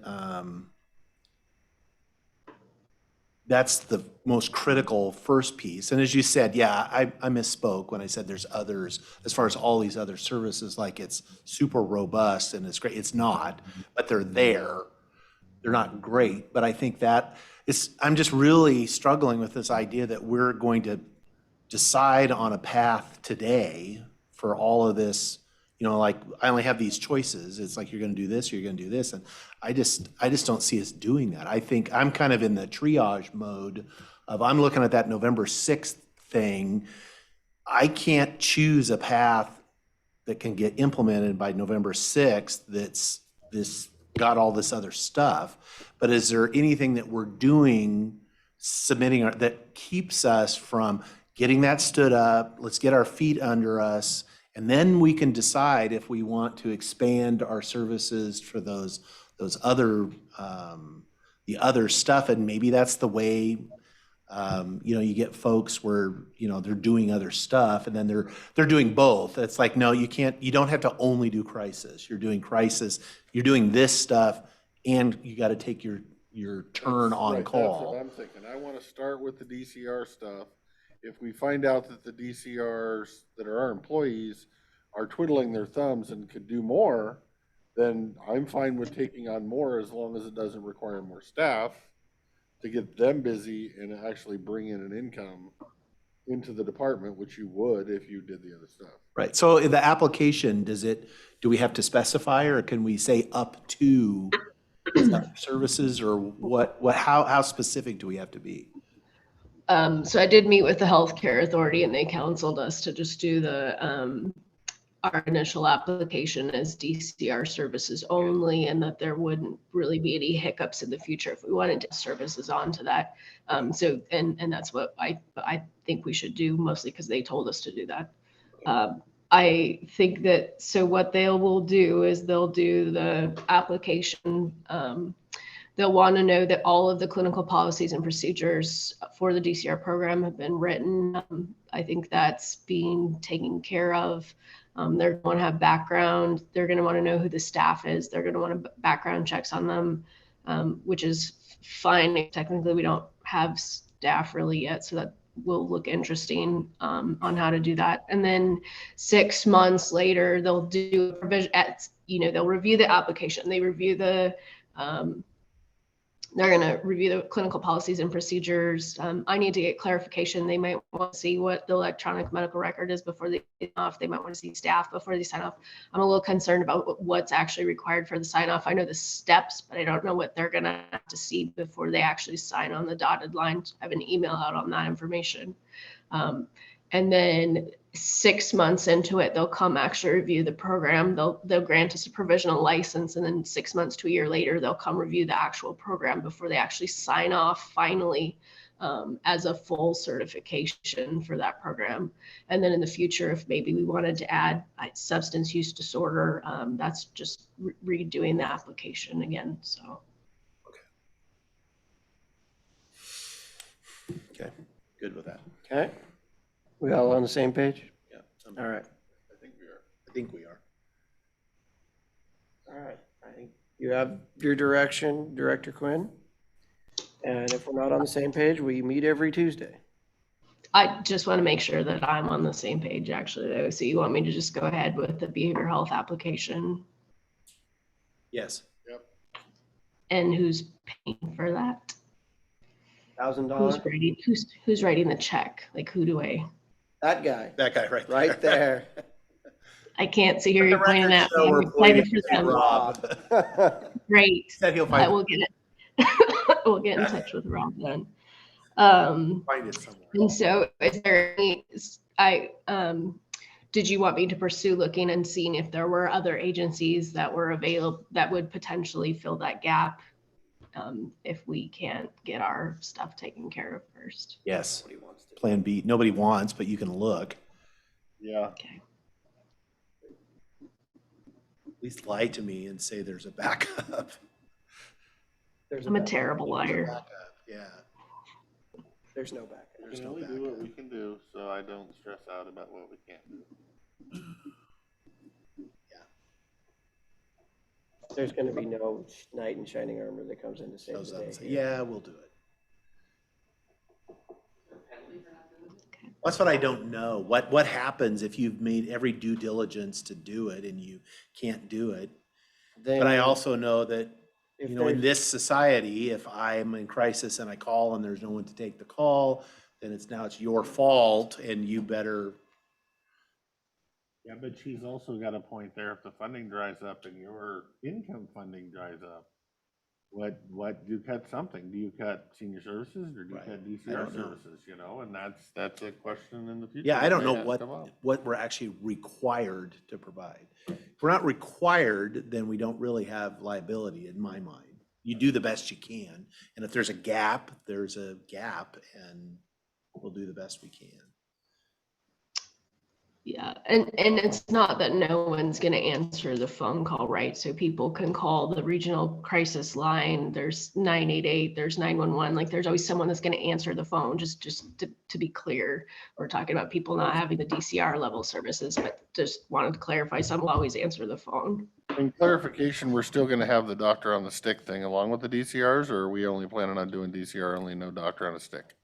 that's the most critical first piece. And as you said, yeah, I misspoke when I said there's others, as far as all these other services, like it's super robust and it's great. It's not, but they're there. They're not great, but I think I'm just really struggling with this idea that we're going to decide on a path today for all of this, like I only have these choices. It's like, you're gonna do this, or you're gonna do this. And I just don't see us doing that. I think I'm kind of in the triage mode of, I'm looking at that November 6th thing. I can't choose a path that can get implemented by November 6th that's got all this other stuff. But is there anything that we're doing, submitting, that keeps us from getting that stood up? Let's get our feet under us. And then we can decide if we want to expand our services for those other, the other stuff. And maybe that's the way, you get folks where, they're doing other stuff and then they're doing both. It's like, no, you don't have to only do crisis. You're doing crisis, you're doing this stuff, and you got to take your turn on Right, call. that's what I'm thinking. I want to start with the DCR stuff. If we find out that the DCRs that are our employees are twiddling their thumbs and could do more, then I'm fine with taking on more as long as it doesn't require more staff to get them busy and actually bring in an income into the department, which you would if you did the other stuff. Right. So in the application, do we have to specify, or can we say up to services, or how specific do we have to be? So I did meet with the healthcare authority and they counseled us to just do our initial application as DCR services only, and that there wouldn't really be any hiccups in the future if we wanted to services onto that. So that's what I think we should do, mostly because they told us to do that. I think that, so what they will do is they'll do the application. They'll want to know that all of the clinical policies and procedures for the DCR program have been written. I think that's being taken care of. They're going to have background. They're going to want to know who the staff is. They're going to want background checks on them, which is fine. Technically, we don't have staff really yet, so that will look interesting on how to do that. And then 6 months later, they'll do a provision. They'll review the application. They review they're going to review the clinical policies and procedures. I need to get clarification. They might want to see what the electronic medical record is before they sign off. They might want to see staff before they sign off. I'm a little concerned about what's actually required for the sign off. I know the steps, but I don't know what they're going to have to see before they actually sign on the dotted line. I have an email out on that information. And then 6 months into it, they'll come actually review the program. They'll grant us a provisional license, and then 6 months to a year later, they'll come review the actual program before they actually sign off finally as a full certification for that program. And then in the future, if maybe we wanted to add substance use disorder, that's just redoing the application again. So. Okay, good with that. Okay. We all on the same page? Yeah. All right. I think we are. All right. I think You have your direction, Director Quinn. And if we're not on the same page, we meet every Tuesday. I just want to make sure that I'm on the same page actually though. So you want me to just go ahead with the behavioral health application Yes. and who's paying for that? $1,000. Who's writing the check? Like who do I? That guy. That guy Right there. I can't see here Let you're the pointing record at show me. I'm we're pointing excited for at them. Rob. Great. Said he'll I find will it. get it. We'll get in touch with Rob then. Find it somewhere. And so is there any, did you want me to pursue looking and seeing if there were other agencies that were available that would potentially fill that gap? If we can't get our stuff taken care of first. Yes. Plan B. Nobody wants, but you can look. Yeah. Okay. At least lie to me and say there's a backup. I'm a terrible liar. Yeah. There's no backup. We can only do what we can do, so I don't stress out about what we can't do. There's gonna be no knight in shining armor that comes in to save Shows the up day. and say, yeah, we'll do it. That's what I don't know. What happens if you've made every due diligence to do it and you can't do it? But I also know that, If you know, in there's- this society, if I'm in crisis and I call and there's no one to take the call, then it's your fault and you better. Yeah, but she's also got a point there. If the funding dries up and your income funding dries up, what do you cut something? Do you cut senior services or do you Right. cut I DCR don't know. services, you know? And that's a question in the future. Yeah, I that don't may know have to come up. what we're actually required to provide. If we're not required, then we don't really have liability in my mind. You do the best you can, and if there's a gap, there's a gap, and we'll do the best we can. Yeah, and it's not that no one's gonna answer the phone call, right? So people can call the regional crisis line, there's 988, there's 911, like there's always someone that's gonna answer the phone, just to be clear. We're talking about people not having the DCR level services, but just wanted to clarify, some will always answer the phone. In clarification, we're still gonna have the doctor on the stick thing along with the DCRs, or are we only planning on doing DCR only, no doctor on a stick?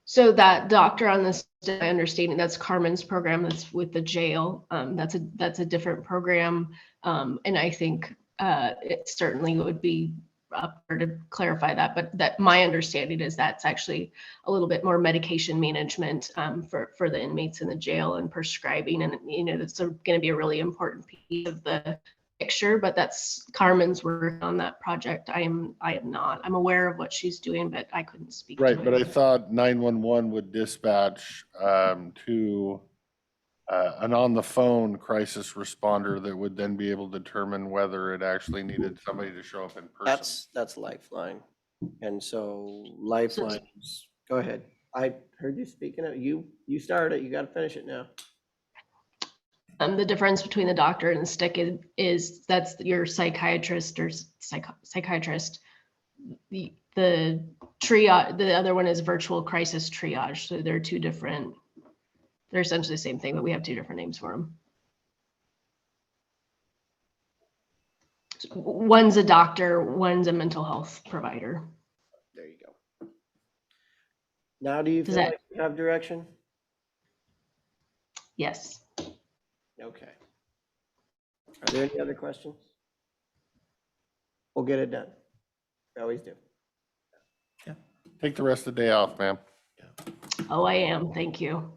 So that doctor on this, my understanding, that's Carmen's program, that's with the jail. That's a different program. And I think it certainly would be up there to clarify that, but that my understanding is that's actually a little bit more medication management for the inmates in the jail and prescribing. And, you know, that's going to be a really important piece of the picture, but that's Carmen's work on that project. I am not. I'm aware of what she's doing, but I couldn't speak to Right, it. but I thought 911 would dispatch to an on-the-phone crisis responder that would then be able to determine whether it actually needed somebody to show up in person. That's Lifeline. And so Lifeline's, go ahead. I heard you speaking of, you started it, you gotta finish it now. The difference between the doctor and the stick is that's your psychiatrist or psychiatrist. The triage, the other one is virtual crisis triage. So they're two different, they're essentially the same thing, but we have two different names for them. One's a doctor, one's a mental health provider. There you go. Now, do you Does feel that- like you have direction? Yes. Okay. Are there any other questions? We'll get it done. We always do. Take the rest of the day off, ma'am. Oh, I am. Thank you.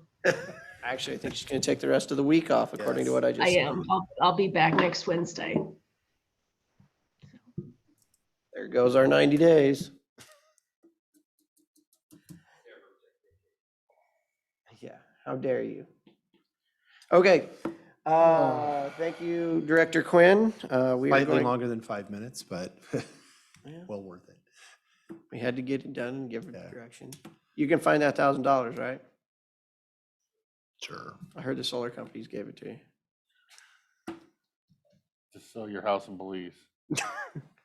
Actually, I think she's gonna take the rest of the week off, according to what I just I said. am. I'll be back next Wednesday. There goes our 90 days. Yeah, how dare you? Okay, thank you, Director Quinn. We are Slightly going, longer than 5 minutes, but well worth it. we had to get it done and give it direction. You can find that $1,000, right? Sure. I heard the solar companies gave it to you. Just sell your house and police.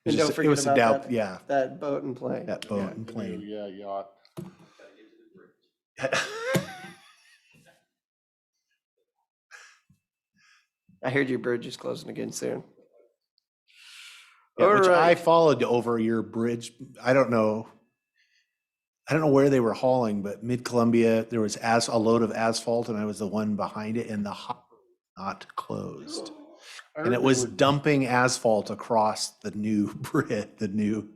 And don't forget about that, yeah, that boat and plane. that boat and plane. Yeah, yacht. I heard your bridge is closing again soon. Yeah, which I Alright. followed over your bridge. I don't know where they were hauling, but mid-Columbia, there was a load of asphalt and I was the one behind it and the hopper was not closed. I And heard it they was were dumping asphalt across the new bridge, the new,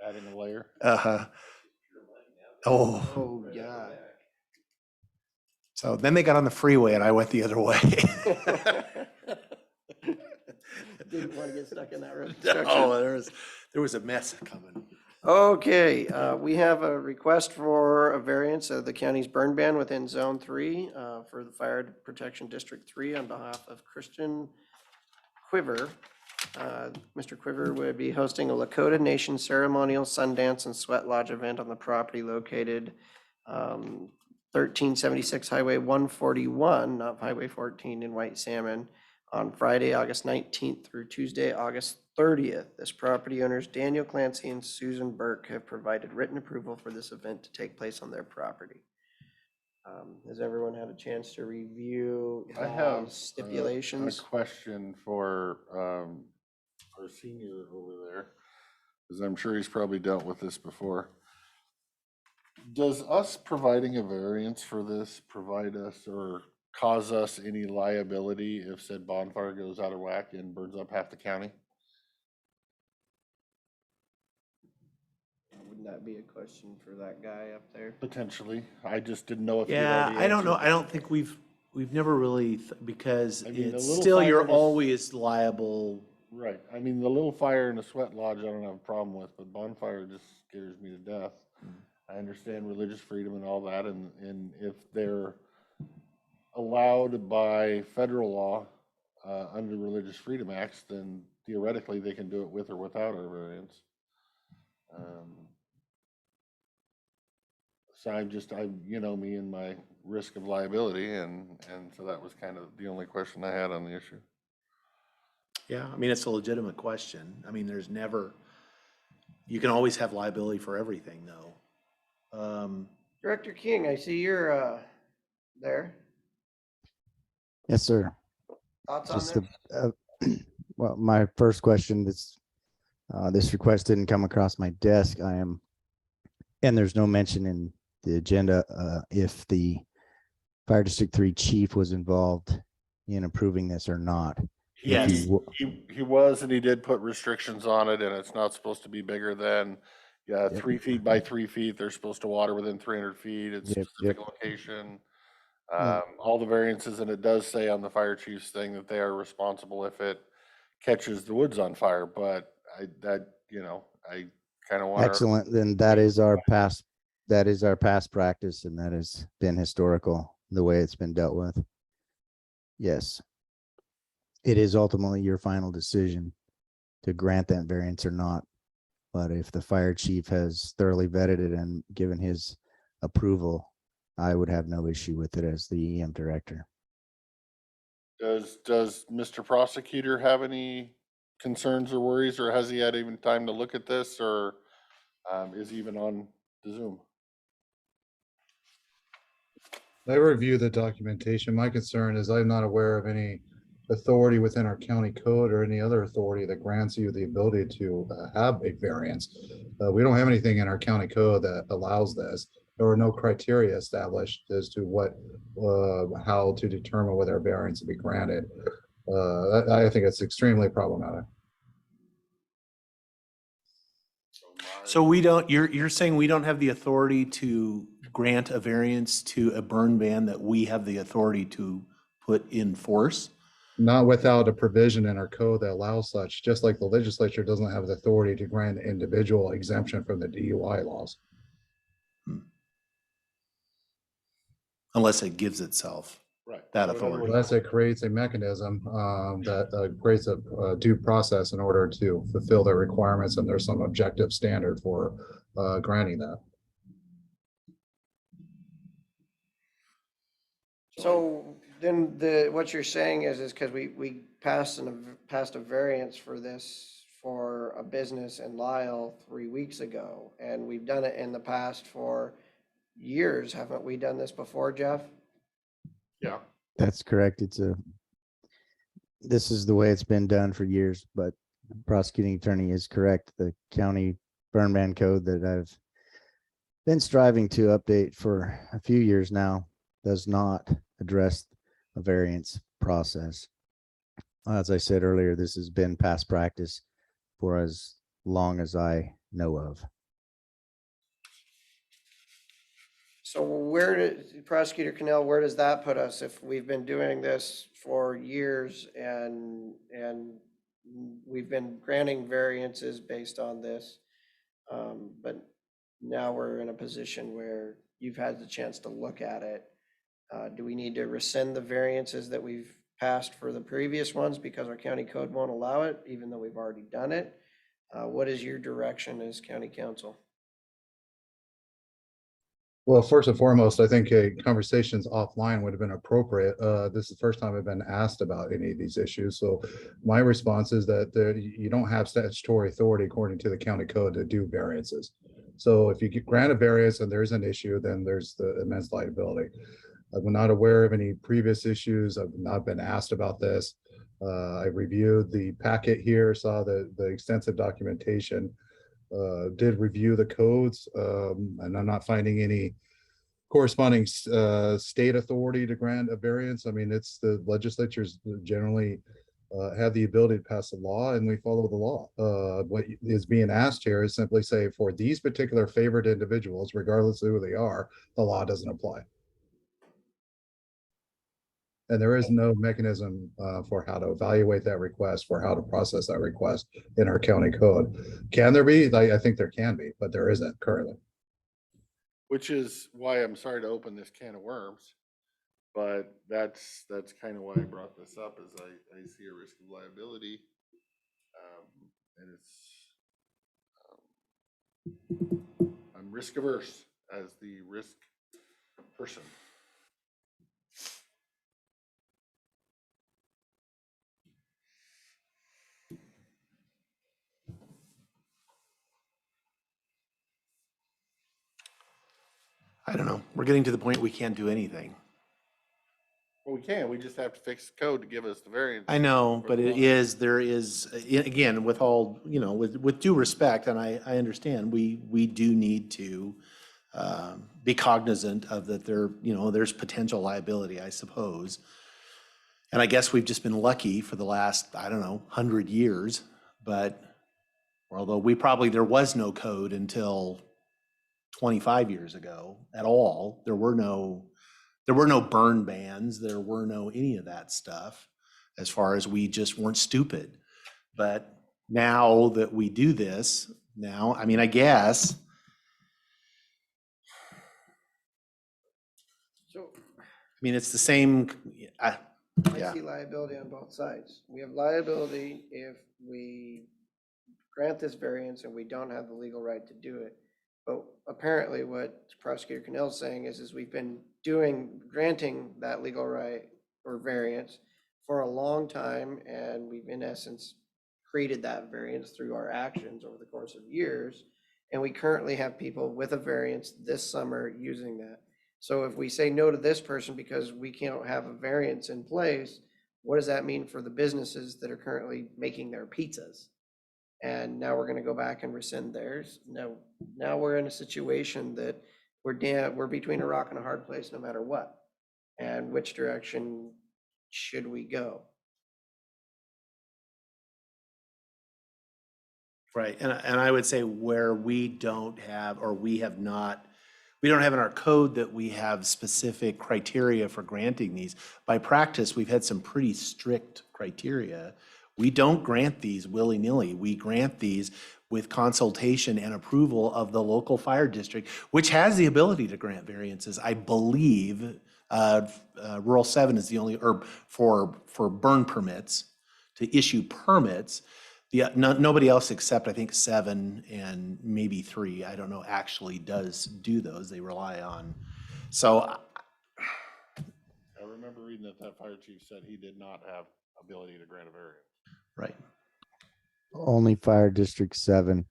adding a layer. uh-huh. Oh, Oh, yeah. so then they got on the freeway and I went the other way. Didn't want to get stuck in that road No, construction. there was a mess coming. Okay, we have a request for a variance of the county's burn ban within Zone 3 for the Fire Protection District 3 on behalf of Christian Quiver. Mr. Quiver would be hosting a Lakota Nation ceremonial Sundance and Sweat Lodge event on the property located 1376 Highway 141, not Highway 14 in White Salmon, on Friday, August 19th through Tuesday, August 30th. This property owners, Daniel Clancy and Susan Burke, have provided written approval for this event to take place on their property. Has everyone had a chance to review I have stipulations? a question for our senior over there, because I'm sure he's probably dealt with this before. Does us providing a variance for this provide us or cause us any liability if said bonfire goes out of whack and burns up half the county? Wouldn't that be a question for that guy up there? Potentially. I just didn't know if you'd Yeah, already I don't know. answered. I don't think we've never really, because I mean, the it's little still, fire you're in a- always liable. Right. I mean, the little fire in a sweat lodge, I don't have a problem with, but bonfire just scares me to death. I understand religious freedom and all that, and if they're allowed by federal law under Religious Freedom Acts, then theoretically they can do it with or without our variance. So you know me and my risk of liability, and so that was kind of the only question I had on the issue. Yeah, I mean, it's a legitimate question. I mean, you can always have liability for everything, though. Director King, I see you're there. Yes, sir. Thoughts on Just this? well, my first question is, this request didn't come across my desk. And there's no mention in the agenda if the Fire District 3 chief was involved in approving this or not. Yes. He was, and he did put restrictions on it, and it's not supposed to be bigger than 3 feet by 3 feet. They're supposed to water within 300 feet. It's Yep, specific yep. location. All the variances, and it does say on the fire chief's thing that they are responsible if it catches the woods on fire, but I kind of want to. Excellent. Then that is our past practice, and that has been historical, the way it's been dealt with. Yes. It is ultimately your final decision to grant that variance or not. But if the fire chief has thoroughly vetted it and given his approval, I would have no issue with it as the EM director. Does Mr. Prosecutor have any concerns or worries, or has he had even time to look at this, or is he even on the Zoom? I review the documentation. My concern is I'm not aware of any authority within our county code or any other authority that grants you the ability to have a variance. We don't have anything in our county code that allows this. There are no criteria established as to how to determine whether a variance will be granted. I think it's extremely problematic. So you're saying we don't have the authority to grant a variance to a burn ban that we have the authority to put in force? Not without a provision in our code that allows such, just like the legislature doesn't have the authority to grant an individual exemption from the DUI laws. Unless it gives itself that authority. Unless it creates a mechanism that creates a due process in order to fulfill their requirements, and there's some objective standard for granting that. So then what you're saying is because we passed a variance for this for a business in Lyle 3 weeks ago, and we've done it in the past for years, haven't we done this before, Jeff? Yeah. That's correct. This is the way it's been done for years, but prosecuting attorney is correct. The county burn ban code that I've been striving to update for a few years now does not address a variance process. As I said earlier, this has been past practice for as long as I know of. So Prosecutor Cannell, where does that put us if we've been doing this for years and we've been granting variances based on this? But now we're in a position where you've had the chance to look at it. Do we need to rescind the variances that we've passed for the previous ones because our county code won't allow it, even though we've already done it? What is your direction as county council? Well, first and foremost, I think conversations offline would have been appropriate. This is the first time I've been asked about any of these issues. So my response is that you don't have statutory authority according to the county code to do variances. So if you grant a variance and there's an issue, then there's the immense liability. I'm not aware of any previous issues. I've not been asked about this. I reviewed the packet here, saw the extensive documentation, did review the codes, and I'm not finding any corresponding state authority to grant a variance. I mean, it's the legislatures generally have the ability to pass a law, and we follow the law. What is being asked here is simply say, for these particular favored individuals, regardless of who they are, the law doesn't apply. And there is no mechanism for how to evaluate that request, for how to process that request in our county code. Can there be? I think there can be, but there isn't currently. Which is why I'm sorry to open this can of worms, but that's kind of why I brought this up, is I see a risk of liability. And I'm risk averse as the risk person. I don't know. We're getting to the point we can't do anything. Well, we just have to fix the code to give us the variance. I know, for but the it law. is, there is, again, with all, with due respect, and I understand, we do need to be cognizant of that there's potential liability, I suppose. And I guess we've just been lucky for the last, 100 years, but although there was no code until 25 years ago at all, there were no burn bans, there were no any of that stuff, as far as we just weren't stupid. But now that we do this, I guess. So It's the same, I yeah. see liability on both sides. We have liability if we grant this variance and we don't have the legal right to do it. But apparently what Prosecutor Cannell is saying is we've been granting that legal right or variance for a long time, and we've in essence created that variance through our actions over the course of years. And we currently have people with a variance this summer using that. So if we say no to this person because we can't have a variance in place, what does that mean for the businesses that are currently making their pizzas? And now we're gonna go back and rescind theirs. Now we're in a situation that we're between a rock and a hard place no matter what. And which direction should we go? Right, and I would say where we don't have we don't have in our code that we have specific criteria for granting these. By practice, we've had some pretty strict criteria. We don't grant these willy-nilly. We grant these with consultation and approval of the local fire district, which has the ability to grant variances. I believe Rural 7 is the only, or for burn permits, to issue permits. Nobody else except, I think, 7 and maybe 3, I don't know, actually does do those. They rely on. So I remember reading that fire chief said he did not have ability to grant a variance. right. Only Fire District 7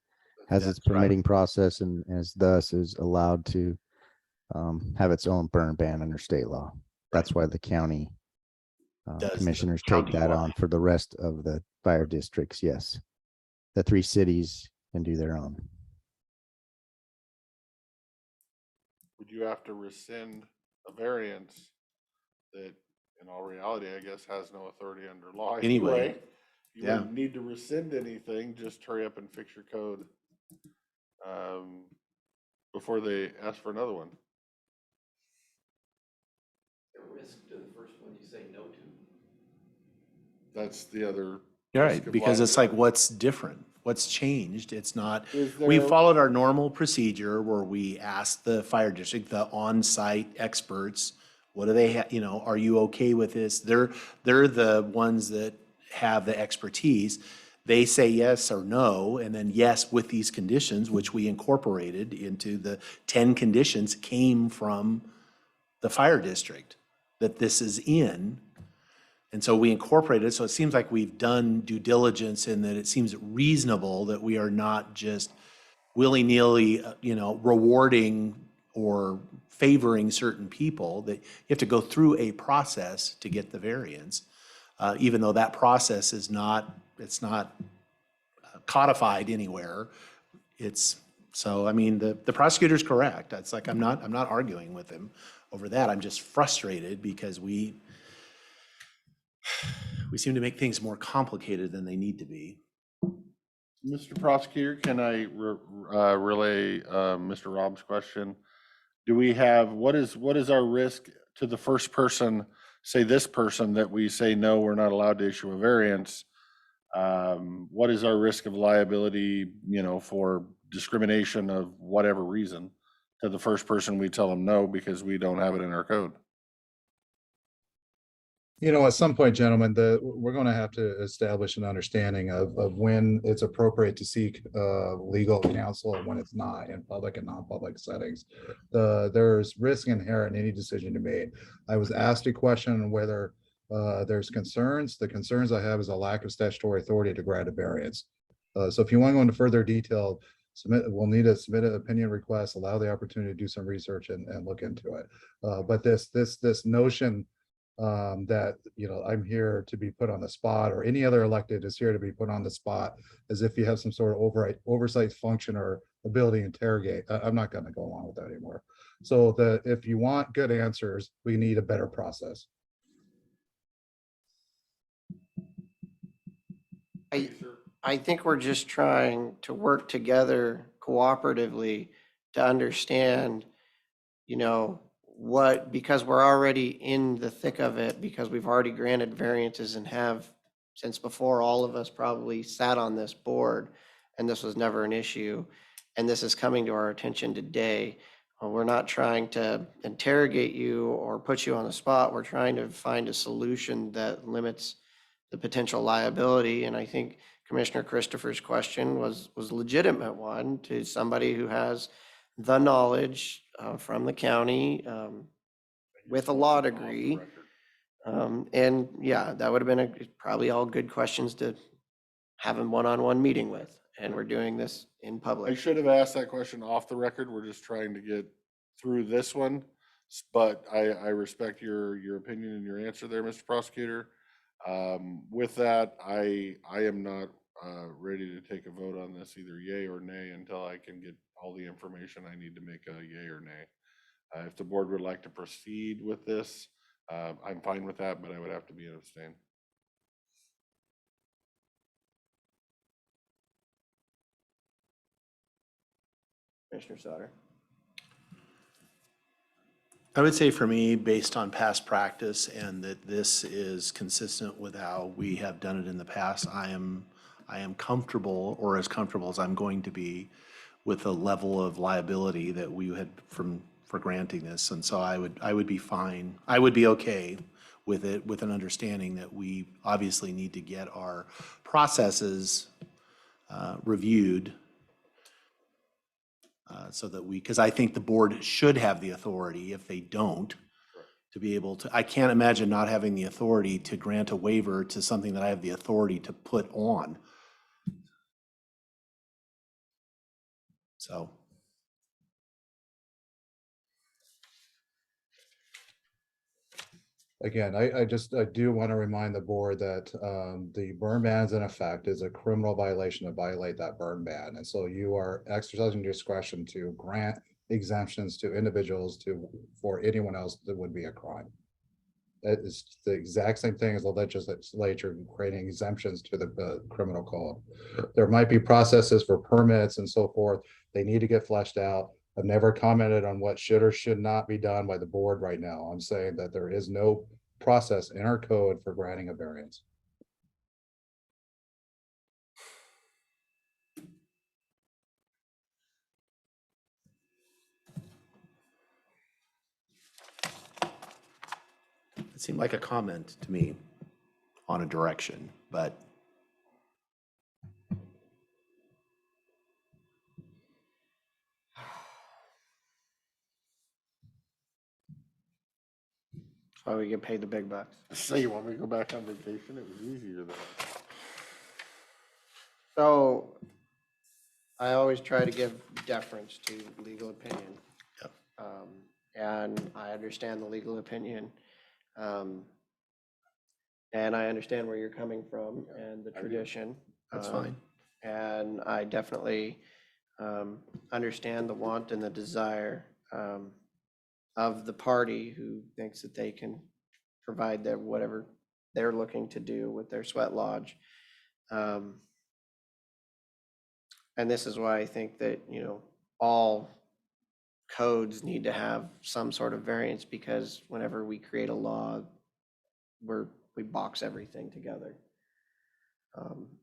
has its That's right. permitting process and thus is allowed to have its own burn ban under state law. That's why the county Does the commissioners take that countywide. on for the rest of the fire districts. Yes. the 3 cities can do their own. Would you have to rescind a variance that in all reality, I guess, has no authority under law Anyway, anyway? You yeah. wouldn't need to rescind anything, just hurry up and fix your code before they ask for another one. The risk to the first one you say no to. That's the other. You're risk right, of because it's like, liability. what's different? What's changed? It's not, Is we there- followed our normal procedure where we ask the fire district, the on-site experts, what do they, are you okay with this? They're the ones that have the expertise. They say yes or no, and then yes with these conditions, which we incorporated into the 10 conditions came from the fire district that this is in. And so we incorporated it, so it seems like we've done due diligence in that it seems reasonable that we are not just willy-nilly, rewarding or favoring certain people, that you have to go through a process to get the variance, even though that process is not, it's not codified anywhere. So, I mean, the prosecutor's correct. It's like, I'm not arguing with him over that. I'm just frustrated because we seem to make things more complicated than they need to be. Mr. Prosecutor, can I relay Mr. Rob's question? Do we have, what is our risk to the first person, say this person, that we say, no, we're not allowed to issue a variance? What is our risk of liability, for discrimination of whatever reason to the first person we tell them no because we don't have it in our code? At some point, gentlemen, we're going to have to establish an understanding of when it's appropriate to seek legal counsel and when it's not in public and non-public settings. There's risk inherent in any decision you made. I was asked a question on whether there's concerns. The concerns I have is a lack of statutory authority to grant a variance. So if you want to go into further detail, we'll need to submit an opinion request, allow the opportunity to do some research and look into it. But this notion that I'm here to be put on the spot, or any other elected is here to be put on the spot, as if you have some sort of oversight function or ability to interrogate. I'm not going to go along with that anymore. So if you want good answers, we need a better process. I think we're just trying to work together cooperatively to understand, because we're already in the thick of it, because we've already granted variances and have since before all of us probably sat on this board, and this was never an issue. And this is coming to our attention today. We're not trying to interrogate you or put you on the spot. We're trying to find a solution that limits the potential liability. And I think Commissioner Christopher's question was a legitimate one to somebody who has the knowledge from the county with a law degree. And yeah, that would have been probably all good questions to have a one-on-one meeting with. And we're doing this in I public. should have asked that question off the record. We're just trying to get through this one. But I respect your opinion and your answer there, Mr. Prosecutor. With that, I am not ready to take a vote on this, either yay or nay, until I can get all the information I need to make a yay or nay. If the board would like to proceed with this, I'm fine with that, but I would have to be an abstain. Commissioner Sauter. I would say for me, based on past practice and that this is consistent with how we have done it in the past, I am comfortable, or as comfortable as I'm going to be, with the level of liability that we had for granting this. And so I would be fine. I would be okay with it, with an understanding that we obviously need to get our processes reviewed so that because I think the board should have the authority, if they don't, to be able to, I can't imagine not having the authority to grant a waiver to something that I have the authority to put on. So. Again, I do want to remind the board that the burn ban's in effect is a criminal violation to violate that burn ban. And so you are exercising discretion to grant exemptions to individuals for anyone else that would be a crime. That is the exact same thing as the legislature creating exemptions to the criminal code. There might be processes for permits and so forth. They need to get fleshed out. I've never commented on what should or should not be done by the board right now. I'm saying that there is no process in our code for granting a variance. It seemed like a comment to me on a direction, but That's why we get paid the big bucks. So you want me to go back on vacation? It was easier than. So I always try to give deference to legal opinion. Yep. And I understand the legal opinion. And I understand where you're coming from and the tradition. that's fine. And I definitely understand the want and the desire of the party who thinks that they can provide their whatever they're looking to do with their sweat lodge. And this is why I think that, all codes need to have some sort of variance, because whenever we create a law, we box everything together.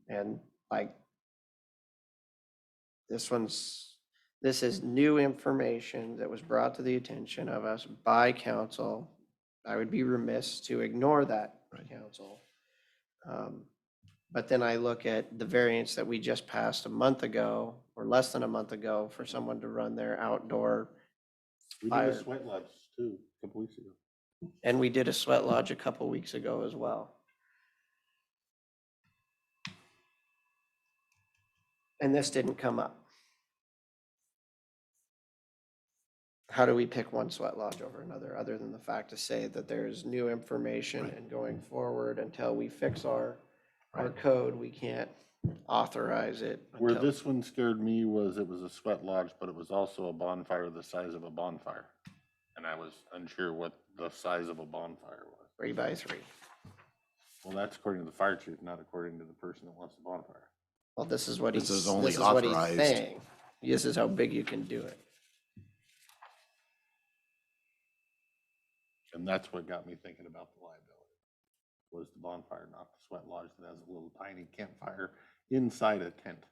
And like, this is new information that was brought to the attention of us by council. I would be remiss to ignore that, council. But then I look at the variance that we just passed a month ago, or less than a month ago, for someone to run their outdoor We did fire. a sweat lodge too, a couple weeks ago. And we did a sweat lodge a couple weeks ago as well. And this didn't come up. How do we pick one sweat lodge over another, other than the fact to say that there's new information and going forward until we fix our code, we can't authorize it. Where until- this one scared me was it was a sweat lodge, but it was also a bonfire the size of a bonfire. And I was unsure what the size of a bonfire was. 3 by 3. Well, that's according to the fire chief, not according to the person that wants the bonfire. Well, this is what he's, This is only this is what he's authorized. saying. This is how big you can do it. And that's what got me thinking about the liability, was the bonfire, not the sweat lodge that has a little tiny campfire inside a tent.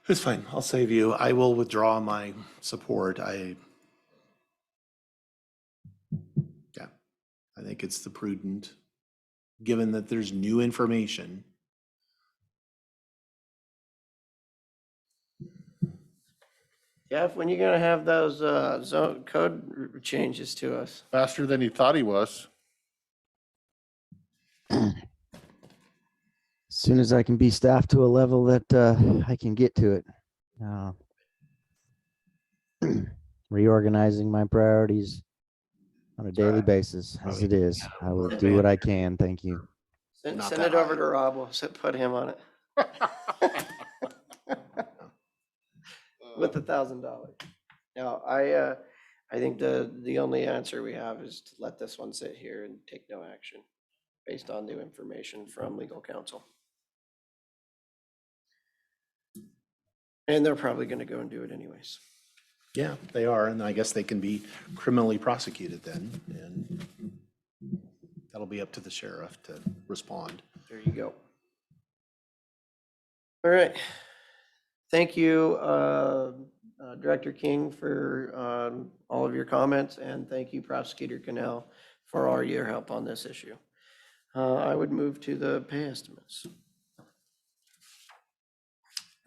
It's fine. I'll save you. I will withdraw my support. I think it's the prudent, given that there's new information. Jeff, when you gonna have those zone code changes to us? Faster than he thought he was. As soon as I can be staffed to a level that I can get to it. Reorganizing my priorities on a daily basis as it is. I will do what I can. Thank you. Send Not send that it over high. to Rob. We'll put him on it. With $1,000. Now, I think the only answer we have is to let this one sit here and take no action based on new information from legal counsel. And they're probably gonna go and do it anyways. Yeah, they are, and I guess they can be criminally prosecuted then, and that'll be up to the sheriff to respond. There you go. All right. Thank you, Director King, for all of your comments, and thank you, Prosecutor Cannell, for all your help on this issue. I would move to the pay estimates.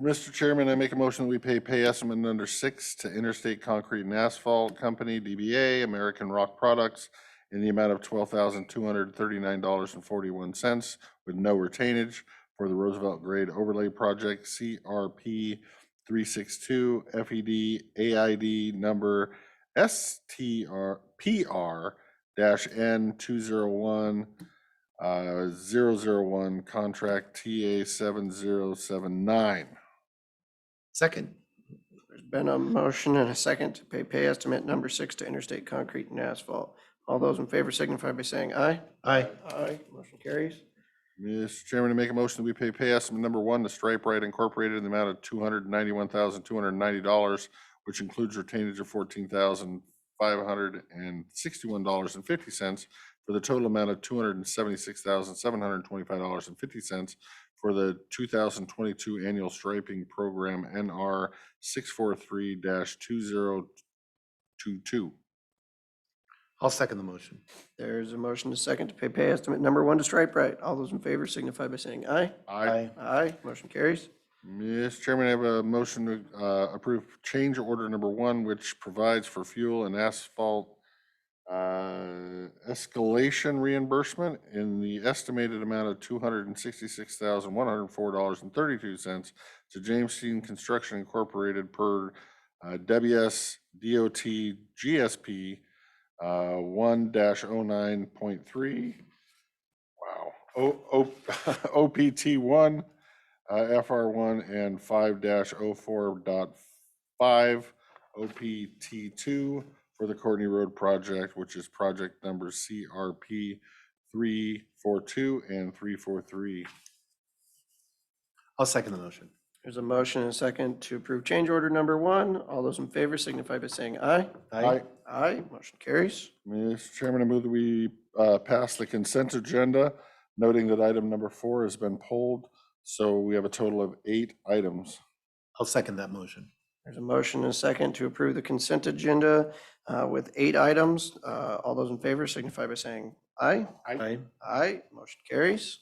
Mr. Chairman, I make a motion that we pay estimate number 6 to Interstate Concrete and Asphalt Company, DBA, American Rock Products, in the amount of $12,239.41 with no retainage for the Roosevelt Grade Overlay Project, CRP 362 FED AID number STR-PR-N201 001, contract TA 7079. Second. There's been a motion and a second to pay estimate number 6 to Interstate Concrete and Asphalt. All those in favor signify by saying aye. Aye. Aye, motion carries. Mr. Chairman, to make a motion that we pay estimate number 1 to Stripe Right Incorporated in the amount of $291,290, which includes retainage of $14,561.50 for the total amount of $276,725.50 for the 2022 annual striping program NR 643-2022. I'll second the motion. There's a motion to second to pay estimate number 1 to Stripe Right. All those in favor signify by saying aye. Aye. Aye, motion carries. Mr. Chairman, I have a motion to approve change order number 1, which provides for fuel and asphalt escalation reimbursement in the estimated amount of $266,104.32 to James Dean Construction Incorporated per WS DOT GSP 1-09.3. Wow. OPT 1, FR1, and 5-04.5 OPT 2 for the Courtney Road project, which is project number CRP 342 and 343. I'll second the motion. There's a motion and a second to approve change order number 1. All those in favor signify by saying aye. Aye. Aye, motion carries. Mr. Chairman, I move that we pass the consent agenda, noting that item number 4 has been pulled. So we have a total of 8 items. I'll second that motion. There's a motion and a second to approve the consent agenda with 8 items. All those in favor signify by saying aye. Aye. Aye, motion carries.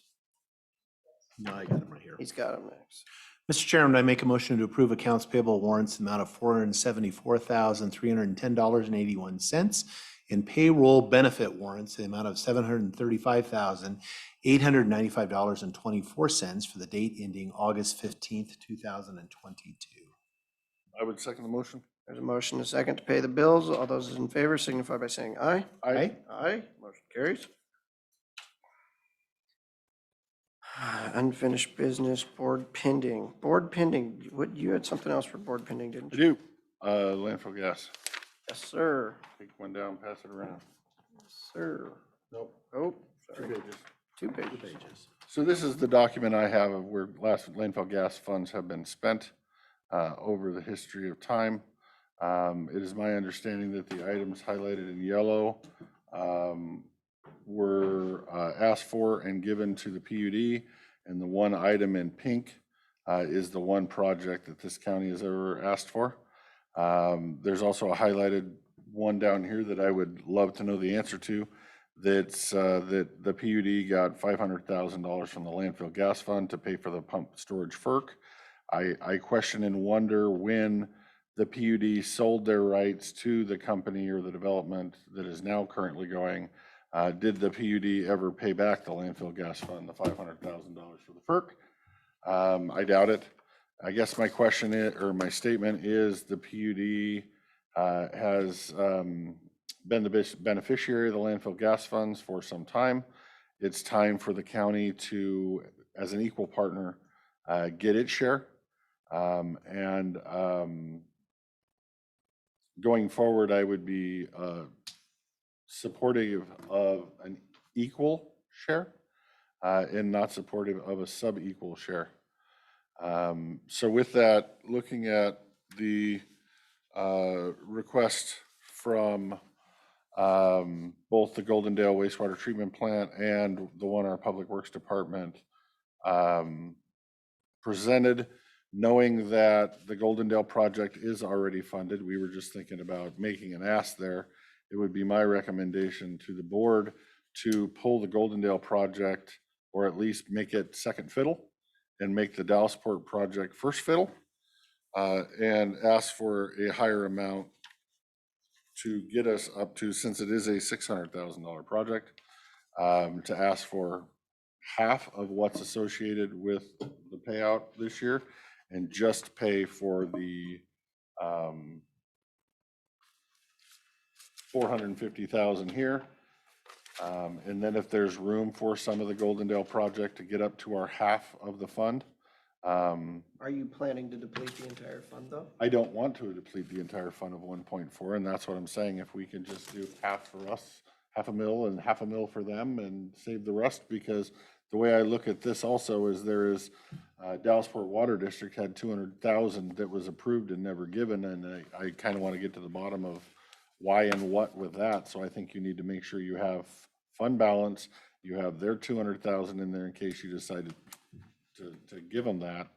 No, I got him right here. He's got him next. Mr. Chairman, I make a motion to approve accounts payable warrants in the amount of $474,310.81 and payroll benefit warrants in the amount of $735,895.24 for the date ending August 15th, 2022. I would second the motion. There's a motion and a second to pay the bills. All those in favor signify by saying aye. Aye. Aye, motion carries. Unfinished business, board pending. Board pending, what, you had something else for board pending, didn't I you? do. Landfill gas. Yes, sir. Take one down, pass it around. Yes, sir. Nope. Oh, 2 sorry. pages. 2 pages. So this is the document I have of where last landfill gas funds have been spent over the history of time. It is my understanding that the items highlighted in yellow were asked for and given to the PUD, and the one item in pink is the one project that this county has ever asked for. There's also a highlighted one down here that I would love to know the answer to. That's that the PUD got $500,000 from the landfill gas fund to pay for the pump storage FERC. I question and wonder when the PUD sold their rights to the company or the development that is now currently going. Did the PUD ever pay back the landfill gas fund, the $500,000 for the FERC? I doubt it. I guess my question is, or my statement is, the PUD has been the beneficiary of the landfill gas funds for some time. It's time for the county to, as an equal partner, get its share. Going forward, I would be supportive of an equal share and not supportive of a sub-equal share. So with that, looking at the request from both the Goldendale wastewater treatment plant and the one our Public Works Department presented, knowing that the Goldendale project is already funded, we were just thinking about making an ask there. It would be my recommendation to the board to pull the Goldendale project, or at least make it second fiddle, and make the Dallasport project first fiddle, and ask for a higher amount to get us up to, since it is a $600,000 project, to ask for half of what's associated with the payout this year and just pay for the 450,000 here. And then if there's room for some of the Goldendale project to get up to our half of the fund, Are you planning to deplete the entire fund though? I don't want to deplete the entire fund of 1.4, and that's what I'm saying. If we can just do half for us, $500,000 and $500,000 for them and save the rest, because the way I look at this also is there is Dallasport Water District had 200,000 that was approved and never given, and I kind of want to get to the bottom of why and what with that. So I think you need to make sure you have fund balance, you have their 200,000 in there in case you decided to give them that.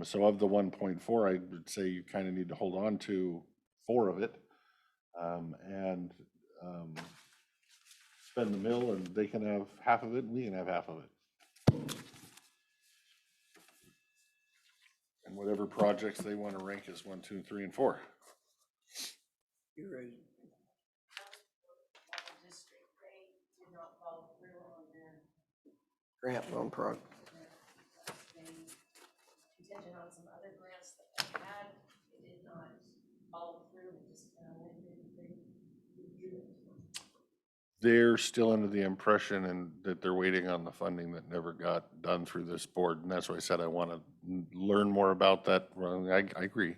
So of the 1.4, I would say you kind of need to hold on to 4 of it, and spend the mill, and they can have half of it and we can have half of it. And whatever projects they want to rank as 1, 2, 3, and 4. You're right. Grant loan prog. Contingent on some other grants that they had, it did not follow through, it just kind of they withdrew it. They're still under the impression and that they're waiting on the funding that never got done through this board. And that's why I said I want to learn more about that. Well, I agree.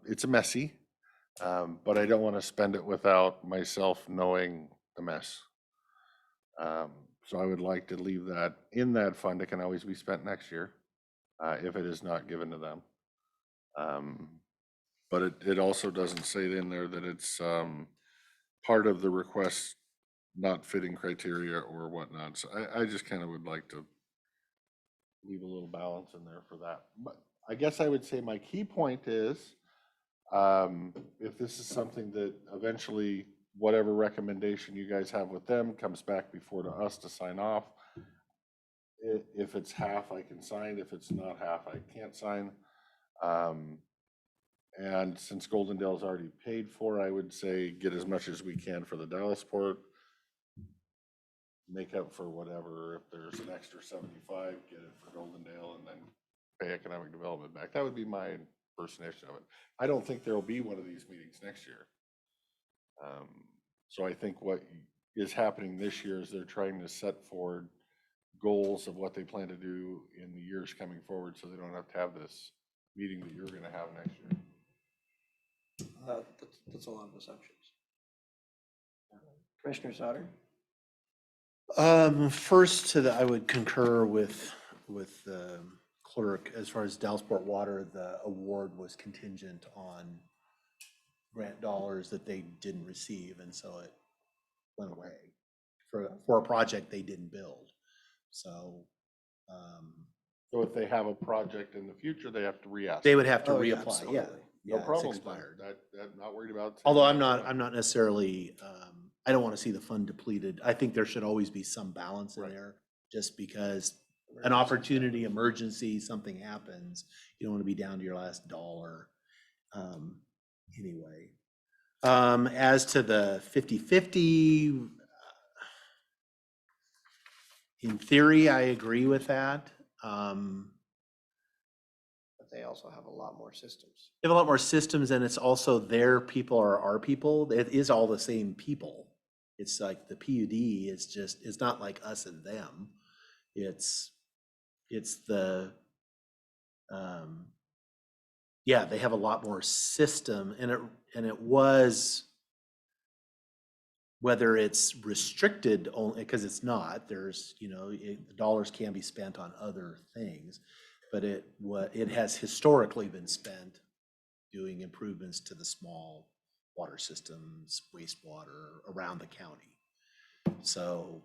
It's a messy, but I don't want to spend it without myself knowing the mess. So I would like to leave that in that fund. It can always be spent next year if it is not given to them. But it also doesn't say in there that it's part of the request not fitting criteria or whatnot. So I just kind of would like to leave a little balance in there for that. But I guess I would say my key point is if this is something that eventually whatever recommendation you guys have with them comes back before to us to sign off. If it's half, I can sign. If it's not half, I can't sign. And since Goldendale's already paid for, I would say get as much as we can for the Dallasport. Make up for whatever. If there's an extra 75, get it for Goldendale and then pay economic development back. That would be my impersonation of it. I don't think there'll be one of these meetings next year. So I think what is happening this year is they're trying to set forward goals of what they plan to do in the years coming forward, so they don't have to have this meeting that you're going to have next year. That's a lot of assumptions. Commissioner Sauter? First to the, I would concur with the clerk as far as Dallasport Water. The award was contingent on grant dollars that they didn't receive, and so it went away for a project they didn't build. So, So if they have a project in the future, they have to re-ask. they would have to Oh, yeah, reapply. absolutely. Yeah, No it's problem. expired. I'm not worried about. Although I'm not necessarily, I don't want to see the fund depleted. I think there should always be some balance in Right. there, just because an opportunity, emergency, something happens, you don't want to be down to your last dollar. Anyway, as to the 50-50, in theory, I agree with that. But they also have a lot more systems. They have a lot more systems, and it's also their people or our people. It is all the same people. It's like the PUD is just, it's not like us and them. It's the, yeah, they have a lot more system, and it was, whether it's restricted only, because it's not, there's, the dollars can be spent on other things, but it has historically been spent doing improvements to the small water systems, wastewater around the county. So.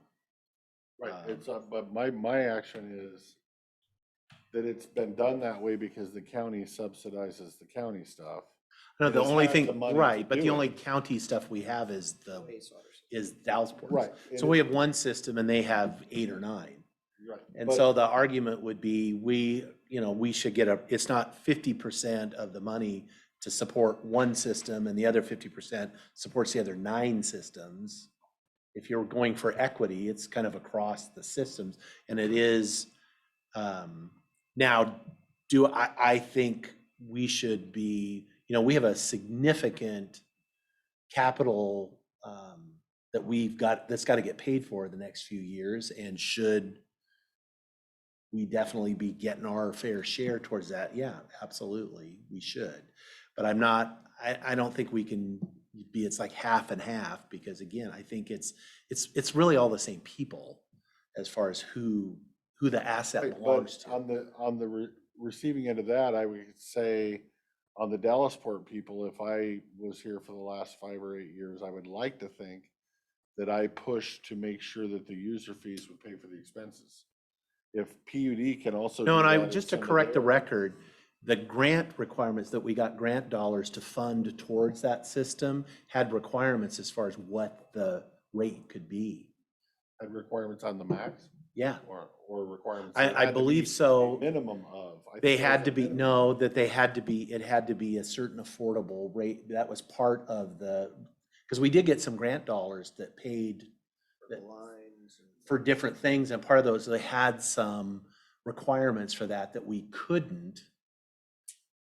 Right, but my action is that it's been done that way because the county subsidizes the county stuff. No, It the has only had thing, the money right, to but do the it. only county stuff we have is Dallasport. Right. So we have one system and they have 8 or 9. Right. And But- so the argument would be, we should get it's not 50% of the money to support one system and the other 50% supports the other 9 systems. if you're going for equity, it's kind of across the systems. And it is, now, I think we should be, we have a significant capital that that's got to get paid for the next few years, and should we definitely be getting our fair share towards that? Yeah, absolutely, we should. But I don't think we can it's like half and half, because again, I think it's really all the same people as far as who the asset Right, belongs but to. on the receiving end of that, I would say on the Dallasport people, if I was here for the last 5 or 8 years, I would like to think that I pushed to make sure that the user fees would pay for the expenses. If PUD can also No, do and I, that in just to some of correct the their- record, the grant requirements that we got grant dollars to fund towards that system had requirements as far as what the rate could be. Had requirements on the max? Yeah. Or requirements? that I had to believe be so. a minimum of. I think They there had was to a be, minimum. no, that it had to be a certain affordable rate. That was part of because we did get some grant dollars that paid for different things, and part of those, they had some requirements for that we couldn't,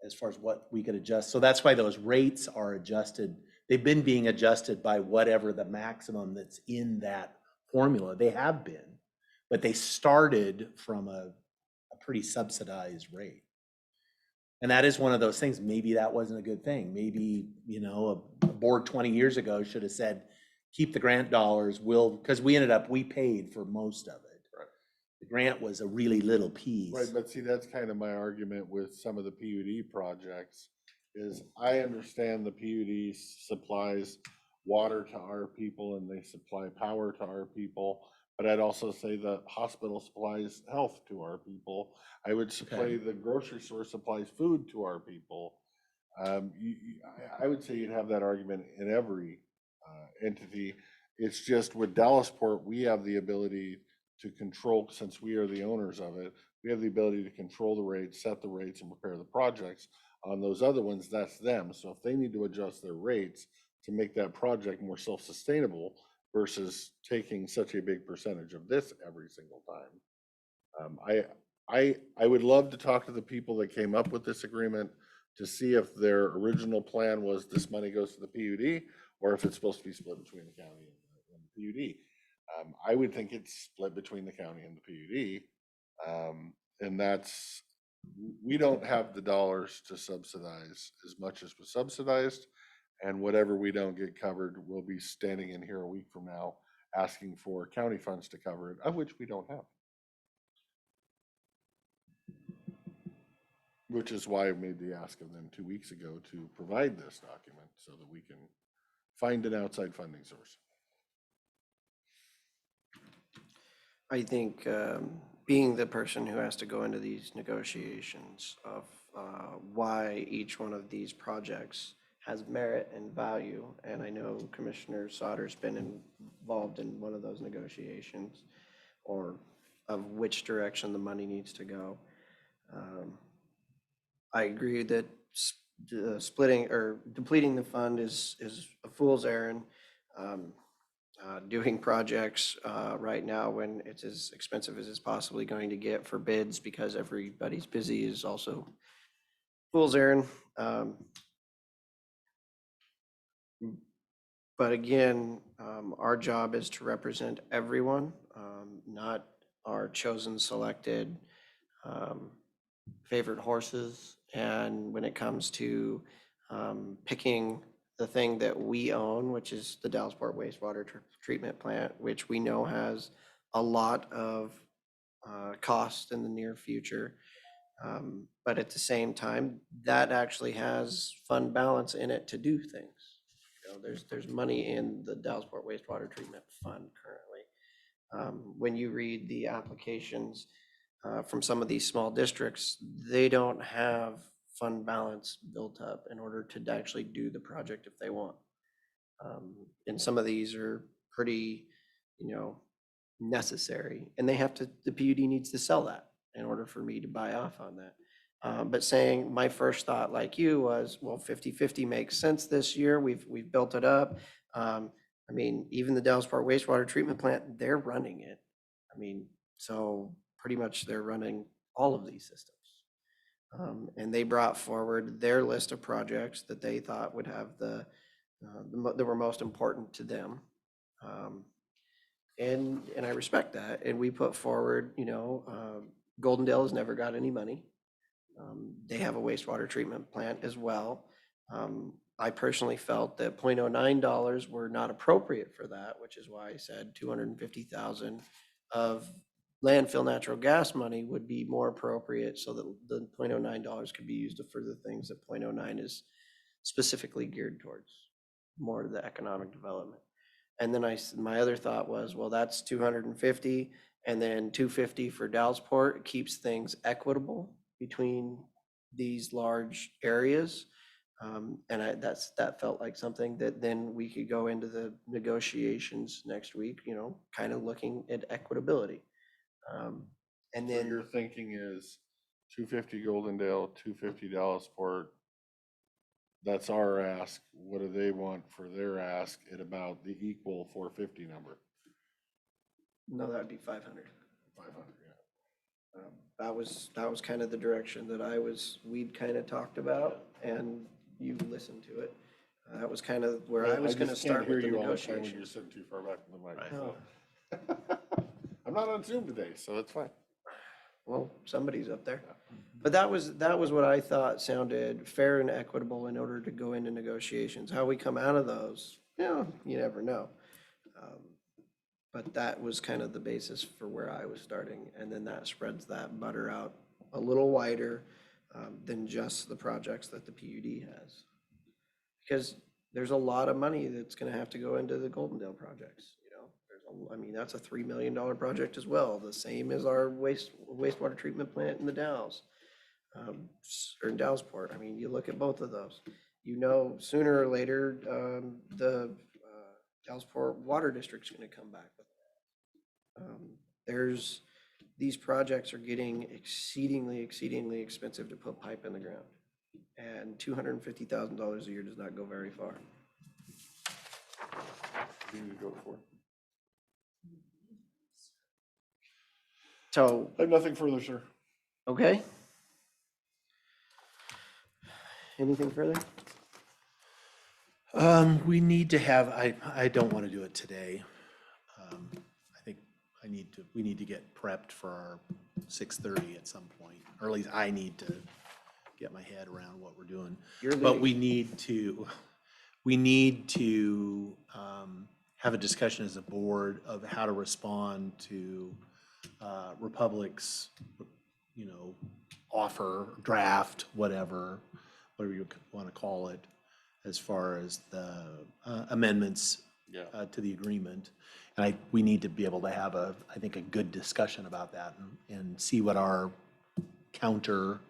as far as what we could adjust. So that's why those rates are adjusted. They've been being adjusted by whatever the maximum that's in that formula. They have been, but they started from a pretty subsidized rate. And that is one of those things. Maybe that wasn't a good thing. Maybe, a board 20 years ago should have said, keep the grant dollars, because we paid for most of it. The grant was a really little piece. Right, but see, that's kind of my argument with some of the PUD projects, is I understand the PUD supplies water to our people and they supply power to our people, but I'd also say the hospital supplies health to our people. I would say the grocery store supplies food to our people. I would say you'd have that argument in every entity. It's just with Dallasport, we have the ability to control, since we are the owners of it, we have the ability to control the rates, set the rates, and prepare the projects. On those other ones, that's them. So if they need to adjust their rates to make that project more self-sustainable versus taking such a big percentage of this every single time. I would love to talk to the people that came up with this agreement to see if their original plan was this money goes to the PUD, or if it's supposed to be split between the county and the PUD. I would think it's split between the county and the PUD. And we don't have the dollars to subsidize as much as was subsidized. And whatever we don't get covered, we'll be standing in here a week from now asking for county funds to cover it, of which we don't have. Which is why I made the ask of them 2 weeks ago to provide this document so that we can find an outside funding source. I think being the person who has to go into these negotiations of why each one of these projects has merit and value, and I know Commissioner Sauter's been involved in one of those negotiations, or of which direction the money needs to go. I agree that splitting or depleting the fund is a fool's errand. Doing projects right now when it's as expensive as it's possibly going to get for bids because everybody's busy is also fool's errand. But again, our job is to represent everyone, not our chosen selected favorite horses. And when it comes to picking the thing that we own, which is the Dallasport wastewater treatment plant, which we know has a lot of cost in the near future. But at the same time, that actually has fund balance in it to do things. There's money in the Dallasport wastewater treatment fund currently. When you read the applications from some of these small districts, they don't have fund balance built up in order to actually do the project if they want. And some of these are pretty, necessary, and the PUD needs to sell that in order for me to buy off on that. But saying, my first thought like you was, well, 50-50 makes sense this year. We've built it up. I mean, even the Dallas Park wastewater treatment plant, they're running it. I mean, so pretty much they're running all of these systems. And they brought forward their list of projects that they thought would have that were most important to them. And I respect that. And we put forward, Goldendale has never got any money. They have a wastewater treatment plant as well. I personally felt that $0.09 were not appropriate for that, which is why I said 250,000 of landfill natural gas money would be more appropriate so that the $0.09 could be used for the things that 0.09 is specifically geared towards, more to the economic development. And then my other thought was, well, that's 250 and then 250 for Dallasport keeps things equitable between these large areas. And that felt like something that then we could go into the negotiations next week, kind of looking at equitability. And So then your thinking is 250 Goldendale, 250 Dallasport. That's our ask. What do they want for their ask at about the equal 450 number? no, that would be 500. 500, yeah. That was kind of the direction that we'd kind of talked about, and you listened to it. That was kind of where I was going to start with the I just can't hear you all the time when you're negotiations. sitting too far back from the mic. So. I'm not on Zoom today, so it's fine. Well, somebody's up there. But that was what I thought sounded fair and equitable in order to go into negotiations. How we come out of those, you never know. But that was kind of the basis for where I was starting. And then that spreads that butter out a little wider than just the projects that the PUD has. Because there's a lot of money that's going to have to go into the Goldendale projects. That's a $3 million project as well, the same as our wastewater treatment plant in the Dalles, or in Dallasport. You look at both of those. Sooner or later, the Dallasport Water District's going to come back with that. These projects are getting exceedingly expensive to put pipe in the ground, and $250,000 a year does not go very far. You need to go for it. So, I have nothing further, sir. okay. Anything further? We need to have, I don't want to do it today. I think we need to get prepped for our 6:30 at some point, or at least I need to get my head around what we're doing. But we need to have a discussion as a board of how to respond to Republic's, offer, draft, whatever you want to call it, as far as the amendments to the agreement. And we need to be able to have a good discussion about that and see what our counter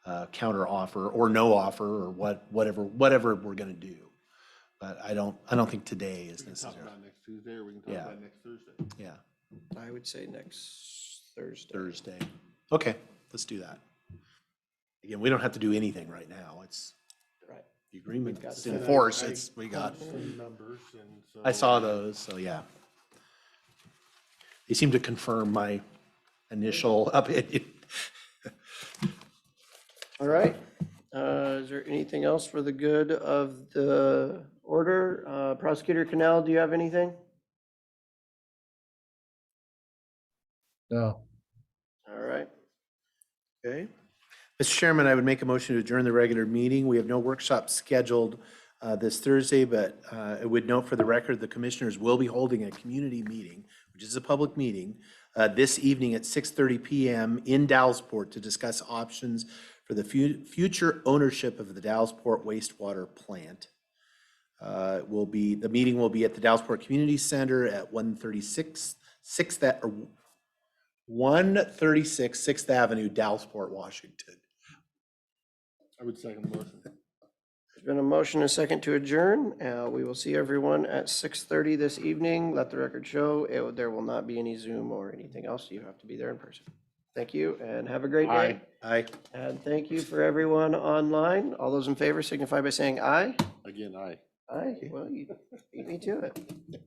offer or no offer or whatever we're going to do. But I don't think today is necessary. We can talk about next Tuesday, or we can talk about next Thursday. Yeah. I would say next Thursday. Thursday. Okay, let's do that. Again, we don't have to do anything right now. It's right. The agreement got is in some- force. I We got. some numbers, and so. I saw those, so yeah. They seem to confirm my initial opinion. All right. Is there anything else for the good of the order? Prosecutor Cannell, do you have anything? No. All right. Okay. Mr. Chairman, I would make a motion to adjourn the regular meeting. We have no workshop scheduled this Thursday, but I would note for the record, the commissioners will be holding a community meeting, which is a public meeting, this evening at 6:30 p.m. in Dallasport to discuss options for the future ownership of the Dallasport wastewater plant. The meeting will be at the Dallasport Community Center at 136 6th Avenue, Dallasport, Washington. I would second the motion. There's been a motion and a second to adjourn. We will see everyone at 6:30 this evening. Let the record show there will not be any Zoom or anything else. You have to be there in person. Thank you and have a great day. Aye. And thank you for everyone online. All those in favor signify by saying aye. Again, aye. Well, you beat me to it.